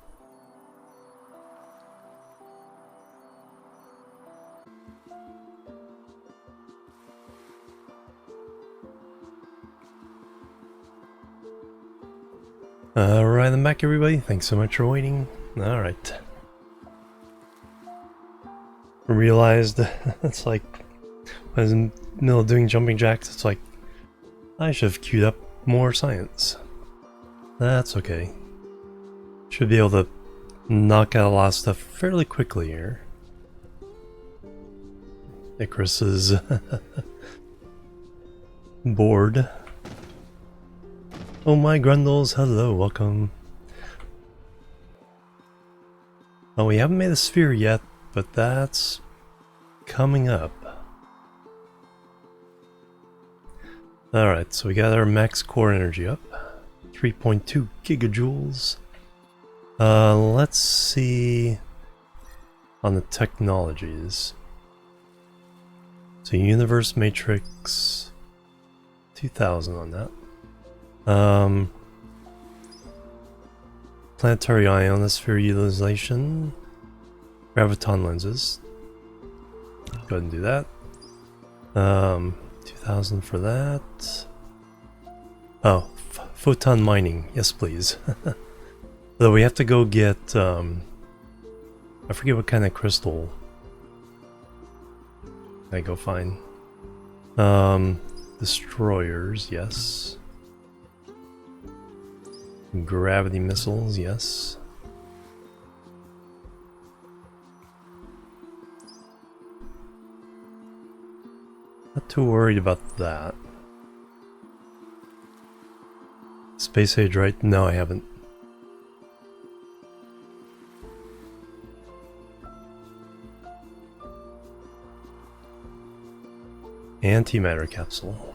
Alright, I'm back everybody. Thanks so much for waiting. Alright. Realized it's like when I was in the middle of doing jumping jacks, it's like I should have queued up more science. That's okay. Should be able to knock out a lot of stuff fairly quickly here. Icarus is bored. Oh my Grundles, hello, welcome. Oh, we haven't made a sphere yet, but that's coming up. Alright, so we got our max core energy up. 3.2 gigajoules. Let's see on the technologies. So universe matrix 2000 on that. Planetary ionosphere utilization, graviton lenses. Go ahead and do that. 2000 for that. Oh, photon mining, yes please. Though we have to go get, I forget what kind of crystal I go find. Destroyers, yes. Gravity missiles, yes. Not too worried about that. Space age, right? No, I haven't. Antimatter capsule.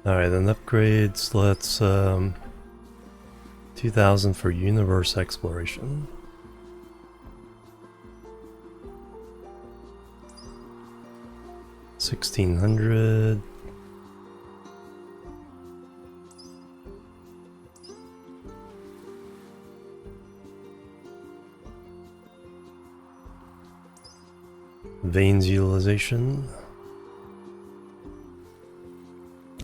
Alright, then upgrades, let's 2000 for universe exploration. $1,600. Veins utilization.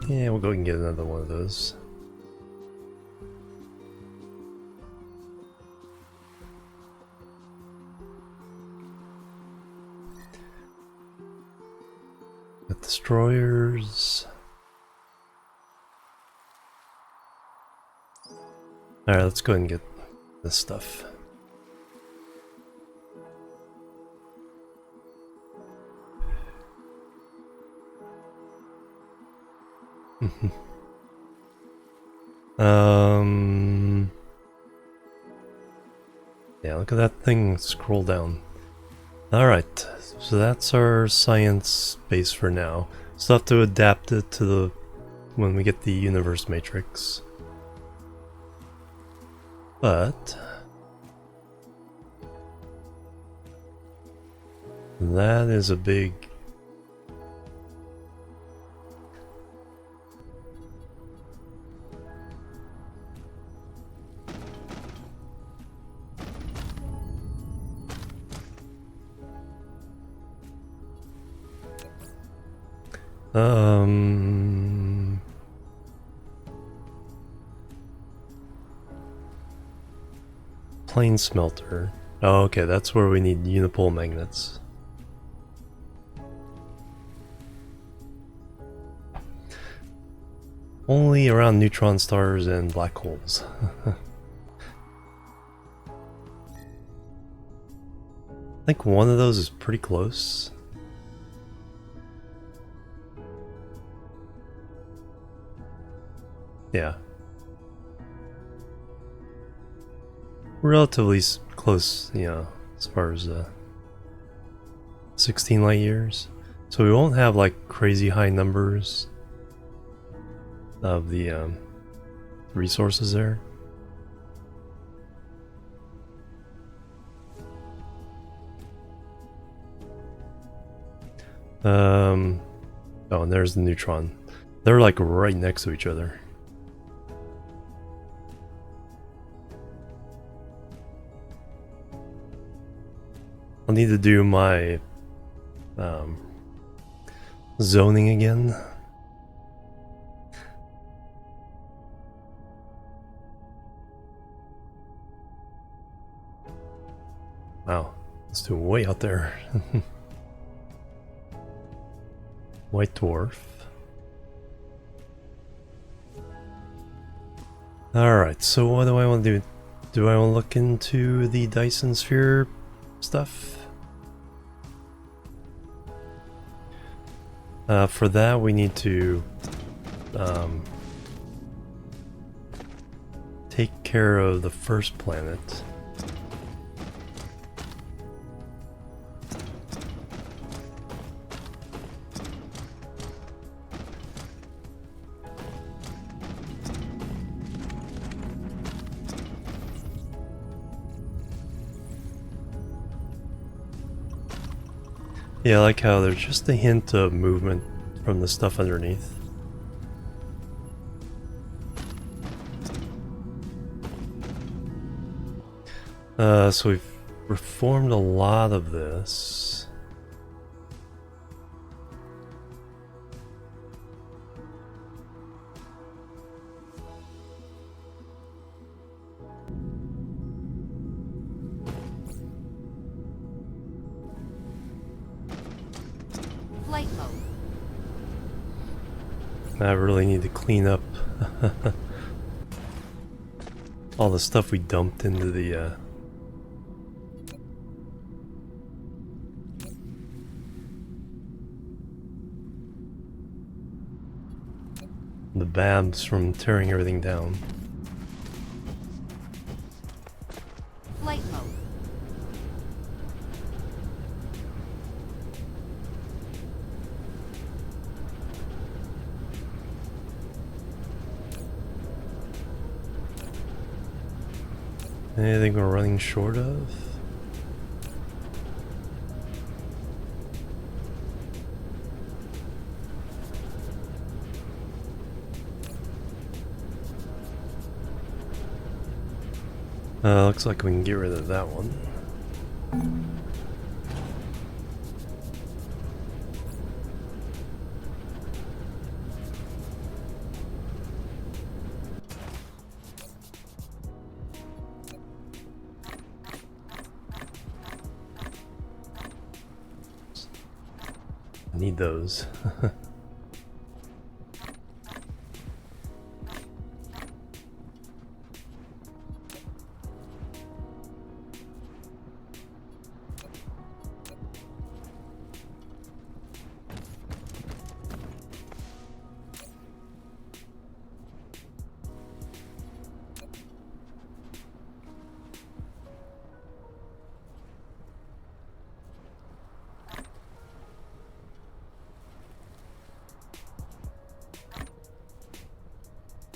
Yeah, we'll go and get another one of those. Got destroyers. Alright, let's go ahead and get this stuff. Yeah, look at that thing scroll down. Alright, so that's our science base for now. Still have to adapt it to the when we get the universe matrix. But that is a big plane smelter. Oh, okay, that's where we need unipole magnets. Only around neutron stars and black holes. think one of those is pretty close. Yeah. Relatively close, you know, as far as 16 light years. So we won't have like crazy high numbers of the resources there. Oh, and there's the neutron. They're like right next to each other. I'll need to do my zoning again. Wow, it's too way out there. White dwarf. Alright, so what do I want to do? Do I want to look into the Dyson Sphere stuff? For that we need to take care of the first planet. Yeah, I like how there's just a hint of movement from the stuff underneath. So we've reformed a lot of this. Flight mode. I really need to clean up all the stuff we dumped into the babs from tearing everything down. Flight mode. Anything we're running short of? Looks like we can get rid of that one. I need those.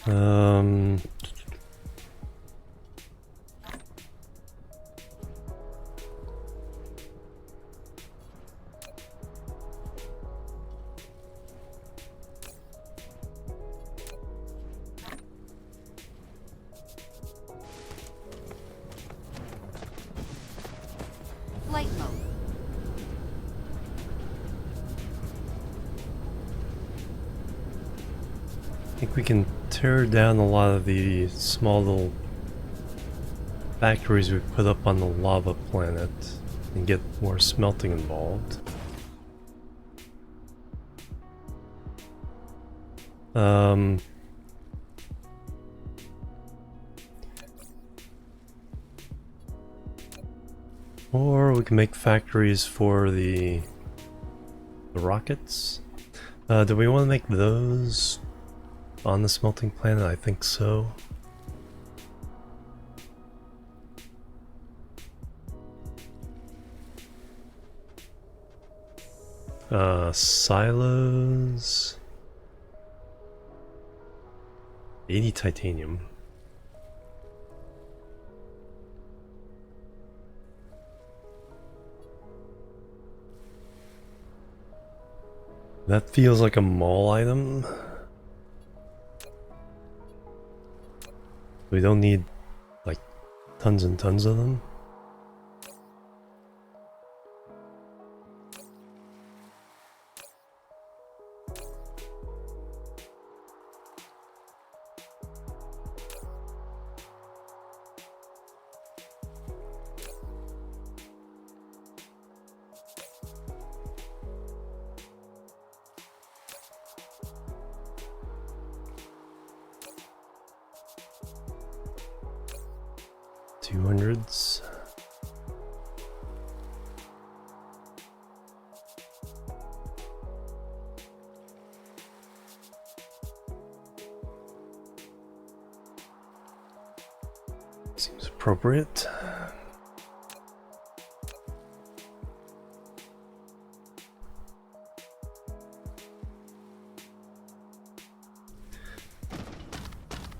Um, Flight mode. I think we can tear down a lot of the small little factories we put up on the lava planet and get more smelting involved. Or we can make factories for the rockets. Do we want to make those on the smelting planet? I think so. Silos. 80 titanium. That feels like a mall item. We don't need like tons and tons of them. $200s. Seems appropriate.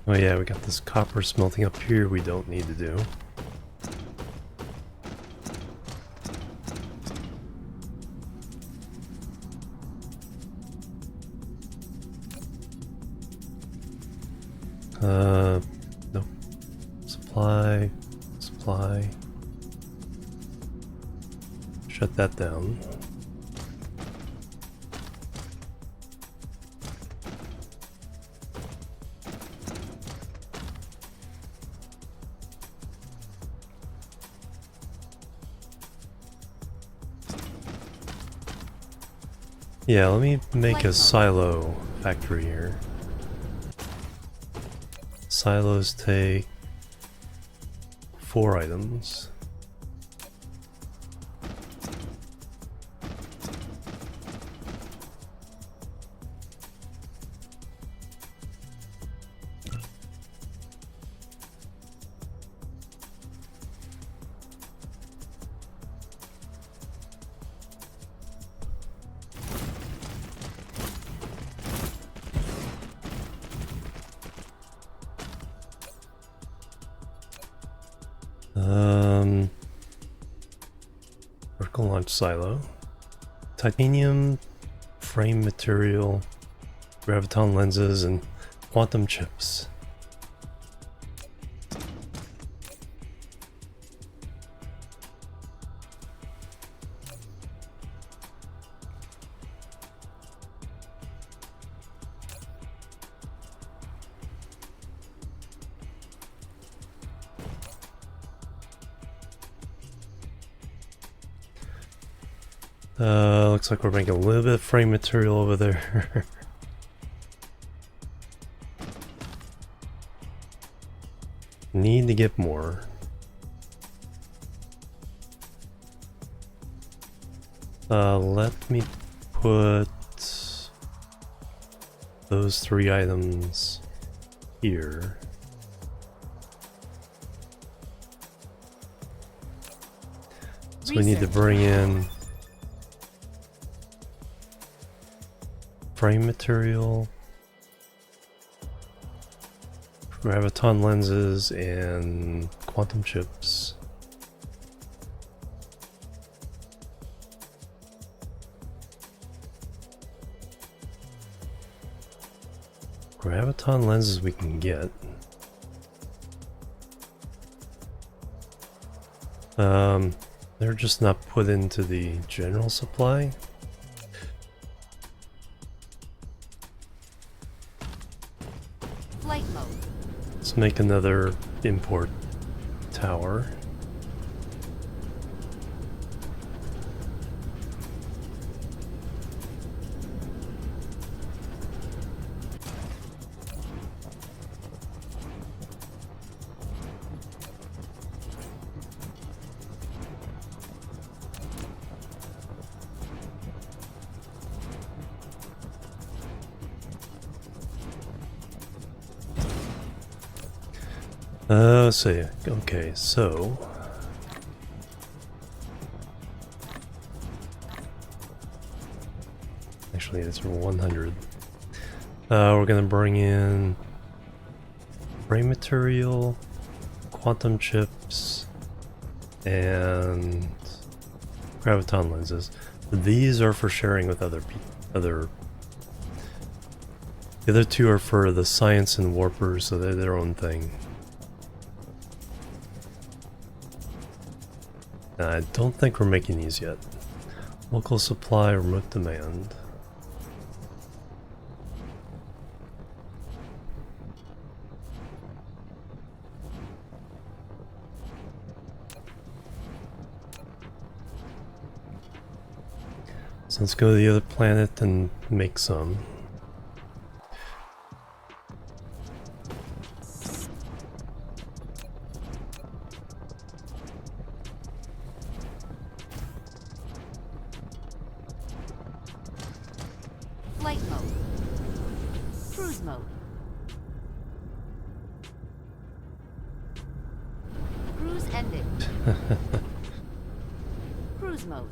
Oh yeah, we got this copper smelting up here we don't need to do. Nope. Supply. Shut that down. Yeah, let me make a silo factory here. Silos take 4 items. Vertical launch silo. Titanium frame material, graviton lenses, and quantum chips. Looks like we're making a little bit of frame material over there. Need to get more. Let me put those 3 items here. So we need to bring in frame material, graviton lenses, and quantum chips. Graviton lenses we can get. They're just not put into the general supply. Flight mode. Let's make another import tower. Let's see. Okay, so actually it's 100. We're gonna bring in frame material, quantum chips, and graviton lenses. These are for sharing with other people. The other two are for the science and warpers, so they're their own thing. I don't think we're making these yet. Local supply, remote demand. So let's go to the other planet and make some. Flight mode. Cruise mode. Cruise ended. Cruise mode.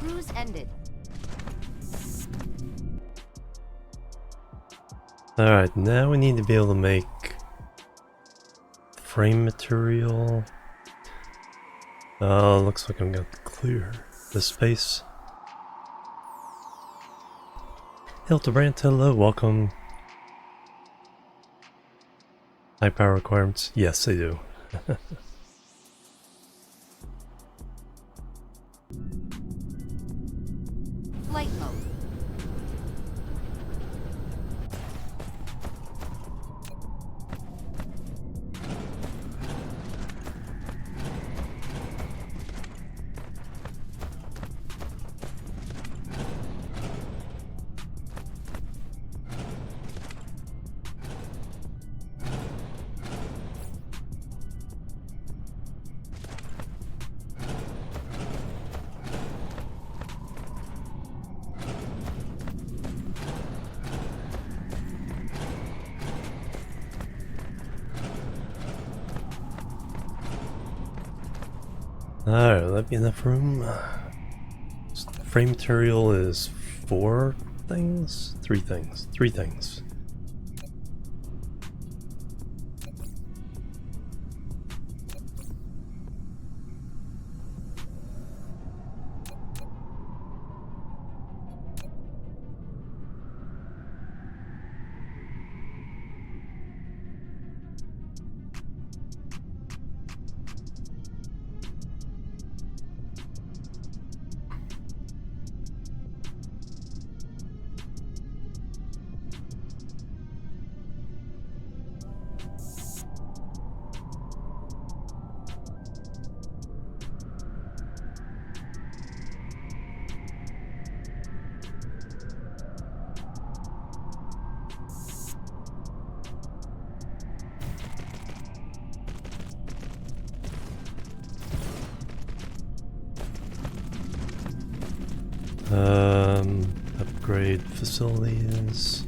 Cruise ended. Alright, now we need to be able to make frame material. Looks like I'm going to clear the space. Hildebrand, hello, welcome. High power requirements? Yes, they do. Flight mode. Alright, will that be enough room? Frame material is 4 things? 3 things. 3 things. Upgrade facilities.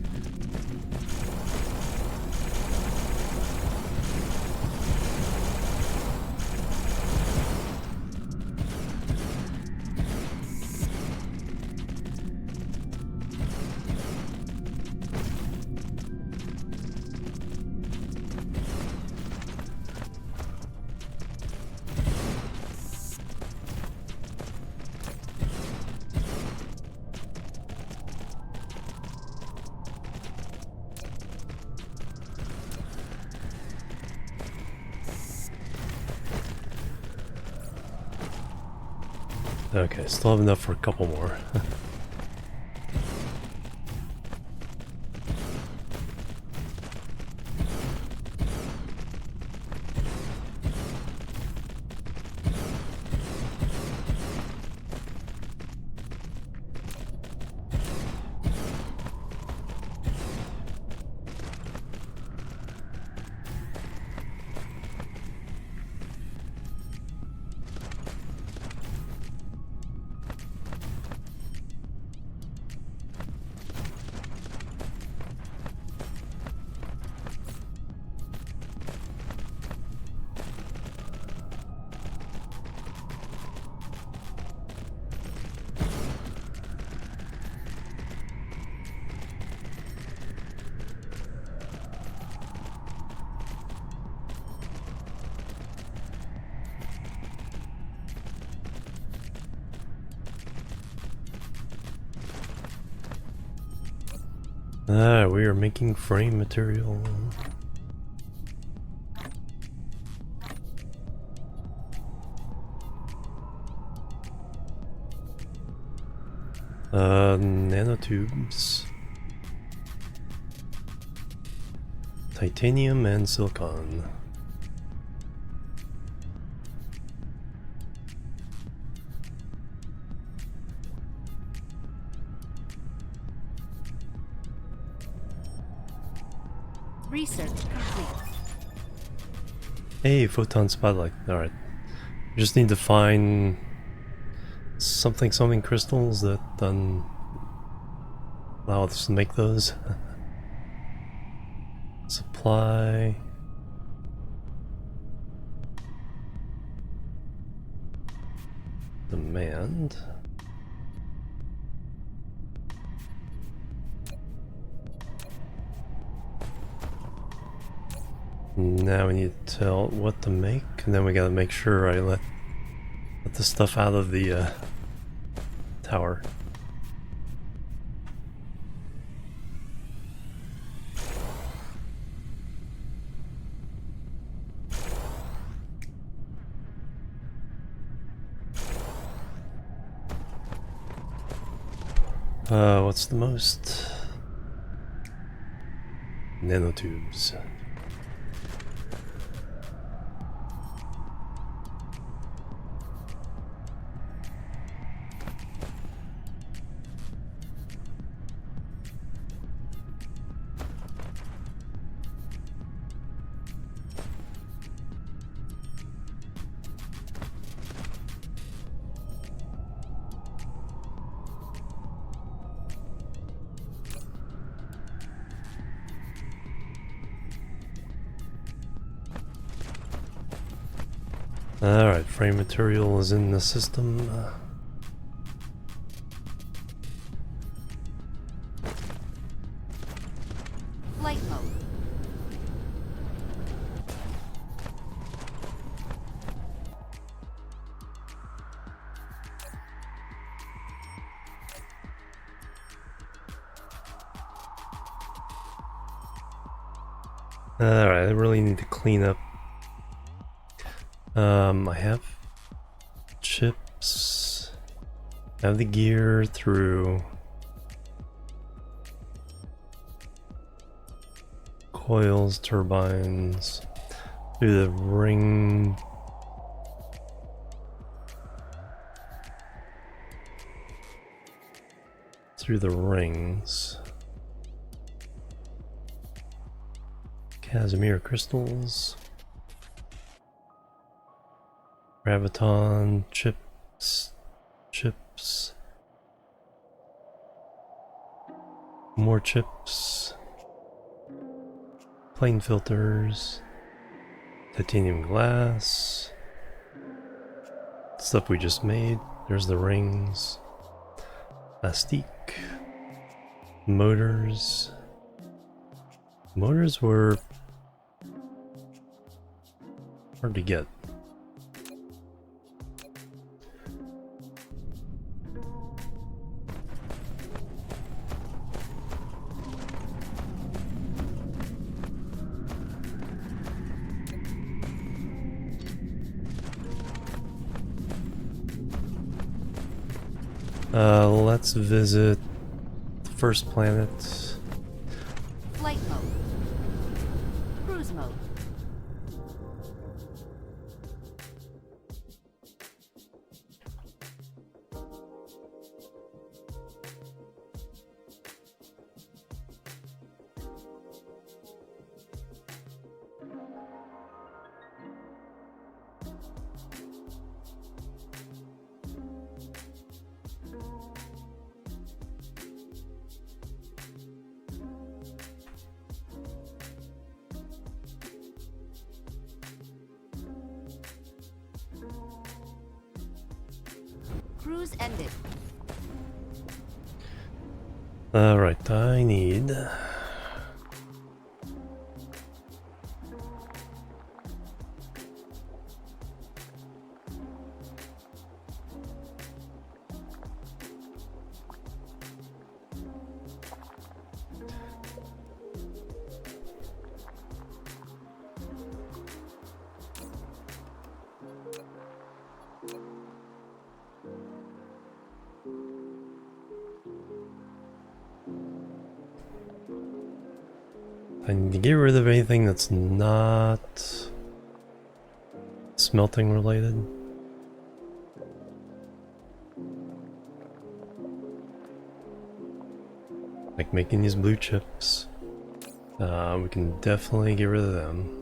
Okay, still have enough for a couple more. Ah, we are making frame material. Nanotubes. Titanium and silicon. Research complete. Hey, photon spotlight. Alright. Just need to find something crystals that allow us to make those. Supply. Demand. Now we need to tell what to make, and then we gotta make sure I let the stuff out of the tower. What's the most? Nanotubes. Alright, frame material is in the system. Flight mode. Alright, I really need to clean up. I have chips. I have the gear through coils, turbines, through the ring. Through the rings. Casimir crystals. Graviton, chips. More chips. Plane filters. Titanium glass. Stuff we just made. There's the rings. Plastique. Motors. Motors were hard to get. Let's visit the first planet. Flight mode. Cruise mode. Cruise ended. Alright, I need... I need to get rid of anything that's not smelting related. Like making these blue chips. We can definitely get rid of them.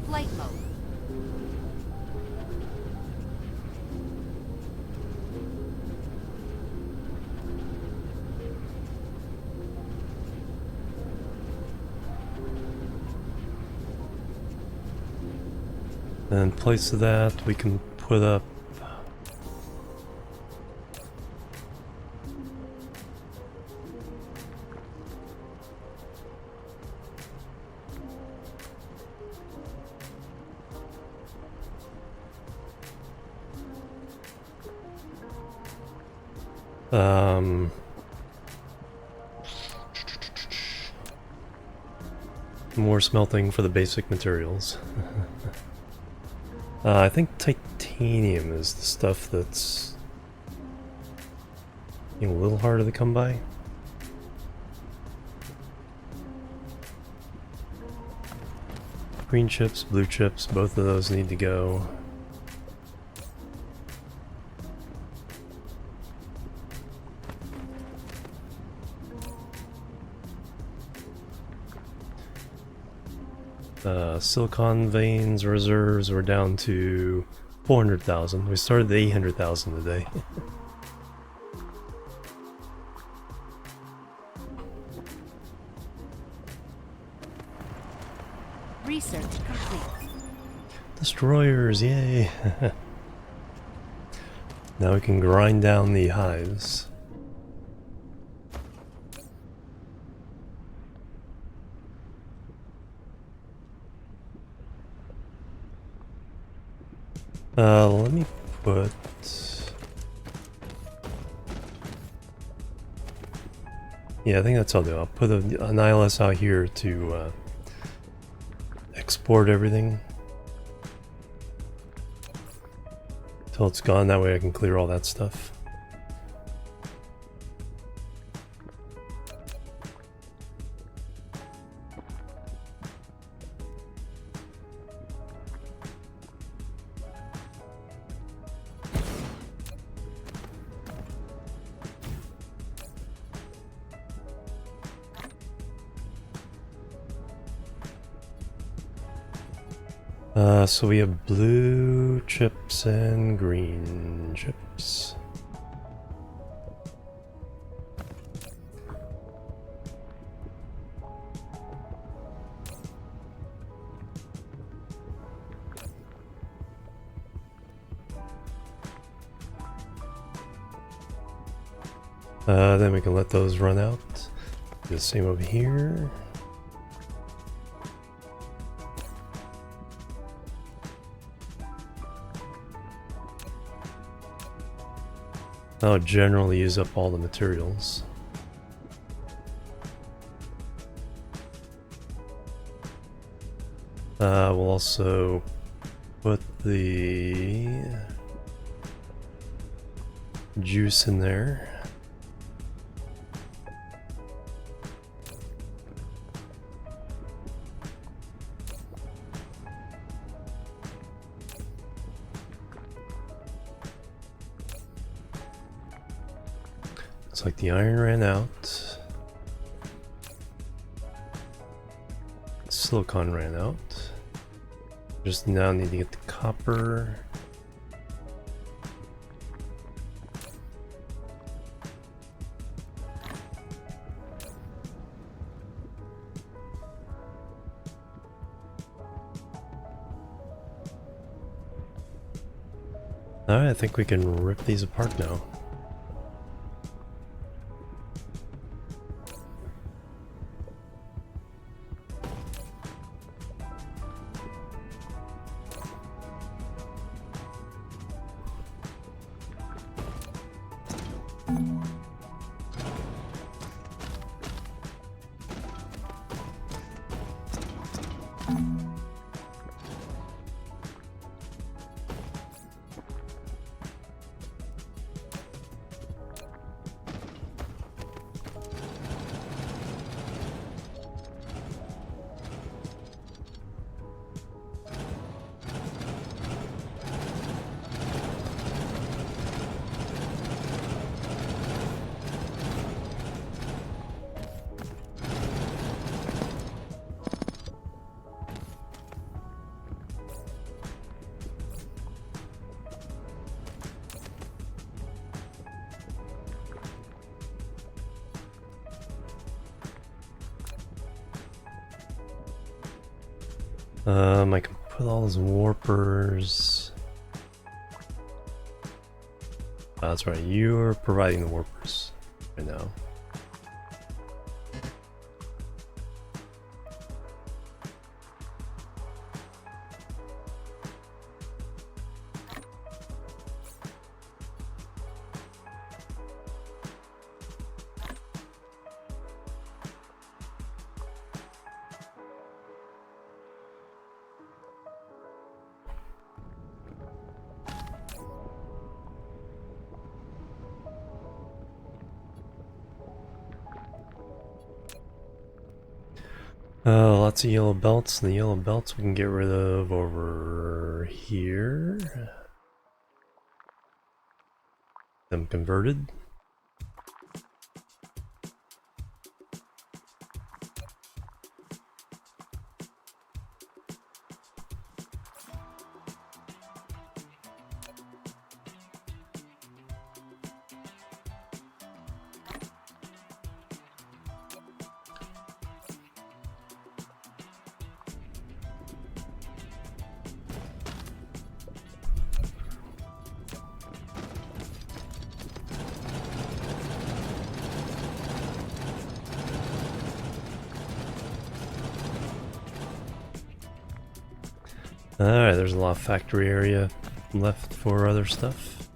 Flight mode. And in place of that, we can put up more smelting for the basic materials. I think titanium is the stuff that's a little harder to come by. Green chips, blue chips, both of those need to go. Silicon veins reserves were down to 400,000. We started at 800,000 today. Research complete. Destroyers, yay! Now we can grind down the hives. Let me put... Yeah, I think that's all I'll do. I'll put an ILS out here to export everything till it's gone. That way I can clear all that stuff. So we have blue chips and green chips. Then we can let those run out. Do the same over here. I'll generally use up all the materials. We'll also put the juice in there. Looks like the iron ran out. Silicon ran out. Just now need to get the copper. Alright, I think we can rip these apart now. I can put all those warpers. Oh, that's right, you're providing the warpers right now. Lots of yellow belts, and the yellow belts we can get rid of over here. Them converted. Alright, there's a lot of factory area left for other stuff.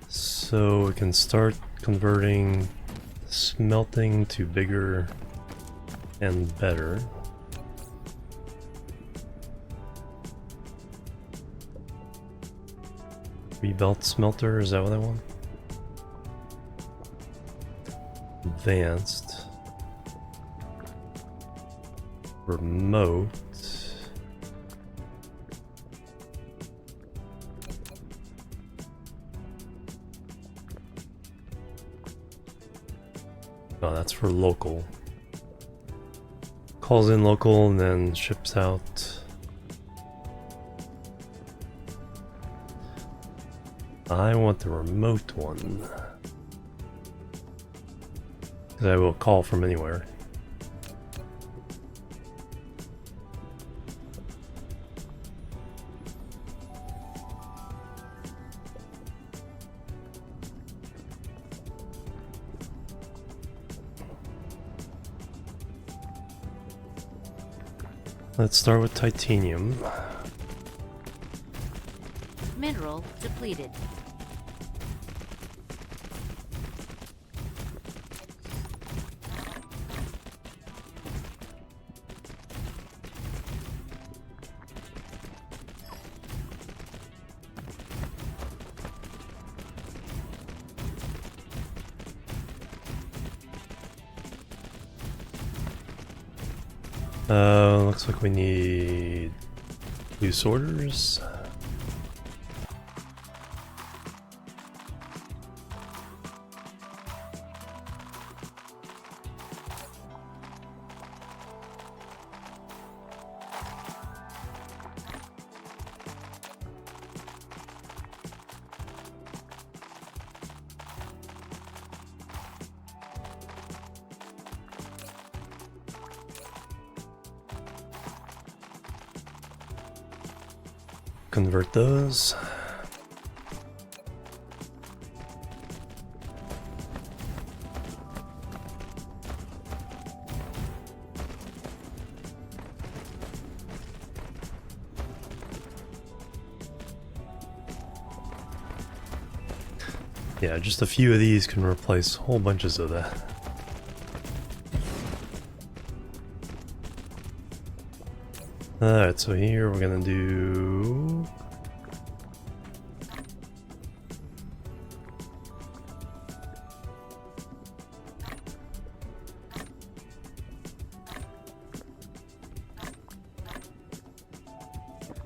So we can start converting smelting to bigger and better. Rebelt smelter, is that what I want? Advanced. Remote. Oh, that's for local. Calls in local and then ships out. I want the remote one. Because I will call from anywhere. Let's start with titanium. Mineral depleted. Looks like we need blue sorters. Convert those. Yeah, just a few of these can replace whole bunches of that. Alright, so here we're gonna do...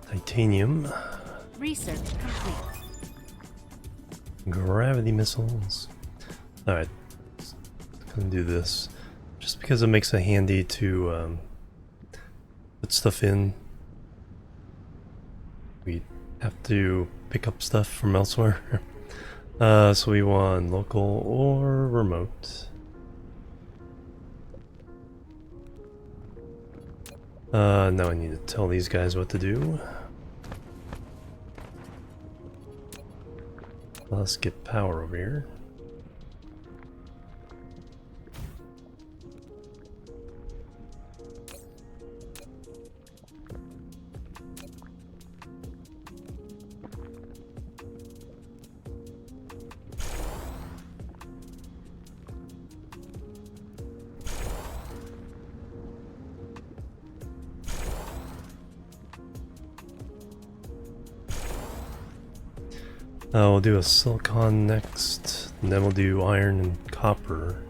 titanium. Research complete. Gravity missiles. Alright, gonna do this. Just because it makes it handy to put stuff in, we have to pick up stuff from elsewhere. So we want local or remote. Now I need to tell these guys what to do. Let's get power over here. We'll do a silicon next, and then we'll do iron and copper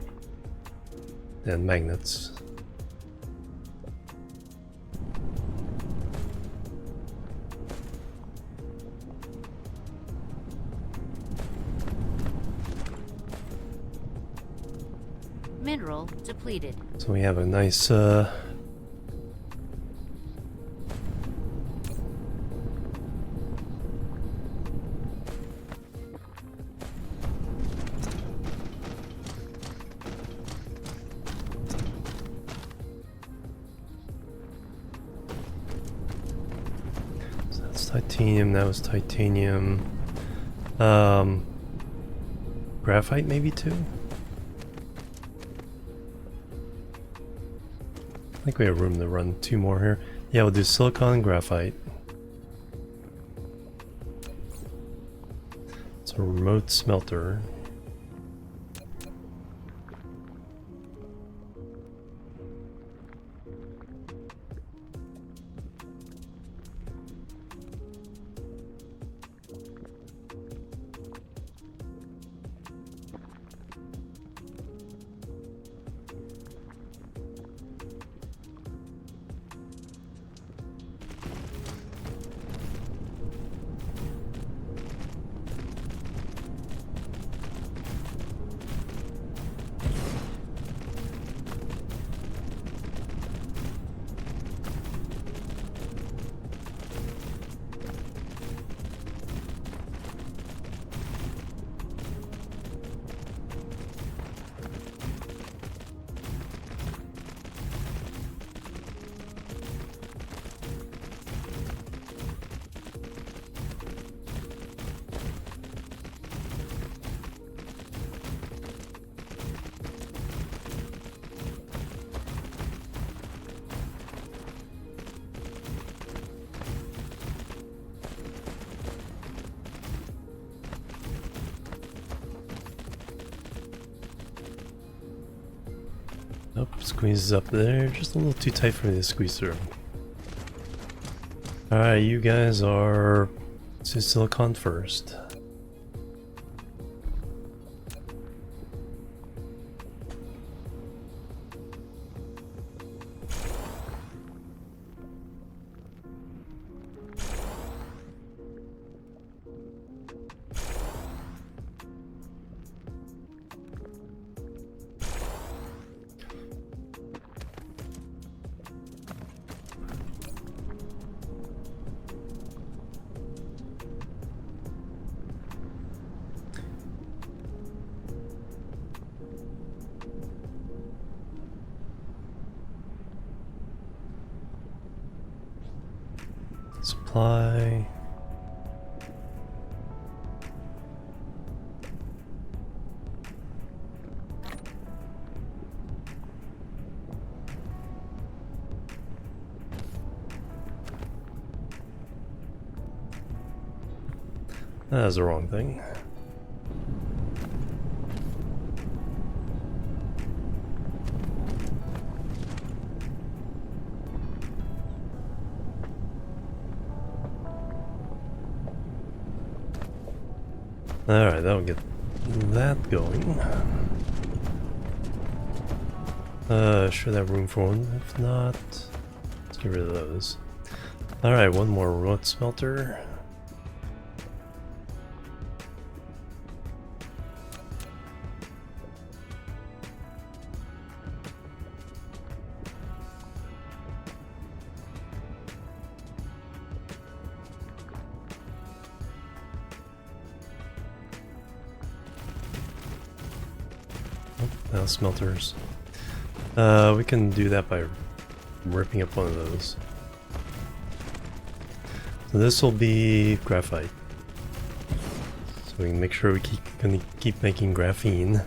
and magnets. Mineral depleted. So we have a nice titanium, that was titanium. Graphite maybe too? I think we have room to run 2 more here. Yeah, we'll do silicon and graphite. It's a remote smelter. Nope, squeezes up there, just a little too tight for me to squeeze through. Alright, you guys are... let's do silicon first. Supply. That was the wrong thing. Alright, that'll get that going. Should have room for one. If not, let's get rid of those. Alright, one more remote smelter. Smelters. We can do that by ripping up one of those. So this will be graphite. So we can make sure we keep making graphene.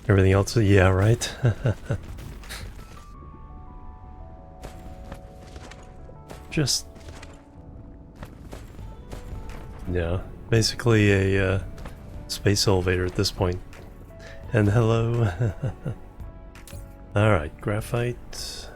Everything else, yeah, right? Just... yeah, basically a space elevator at this point. And hello. Alright, graphite.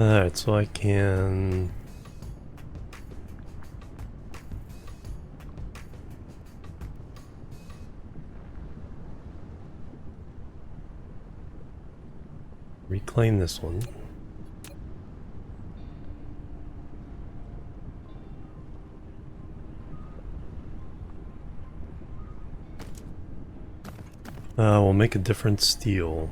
Alright, so I can... reclaim this one. We'll make a different steel.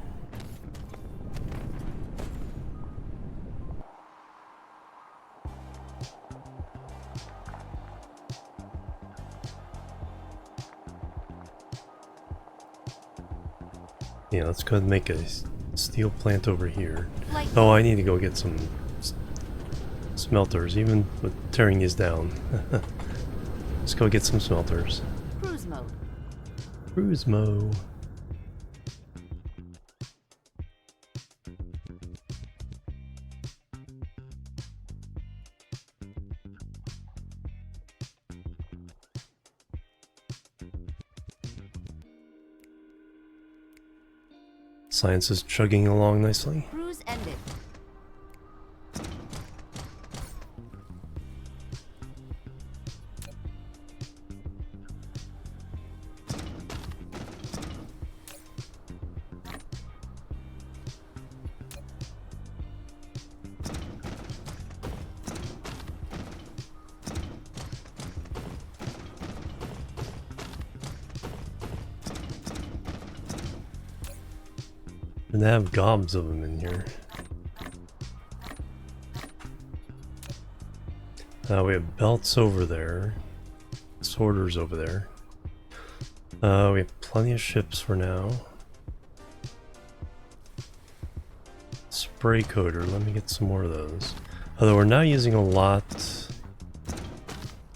Yeah, let's go ahead and make a steel plant over here. Oh, I need to go get some smelters, even with tearing these down. Let's go get some smelters. Cruise mode. Cruise mode. Science is chugging along nicely. Cruise ended. And they have gobs of them in here. We have belts over there. Sorters over there. We have plenty of ships for now. Spray coater, let me get some more of those. Although we're now using a lot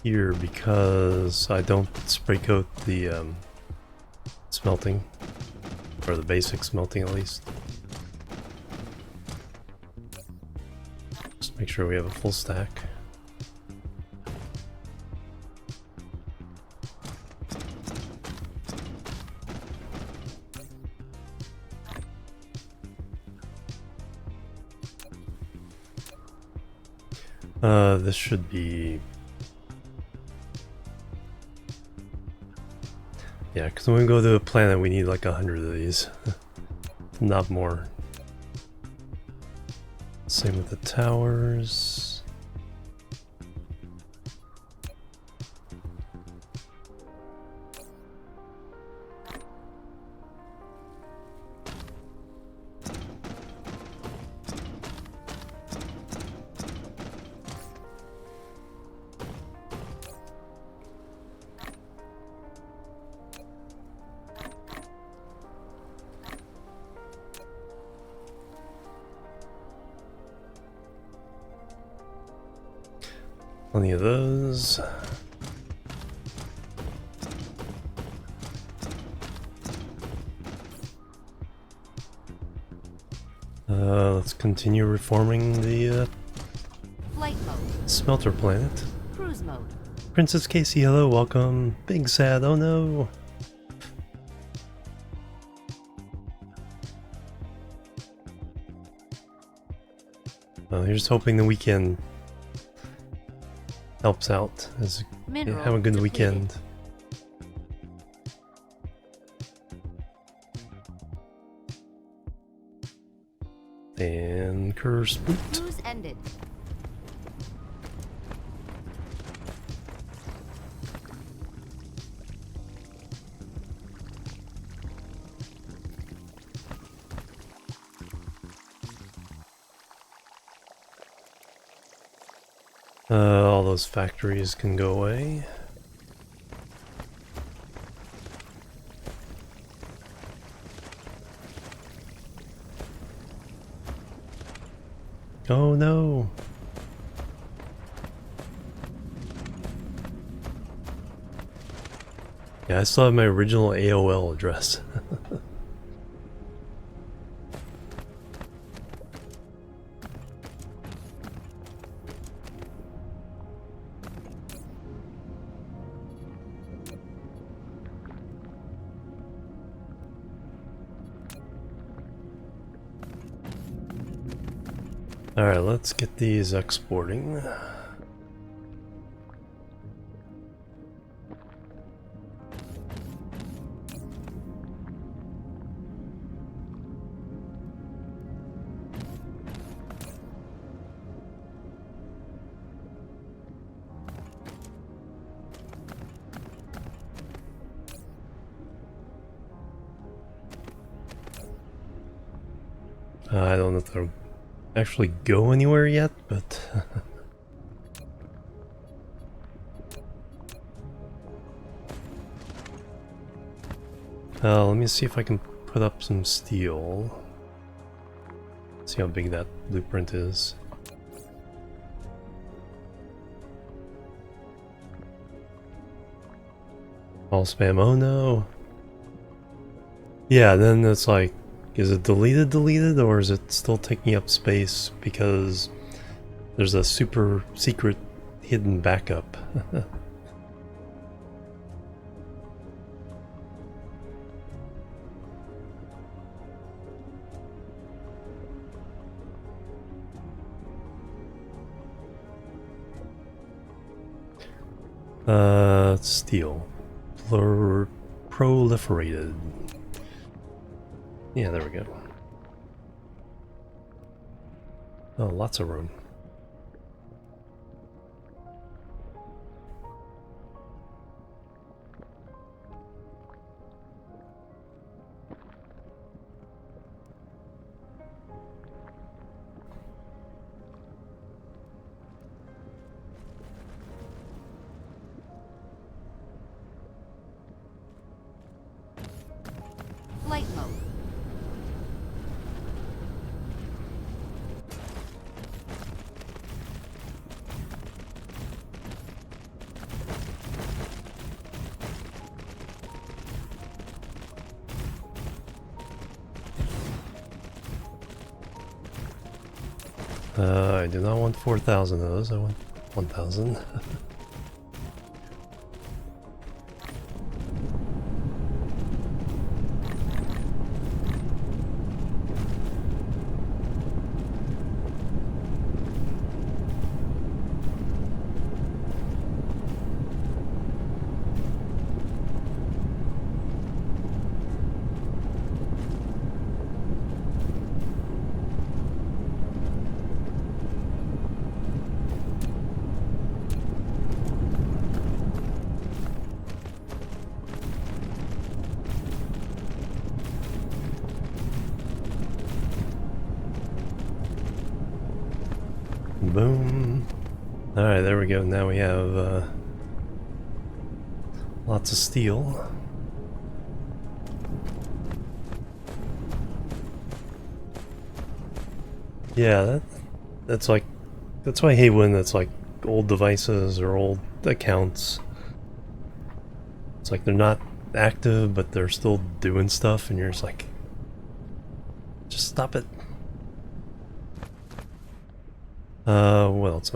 here because I don't spray coat the smelting. Or the basic smelting at least. Just make sure we have a full stack. This should be... Yeah, because when we go to a planet, we need like 100 of these. Not more. Same with the towers. Plenty of those. Let's continue reforming the Flight mode. smelter planet. Cruise mode. Princess Casey, hello, welcome. Big sad, oh no. Well, here's hoping the weekend helps out. Mineral Have a good depleted. weekend. And curse boot. Cruise ended. All those factories can go away. Oh no! Yeah, I still have my original AOL address. Alright, let's get these exporting. I don't know if they'll actually go anywhere yet, but let me see if I can put up some steel. See how big that blueprint is. All spam, oh no. Yeah, then it's like, is it deleted, or is it still taking up space because there's a super secret hidden backup? Steel. Proliferated. Yeah, there we go. Oh, lots of room. Flight mode. I do not want 4,000 of those, I want 1,000. Boom. Alright, there we go. Now we have lots of steel. Yeah, that's why I hate when it's like old devices or old accounts. It's like they're not active, but they're still doing stuff, and you're just like, just stop it. What else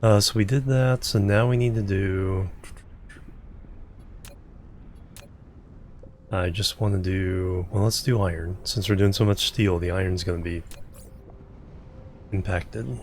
now? So we did that, so now we need to do... I just want to do... Well, let's do iron. Since we're doing so much steel, the iron's going to be impacted.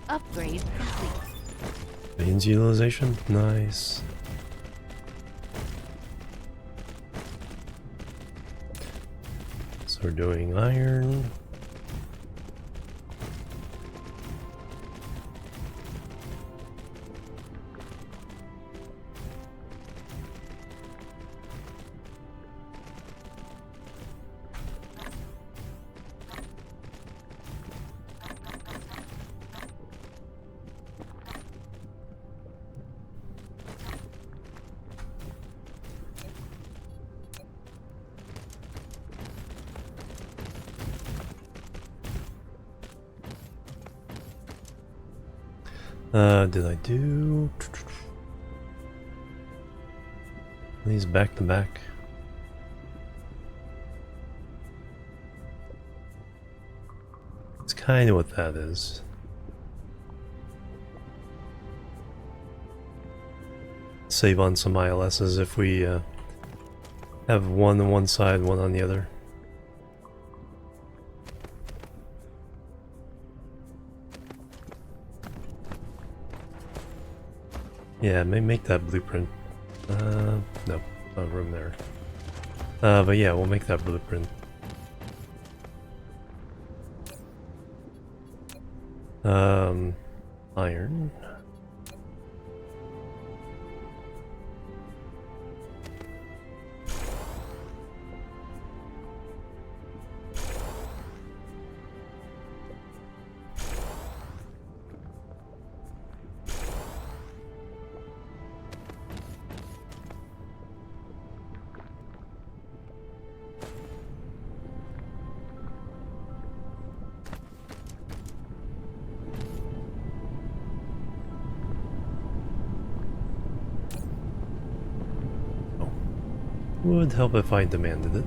Upgrade complete. Means utilization? Nice. So we're doing iron. Did I do these back to back? It's kind of what that is. Save on some ILSs if we have one on one side, one on the other. Yeah, make that blueprint. No, not room there. But yeah, we'll make that blueprint. Iron. Would help if I demanded it.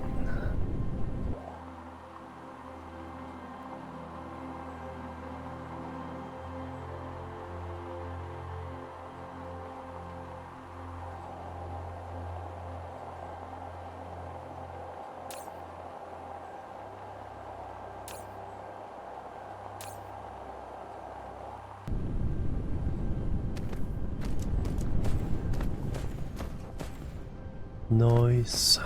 Nice.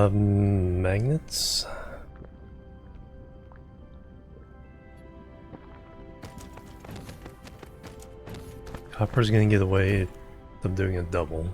Magnets. Copper's gonna get away from doing a double.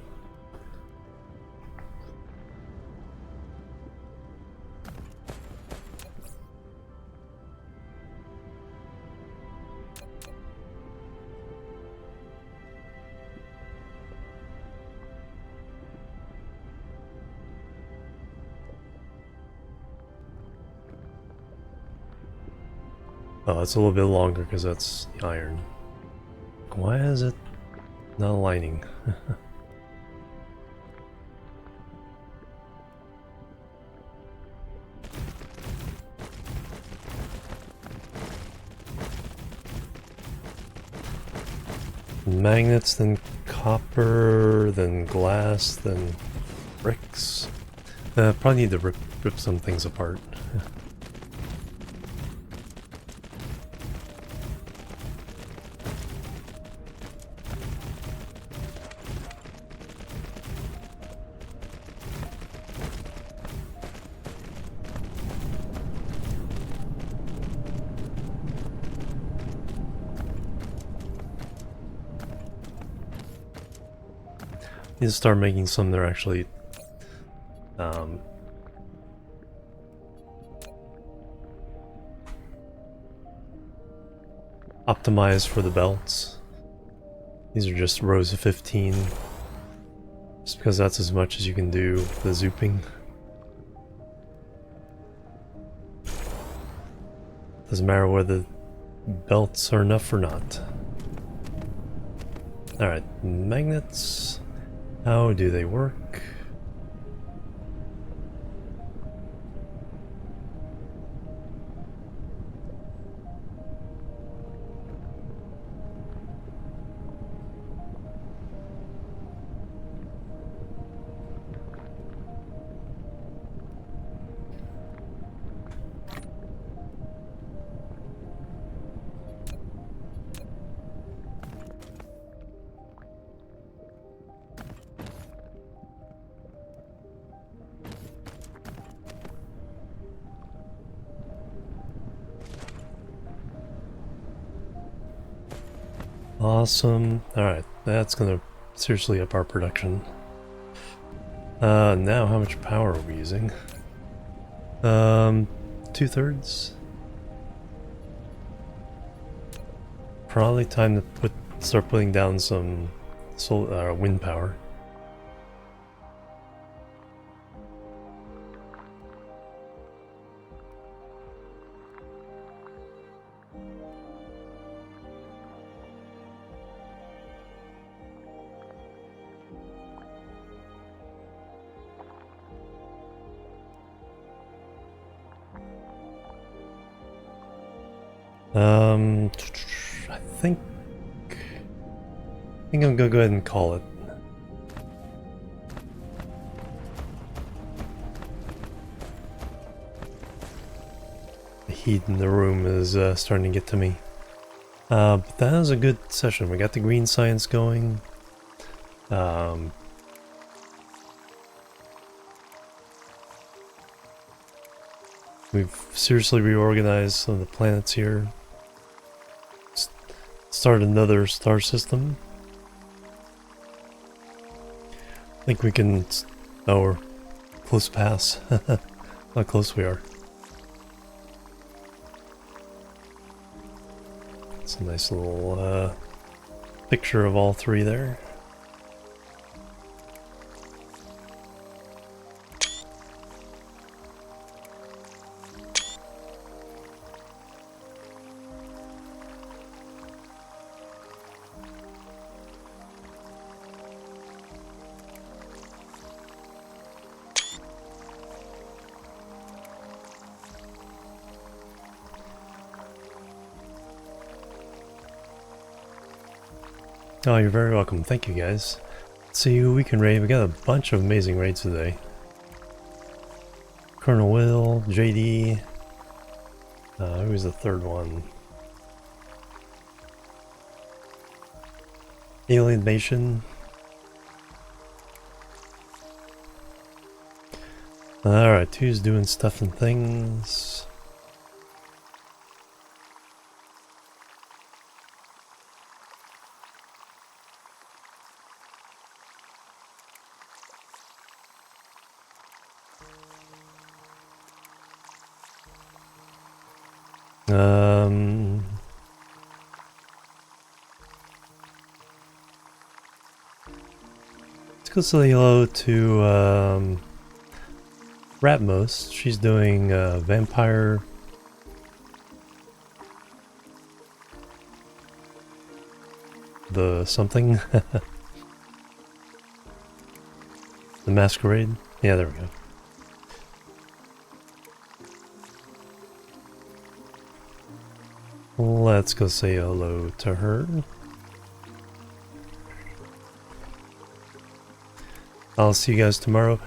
Oh, it's a little bit longer because that's iron. Why is it not aligning? Magnets, then copper, then glass, then bricks. Probably need to rip some things apart. Need to start making some that are actually optimized for the belts. These are just rows of 15, just because that's as much as you can do with the zooping. Doesn't matter whether belts are enough or not. Alright, magnets. How do they work? Awesome. Alright, that's gonna seriously up our production. Now how much power are we using? 2/3? Probably time to start putting down some wind power. I think I'm gonna go ahead and call it. The heat in the room is starting to get to me. But that was a good session. We got the green science going. We've seriously reorganized some of the planets here. Started another star system. I think we can... Oh, we're close pass. How close we are. It's a nice little picture of all three there. Oh, you're very welcome. Thank you, guys. Let's see who we can raid. We got a bunch of amazing raids today. Colonel Will, JD. Who was the third one? Alien Nation. Alright, who's doing stuff and things? Let's go say hello to Ratmos. She's doing vampire. The something. The masquerade. Yeah, there we go. Let's go say hello to her. I'll see you guys tomorrow.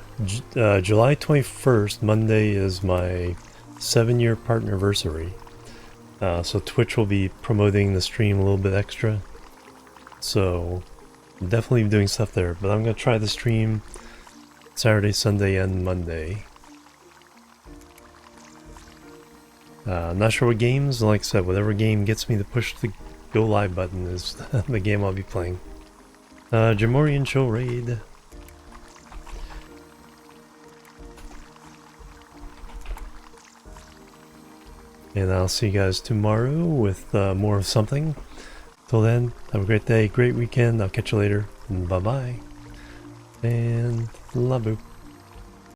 July 21st, Monday, is my 7-year partnerversary. So Twitch will be promoting the stream a little bit extra. So definitely doing stuff there. But I'm going to try the stream Saturday, Sunday, and Monday. I'm not sure what games. Like I said, whatever game gets me to push the go live button is the game I'll be playing. Jimorian show raid. And I'll see you guys tomorrow with more of something. Till then, have a great day, great weekend. I'll catch you later. Bye bye. And labu.